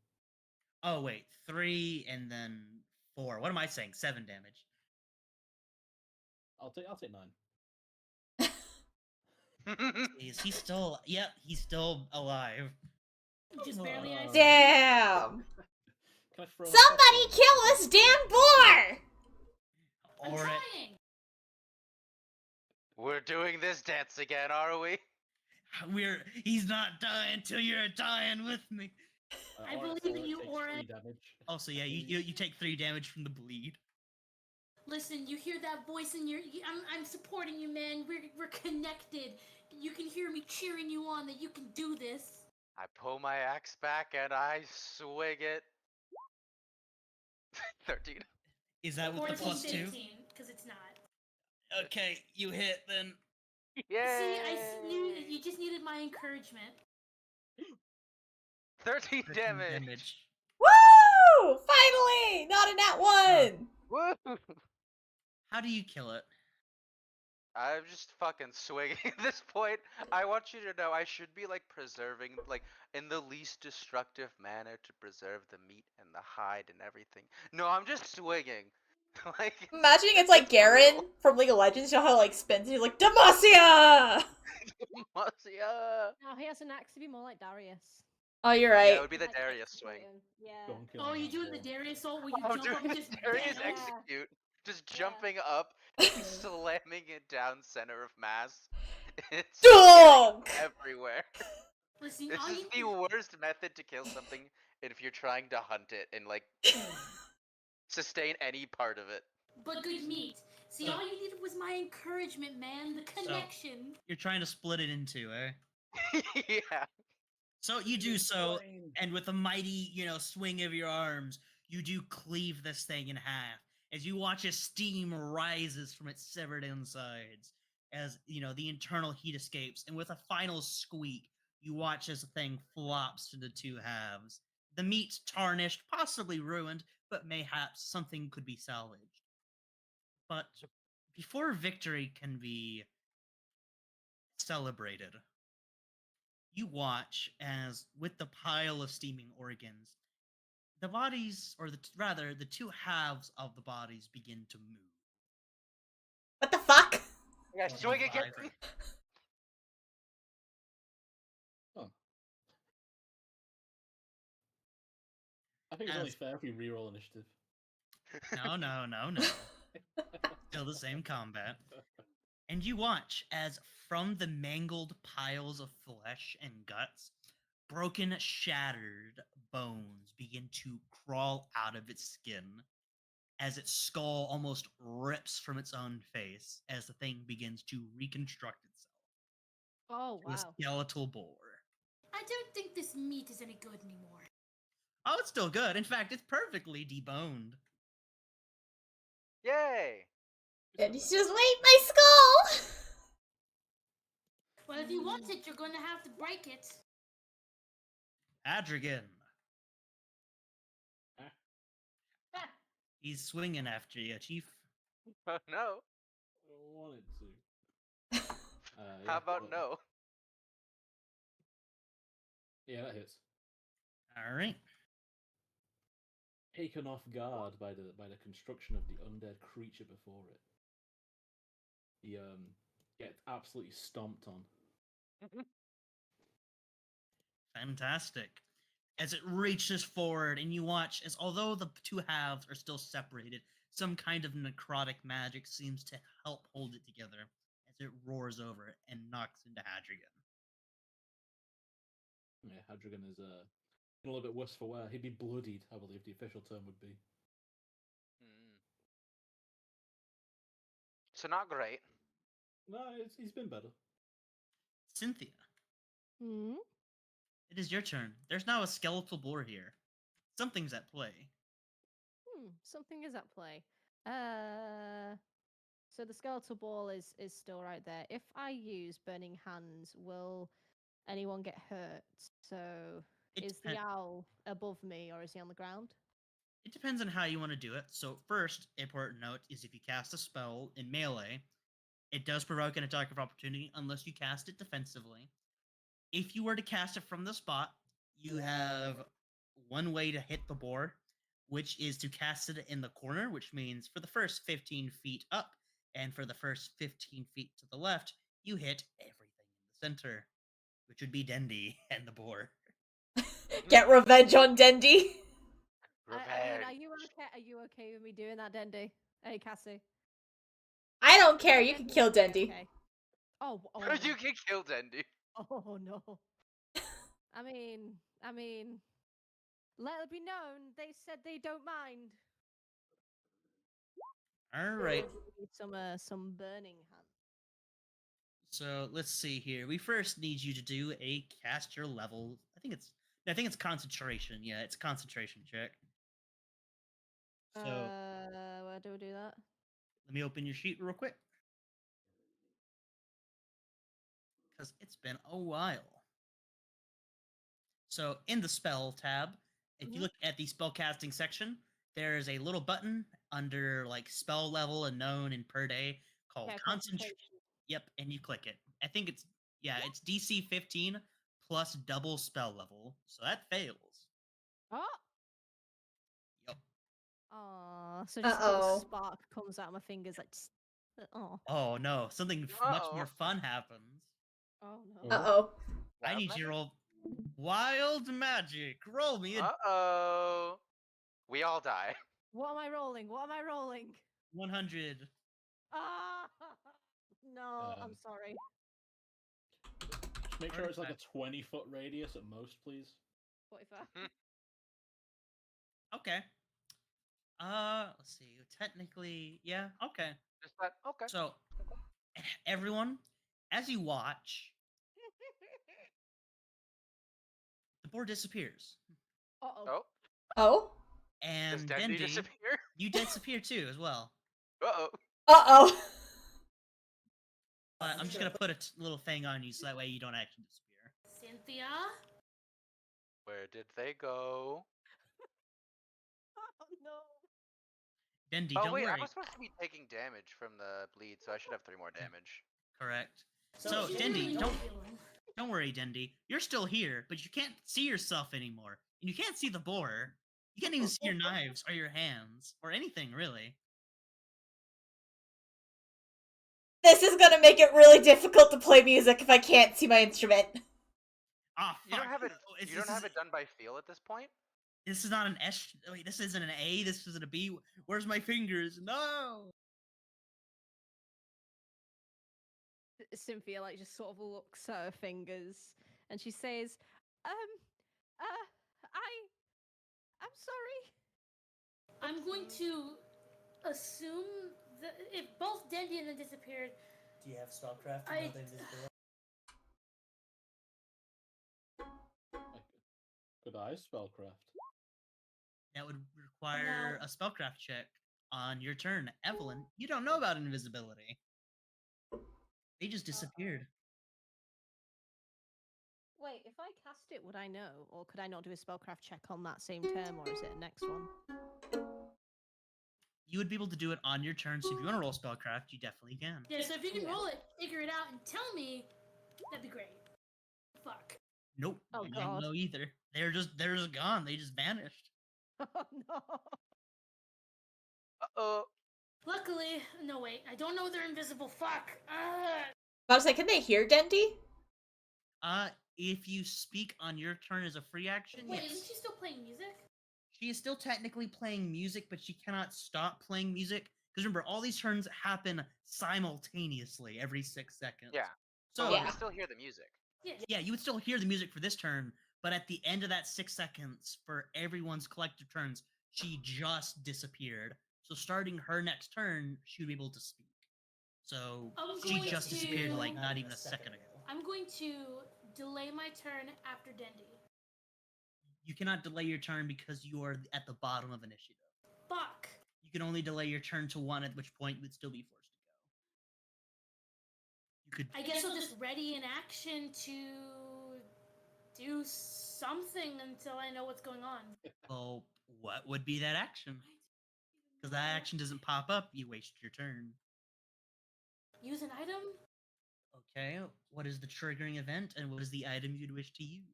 Oh wait, 3 and then 4. What am I saying? 7 damage. I'll take 9. Is he still? Yep, he's still alive. Just barely I Damn! Can I throw Somebody kill this damn boar! I'm Or trying! We're doing this dance again, are we? He's not dying till you're dying with me. I believe in you, Aura. 3 damage. Also, yeah, you take 3 damage from the bleed. Listen, you hear that voice in your... I'm supporting you, man. We're connected. You can hear me cheering you on that you can do this. I pull my axe back and I swing it. 13. Is that with the 14, +2? 15, because it's not. Okay, you hit then. Yay! See, you just needed my encouragement. 13 13 damage. Woo! Finally! Not a nat 1! Woo! How do you kill it? I'm just fucking swinging at this point. I want you to know I should be like preserving, like in the least destructive manner to preserve the meat and the hide and everything. No, I'm just swinging. Like Imagining it's like Garen from League of Legends, you know how it, like spins and he's like, Demacia! Demacia! No, he has an axe to be more like Darius. Oh, you're Yeah, right. it would be the Like, Darius execute swing. him. Yeah. Don't kill Oh, me, you doing the bro. Darius ult where you I'm jump up doing and just Darius bam. execute, just Yeah. jumping up, slamming it down center of mass. It's Donk! getting everywhere. Listen, This all is you the worst method to kill something if you're trying to hunt it and like sustain any part of it. but good meat. See, all you needed was my encouragement, man. The connection. You're trying to split it in 2, eh? Yeah. So you do so, Fine. and with a mighty, swing of your arms, you do cleave this thing in half as you watch as steam rises from its severed insides, as the internal heat escapes, and with a final squeak, you watch as the thing flops into 2 halves. The meat tarnished, possibly ruined, but mayhaps something could be salvaged. But before victory can be celebrated, you watch as, with the pile of steaming organs, the bodies, or rather, the two halves of the bodies begin to move. What the fuck? Yeah, swing again. 25. Oh. I think it's only As- fair if we reroll initiative. No. Still the same combat. And you watch as from the mangled piles of flesh and guts, broken, shattered bones begin to crawl out of its skin as its skull almost rips from its own face as the thing begins to reconstruct itself Oh to a wow. skeletal boar. I don't think this meat is any good anymore. Oh, it's still good. In fact, it's perfectly deboned. Yay! And he's just wait my skull. Well, if you want it, you're going to have to break it. Adrigan. Huh? He's swinging after you, Chief. Oh no. I wanted to. How Yeah, about well, no? Yeah, that hits. All right. Taken off guard by the construction of the undead creature before it. He gets absolutely stomped on. Fantastic. As it reaches forward, and you watch as, although the two halves are still separated, some kind of necrotic magic seems to help hold it together as it roars over it and knocks into Hadrigan. Yeah, Hadrigan is a little bit worse for wear. He'd be bloodied, I believe the official term would be. So not great. No, he's been better. Cynthia, Hmm. it is your turn. There's now a skeletal boar here. Something's at play. Something is at play. So the skeletal ball is still right there. If I use burning hands, will anyone get hurt? So It is the owl above me or is he on the ground? It depends on how you want to do it. So first, important note is if you cast a spell in melee, it does provoke an attack of opportunity unless you cast it defensively. If you were to cast it from the spot, you have one way to hit the boar, which is to cast it in the corner, which means for the first 15 feet up and for the first 15 feet to the left, you hit everything in the center, which would be Dendy and the boar. Get revenge on Dendy. I mean, are Revenge. you okay? Are you okay with me doing that, Dendy? Hey, Cassy. I don't care. You can kill Dendy. Okay. Oh, You can kill Dendy. oh no. I mean, let it be known. They said they don't mind. All right. Some burning hand. So let's see here. We first need you to do a cast your level. I think it's concentration. Yeah, it's concentration check. So Where do we do that? let me open your sheet real quick. Because it's been a while. So in the spell tab, if you look at the spell casting section, there is a little button under like spell level and known and per day called concentration. Yep, and you click it. I think it's DC 15 plus double spell level. So that fails. Oh. Yep. Oh, so just a little spark comes out of my fingers like. Oh. Oh no, something much more fun happens. Oh no. Uh-oh. I need you to roll wild magic. Roll me a Uh-oh. We all die. What am I rolling? 100. Ah! No, I'm sorry. Just make sure it's like a 20-foot radius at most, please. 45. Okay. Let's see. Technically, yeah, okay. Just that. Okay. So, everyone, as you watch, the board disappears. Uh-oh. Oh. Oh? And Does Dendy disappear? you disappear too, as well. Uh-oh. Uh-oh. But I'm just gonna put a little thing on you so that way you don't actually disappear. Cynthia? Where did they go? Oh no. Dendy, Oh don't wait, worry. I was supposed to be taking damage from the bleed, so I should have 3 more damage. Correct. So, Dendy, don't worry, Dendy. You're still here, but you can't see yourself anymore. And you can't see the boar. You can't even see your knives or your hands or anything really. This is gonna make it really difficult to play music if I can't see my instrument. Ah, You don't fuck. have it. Oh, You don't have it done by feel at this point. This is not an S. Wait, this isn't an A. This isn't a B. Where's my fingers? No. Cynthia like just sort of looks at her fingers and she says, I'm sorry. I'm going to assume that if both Dendy and them disappeared, Do you have spellcraft? I- know the invisibility? Could I spellcraft? That would require a spellcraft check on your turn. Evelyn, you don't know about invisibility. They just disappeared. Wait, if I cast it, would I know? Or could I not do a spellcraft check on that same term, or is it a next one? You would be able to do it on your turn, so if you want to roll spellcraft, you definitely can. yeah. So if you can Yeah. roll it, figure it out, and tell me, that'd be great. Fuck. Nope. Oh, you God. don't know either. They're just gone. They just vanished. Oh no. Luckily, no wait, I don't know they're invisible. Fuck. I was like, can they hear Dendy? If you speak on your turn as a free action, Wait, yes. isn't she still playing music? She is still technically playing music, but she cannot stop playing music. Because remember, all these turns happen simultaneously every 6 seconds. Yeah. So, We can still hear the music. yeah, you would still hear the music for this turn, but at the end of that 6 seconds, for everyone's collective turns, she just disappeared. So starting her next turn, she would be able to speak. So I'm she going just to- disappeared like not even a second ago. I'm going to delay my turn after Dendy. You cannot delay your turn because you are at the bottom of initiative. Fuck. You can only delay your turn to 1, at which point you would still be forced to go. You could. I guess I'll just ready in action to do something until I know what's going on. Well, what would be that action? Because that action doesn't pop up, you waste your turn. Use an item? Okay, what is the triggering event, and what is the item you'd wish to use?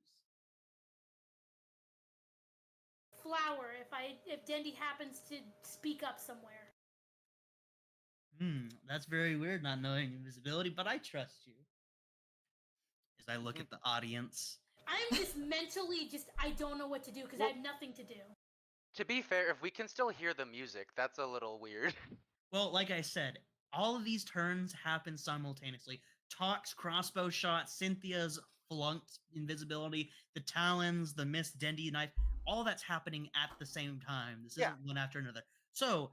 Flower, if Dendy happens to speak up somewhere. That's very weird, not knowing invisibility, but I trust you. As I look at the audience. I'm just mentally I don't know what to do because I have nothing to do. To be fair, if we can still hear the music, that's a little weird. Well, like I said, all of these turns happen simultaneously. Talk's crossbow shot, Cynthia's flunked invisibility, the talons, the missed Dendy knife, all that's happening at the same time. This isn't one after another. So,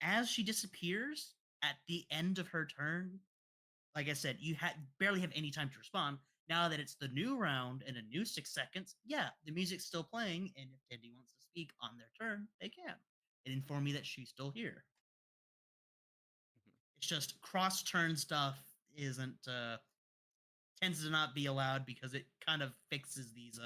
as she disappears at the end of her turn, like I said, you barely have any time to respond. Now that it's the new round and a new 6 seconds, yeah, the music's still playing, and if Dendy wants to speak on their turn, they can. And inform me that she's still here. It's just cross-turn stuff tends to not be allowed because it kind of fixes these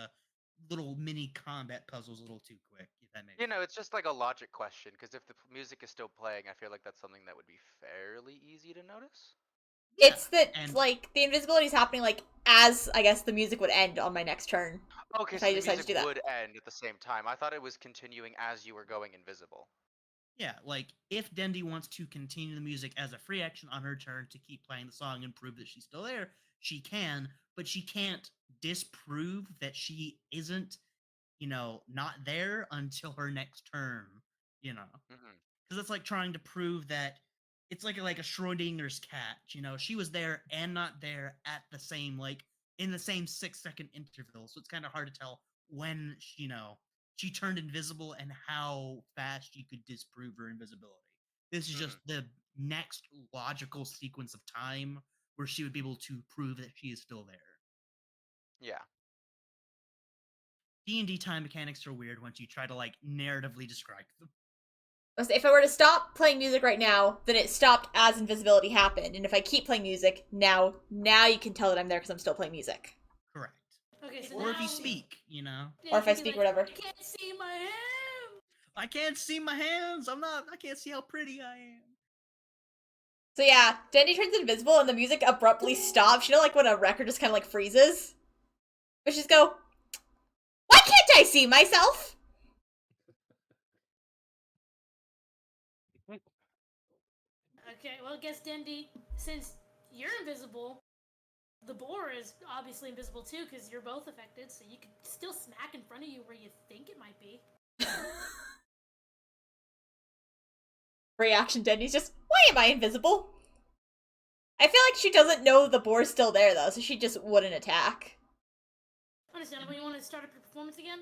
little mini combat puzzles a little too quick, if that makes sense. It's just like a logic question, because if the music is still playing, I feel like that's something that would be fairly easy to notice. It's that, like, the invisibility is happening, like, as, I guess, the music would end on my next turn. Okay, If so I the decide to music do that. would end at the same time. I thought it was continuing as you were going invisible. Yeah, like, if Dendy wants to continue the music as a free action on her turn to keep playing the song and prove that she's still there, she can, but she can't disprove that she isn't, not there until her next turn, Because it's like trying to prove that it's like a Schrodinger's cat, she was there and not there at the same, in the same 6-second interval, so it's kind of hard to tell when, she turned invisible and how fast you could disprove her invisibility. This is just the next logical sequence of time where she would be able to prove that she is still there. Yeah. D&D time mechanics are weird once you try to, narratively describe them. If I were to stop playing music right now, then it stopped as invisibility happened. And if I keep playing music, now you can tell that I'm there because I'm still playing music. Correct. Okay, so Or if now- you speak, Yeah, Or if I you can speak, be whatever. I can't see my hand! I can't see my hands. I can't see how pretty I am. So yeah, Dendy turns invisible and the music abruptly stops. Like when a record just kind of freezes? But just go, why can't I see myself? Okay, well, I guess Dendy, since you're invisible, the boar is obviously invisible too, because you're both affected, so you could still smack in front of you where you think it might be. Reaction Dendy's just, why am I invisible? I feel like she doesn't know the boar's still there though, so she just wouldn't attack. Understandable. You want to start up your performance again?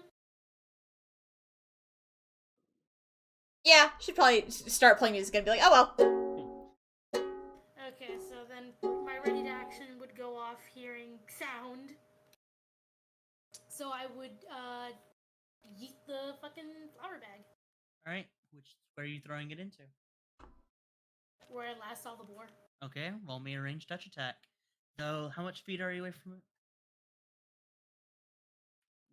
Yeah, she'd probably start playing music and be like, oh well. Okay, so then my ready to action would go off hearing sound. So I would yeet the fucking flower bag All right, which where are you throwing it into? where I last saw the boar. Okay, roll me a ranged touch attack. So, how much feet are you away from it?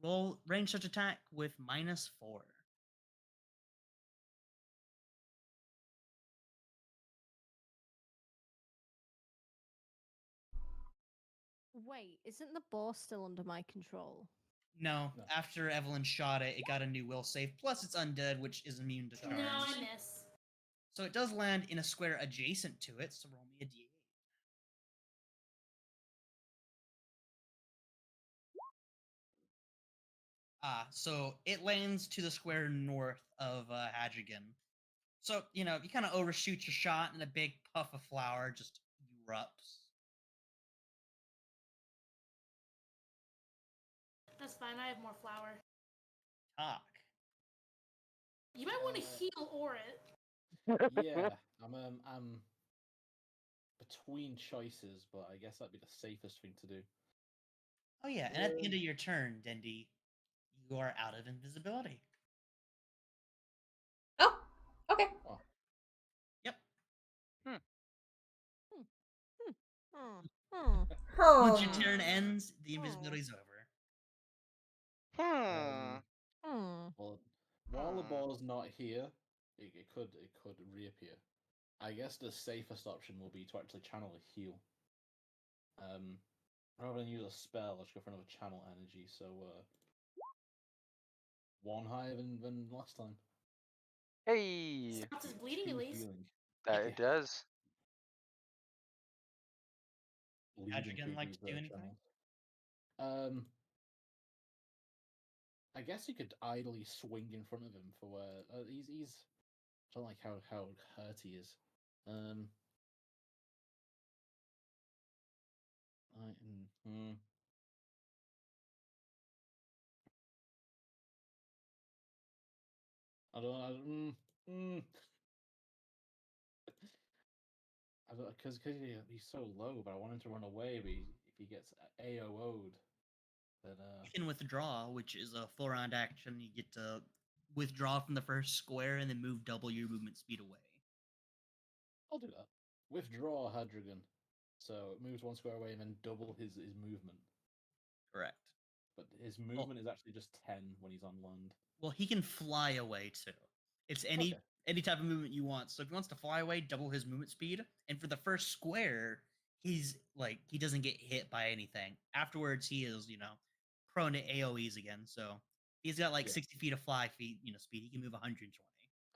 Roll ranged touch attack with -4. Wait, isn't the boar still under my control? No, No. after Evelyn shot it, it got a new will save. Plus, it's undead, which is immune to charms. No, I miss. So it does land in a square adjacent to it. So roll me a d8. So it lands to the square north of Hadrigan. So, you kind of overshoot your shot and a big puff of flour just erupts. That's fine. I have more flour. Talk. You might want to heal or it. Yeah, I'm between choices, but I guess that'd be the safest thing to do. Oh, yeah, and at the end of your turn, Dendy, you are out of invisibility. Oh, okay. Oh, Yep. Once your turn ends, the invisibility's over. well, while the ball's not here, it could reappear. I guess the safest option will be to actually channel a heal. Rather than use a spell, let's go for another channel energy. So, one higher than last time. Hey, Stops his bleeding at Two least. healing. that Yeah. it does. Bleeding Hadrigan like creatures to do that are anything? channeled. I guess you could idly swing in front of him for where he's. I don't like how hurt he is. I don't. I don't because he's so low, but I want him to run away. But if he gets AOO'd, then You can withdraw, which is a full round action. You get to withdraw from the first square and then move double your movement speed away. I'll do that. Withdraw Hadrigan, so it moves one square away and then double his movement. Correct. But his movement is actually just 10 when he's on land. Well, he can fly away too. It's any type of movement you want. So if he wants to fly away, double his movement speed. And for the first square, he's like he doesn't get hit by anything. Afterwards, he is prone to AOE's again. So he's got like 60 feet of fly feet speed. He can move 120.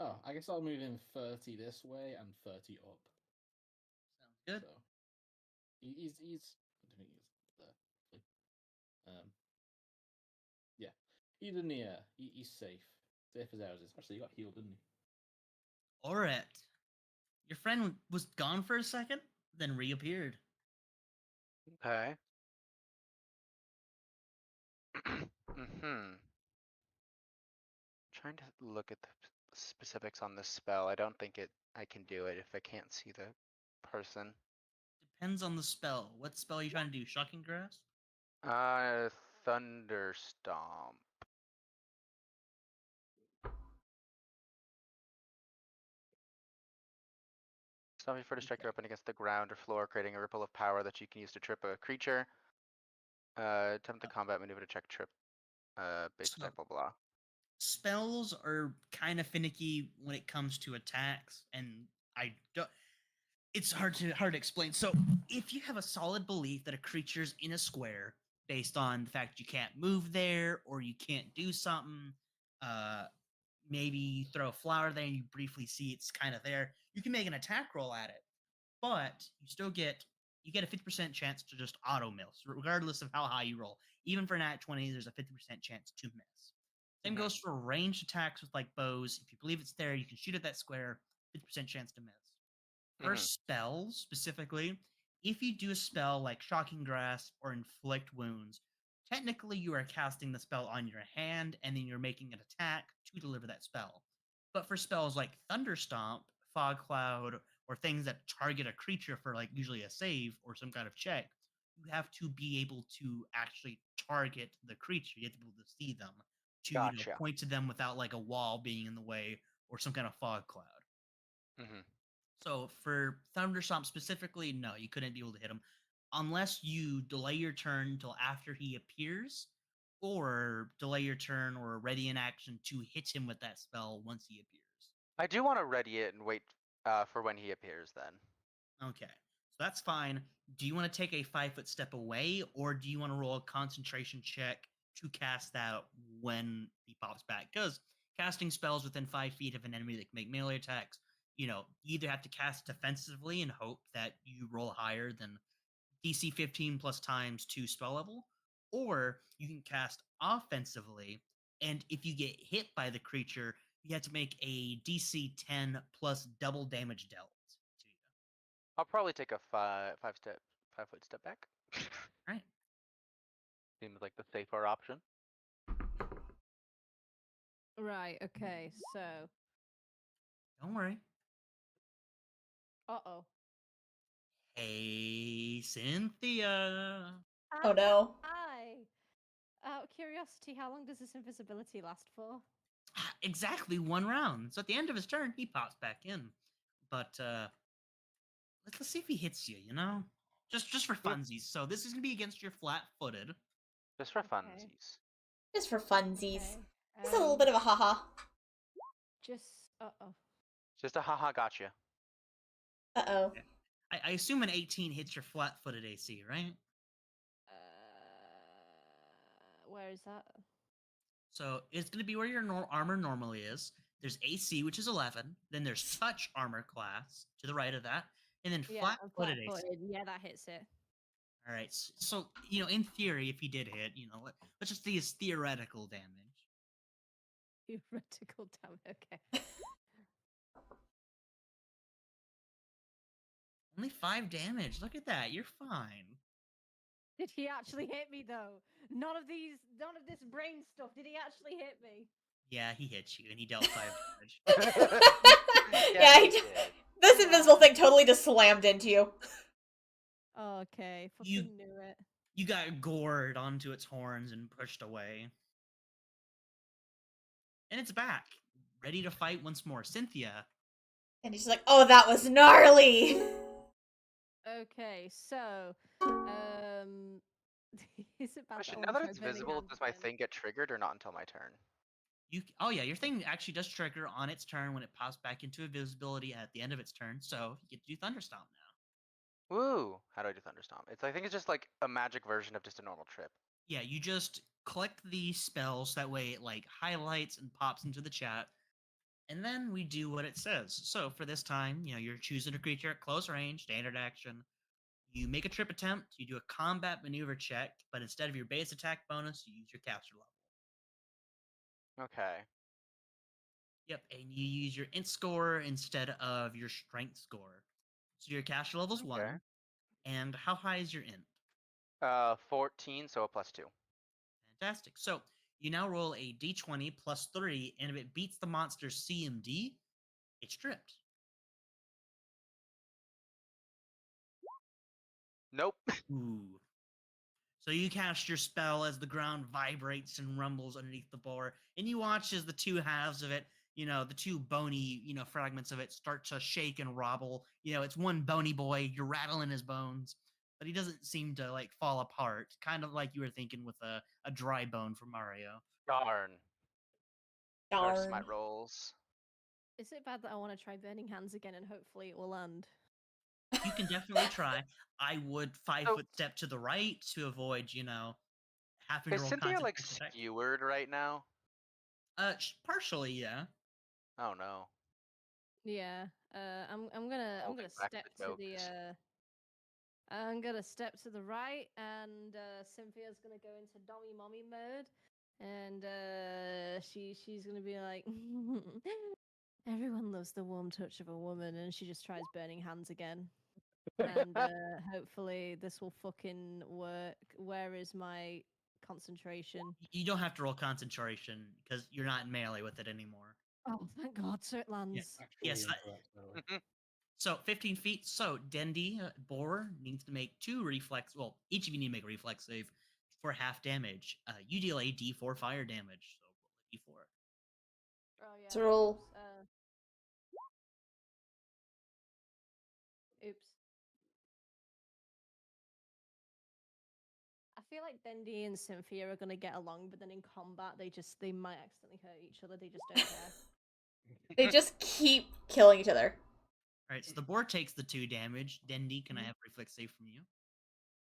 Oh, I guess I'll move him 30 this way and 30 up. Sounds good. So he's I don't think he's there. Yeah, he's in the air. He's safe. Safe as ours is. Actually, he got healed, didn't he? Alright. Your friend was gone for a second, then reappeared. Okay. Mm-hmm. Trying to look at the specifics on this spell. I don't think I can do it if I can't see the person. Depends on the spell. What spell are you trying to do? Shocking Grass? Thunderstomp. Stop you for to strike your weapon against the ground or floor, creating a ripple of power that you can use to trip a creature. Attempt the combat maneuver to check trip. Base attack, blah blah. Spells are kind of finicky when it comes to attacks, and I don't. It's hard to explain. So, if you have a solid belief that a creature's in a square based on the fact you can't move there or you can't do something, maybe throw a flower there and you briefly see it's kind of there. You can make an attack roll at it, but you get a 50% chance to just auto miss, regardless of how high you roll. Even for nat 20, there's a 50% chance to miss. Same Mhm. goes for ranged attacks with like bows. If you believe it's there, you can shoot at that square, 50% chance to miss. For Mhm. spells specifically, if you do a spell like Shocking Grasp or Inflict Wounds, technically you are casting the spell on your hand and then you're making an attack to deliver that spell. But for spells like Thunderstomp, Fog Cloud, or things that target a creature for like usually a save or some kind of check, you have to be able to actually target the creature. You have to be able to see them to Gotcha. point to them without like a wall being in the way or some kind of fog cloud. Mhm. So for Thunderstomp specifically, no, you couldn't be able to hit him unless you delay your turn until after he appears, or delay your turn or ready in action to hit him with that spell once he appears. I do want to ready it and wait for when he appears. Then. Okay, so that's fine. Do you want to take a 5 foot step away, or do you want to roll a concentration check to cast that when he pops back? Because casting spells within 5 feet of an enemy that can make melee attacks, you either have to cast defensively and hope that you roll higher than DC 15 plus times 2 spell level, or you can cast offensively, and if you get hit by the creature, you have to make a DC 10 plus double damage dealt to you. I'll probably take a 5 foot step back. Right. Seems like the safer option. Right, okay, so. Don't worry. Uh-oh. Hey, Cynthia. Oh no. Hi. Out of curiosity, how long does this invisibility last for? Exactly 1 round. So at the end of his turn, he pops back in. But let's see if he hits you. Just for Yep. funsies. So this is gonna be against your flat-footed. Just for Okay. funsies. Just for funsies. Okay. Just a little bit of a haha. Just uh-oh. Just a haha gotcha. Uh-oh. I assume an 18 hits your flat-footed AC, right? Where is that? So it's going to be where your armor normally is. There's AC, which is 11. Then there's touch armor class to the right of that. And then Yeah, I'm flat-footed AC. flat-footed. Yeah, that hits it. All right. So, in theory, if he did hit, let's just see his theoretical damage. Theoretical damn. Okay. Only 5 damage. Look at that. You're fine. Did he actually hit me though? None of this brain stuff. Did he actually hit me? Yeah, he hit you, and he dealt 5 damage. Yeah, he did. this invisible thing totally just slammed into you. Okay, fucking You- knew it. You got gored onto its horns and pushed away. And it's back, ready to fight once more. Cynthia. And he's like, oh, that was gnarly. Okay, so is it bad Question, that I now that wanna it's try Burning visible, Hands does my again? thing get triggered or not until my turn? Oh yeah, your thing actually does trigger on its turn when it pops back into invisibility at the end of its turn, so you get to do Thunderstomp now. Woo! How do I do Thunderstomp? I think it's just like a magic version of just a normal trip. Yeah, you just click the spells, that way it like highlights and pops into the chat, and then we do what it says. So for this time, you're choosing a creature at close range, standard action. You make a trip attempt, you do a combat maneuver check, but instead of your base attack bonus, you use your caster level. Okay. Yep, and you use your int score instead of your strength score. So your caster level's Okay. 1. And how high is your int? 14, so a +2. Fantastic. So you now roll a d20 plus 3, and if it beats the monster's CMD, it's stripped. Nope. Ooh. So you cast your spell as the ground vibrates and rumbles underneath the boar, and you watch as the two halves of it, the two bony, fragments of it start to shake and wobble. It's one bony boy, you're rattling his bones, but he doesn't seem to like fall apart, kind of like you were thinking with a dry bone from Mario. Darn. Darn. Smite rolls. Is it bad that I want to try Burning Hands again and hopefully it will land? You can definitely try. I would 5 So- foot step to the right to avoid, having to Is roll Cynthia like concentration check. skewered right now? Partially, yeah. Oh no. Yeah. I'm Holding gonna back the step to the jokes. I'm gonna step to the right, and Cynthia's gonna go into Dommy Mommy mode, and she's gonna be like, everyone loves the warm touch of a woman, and she just tries burning hands again, and hopefully this will fucking work. Where is my concentration? You don't have to roll concentration because you're not in melee with it anymore. Oh, thank God, so it lands. Actually Yes, incorrect, by the way. So 15 feet. So Dendy Boar needs to make 2 reflex. Well, each of you need to make a reflex save for half damage. You deal a D4 fire damage. So roll a D4. Oh yeah. So roll. Oops. I feel like Dendy and Cynthia are gonna get along, but then in combat they might accidentally hurt each other. They just don't care. They just keep killing each other. All right. So the boar takes the 2 damage. Dendy, can I have a reflex save from you?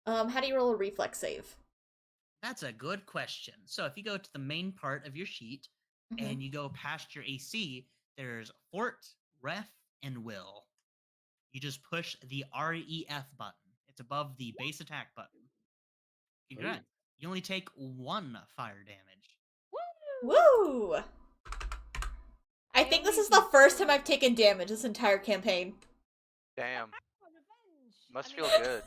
How do you roll a reflex save? That's a good question. So if you go to the main part of your sheet and you go past your AC, there's Fort, Ref, and Will. You just push the REF button. It's above the base attack button. Congrats. You only take 1 fire damage. Woo! I think this is the first time I've taken damage this entire campaign. Damn. Revenge. Must I feel mean, good.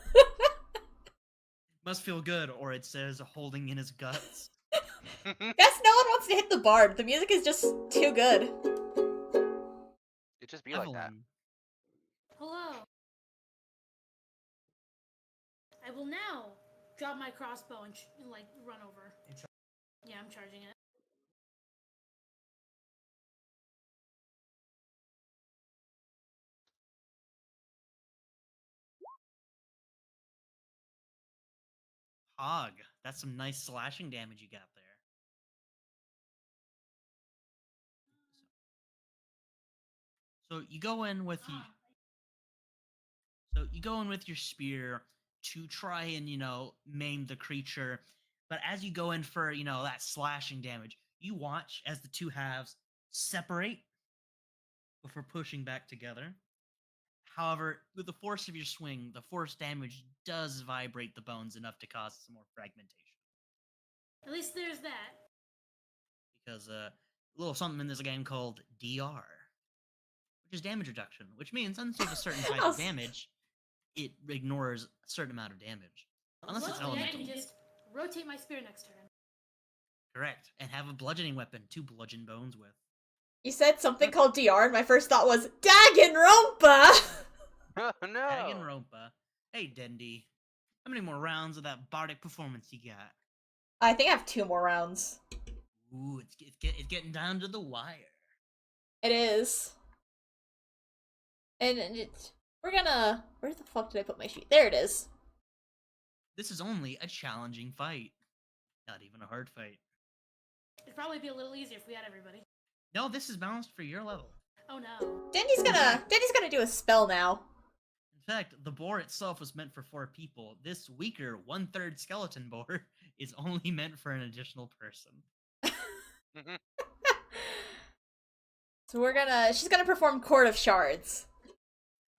Must feel good, or it says holding in his guts. Guess no one wants to hit the bard. The music is just too good. It just be like that. Evelyn. Hello. I will now drop my crossbow and like run over. Yeah, I'm charging it. Hog. That's some nice slashing damage you got there. So you go in with you. So you go in with your spear to try and maim the creature, but as you go in for that slashing damage, you watch as the 2 halves separate before pushing back together. However, with the force of your swing, the force damage does vibrate the bones enough to cause some more fragmentation. At least there's that. Because a little something in this game called DR, which is damage reduction, which means unless you have a certain type of damage, it ignores a certain amount of damage. Unless it's Luckily, I elemental. can just rotate my spear next turn. Correct. And have a bludgeoning weapon to bludgeon bones with. You said something called DR, and my first thought was Danganronpa! Oh no. Danganronpa. Hey, Dendy. How many more rounds of that bardic performance you got? I think I have 2 more rounds. Ooh, it's getting down to the wire. It is. And we're gonna... Where the fuck did I put my sheet? There it is. This is only a challenging fight. Not even a hard fight. It'd probably be a little easier if we had everybody. No, this is balanced for your level. Oh no. Dendy's gonna do a spell now. In fact, the boar itself was meant for 4 people. This weaker 1/3 skeleton boar is only meant for an additional person. So she's gonna perform Court of Shards.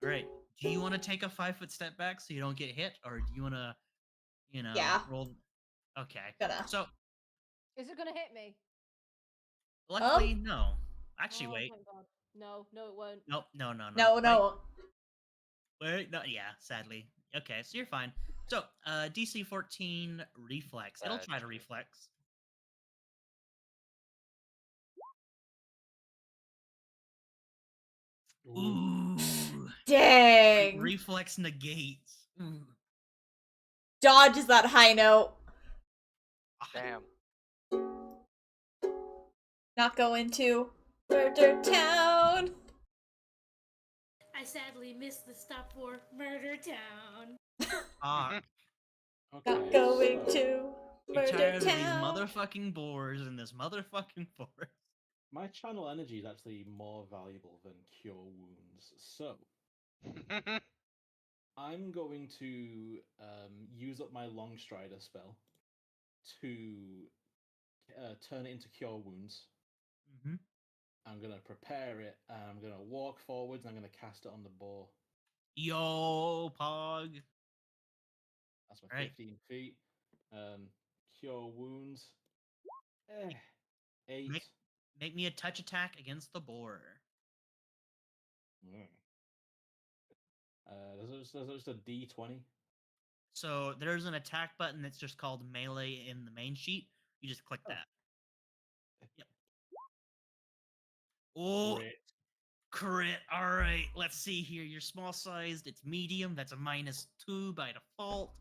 Alright, do you want to take a 5-foot step back so you don't get hit? Or do you want to, Yeah. roll? Okay. Gonna. So, is it gonna hit me? luckily, no. Actually, Oh, wait. thank God. No, it won't. Nope, no. No. Wait, no, yeah, sadly. Okay, so you're fine. So, DC 14 reflex. It'll try to reflex. Ooh. Dang. Reflex negates. Ooh. Dodges that high note. Damn. Not going to Murder Town. I sadly missed the stop for Murder Town. Ah, Not going to you're Murder tired of these Town. motherfucking boars in this motherfucking forest. My channel energy is actually more valuable than cure wounds, so I'm going to use up my Long Strider spell to turn it into cure wounds. Mm-hmm. I'm gonna prepare it, and I'm gonna walk forwards, and I'm gonna cast it on the boar. Yo, Pog. That's my Right. 15 feet. Cure wounds. 8. Make me a touch attack against the boar. Mm. There's just a D20. So there's an attack button that's just called melee in the main sheet. You just click Oh. that. Yep. Oh, Great. crit. All right. Let's see here. You're small sized. It's medium. That's a -2 by default.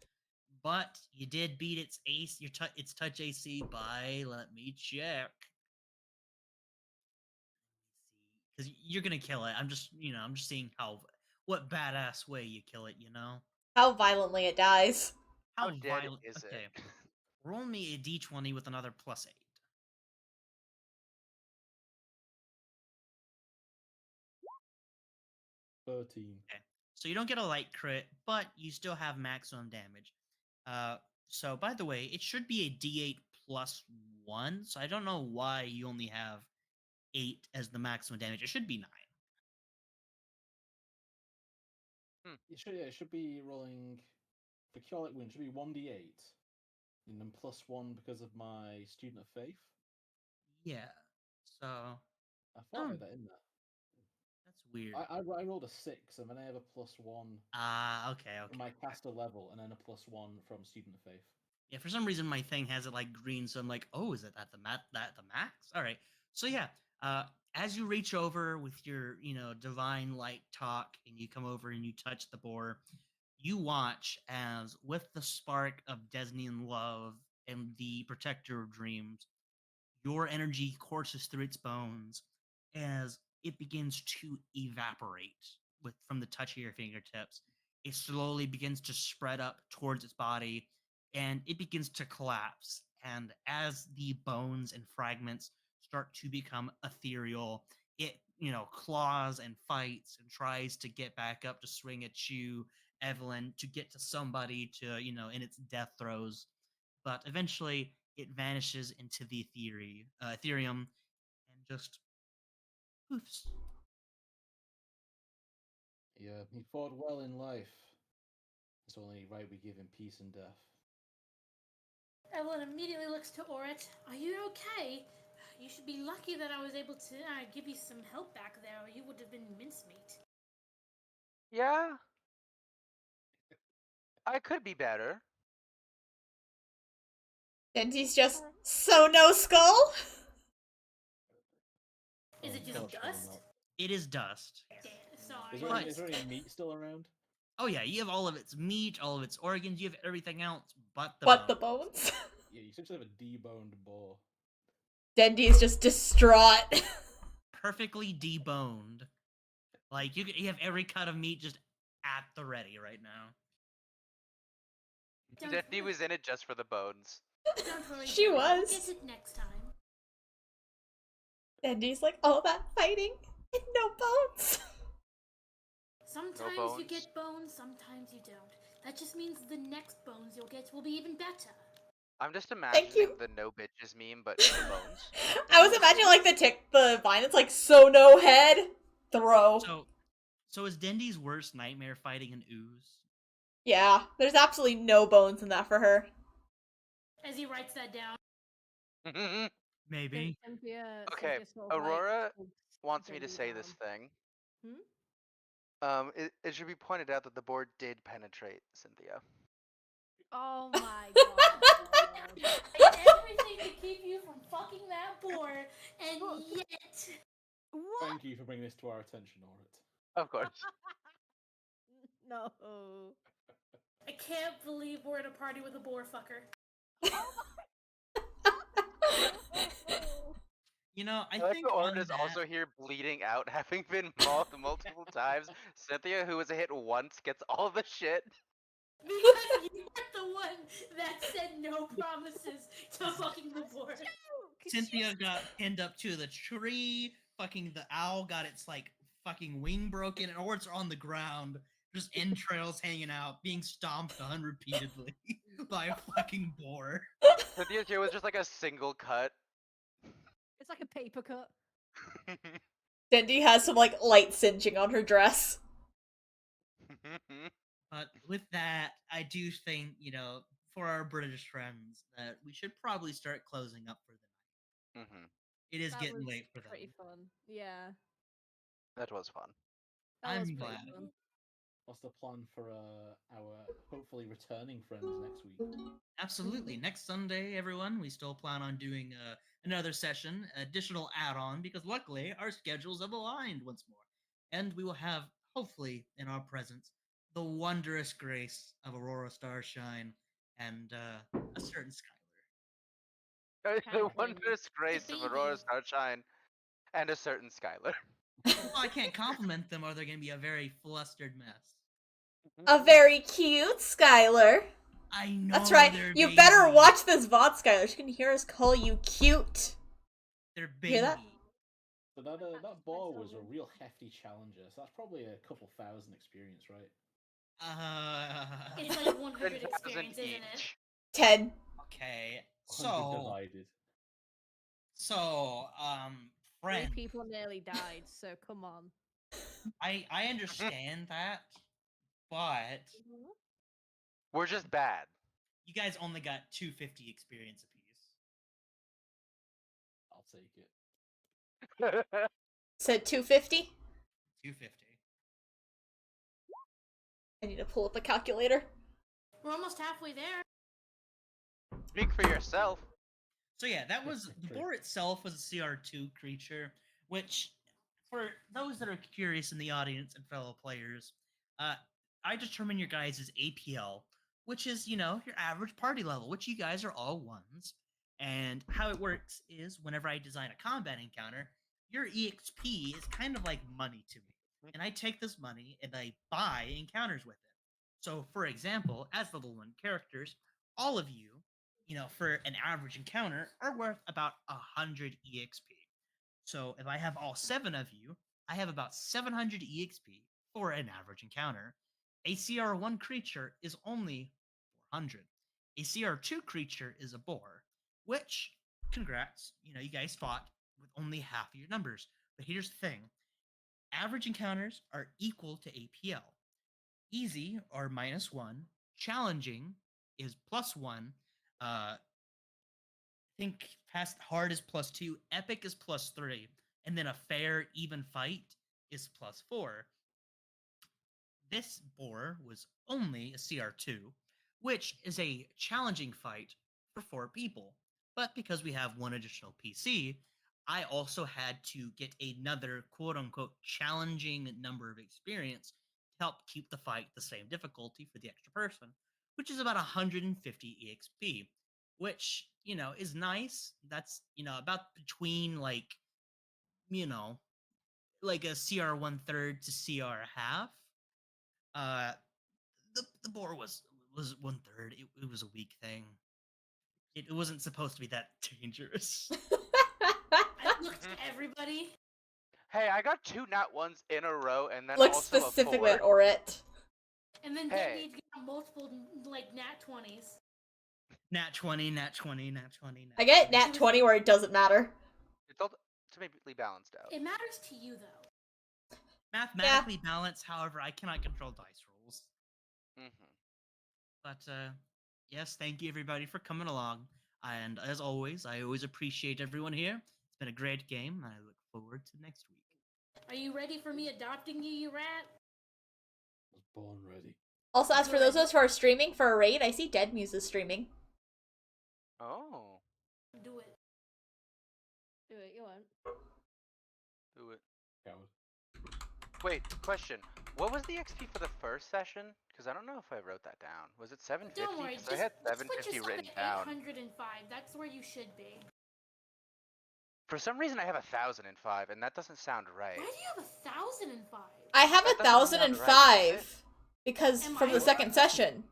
But you did beat its ace. Its touch AC by. Let me check. Because you're gonna kill it. I'm just seeing what badass way you kill it. How violently it dies. How How dead violent. is Okay. it? Roll me a d20 with another +8. 13. Okay. So you don't get a light crit, but you still have maximum damage. So by the way, it should be a d8 +1. So I don't know why you only have 8 as the maximum damage. It should be 9. It should be rolling for cure light wound. It should be 1d8, and then +1 because of my student of faith. Yeah. So I thought I had that in there. that's weird. I rolled a 6, and then I have a +1 Okay. from my caster level, and then a +1 from student of faith. Yeah, for some reason my thing has it like green, so I'm like, oh, is it at the max? All right. So yeah, as you reach over with your divine light talk, and you come over and you touch the boar, you watch as with the spark of Desnian love and the protector of dreams, your energy courses through its bones as it begins to evaporate from the touch of your fingertips. It slowly begins to spread up towards its body, and it begins to collapse. And as the bones and fragments start to become ethereal, it claws and fights and tries to get back up to swing at you, Evelyn, to get to somebody to in its death throes. But eventually it vanishes into the Ethereum and just poofs. Yeah, he fought well in life. It's only right we give him peace and death. Evelyn immediately looks to Orit. Are you okay? You should be lucky that I was able to give you some help back there, or you would have been mincemeat. Yeah, I could be better. Dendy's just so no skull. Is it just Unfortunately dust? not. It is dust. Damn, sorry. Is there any meat still around? Oh yeah, you have all of its meat, all of its organs, you have everything else but the But bone. the bones. Yeah, you essentially have a deboned boar. Dendy's just distraught. Perfectly deboned. Like you have every cut of meat just at the ready right now. Dendy was in it just for the bones. Don't worry, She Jerry, we'll was. get it next time. Dendy's like, all that fighting and no bones. Sometimes bones. you get bones, sometimes you don't. That just means the next bones you'll get will be even better. I'm just you. imagining the no bitches meme, but no bones. I was imagining like the vine that's like, so no head, throw. So is Dendy's worst nightmare fighting an ooze? Yeah, there's absolutely no bones in that for her. As he writes that down. Maybe. Cynthia Okay, sort of, Aurora like, wants me to Dendy say down. this thing. Hmm? It should be pointed out that the board did penetrate Cynthia. Oh my god. And everything to keep you from fucking that board, and yet... What? Thank you for bringing this to our attention, Orit. Of course. No. I can't believe we're at a party with a boar fucker. I like think the on Orin is that, also here bleeding out, having been mauled multiple times. Cynthia, who was hit once, gets all the shit. Because you're the one that said no promises to fucking the board. Cynthia got pinned up to the tree. Fucking the owl got its fucking wing broken, and Orts are on the ground, just entrails hanging out, being stomped on repeatedly by a fucking boar. Cynthia's here was just like a single cut. It's like a paper cut. Dendy has some, like, light singeing on her dress. But with that, I do think, for our British friends, that we should probably start closing up for the night. Mhm. It is That getting was late for them. pretty fun. Yeah, That was fun. that was I'm pretty glad. fun. What's the plan for our hopefully returning friends next week? Absolutely. Next Sunday, everyone, we still plan on doing another session, additional add-on, because luckily our schedules have aligned once more. And we will have, hopefully, in our presence, the wondrous grace of Aurora Starshine and a certain Skylar. The Kinda thing. wondrous grace of Aurora baby. Starshine and a certain Skylar. Well, I can't compliment them, or they're going to be a very flustered mess. A very cute Skylar. I know. That's right. They're You baby. better watch this VOD, Skylar. She can hear us call you cute. They're Hear baby. that? So that boar was a real hefty challenger. So that's probably a couple thousand experience, right? It's like 100 10,000 experience, isn't it? each. 10. Okay. 100 divided. So, Three friend, people nearly died, so come on. I understand that, but We're just bad. you guys only got 250 experience apiece. I'll take it. Said 250. 250. I need to pull up a calculator. We're almost halfway there. Speak for yourself. So yeah, that was the boar itself was a CR2 creature, which, for those that are curious in the audience and fellow players, I determine your guys' APL, which is your average party level, which you guys are all ones. And how it works is, whenever I design a combat encounter, your EXP is kind of like money to me, and I take this money and I buy encounters with it. So, for example, as level 1 characters, all of you, for an average encounter, are worth about 100 EXP. So if I have all 7 of you, I have about 700 EXP for an average encounter. A CR1 creature is only 400. A CR2 creature is a boar, which, congrats, you guys fought with only half of your numbers. But here's the thing. Average encounters are equal to APL. Easy are -1. Challenging is +1. I think past hard is +2. Epic is +3. And then a fair, even fight is +4. This boar was only a CR2, which is a challenging fight for 4 people. But because we have one additional PC, I also had to get another quote-unquote challenging number of experience to help keep the fight the same difficulty for the extra person, which is about 150 EXP, which, is nice. That's, about between, like a CR 1/3 to CR half. Uh, the boar was 1/3. It was a weak thing. It wasn't supposed to be that dangerous. I looked at everybody. Hey, I got 2 nat ones in a row, and then Look also specifically a at 4. Orit. And then Hey. Dendy got multiple, like, nat 20s. Nat 20, nat 20, nat 20. I get 20. nat 20 where it doesn't matter. It's ultimately balanced out. It matters to you, though. Mathematically balanced, however, I cannot control dice rolls. Mm-hmm. But, yes, thank you everybody for coming along. And as always, I always appreciate everyone here. It's been a great game, and I look forward to next week. Are you ready for me adopting you, you rat? I was born ready. Also, as for those of us who are streaming for a raid, I see Dead Muse is streaming. Oh. Do it. Do it, you won't. Do it. Coward. Wait, question. What was the XP for the first session? Because I don't know if I wrote that down. Was it 750? Don't worry, 'Cause I had just put 750 yourself written at down. 805. That's where you should be. For some reason, I have 1,005, and that doesn't sound right. Why do you have 1,005? I have That doesn't sound 1,005 because Am from I the right? second session.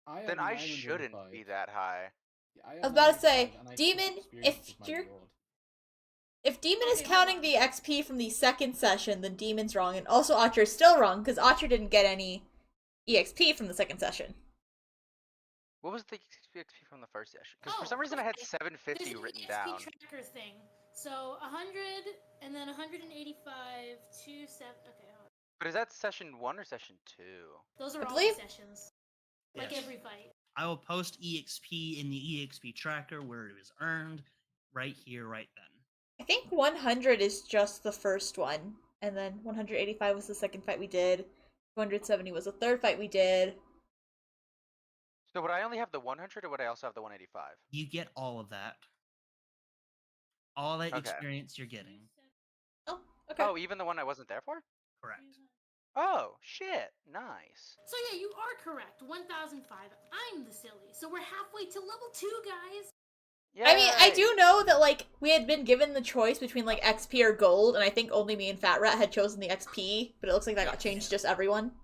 Then I shouldn't be that high. I was about to say, Demon, if Demon is Okay, counting hold on. the XP from the second session, then Demon's wrong, and also Archer's still wrong, because Archer didn't get any EXP from the second session. What was the XP from the first session? Because for some reason I had 750 There's an written EXP down. tracker thing. So 100 and then 185, 2, 7. Okay, hold on. But is that session 1 or session 2? Those I are all believe- the sessions. Like Yes. every fight. I will post EXP in the EXP tracker where it was earned, right here, right then. I think 100 is just the first one, and then 185 was the second fight we did. 270 was the third fight we did. So would I only have the 100 or would I also have the 185? You get all of that. All that Okay. experience you're getting. Oh, okay. Oh, even the one I wasn't there for? Correct. Oh, shit. Nice. So yeah, you are correct. 1005. I'm the silly. So we're halfway to level 2, guys. Yay! I mean, I do know that, like, we had been given the choice between, like, XP or gold, and I think only me and Fat Rat had chosen the XP, but it looks like that got changed to just everyone.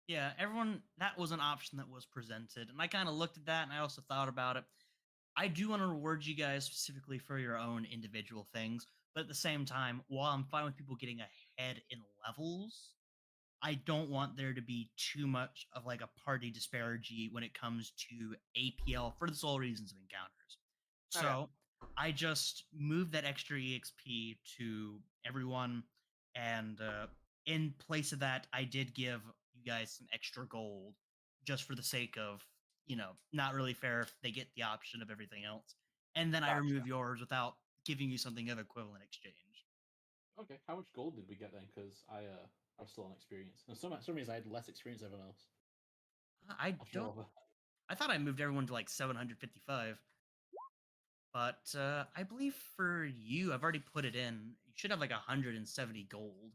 Yeah, everyone, that was an option that was presented. And I kind of looked at that and I also thought about it. I do want to reward you guys specifically for your own individual things. But at the same time, while I'm fine with people getting ahead in levels, I don't want there to be too much of like a party disparity when it comes to APL for the sole reasons of encounters. Okay. So I just moved that extra EXP to everyone, and in place of that, I did give you guys some extra gold just for the sake of, not really fair if they get the option of everything else. And then I Gotcha. remove yours without giving you something of equivalent exchange. Okay, how much gold did we get then? Because I was still on experience, and some reason I had less experience than everyone else. I I feel don't. I thought I moved everyone to like 755. But I believe for you, I've already put it in. You should have like 170 gold.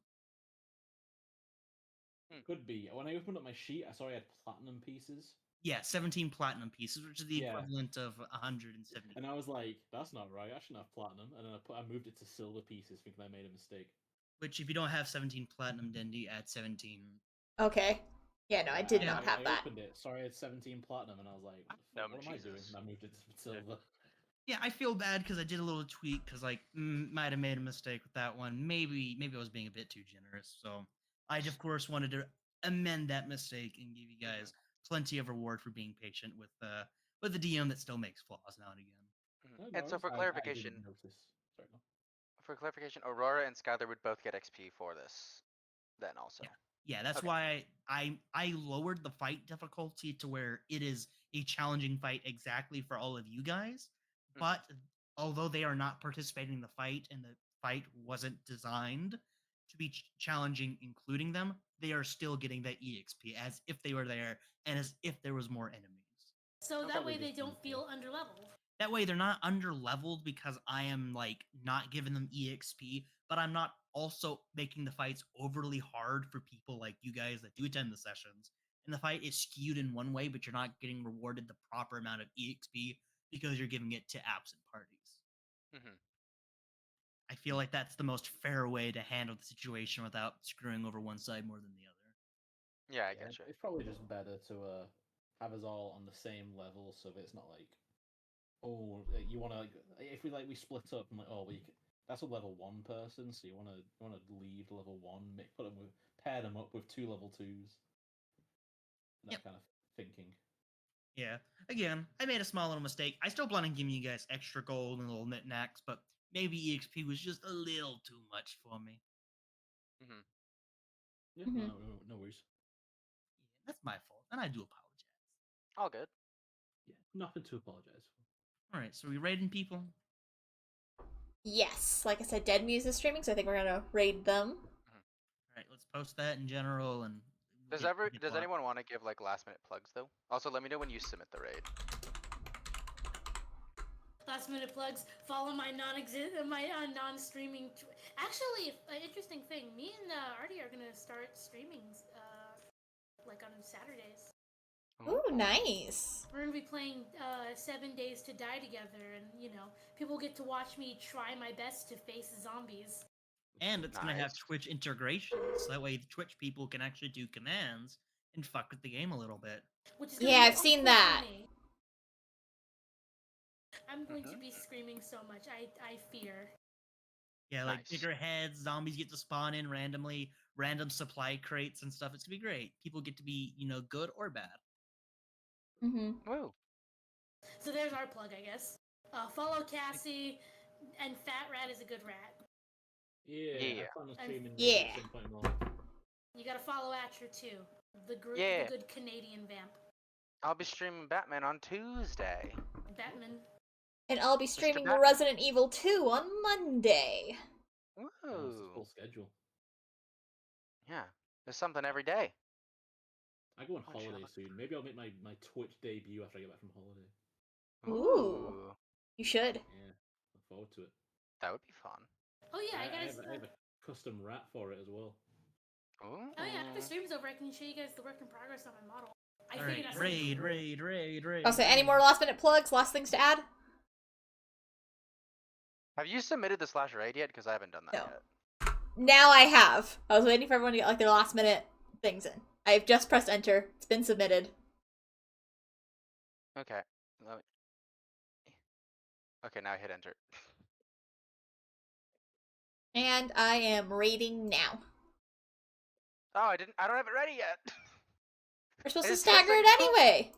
Could be. When I opened up my sheet, I saw I had platinum pieces, Yeah, 17 platinum pieces, which is the Yeah. equivalent of 170. and I was like, "That's not right. I shouldn't have platinum." And then I moved it to silver pieces, thinking I made a mistake. Which, if you don't have 17 platinum, Dendy, add 17. Okay. Yeah, no, I did And not have I that. opened it. Sorry, I had 17 platinum, and I was like, Dumb "What am I doing?" Jesus. And I moved it to silver. Yeah, I feel bad because I did a little tweak because like might have made a mistake with that one. Maybe I was being a bit too generous. So I of course wanted to amend that mistake and give you guys plenty of reward for being patient with the DM that still makes flaws now and again. No, And so worries. for I clarification, didn't notice. Sorry, no. Aurora and Skylar would both get XP for this. Then also. Yeah, that's Okay. why I lowered the fight difficulty to where it is a challenging fight exactly for all of you guys. Mhm. But although they are not participating in the fight and the fight wasn't designed to be challenging, including them, they are still getting that EXP as if they were there and as if there was more enemies. So Okay. that way They they just don't moved feel underleveled. That way they're not under leveled because I am like not giving them EXP, but I'm not also making the fights overly hard for people like you guys that do attend the sessions. And the fight is skewed in one way, but you're not getting rewarded the proper amount of EXP because you're giving it to absent parties. Mhm. I feel like that's the most fair way to handle the situation without screwing over one side more than the other. Yeah, I Yeah, getcha. it's probably just better to have us all on the same level, so that it's not like, oh, you want to like if we split up and like, oh, that's a level 1 person, so you want to leave level 1, pair them up with 2 level 2s, that Yep. kind of thinking. Yeah. Again, I made a small little mistake. I still plan on giving you guys extra gold and little knickknacks, but maybe EXP was just a little too much for me. Mhm. Yeah, Mhm. no worries. Yeah, that's my fault, and I do apologize. All good. Yeah, nothing to apologize for. All right, so we raiding people. Yes, like I said, Dead Muse is streaming, so I think we're gonna raid them. All right, let's post that in general and. Does anyone want to give like last minute plugs though? Also, let me know when you submit the raid. Last minute plugs. Follow my non-streaming. Actually, interesting thing. Me and Artie are gonna start streaming, like on Saturdays. Ooh, nice. We're gonna be playing 7 Days to Die together, and people get to watch me try my best to face zombies. And it's gonna have Nice. Twitch integration, so that way the Twitch people can actually do commands and fuck with the game a little bit. Which is gonna Yeah, be I've seen awkward that. for me. I'm going to be screaming so much. I fear. Yeah, like Nice. bigger heads, zombies get to spawn in randomly, random supply crates and stuff. It's gonna be great. People get to be, good or bad. Mm-hmm. Woo. So there's our plug, I guess. Follow Cassy. And Fat Rat is a good rat. Yeah, Yeah. I plan on streaming Yeah. at some point more. You gotta follow Atcher too. The Yeah. good Canadian vamp. I'll be streaming Batman on Tuesday. Batman. And I'll be streaming Batman. Resident Evil 2 on Monday. Oh, it's a Woo. full schedule. Yeah. There's something every day. I go on Oh, holiday Sherlock. soon. Maybe I'll make my Twitch debut after I get back from holiday. Ooh. You should. Yeah, look forward to it. That would be fun. Oh yeah, I I guys. have a custom rat for it as well. Ooh. Oh yeah, after the stream's over, I can show you guys the work in progress on my model. I Alright, figured out raid. I'll say, any more last minute plugs? Last things to add? Have you submitted the slash raid yet? Because I haven't done that No. yet. Now I have. I was waiting for everyone to get like their last minute things in. I've just pressed enter. It's been submitted. Okay. Okay, now I hit enter. And I am raiding now. Oh, I don't have it ready yet. We're supposed I to just 10 stagger it seconds. anyway.